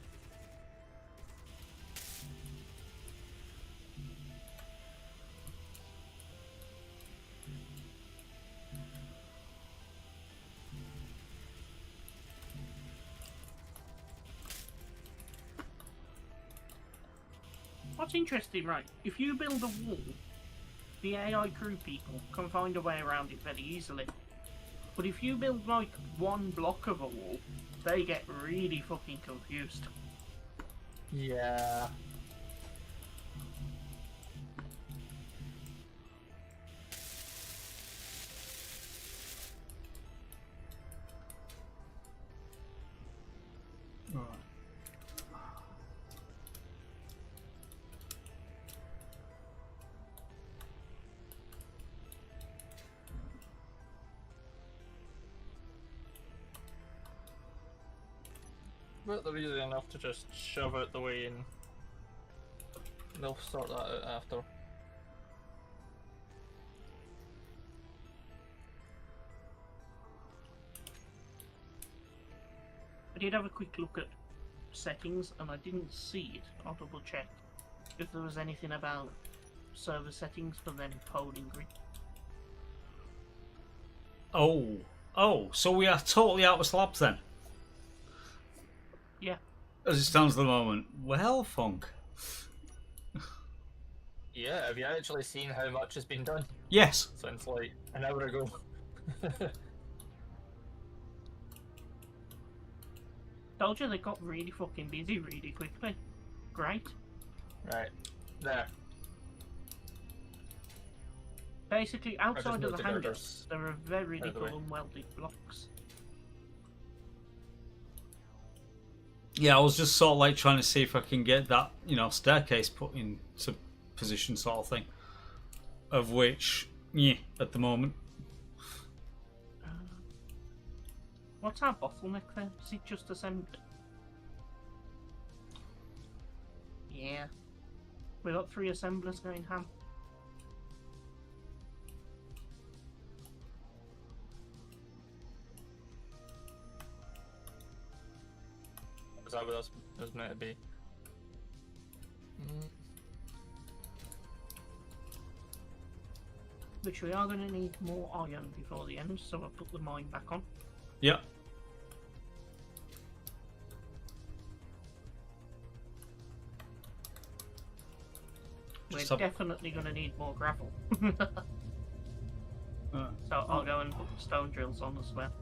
What's interesting, right? If you build a wall, the AI crew people can find a way around it very easily. But if you build like one block of a wall, they get really fucking confused. Yeah. Alright. But they're easy enough to just shove out the way and they'll sort that out after. I did have a quick look at settings and I didn't see it. I'll double check if there was anything about server settings for them polling grid. Oh, so we are totally out of slabs then? Yeah. As it stands at the moment. Well, Funk. Yeah, have you actually seen how much has been done Yes. since like an hour ago? Told you they got really fucking busy really quickly. Great. Right, there. Basically, outside of moved the the hangars, girders there are very out of the little way. unwelded blocks. Yeah, I was just sort of like trying to see if I can get that, staircase put into position sort of thing. Of which, yeah, at the moment. What's our bottleneck then? Is it just assembly? Yeah. We got 3 assemblers going ham. Is that what that was meant to be? Which we are going to need more iron before the end, so I'll put the mine back on. Yep. We're Just have- definitely going to need more gravel. So I'll go and put stone drills on as well.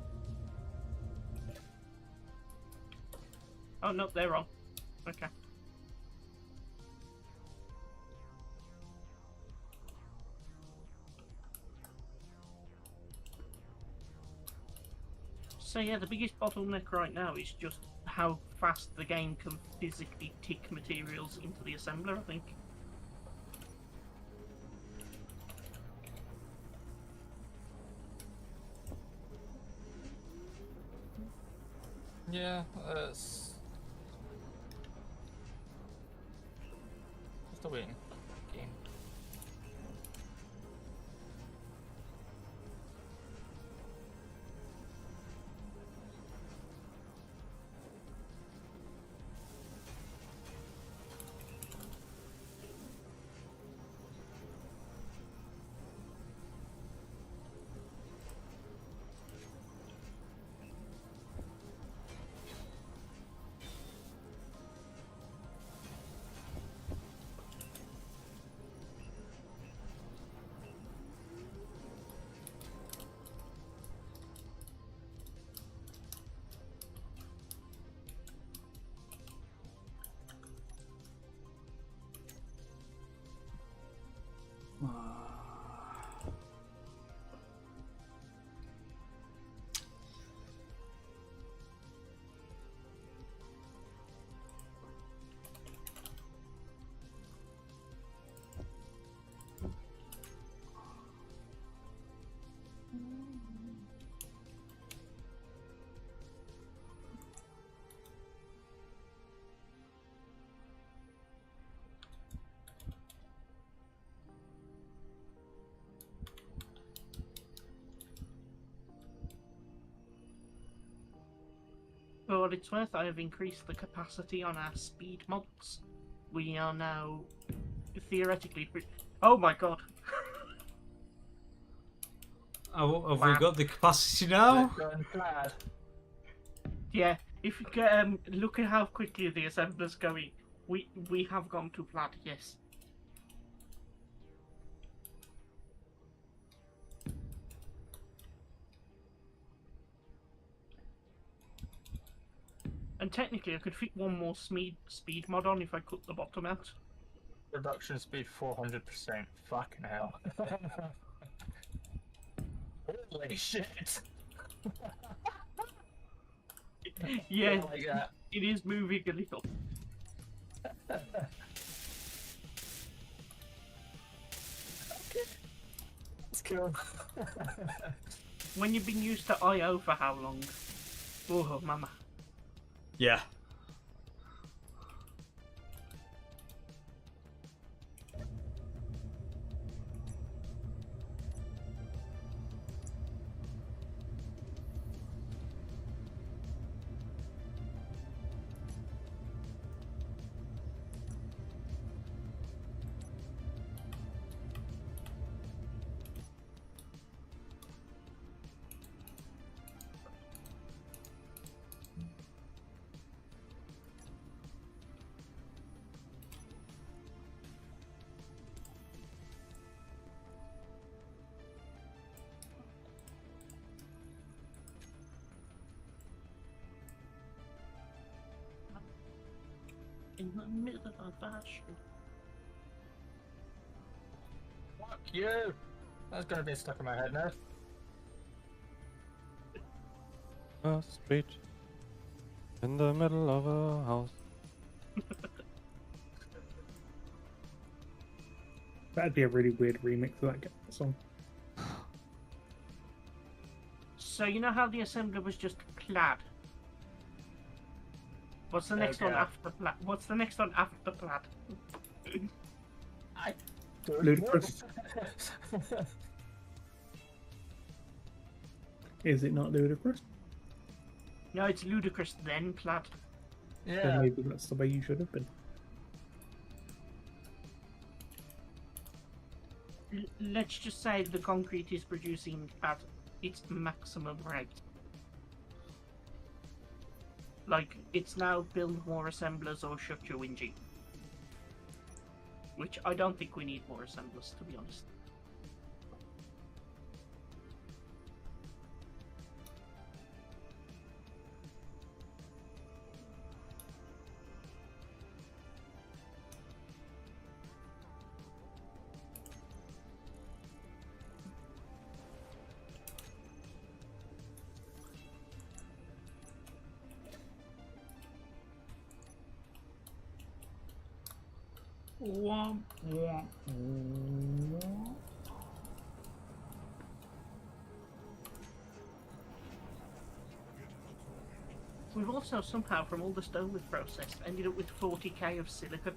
Oh no, they're wrong. Okay. So yeah, the biggest bottleneck right now is just how fast the game can physically tick materials into the assembler, I think. Yeah, it's still waiting. Game. For what it's worth, I have increased the capacity on our speed mods. We are now theoretically. Oh my god! Oh, have Wow. we got the capacity now? Going plaid. Yeah, if you can look at how quickly the assembler's going, we have gone to plaid. Yes. And technically, I could fit one more speed mod on if I cut the bottom out. Production speed 400%. Fucking hell. Holy shit. Yeah, Like that. it is moving a little. Let's go. When you've been used to IO for how long? Oh, mama. Yeah. In the middle of fashion. Fuck you. That's gonna be stuck in my head now. A street in the middle of a house. That'd be a really weird remix of that song. So you know how the assembler was just plaid? What's the next one Yeah. after plaid? What's the next one after plaid? I don't Ludicrous. know. Is it not ludicrous? No, it's ludicrous then, Plaid. Then Yeah. maybe that's the way you should have been. Let's just say the concrete is producing at its maximum rate. Like, it's now build more assemblers or shut your Wingy. Which I don't think we need more assemblers, to be honest. Womp, womp, womp. We've also somehow, from all the stone we've processed, ended up with 40k of silicon.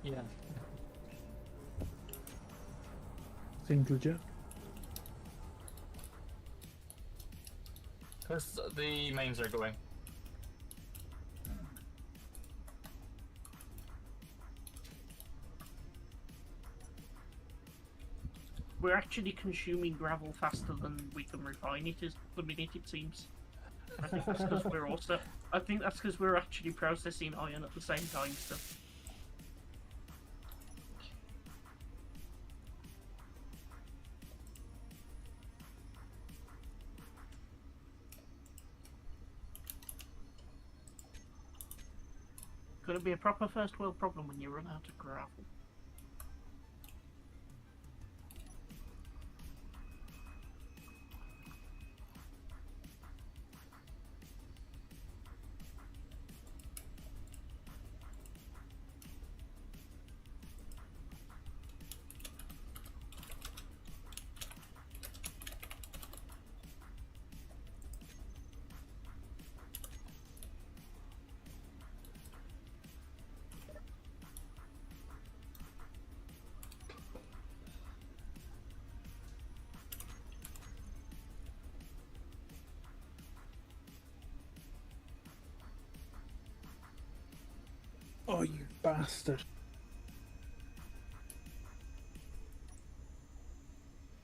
Yeah. Seems legit. Because the mains are going. We're actually consuming gravel faster than we can refine it at the minute, it seems. I think that's because we're also. I think that's because we're actually processing iron at the same time still. Gonna be a proper first world problem when you run out of gravel. Oh, you bastard.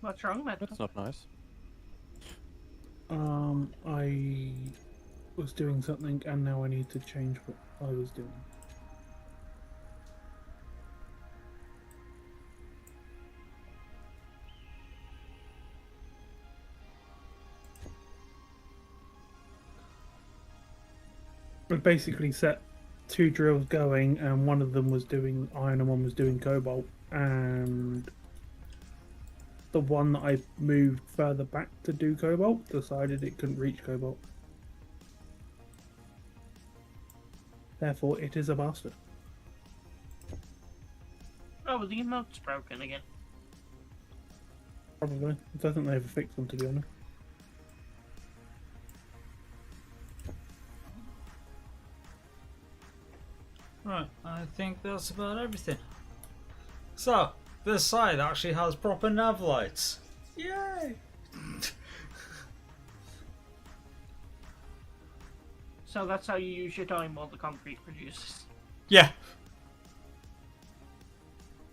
What's wrong, Matt? That's not nice. I was doing something and now I need to change what I was doing. I basically set two drills going and one of them was doing iron and one was doing cobalt, and the one that I moved further back to do cobalt decided it couldn't reach cobalt. Therefore, it is a bastard. Oh, well, the emote's broken again. Probably. I don't think they ever fixed them, to be honest. Right, I think that's about everything. So, this side actually has proper nav lights. Yay! So that's how you use your time while the concrete produces. Yeah.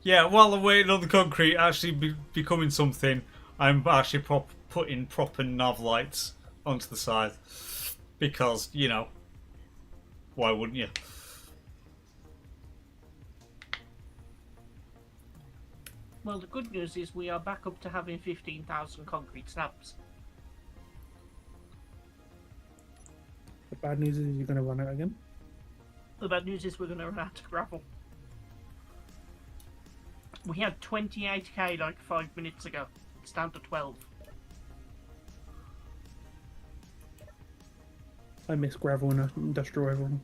Yeah, while I'm waiting on the concrete actually becoming something, I'm actually putting proper nav lights onto the side. Because, you know, why wouldn't you? Well, the good news is we are back up to having 15,000 concrete slabs. The bad news is you're going to run out again. The bad news is we're going to run out of gravel. We had 28k like 5 minutes ago. It's down to 12. I miss gravel in industrial overall.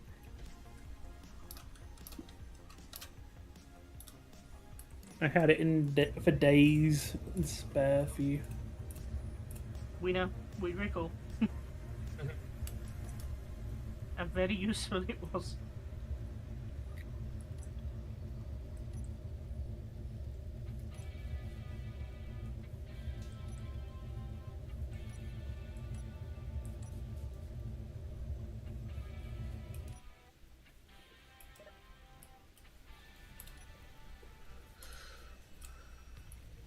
I had it in for days and spare for you. We know. We recall. And very useful it was.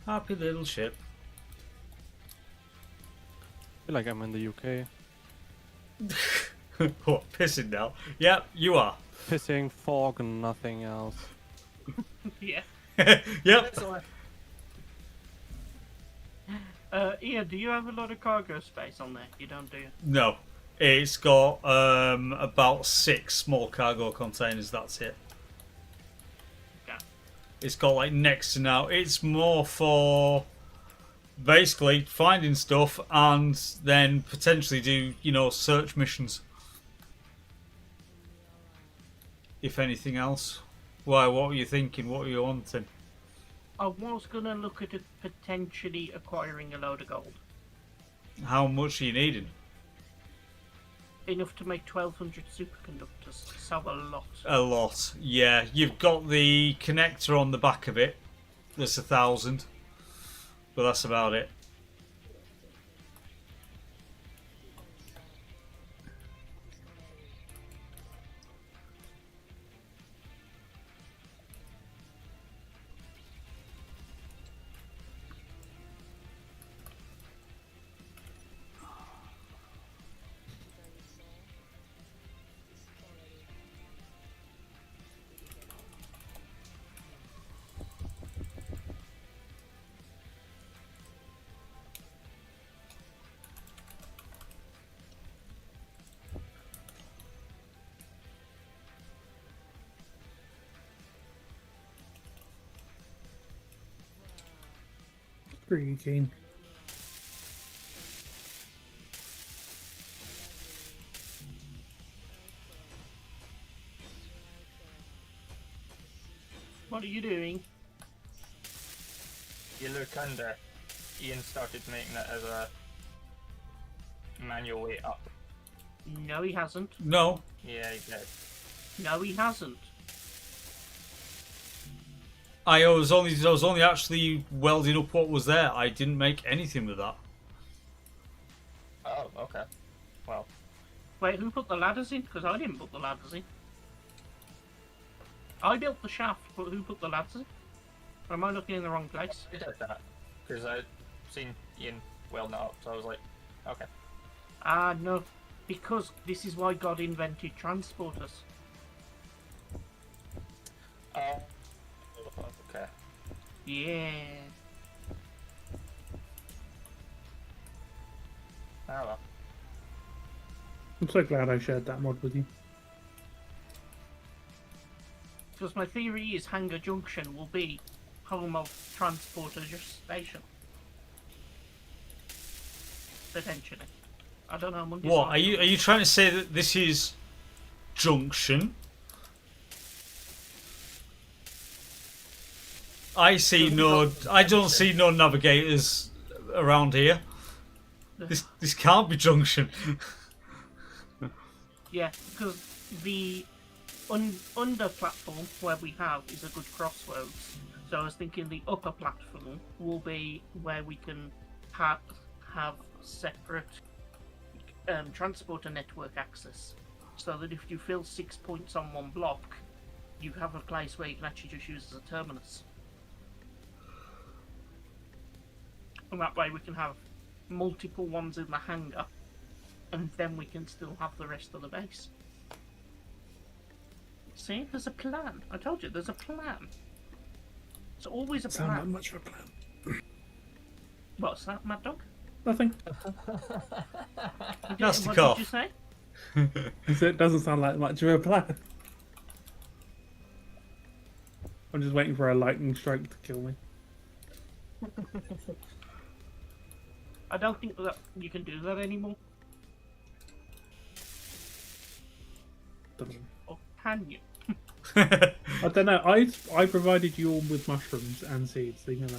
Happy little ship. I feel like I'm in the UK. What, pissing now? Yep, you are. Pissing, fog, and nothing else. Yeah. Yep. Ian, do you have a lot of cargo space on there? You don't, do you? No. It's got about 6 small cargo containers, that's it. Yeah. It's got like next to now. It's more for basically finding stuff and then potentially do, you know, search missions. If anything else. Why, what were you thinking? What were you wanting? I was gonna look at potentially acquiring a load of gold. How much are you needing? Enough to make 1,200 superconductors. So a lot. A lot. Yeah, you've got the connector on the back of it. There's 1,000. But that's about it. Pretty keen. What are you doing? You look under. Ian started making it as a manual way up. No, he hasn't. No. Yeah, he did. No, he hasn't. I was only actually welding up what was there. I didn't make anything with that. Oh, okay. Well, Wait, who put the ladders in? Because I didn't put the ladders in. I built the shaft, but who put the ladders in? Or am I looking in the wrong place? I did that because I'd seen Ian welding it up, so I was like, okay. Ah, no. Because this is why God invented transporters. Okay. Yeah. Oh well. I'm so glad I shared that mod with you. Because my theory is Hangar Junction will be home of Transporter Station. Potentially. I don't know. I'm undecided. What, are you trying to say that this is Junction? I don't see no navigators around here. This can't be Junction. Yeah, because the under platform where we have is a good crossroads. So I was thinking the upper platform will be where we can have separate transporter network access. So that if you fill 6 points on one block, you have a place where you can actually just use as a terminus. And that way we can have multiple ones in the hangar, and then we can still have the rest of the base. See, there's a plan. I told you, there's a plan. It's always a Sound like plan. much of a plan. What's that, Mad Dog? Nothing. Nasty What cough. did you say? It doesn't sound like much of a plan. I'm just waiting for a lightning strike to kill me. I don't think that you can do that anymore. Or can you? I don't know. I provided you all with mushrooms and seeds. So you know.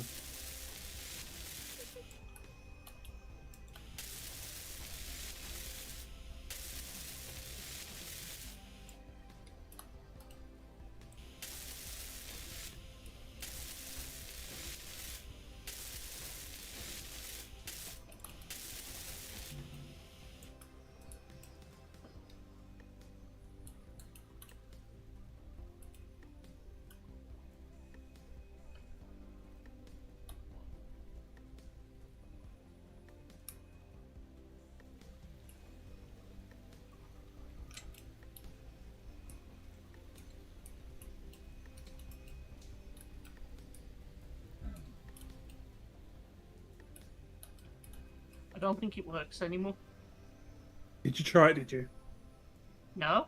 don't think it works anymore. Did you try it? Did you? No?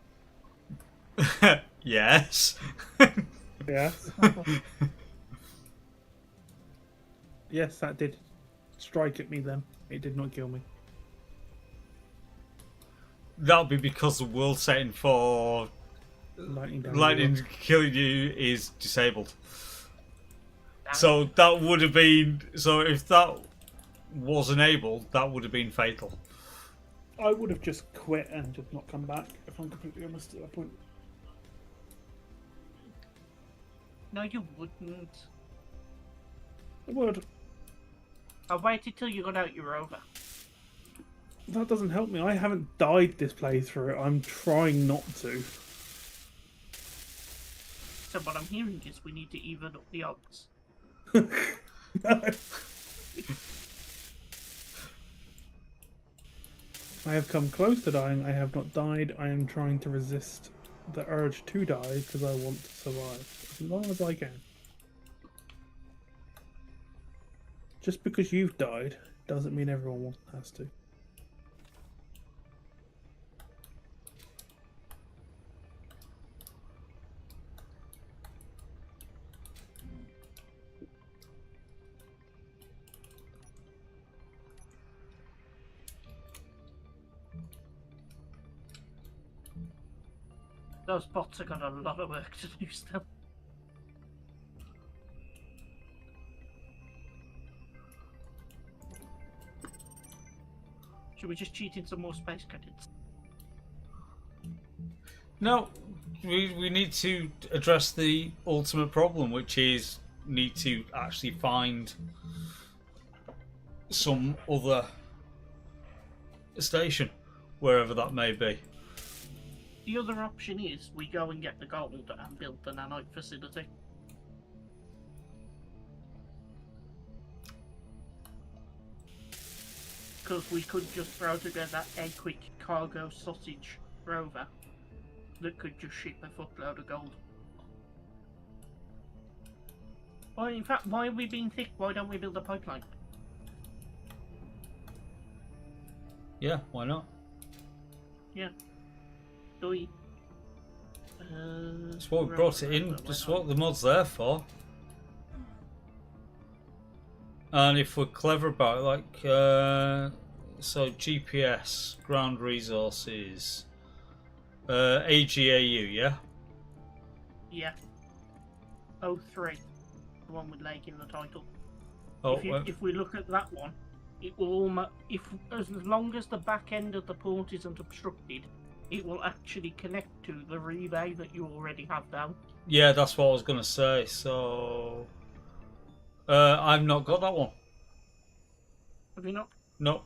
Yes. Yeah. Yes, that did strike at me then. It did not kill me. That'll be because the world setting for lightning killing you is disabled. So that would have been. So if that was enabled, that would have been fatal. I would have just quit and just not come back, if I'm completely honest at that point. No, you wouldn't. I would. I waited till you got out your rover. That doesn't help me. I haven't died this playthrough. I'm trying not to. So what I'm hearing is we need to even up the odds. No. I have come close to dying. I have not died. I am trying to resist the urge to die because I want to survive as long as I can. Just because you've died doesn't mean everyone has to. Those bots have got a lot of work to do still. Should we just cheat in some more space credits? No, we need to address the ultimate problem, which is need to actually find some other station, wherever that may be. The other option is we go and get the gold and build the nanite facility. Because we could just throw together a quick cargo sausage rover that could just ship a fuckload of gold. Well, in fact, why are we being thick? Why don't we build a pipeline? Yeah, why not? Yeah. Doi. That's what we brought it in. That's what the mod's there for. And if we're clever about it, like, so GPS, ground resources, AGAU, yeah? Yeah. 03. The one with lake in the title. Oh, If we look at that one, it will almost, as long as the back end of the port isn't obstructed, it will actually connect to the relay that you already have down. yeah, that's what I was going to say. So, I've not got that one. Have you not? No.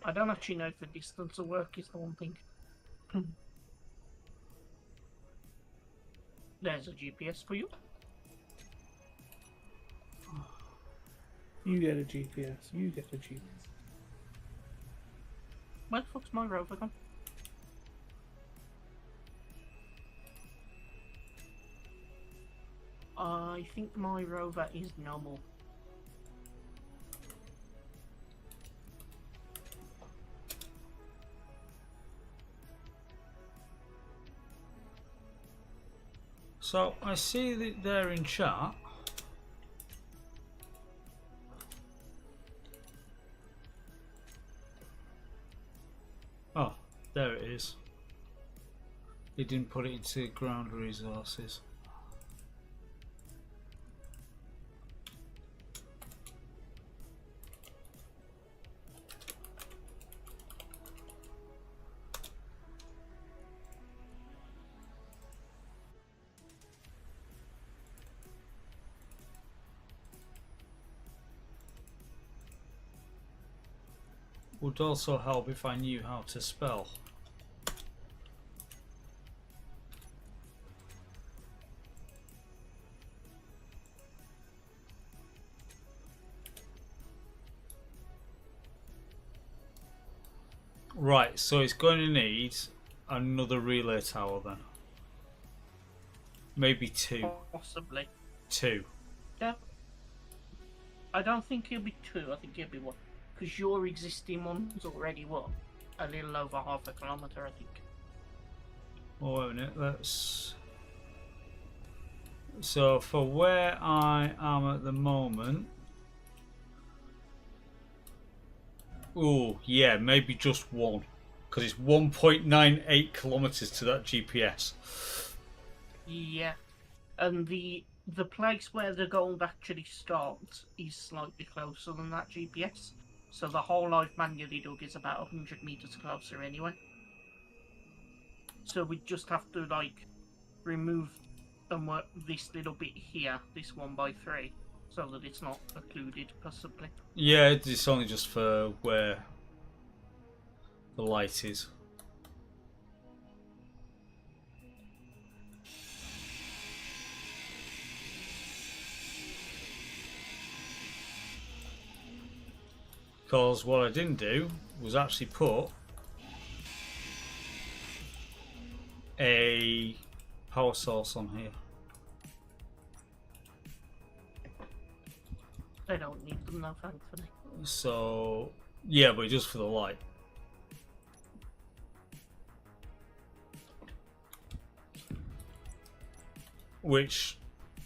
I don't actually know if the distance will work, is the one thing. There's a GPS for you. You get a GPS. You get a GPS. Where the fuck's my rover gone? I think my rover is normal. So, I see that they're in chat. Oh, there it is. He didn't put it into ground resources. Would also help if I knew how to spell. Right, so it's going to need another relay tower then. Maybe two. Possibly. Two. Yeah. I don't think he'll be two, I think he'll be one. Because your existing one's already, what? A little over half a kilometre, I think. Oh, wait a minute, let's... So, for where I am at the moment... Oh, yeah, maybe just one. Because it's 1.98 kilometres to that GPS. Yeah. And the place where the gold actually starts is slightly closer than that GPS. So the whole I've manually dug is about 100 metres closer anyway. So we just have to, like, remove and work this little bit here, this 1x3, so that it's not occluded, possibly. Yeah, it's only just for where the light is. Because what I didn't do was actually put a power source on here. They don't need them now, thankfully. So, yeah, but just for the light. Which,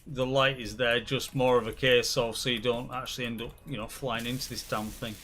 the light is there just more of a case of so you don't actually end up, you know, flying into this damn thing.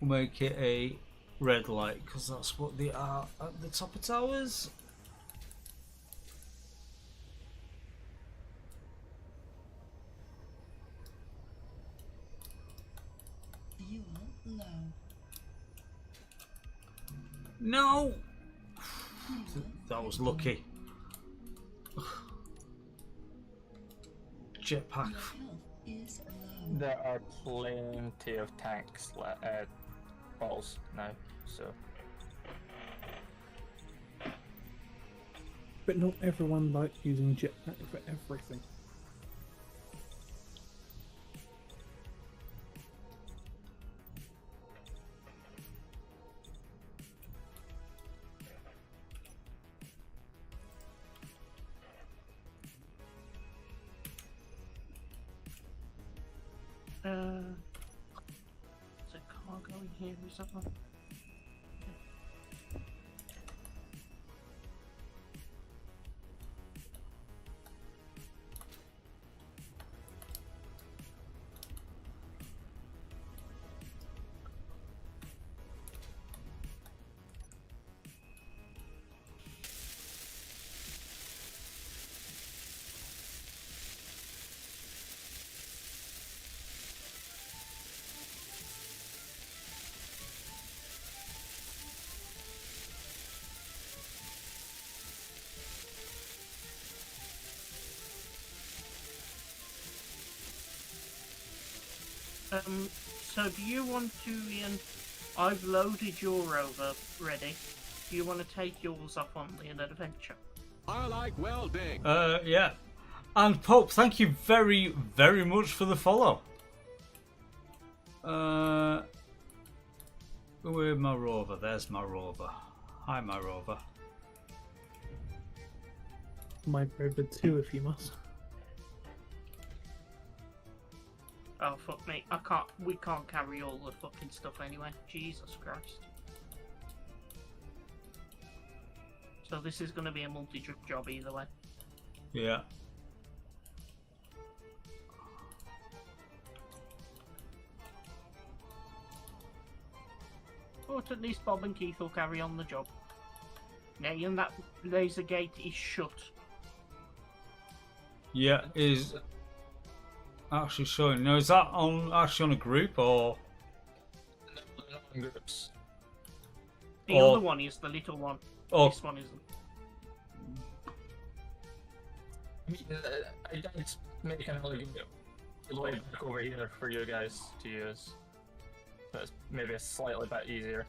We'll make it a red light because that's what they are at the top of towers. Fuel low. No! That was lucky. Jetpack. Your health is low. There are plenty of tanks balls now, so But not everyone likes using jetpack for everything. Is a car going here or something? So do you want to, Ian, I've loaded your rover ready. Do you want to take yours off on the adventure? I like welding. Yeah. And Pope, thank you very, very much for the follow. Where's my rover? There's my rover. Hi, my rover. My rover too, if you must. Oh fuck me, we can't carry all the fucking stuff anyway. Jesus Christ. So this is going to be a multi-trip job either way. Yeah. But at least Bob and Keith will carry on the job. Now, Ian, that laser gate is shut. Yeah, is actually showing. Now, is that on actually on a group or? no, they're not in groups. The other one is the little one. Oh, This one isn't. I did make an elegant way back over here for you guys to use. So it's maybe a slightly bit easier.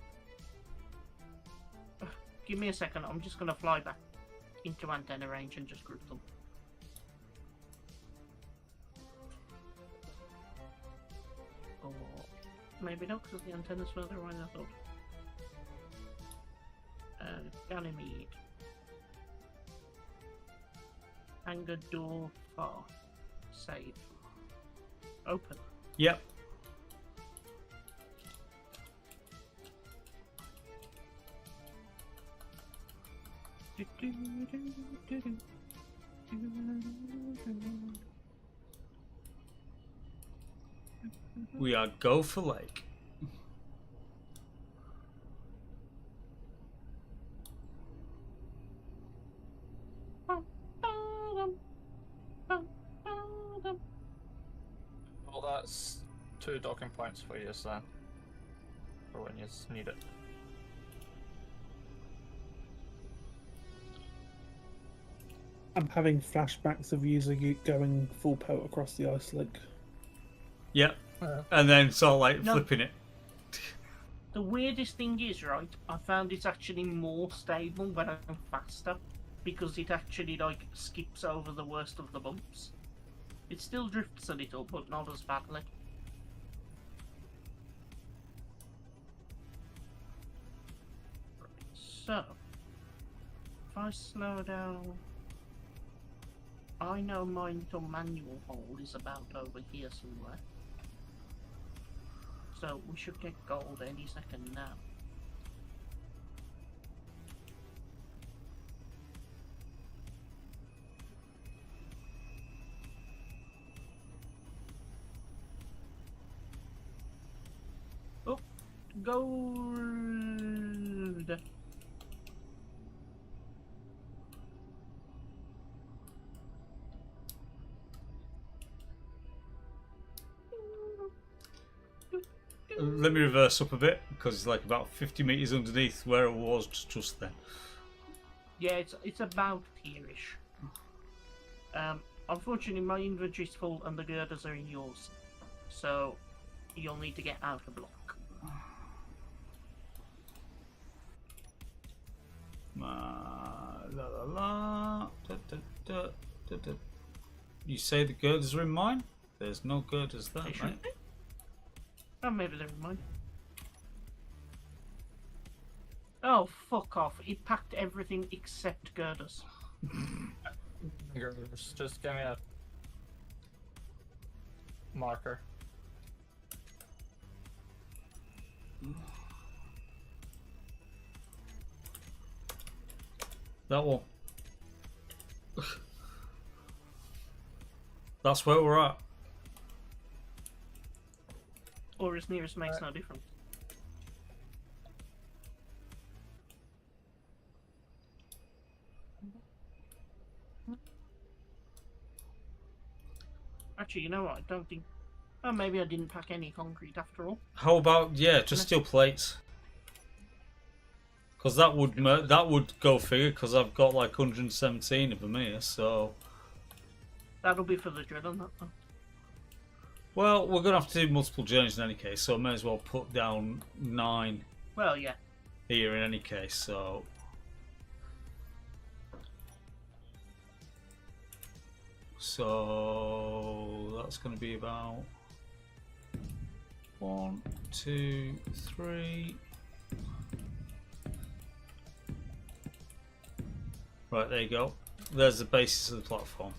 Give me a second, I'm just gonna fly back into antenna range and just group them. Or maybe not, because the antenna's further away than I thought. Ganymede. Anger door far. Save. Open. Yep. We are Gopher Lake. Well, that's 2 docking points for you, Sam. For when you need it. I'm having flashbacks of you going full pelt across the ice lake. Yep. And then sort of like No. flipping it. The weirdest thing is, right, I found it's actually more stable when I'm faster, because it actually, like, skips over the worst of the bumps. It still drifts a little, but not as badly. So, if I slow down... I know my little manual hole is about over here somewhere. So we should get gold any second now. Oh, gold! Let me reverse up a bit because it's like about 50 meters underneath where it was just then. Yeah, it's about here-ish. Unfortunately, my inventory's full and the girders are in yours, so you'll need to get out a block. La la la. Da, da, da, da, da. You say the girders are in mine? There's no girders there, They mate. should be. Oh, maybe they're in mine. Oh, fuck off. It packed everything except girders. Girders, just give me a marker. That one. That's where we're at. Or as near as makes no difference. Actually, you know what? I don't think... Oh, maybe I didn't pack any concrete after all. How about, yeah, just steel plates? Because that would go figure, because I've got like 117 of them here, so... That'll be for the drill on that, though. Well, we're going to have to do multiple journeys in any case, so I may as well put down 9 Well, yeah. here in any case, so... So that's going to be about 1, 2, 3. Right, there you go. There's the basis of the platform.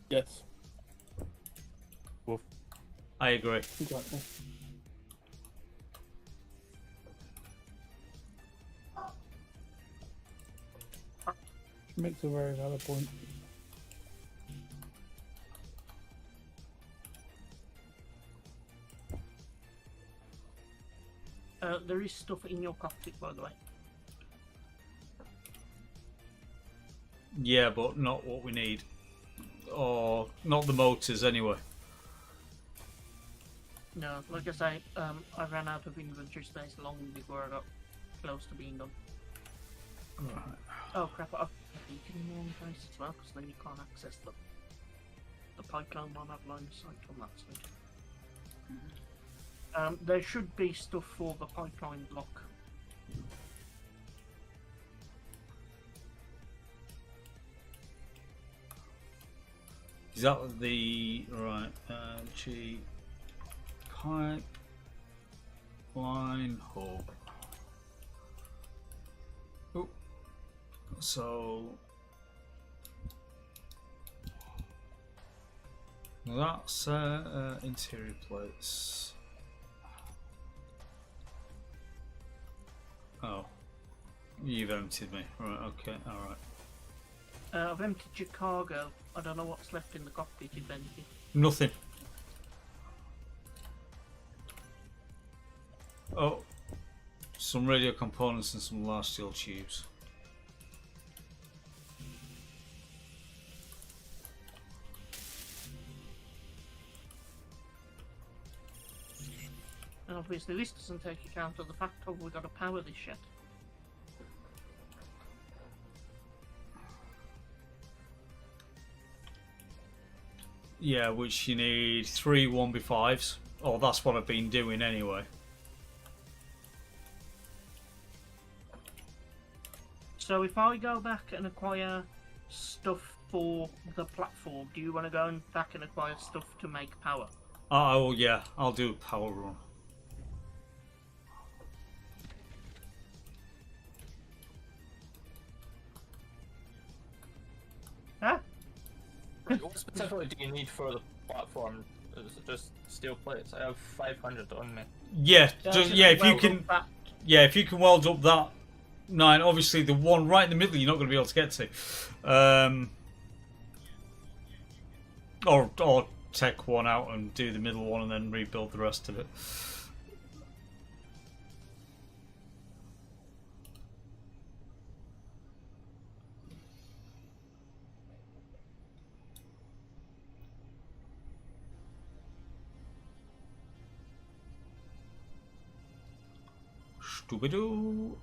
Yes. Woof. I agree. Exactly. Makes a very valid point. There is stuff in your cockpit, by the way. Yeah, but not what we need. or not the motors anyway. No, like I say, I ran out of inventory space long before I got close to being done. Right. Oh crap, I've beacon in the wrong place as well, because then you can't access the pipeline one I've line of sight on that side. There should be stuff for the pipeline block. Is that the right? G pipe line hub. Oh, so that's interior plates. Oh, you've emptied me. Right. Okay. All right. I've emptied your cargo. I don't know what's left in the cockpit, if anything. Nothing. Oh, some radio components and some large steel tubes. And obviously this doesn't take account of the fact that we've got to power this shit. Yeah, which you need 3 1B5s. Oh, that's what I've been doing anyway. So if I go back and acquire stuff for the platform, do you want to go back and acquire stuff to make power? Oh, yeah, I'll do a power run. Huh? What specifically do you need for the platform? Is it just steel plates? I have 500 on me. Yeah, Just yeah. If you weld can, up that. yeah, if you can weld up that 9, obviously the one right in the middle you're not going to be able to get to. Or take one out and do the middle one and then rebuild the rest of it. Stupidoo.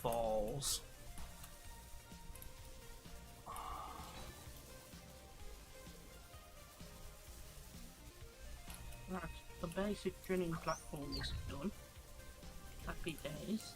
Balls. Right, the basic drilling platform is done. Happy days.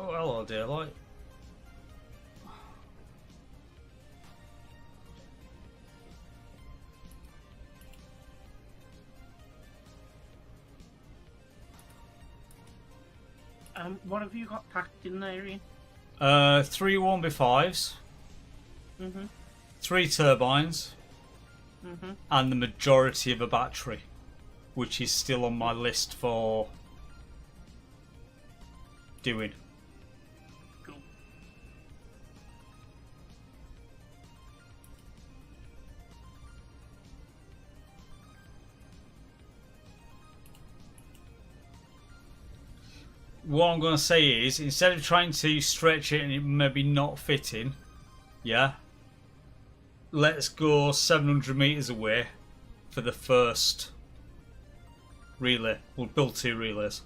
Oh, hello, daylight. What have you got packed in there, Ian? 3 1B5s, Mm-hmm. 3 turbines, Mm-hmm. and the majority of a battery, which is still on my list for doing. Cool. What I'm going to say is, instead of trying to stretch it and it maybe not fitting, yeah, let's go 700 meters away for the first relay. We'll build 2 relays.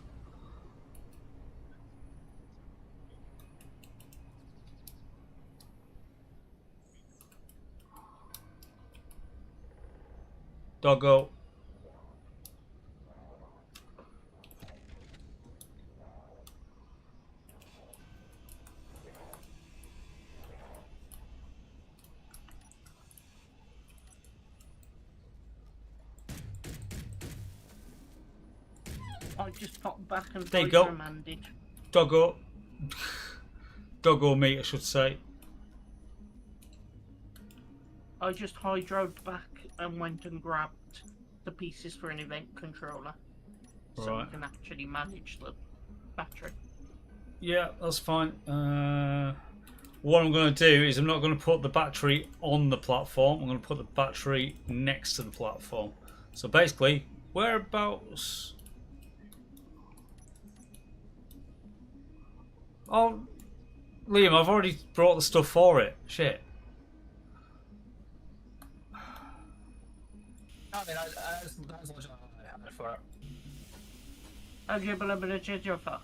Doggo. I just popped back and There you go. remanded. Doggo. Doggo meat, I should say. I just hydroed back and went and grabbed the pieces for an event controller, so Right. we can actually manage the battery. Yeah, that's fine. What I'm going to do is I'm not going to put the battery on the platform. I'm going to put the battery next to the platform. So basically, whereabouts... Oh, Liam, I've already brought the stuff for it. Shit. I mean, that's literally all I had for it. Have you been able to change your phone?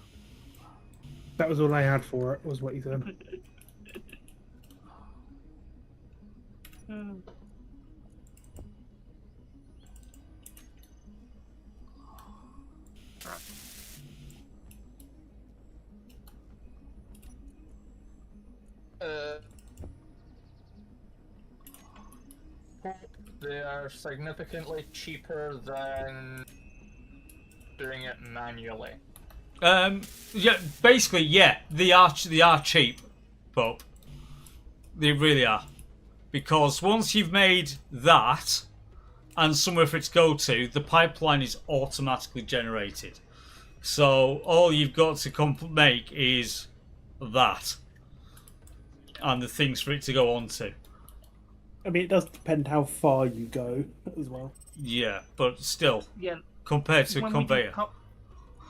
That was all I had for it, was what he said. Hmm. Right. They are significantly cheaper than doing it manually. Yeah, basically, yeah, they are cheap, but they really are, because once you've made that and somewhere for it to go to, the pipeline is automatically generated. So all you've got to make is that and the things for it to go on to. I mean, it does depend how far you go as well. Yeah, but still, Yeah. compared to a when we do conveyor.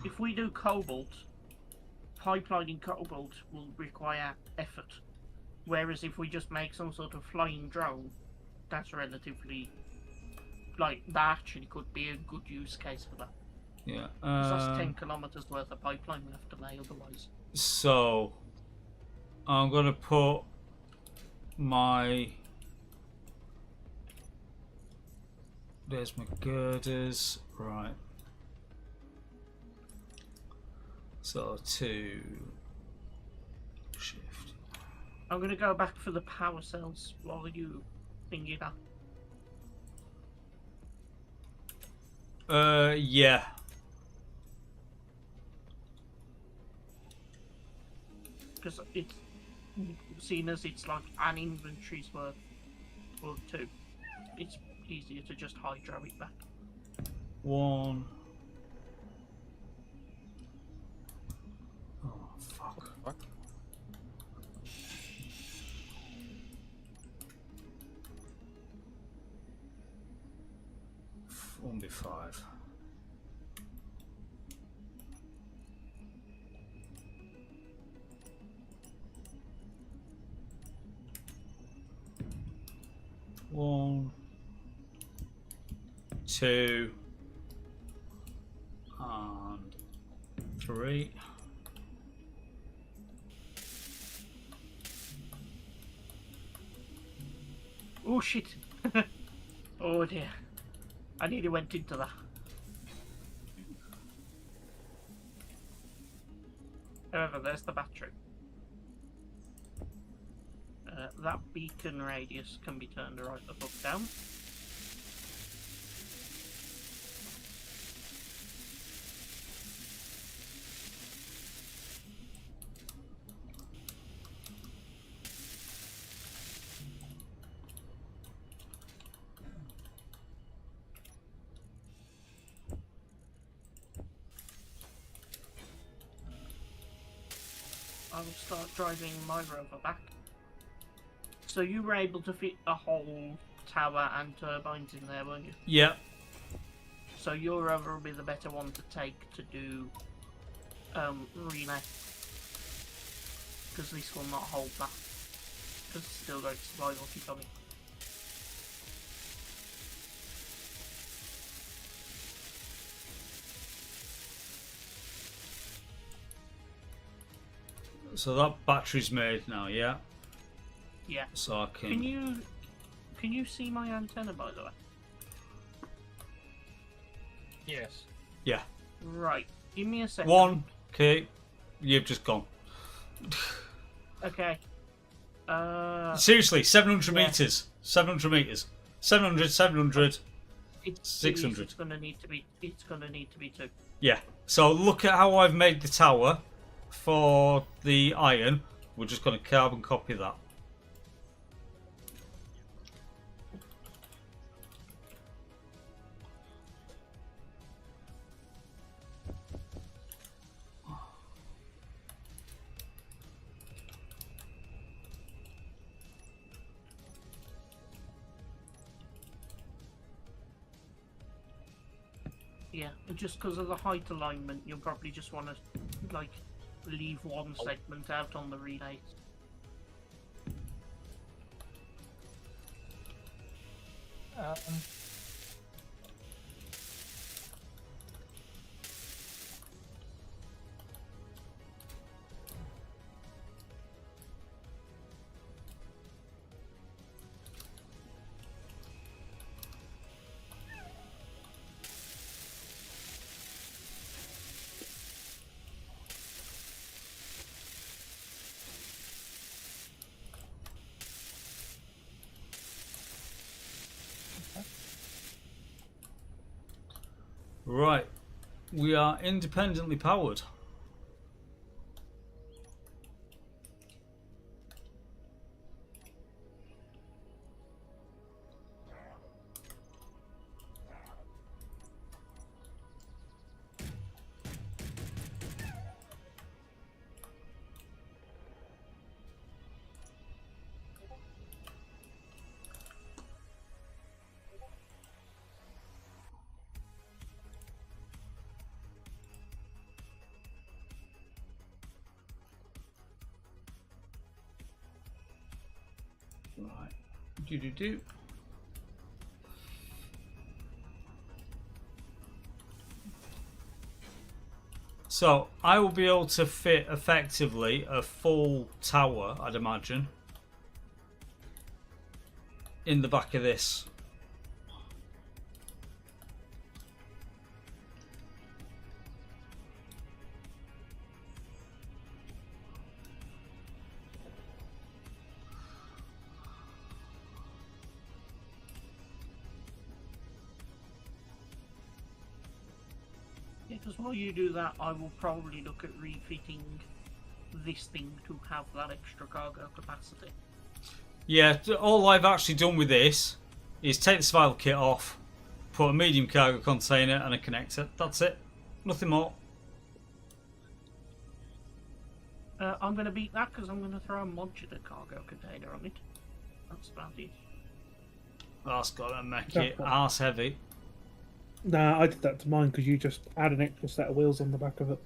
if we do cobalt, pipelining cobalt will require effort. Whereas if we just make some sort of flying drone, that's relatively... Like, that actually could be a good use case for that. Yeah. 'Cause that's 10 kilometers worth of pipeline we have to lay otherwise. So, I'm gonna put my. There's my girders. Right. So 2 shift. I'm gonna go back for the power cells while you think it up. Yeah. Because it's seen as it's like an inventory's worth or 2. It's easier to just hydro it back. 1. Oh fuck. Fuck. Won't be 5. One, 2, and 3. Oh shit! Oh dear. I nearly went into that. However, there's the battery. That beacon radius can be turned right above down. I will start driving my rover back. So you were able to fit a whole tower and turbines in there, weren't you? Yeah. So your rover will be the better one to take to do relay. Because this will not hold that. Because it's still going to supply walkie-talkie. So that battery's made now, yeah? Yeah. So I can... Can you see my antenna, by the way? Yes. Yeah. Right. Give me a second. 1. Okay. You've just gone. Okay. Seriously, 700 yeah. meters. 700 meters. 700, 700, It's 600. It's gonna need to be 2. Yeah. So look at how I've made the tower for the iron. We're just going to carbon copy that. Yeah, and just because of the height alignment, you'll probably just want to like leave one segment out on the relays. Right. We are independently powered. Right. Do. So I will be able to fit effectively a full tower, I'd imagine, in the back of this. Yeah, because while you do that, I will probably look at refitting this thing to have that extra cargo capacity. Yeah, all I've actually done with this is take the survival kit off, put a medium cargo container and a connector. That's it. Nothing more. I'm going to beat that because I'm going to throw a modular cargo container on it. That's about it. That's gotta make That's it what- arse heavy. Nah, I did that to mine because you just add an extra set of wheels on the back of it.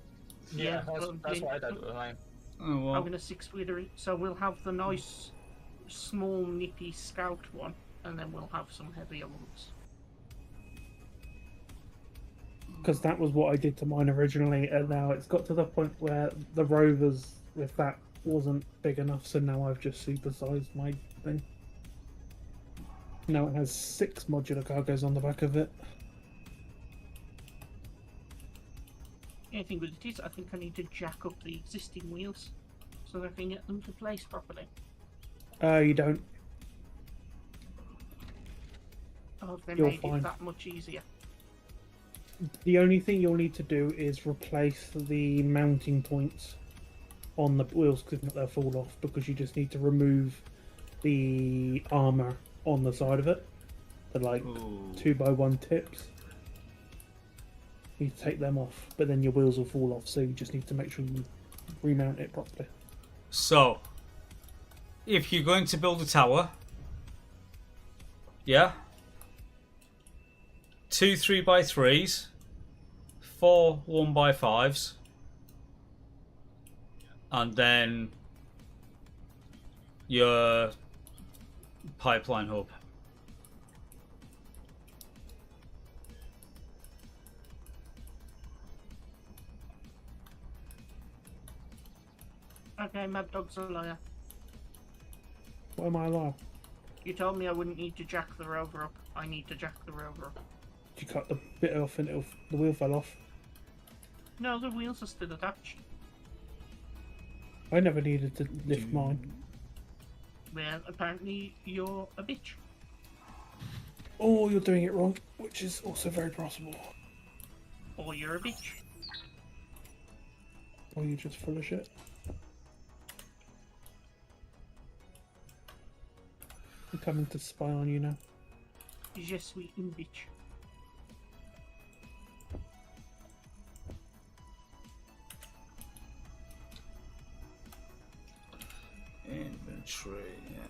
Yeah, but that's what I did with mine. Oh I'm well. going to six-wheeler it, so we'll have the nice, small, nippy scout one, and then we'll have some heavier ones. Because that was what I did to mine originally, and now it's got to the point where the rovers with that wasn't big enough, so now I've just supersized my thing. Now it has 6 modular cargoes on the back of it. The only thing with it is, I think I need to jack up the existing wheels so that I can get them to place properly. You don't. Oh, they You're made fine. it that much easier. The only thing you'll need to do is replace the mounting points on the wheels, because if not they'll fall off, because you just need to remove the armour on the side of it. The like Ooh. 2x1 tips. You need to take them off, but then your wheels will fall off, so you just need to make sure you remount it properly. So, if you're going to build a tower, yeah, 2 3x3s, 4 1x5s, and then your pipeline hub. Okay, Mad Dog's a liar. Why am I alive? You told me I wouldn't need to jack the rover up. I need to jack the rover up. You cut the bit off and the wheel fell off. No, the wheels are still attached. I never needed to lift mine. Well, apparently you're a bitch. Or you're doing it wrong, which is also very possible. Or you're a bitch. Or you're just full of shit. I'm coming to spy on you now. Je suis une bitch. Inventory, yeah.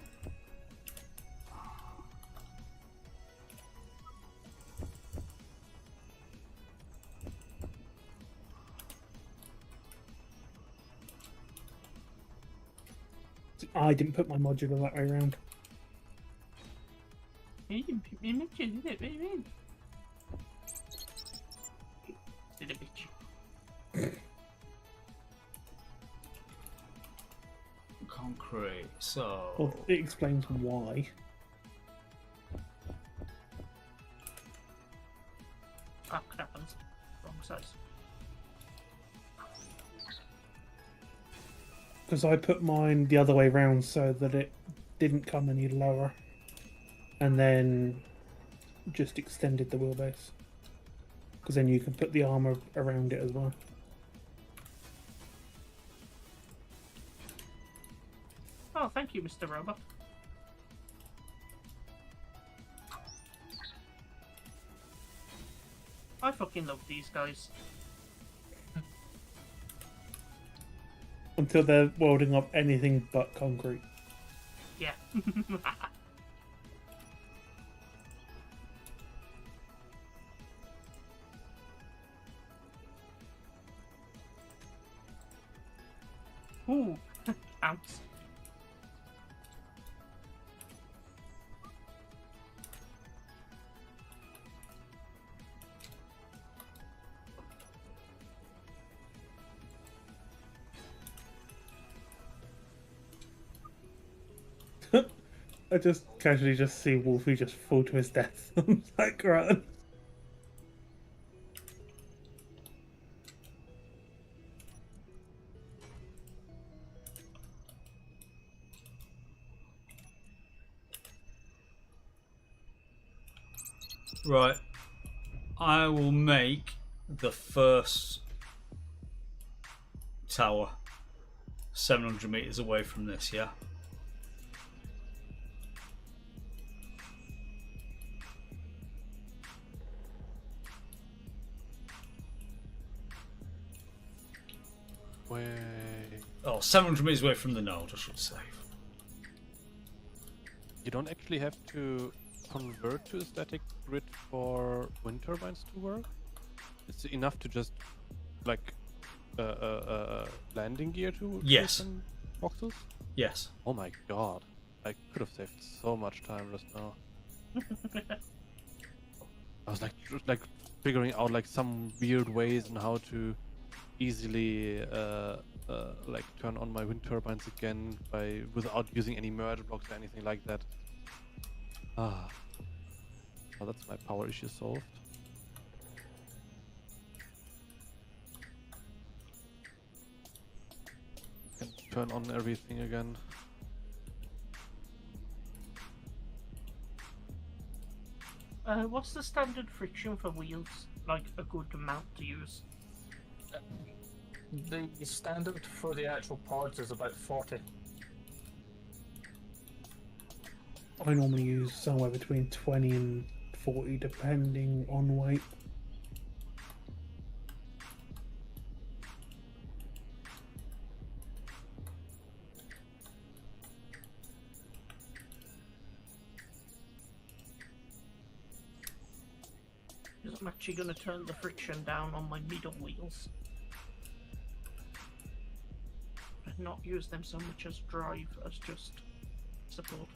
I didn't put my modular that way around. You didn't pick me a bitch, did it? What do you mean? Did a bitch. Concrete, so... Well, it explains why. Ah, crap, I'm wrong size. Because I put mine the other way round so that it didn't come any lower. And then just extended the wheelbase. Because then you can put the armour around it as well. Oh, thank you, Mr. Robot. I fucking love these guys. Until they're welding up anything but concrete. Yeah. Ooh, ounce. I just casually just see Wolfie just fall to his death. I'm like, run. Right. I will make the first tower 700 meters away from this, yeah? Way. Oh, 700 meters away from the node, I should say. You don't actually have to convert to a static grid for wind turbines to work. It's enough to just like landing gear to Yes. some boxes. Yes. Oh my god, I could have saved so much time just now. I was like figuring out like some weird ways on how to easily like turn on my wind turbines again without using any merge blocks or anything like that. Ah, well, that's my power issue solved. Can turn on everything again. What's the standard friction for wheels? Like a good amount to use? The standard for the actual pods is about 40. I normally use somewhere between 20 and 40 depending on weight. Because I'm actually going to turn the friction down on my middle wheels. And not use them so much as drive as just support.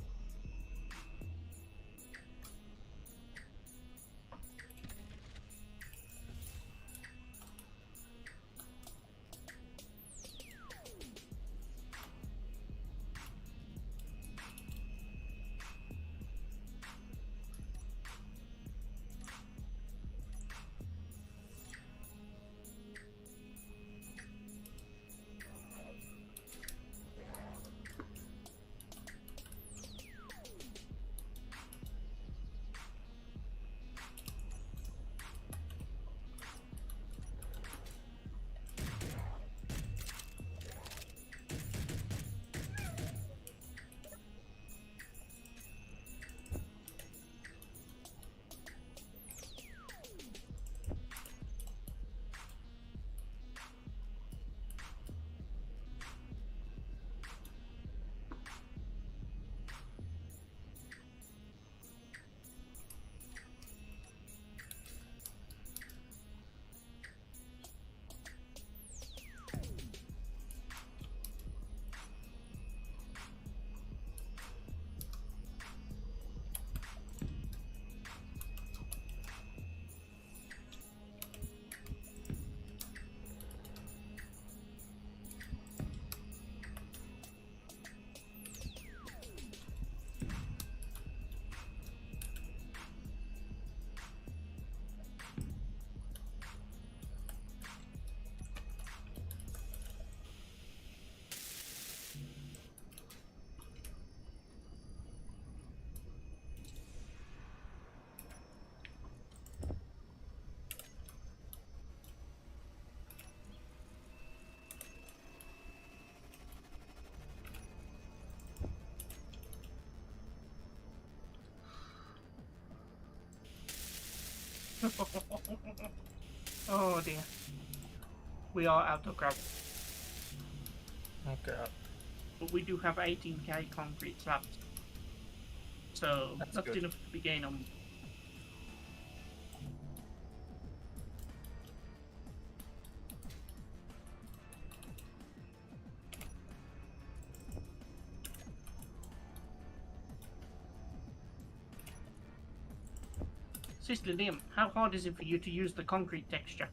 Oh dear. We are out of gravel. Okay. But we do have 18k concrete slabs. So That's that's good. enough to begin on. Sister Liam, how hard is it for you to use the concrete texture?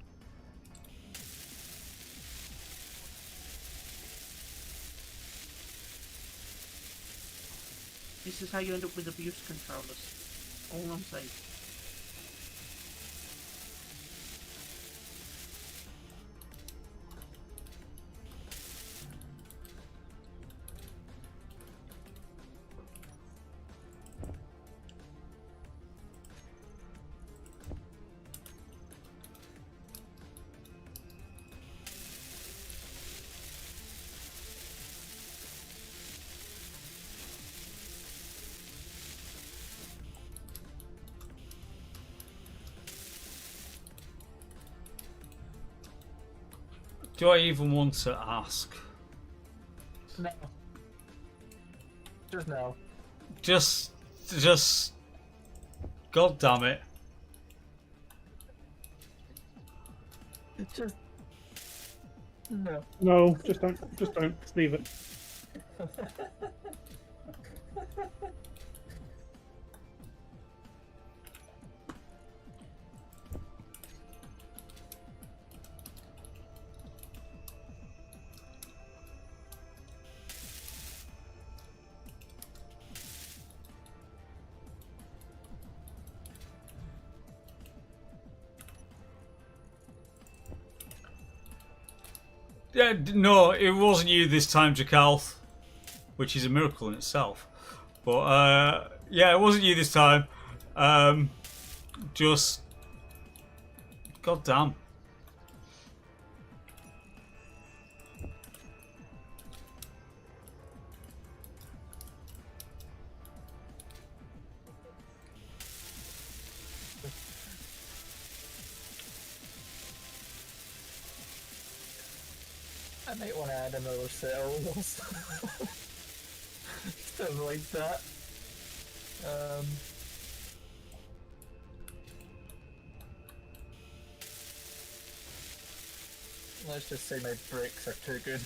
This is how you end up with abuse controllers. All I'm saying. Do I even want to ask? No. Just no. Just. God damn it. Just no. No, just don't. Just don't. Just leave it. Yeah, no, it wasn't you this time, Jakal, which is a miracle in itself. But yeah, it wasn't you this time. Just God damn. I might want to add another set of rules to avoid that. Let's just say my brakes are too good.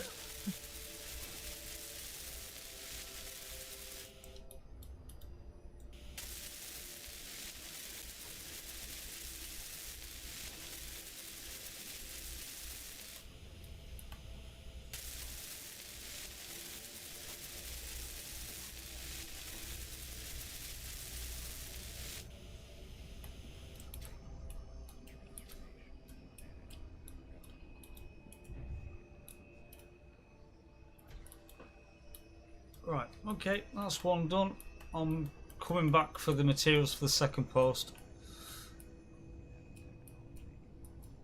Right, okay, that's one done. I'm coming back for the materials for the second post.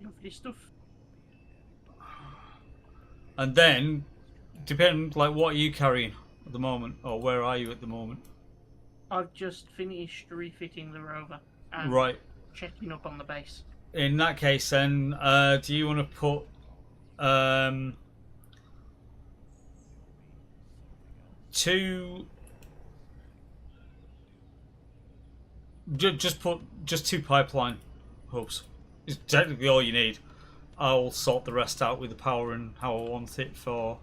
Lovely stuff. And then, depending, like, what are you carrying at the moment? Or where are you at the moment? I've just finished refitting the rover and Right. checking up on the base. In that case, then, do you want to put just two pipeline hubs. It's technically all you need. I'll sort the rest out with the power and how I want it for.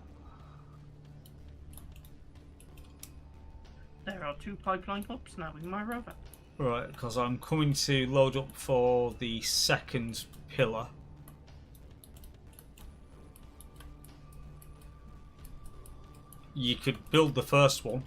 There are 2 pipeline hubs now in my rover. Right, because I'm coming to load up for the second pillar. You could build the first one.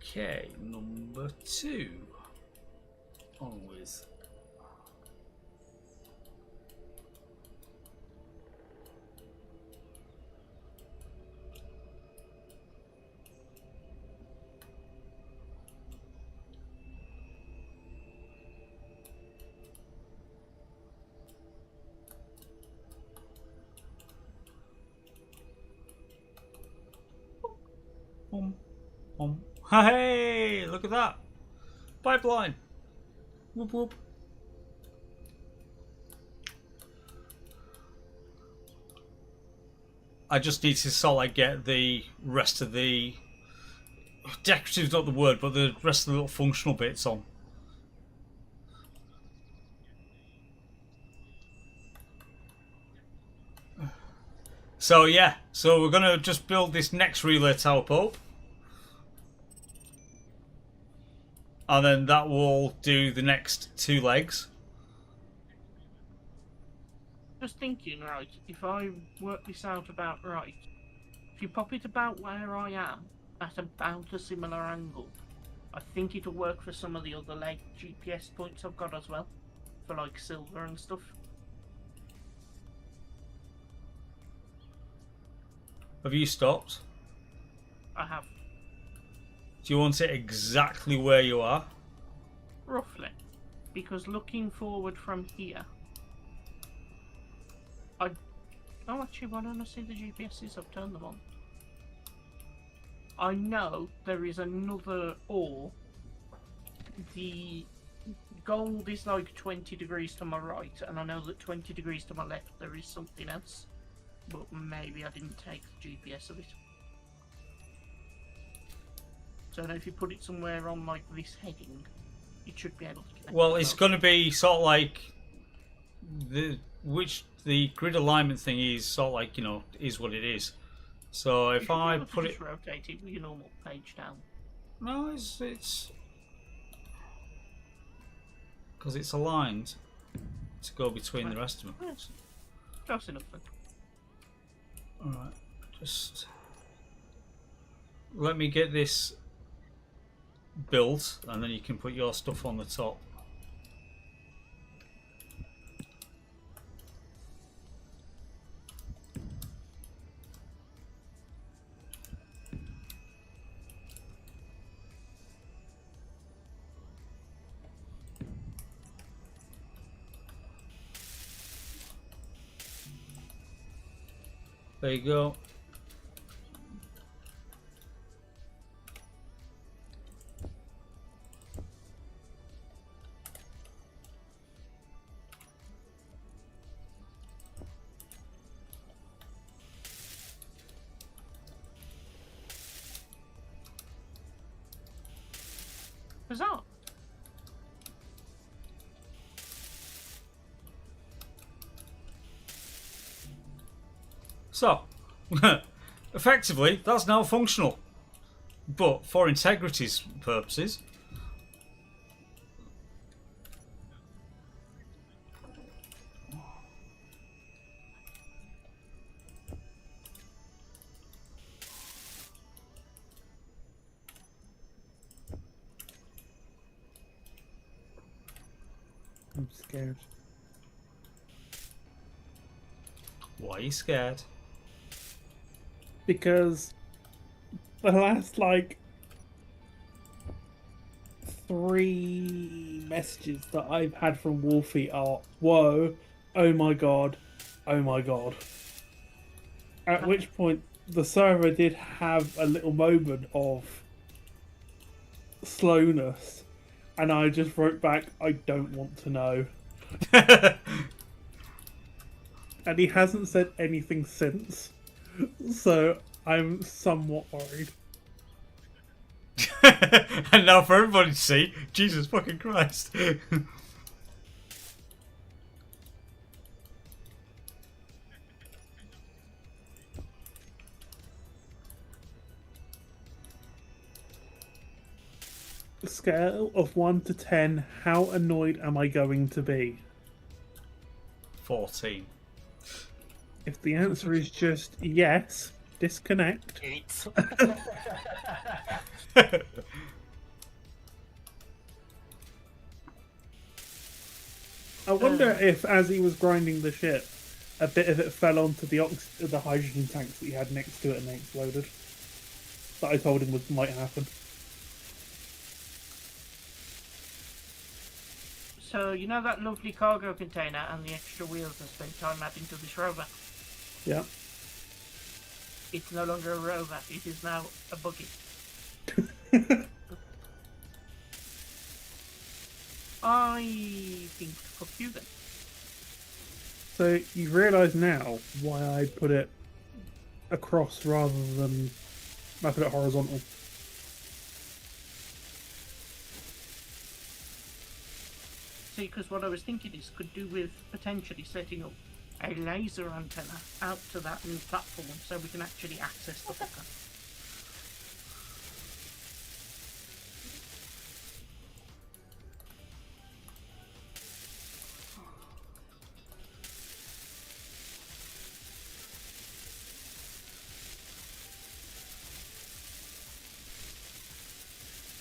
Okay, number 2. On with. Hey, look at that. Pipeline. Whoop whoop. I just need to sort of like get the rest of the decorative's not the word, but the rest of the little functional bits on. So yeah, so we're gonna just build this next relay tower up. And then that will do the next 2 legs. Just thinking, right, if I work this out about right, if you pop it about where I am, at about a similar angle, I think it'll work for some of the other leg GPS points I've got as well, for like silver and stuff. Have you stopped? I have. Do you want it exactly where you are? Roughly. Because looking forward from here, oh, actually, why don't I see the GPSs? I've turned them on. I know there is another ore. The gold is like 20 degrees to my right, and I know that 20 degrees to my left there is something else. But maybe I didn't take the GPS of it. So if you put it somewhere on like this heading, it should be able to connect. Well, it's going to be sort of like the grid alignment thing is sort of like, you know, is what it is. So if I put it, just rotate it with your normal page down. No, it's because it's aligned to go between the rest of them. Yes. Close enough then. Alright, just let me get this built and then you can put your stuff on the top. There you go. Bizarre. So, effectively, that's now functional. But for integrity's purposes, I'm scared. why are you scared? Because the last, like, 3 messages that I've had from Wolfie are, whoa, oh my god, oh my god. At which point, the server did have a little moment of slowness, and I just wrote back, I don't want to know. And he hasn't said anything since. So I'm somewhat worried. And now for everybody to see, Jesus fucking Christ. Scale of 1 to 10, how annoyed am I going to be? 14. If the answer is just yes, Disconnect. 8. I wonder if, as he was grinding the ship, a bit of it fell onto the hydrogen tanks that he had next to it and they exploded. That I told him might happen. So, you know that lovely cargo container and the extra wheels I spent time adding to this rover? Yeah. It's no longer a rover, it is now a buggy. I think fuck you then. So you realise now why I put it across rather than I put it horizontal. See, because what I was thinking is could do with potentially setting up a laser antenna out to that new platform so we can actually access the fucker.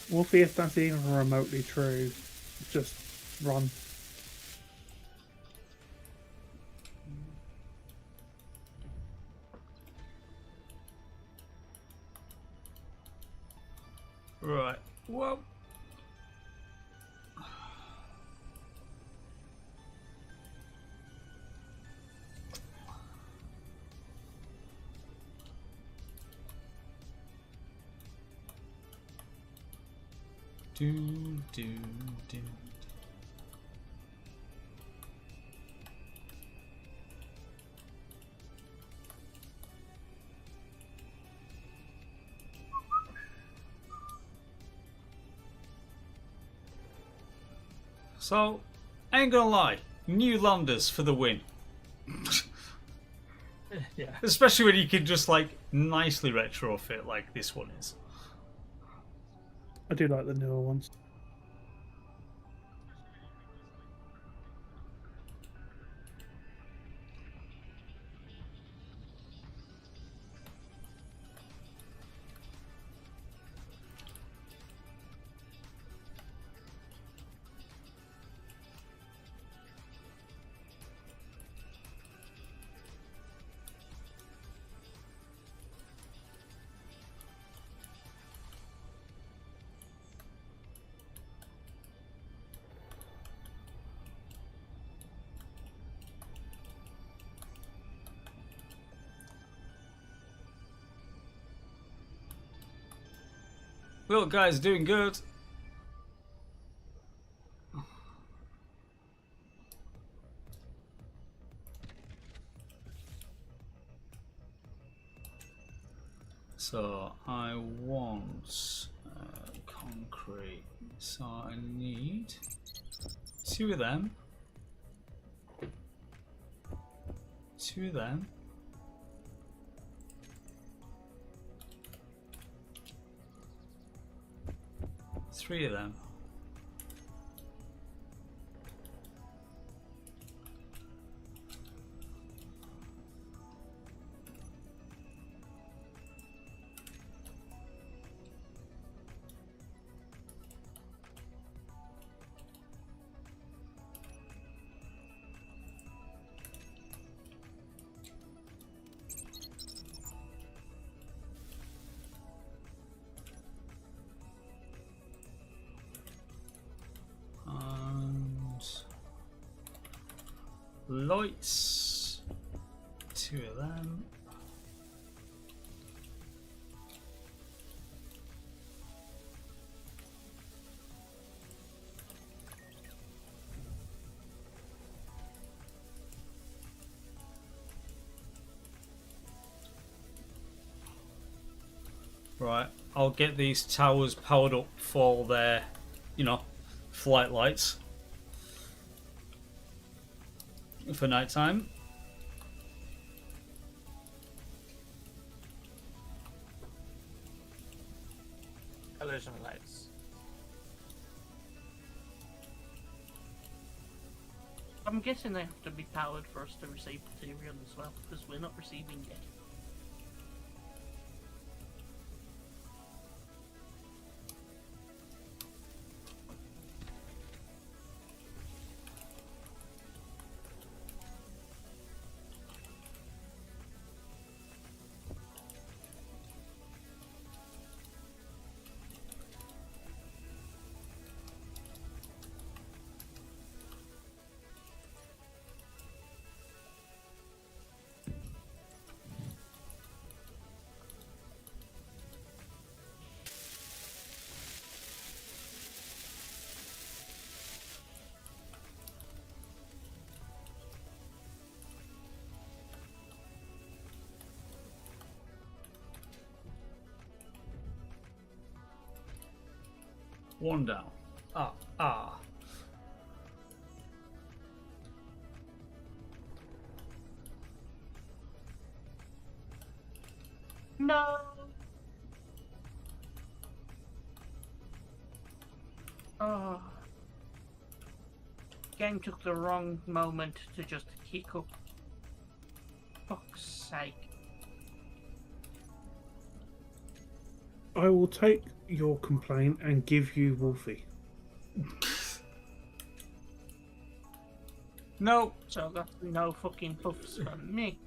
We'll see if that's even remotely true. Just run. Right. Well. Do, do, do. So, I ain't gonna lie, new landers for the win. Yeah. Especially when you can just like nicely retrofit like this one is. I do like the newer ones. Well, guys, doing good. So I want concrete. So I need 2 of them. 2 of them. 3 of them. Lights, 2 of them. Right, I'll get these towers powered up for their, flight lights. For nighttime. Illusion lights. I'm guessing they have to be powered for us to receive material as well, because we're not receiving yet. One down. Ah. No. Oh. Game took the wrong moment to just kick up. Fuck's sake. I will take your complaint and give you Wolfie. No. So that's no fucking puffs for me.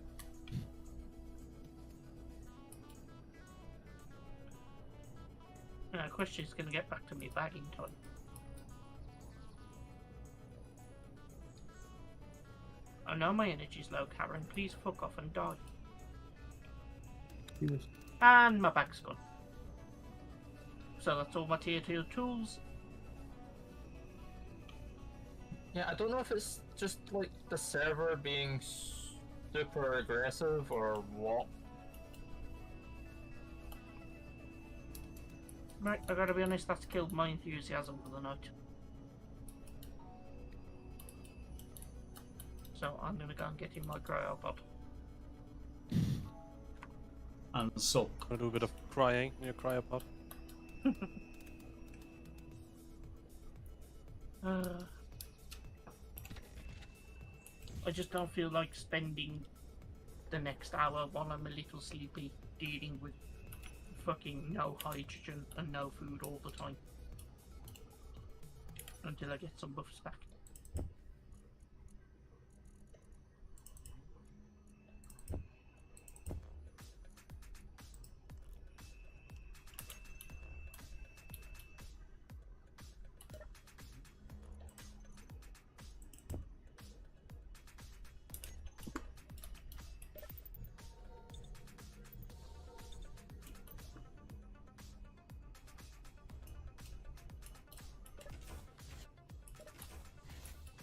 Question's gonna get back to me bagging time. I know my energy's low, Karen. Please fuck off and die. Yes. And my bag's gone. So that's all my tier 2 tools. Yeah, I don't know if it's just like the server being super aggressive or what. Right, I gotta be honest, that's killed my enthusiasm for the night. So I'm gonna go and get in my cryopod. And sulk. Gonna do a bit of crying in your cryopod. I just don't feel like spending the next hour while I'm a little sleepy dealing with fucking no hydrogen and no food all the time. Until I get some buffs back.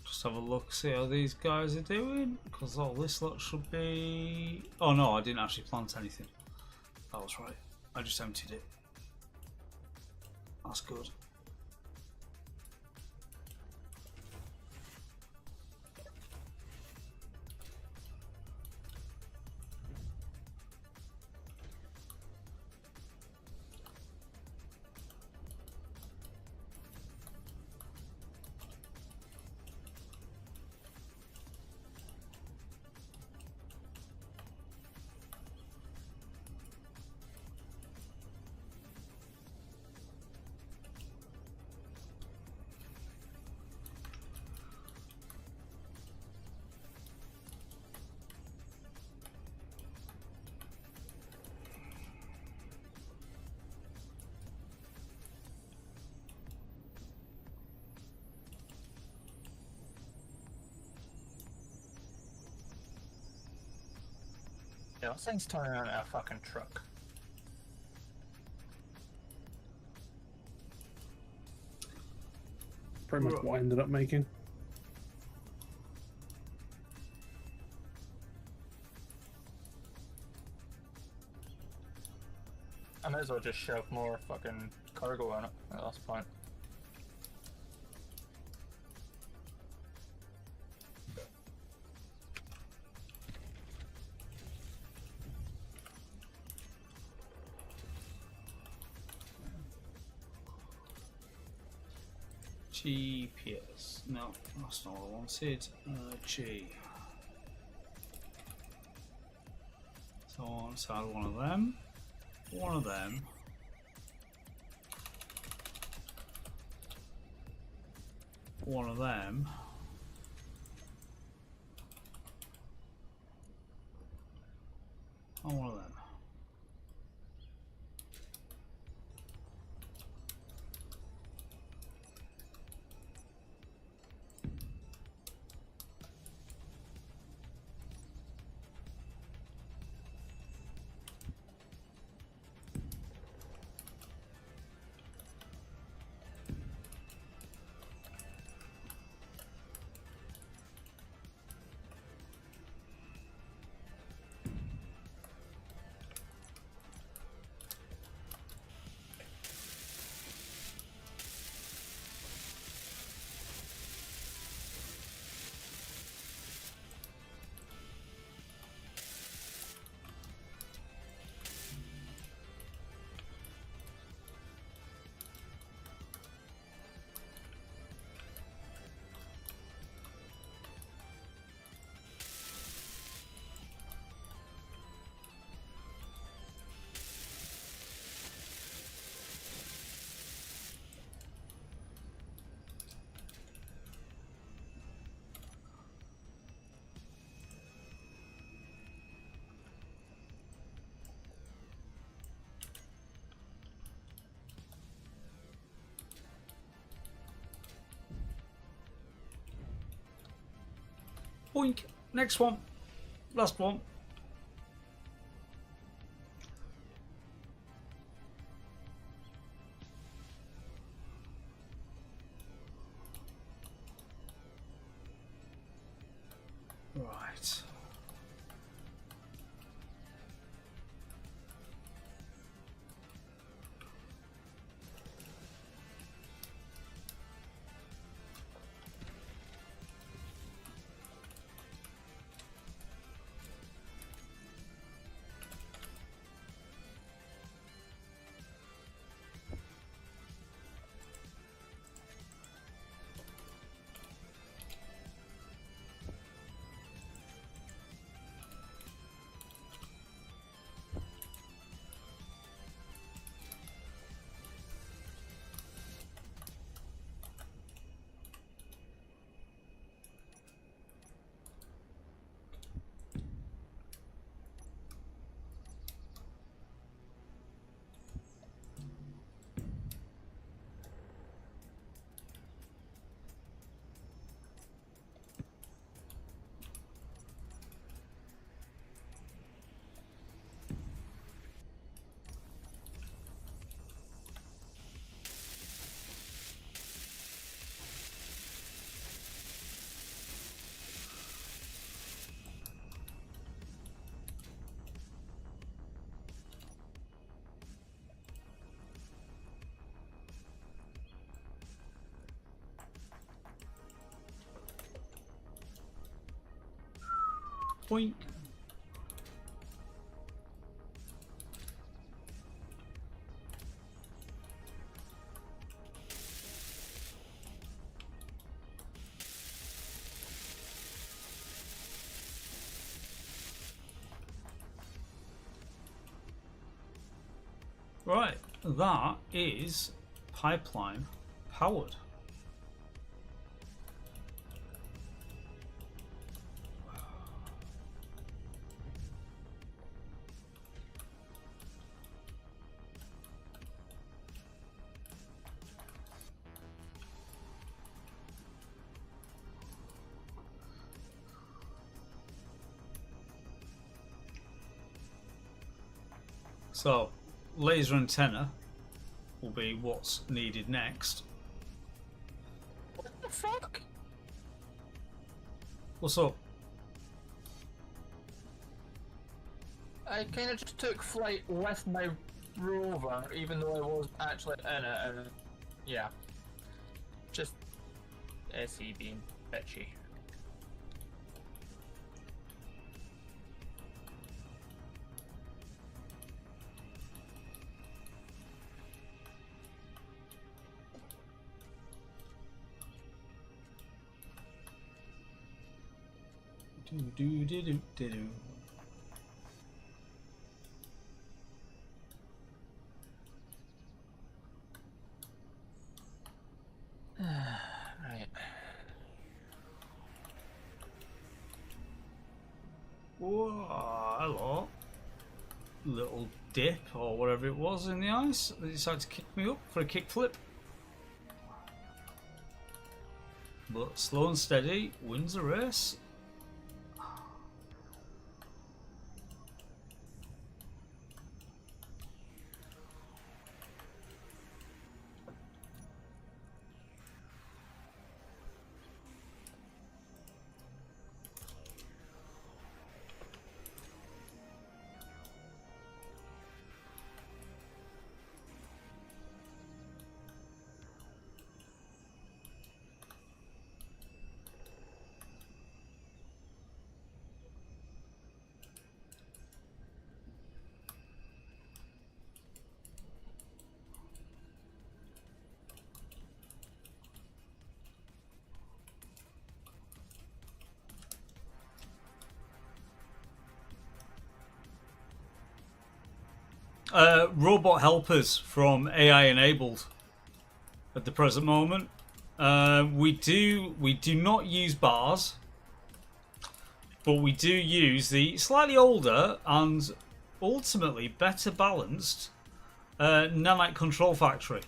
Just have a look, see how these guys are doing. Because all this lot should be... Oh no, I didn't actually plant anything. That was right. I just emptied it. That's good. Yeah, this thing's turning into a fucking truck. Pretty much what I ended up making. I might as well just shove more fucking cargo on it at this point. GPS. No, that's not what I wanted. G. So let's add one of them. One of them. One of them. And one of them. Boink. Next one. Last one. Right. Boink. Right, that is pipeline powered. So, laser antenna will be what's needed next. What the fuck? What's up? I kind of just took flight with my rover, even though I was actually in it, and yeah. Just SE being bitchy. Do. Right. Whoa, hello. Little dip or whatever it was in the ice. They decided to kick me up for a kickflip. But slow and steady wins the race. Robot helpers from AI enabled at the present moment. We do not use bars, but we do use the slightly older and ultimately better balanced nanite control factory.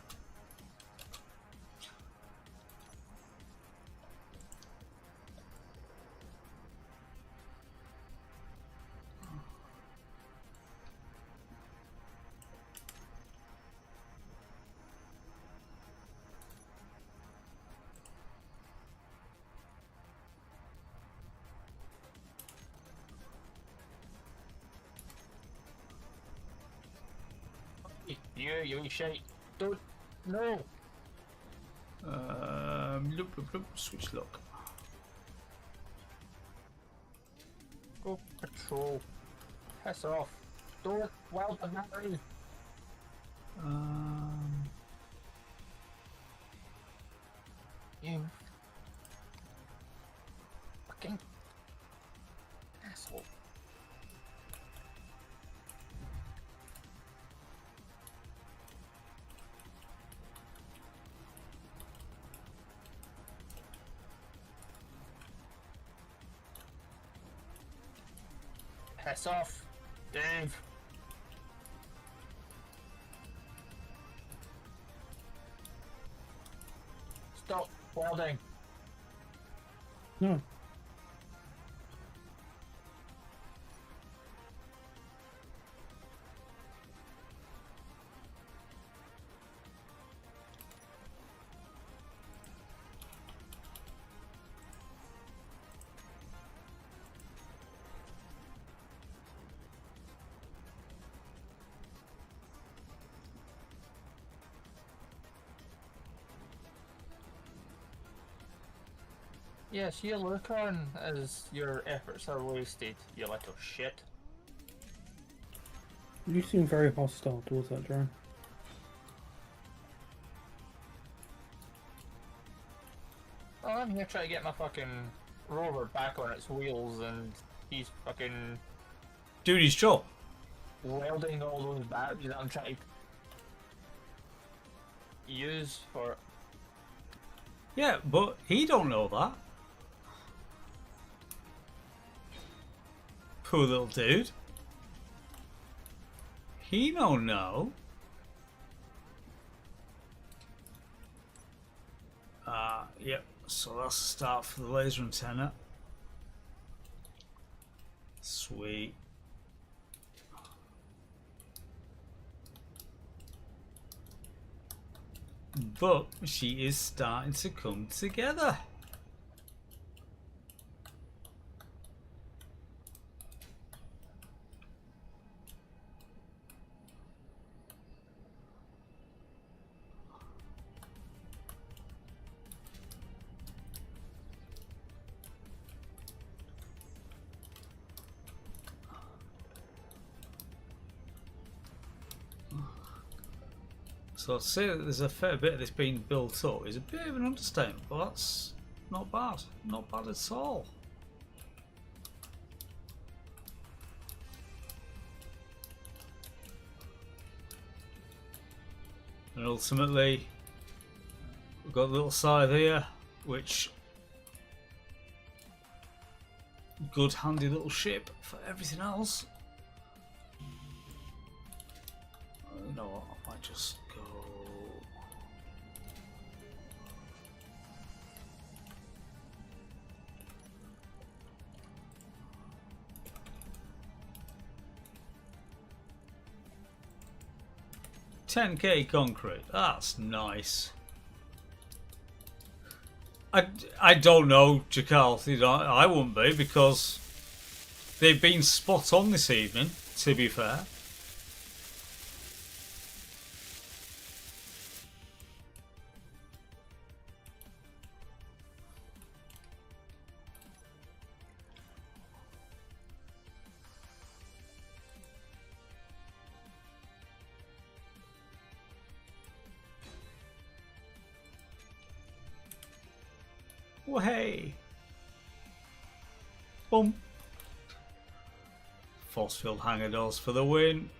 you shite. Don't. No. Switch look. Go patrol. Piss off. Don't weld the battery. You fucking asshole. Piss off, Dave. Stop welding. No. Yes, you look on as your efforts are wasted, you little shit. You seem very hostile towards that drone. Well, I'm here trying to get my fucking rover back on its wheels, and he's fucking Doing his job. welding all those batteries that I'm trying to use for. Yeah, but he don't know that. Poor little dude. He don't know. Yep. So that's the start for the laser antenna. Sweet. But she is starting to come together. So I'd say that there's a fair bit of this being built up is a bit of an understatement, but that's not bad. Not bad at all. And ultimately, we've got a little side here, which good handy little ship for everything else. You know what, I might just go. $10K concrete. That's nice. I don't know, Jakal. You know, I wouldn't be because they've been spot on this evening. To be fair. Well, hey. Boom. Force field hanger doors for the win.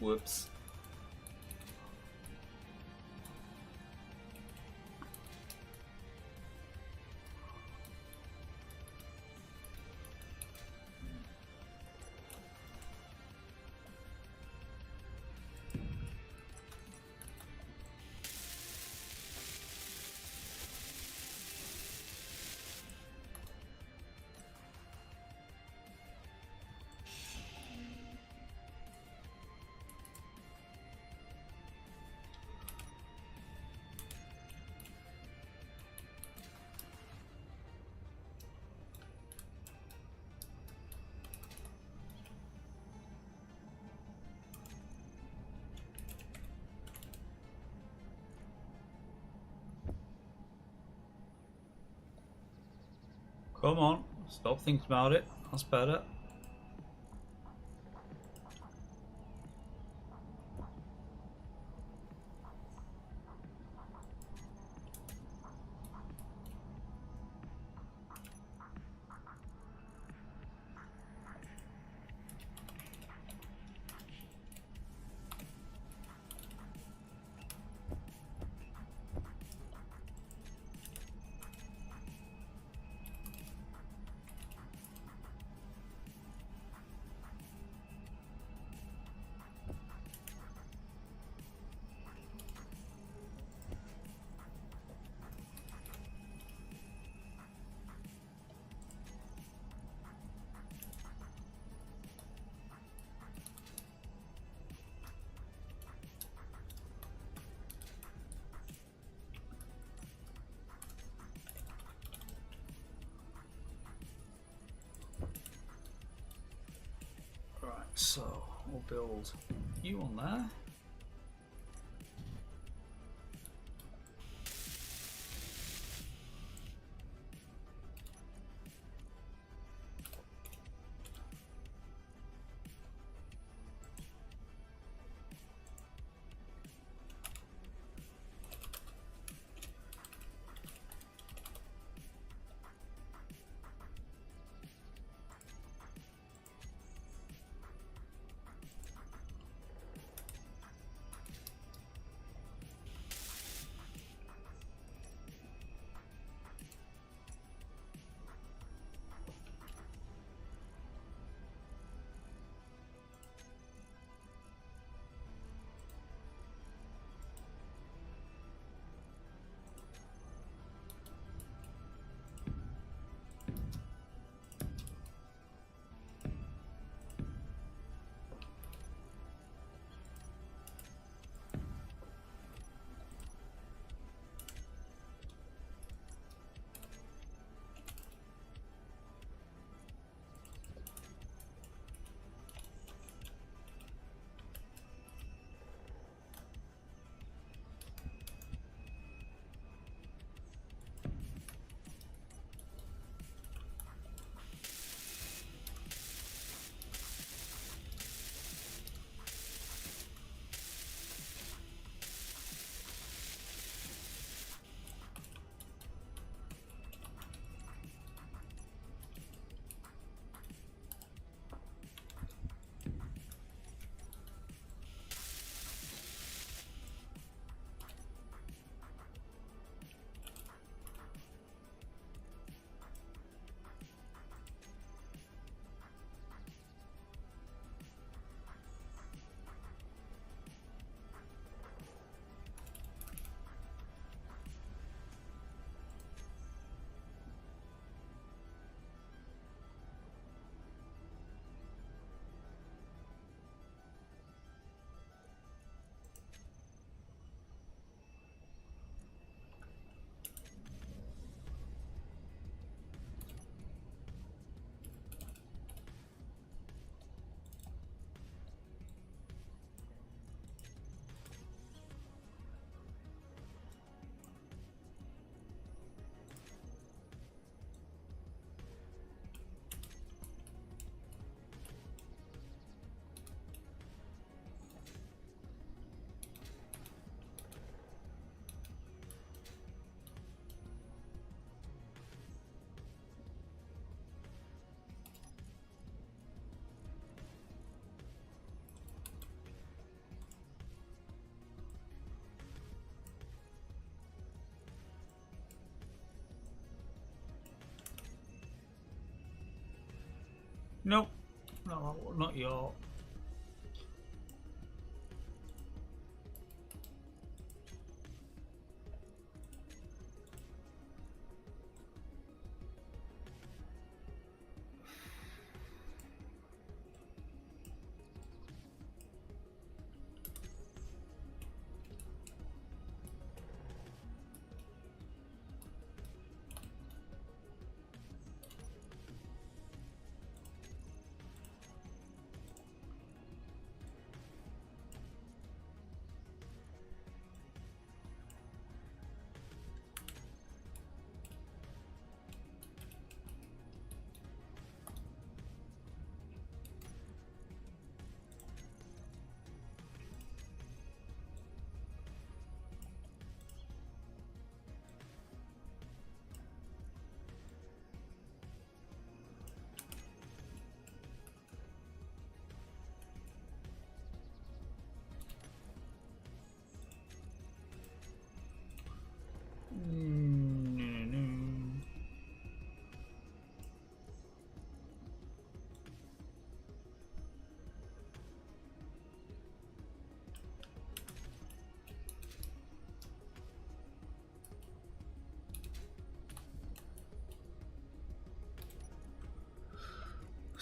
Whoops. Come on, stop thinking about it. That's better. Right, so we'll build you on there. Nope. No, not your.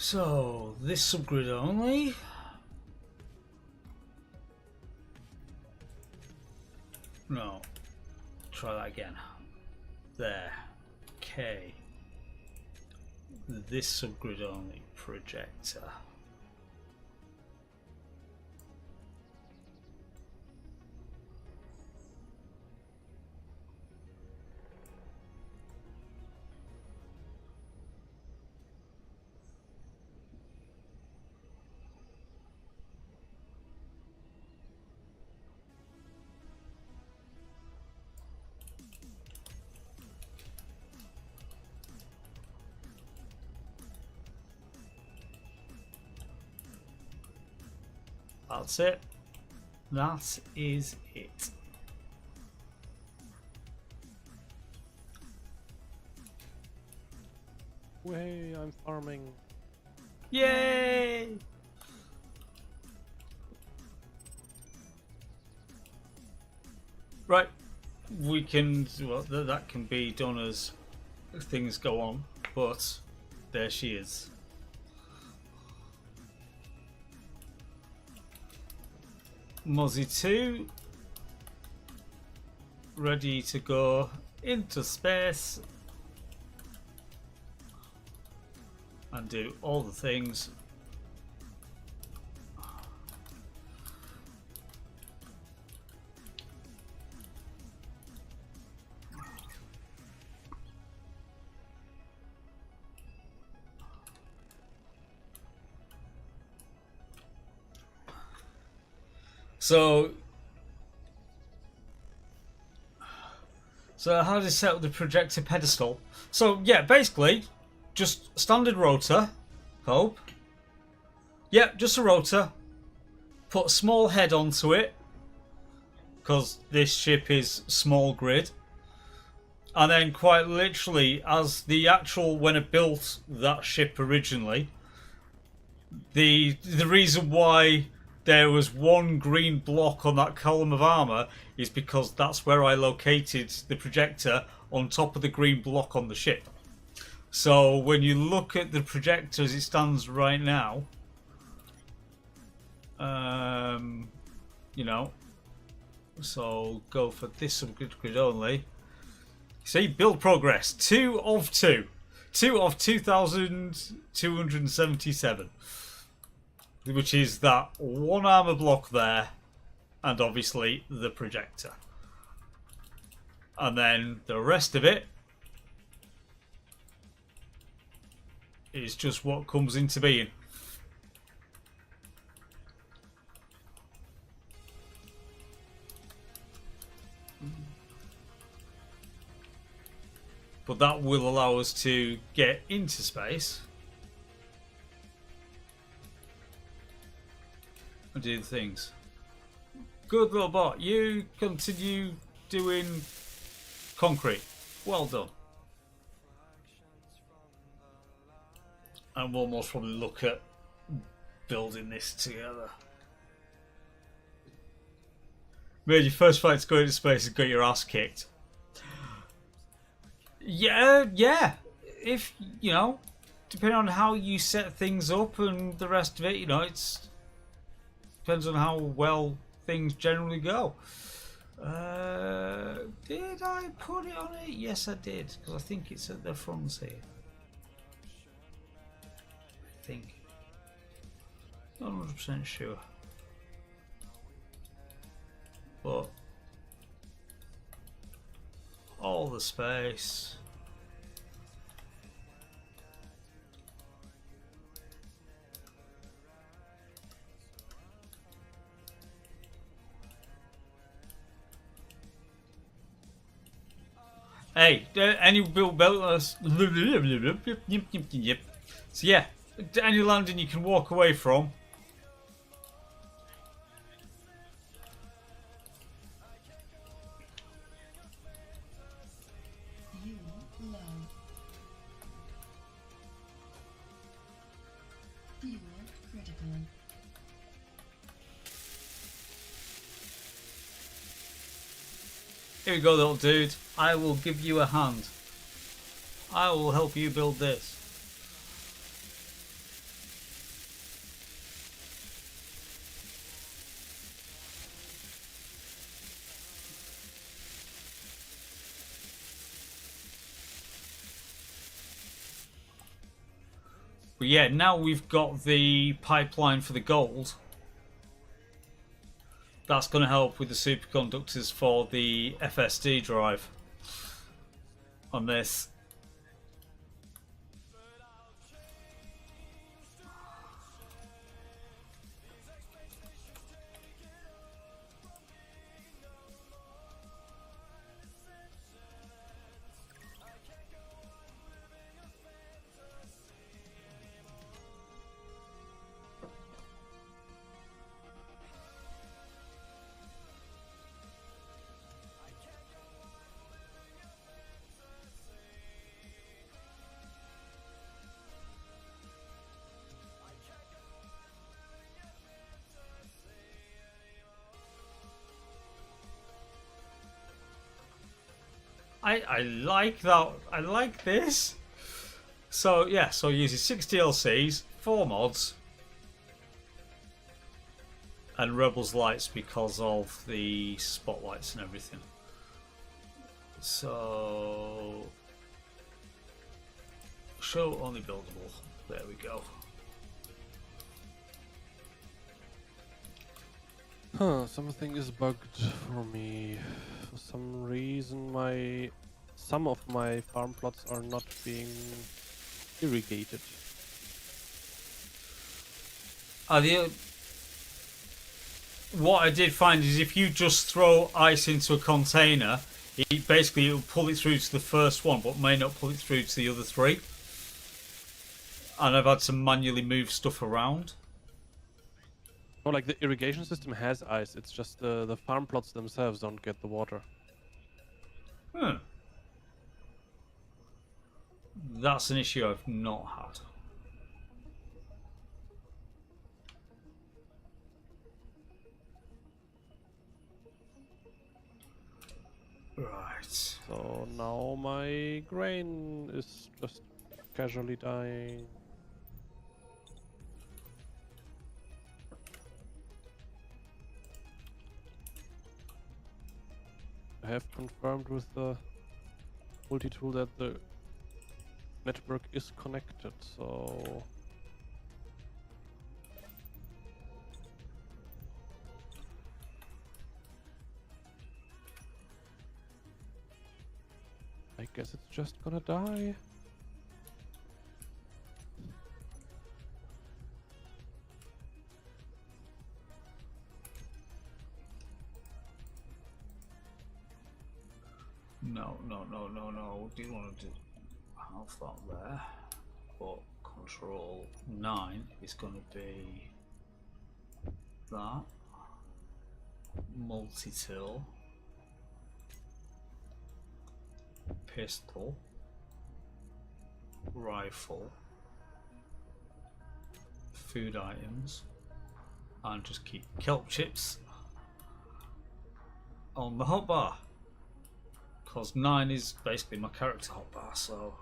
So, this subgrid only. No. Try that again. There. Okay. This subgrid only projector. That's it. That is it. Way, I'm farming. Yay! Right. We can, well, that can be done as things go on, but there she is. Mozzie 2 ready to go into space and do all the things. So how do you set up the projector pedestal? So yeah, basically, just standard rotor, hope. Yep, just a rotor. Put a small head onto it, because this ship is small grid. And then quite literally, as the actual, when it built that ship originally, the reason why there was one green block on that column of armor is because that's where I located the projector on top of the green block on the ship. So when you look at the projector as it stands right now, you know, so go for this subgrid grid only. See, build progress, 2 of 2. 2 of 2,277. Which is that one armor block there, and obviously the projector. And then the rest of it is just what comes into being. But that will allow us to get into space and do things. Good little bot, you continue doing concrete. Well done. and we'll most probably look at building this together. Made your first fight to go into space and got your ass kicked. Yeah. If, you know, depending on how you set things up and the rest of it, you know, it's depends on how well things generally go. Did I put it on it? Yes, I did, because I think it's at the front here. I think. Not 100% sure. But all the space. Hey, any build us. So yeah, any landing you can walk away from. You low. You are critical. Here we go, little dude. I will give you a hand. I will help you build this. But yeah, now we've got the pipeline for the gold. That's going to help with the superconductors for the FSD drive on this. I like that. I like this. So yeah, so uses 6 DLCs, 4 mods, and Rebels lights because of the spotlights and everything. So show only buildable. There we go. Huh, something is bugged for me. For some reason some of my farm plots are not being irrigated. What I did find is if you just throw ice into a container, it will pull it through to the first one, but may not pull it through to the other 3. And I've had to manually move stuff around. Oh, like the irrigation system has ice, it's just the farm plots themselves don't get the water. That's an issue I've not had. Right. So now my grain is just casually dying. I have confirmed with the multi-tool that the network is connected, so I guess it's just gonna die. No. Do you want to have that there? But control 9 is going to be that. Multi-tool. Pistol. Rifle. food items and just keep kelp chips on the hotbar. Because 9 is basically my character hotbar, so.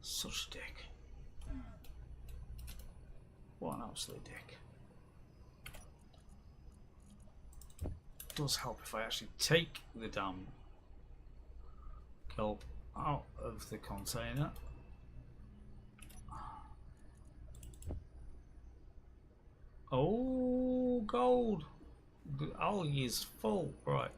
Such a dick. What an absolute dick. Does help if I actually take the damn kelp out of the container. Oh, gold. The algae is full. Right.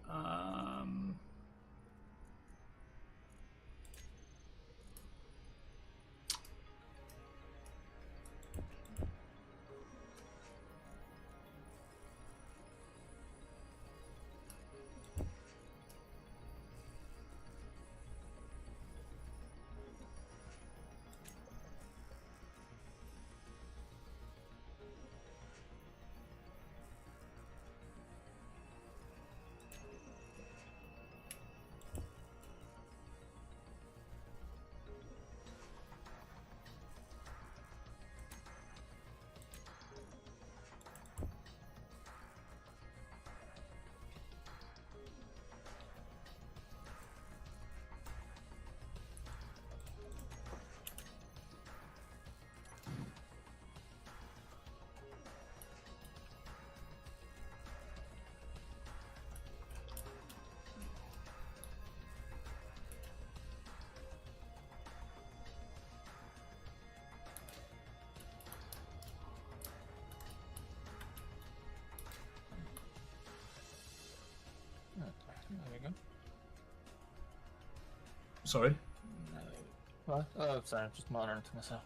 There we go. Sorry. What? Oh, sorry, I'm just monitoring to myself.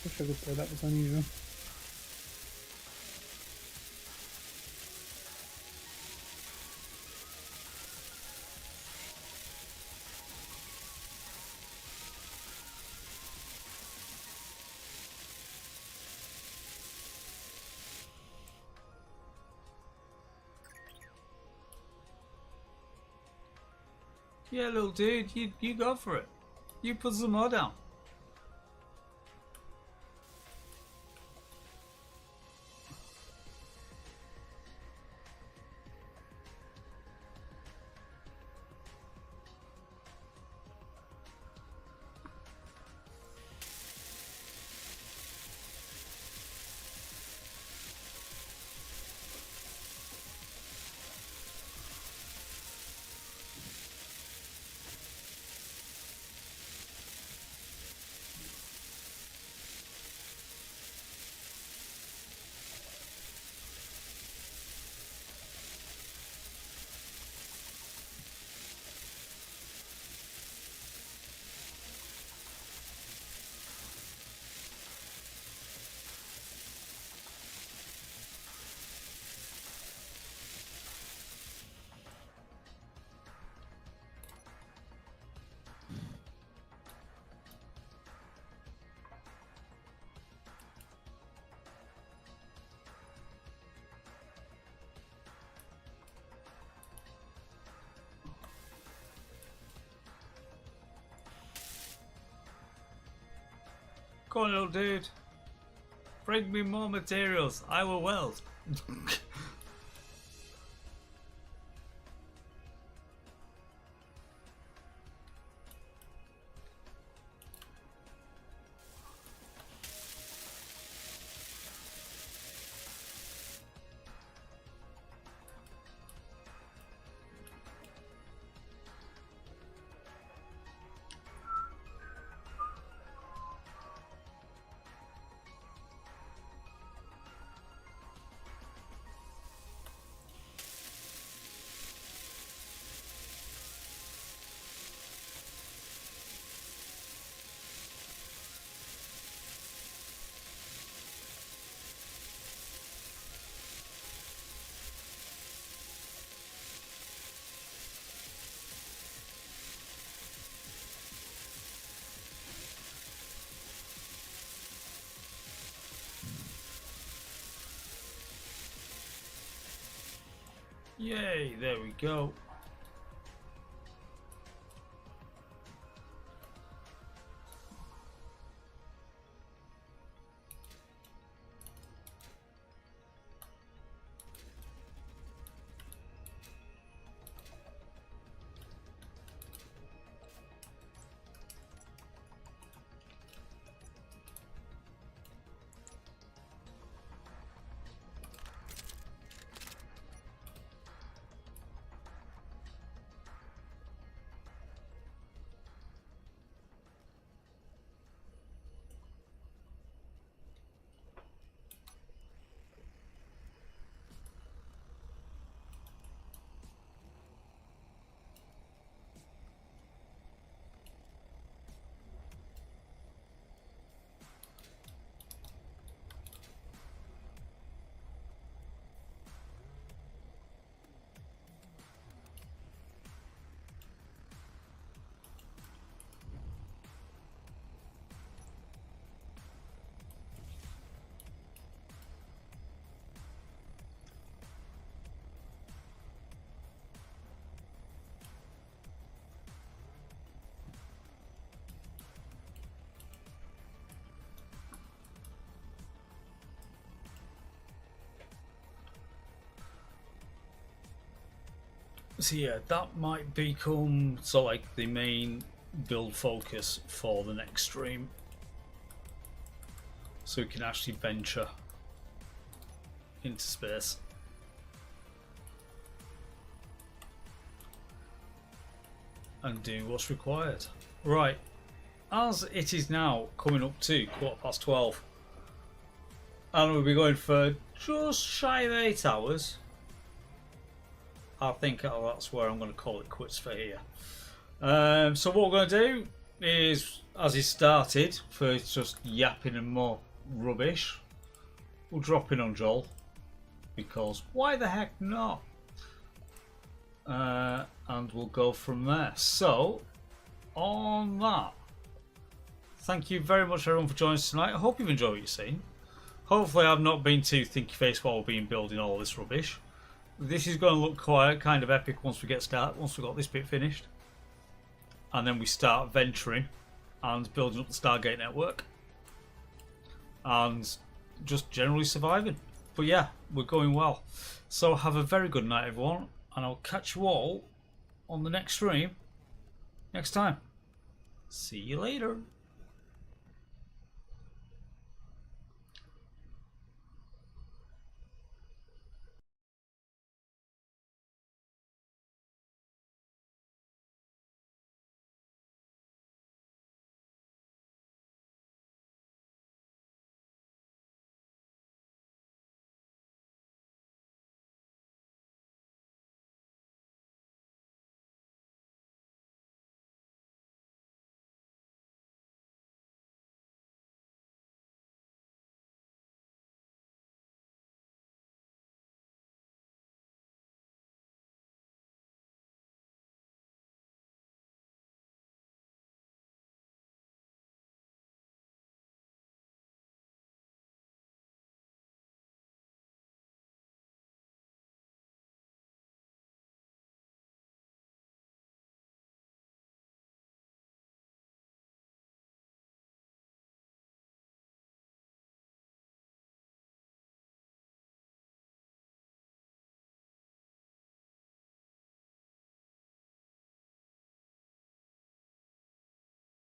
Wish I could say that was unusual. Yeah, little dude, you go for it. You put some more down. Go on, little dude. Bring me more materials. I will weld. Yay, there we go. So yeah, that might become like the main build focus for the next stream. So we can actually venture into space. And do what's required. Right, as it is now coming up to 12:15, and we'll be going for just shy of 8 hours. I think that's where I'm going to call it quits for here. So what we're going to do is, as he started, for just yapping and more rubbish, we'll drop in on Joel, because why the heck not? And we'll go from there. So, on that, thank you very much everyone for joining us tonight. I hope you've enjoyed what you've seen. Hopefully I've not been too thinky faced while we've been building all this rubbish. This is going to look quite kind of epic once we get started, once we've got this bit finished. And then we start venturing and building up the Stargate network. And just generally surviving. But yeah, we're going well. So have a very good night everyone. And I'll catch you all on the next stream next time. See you later.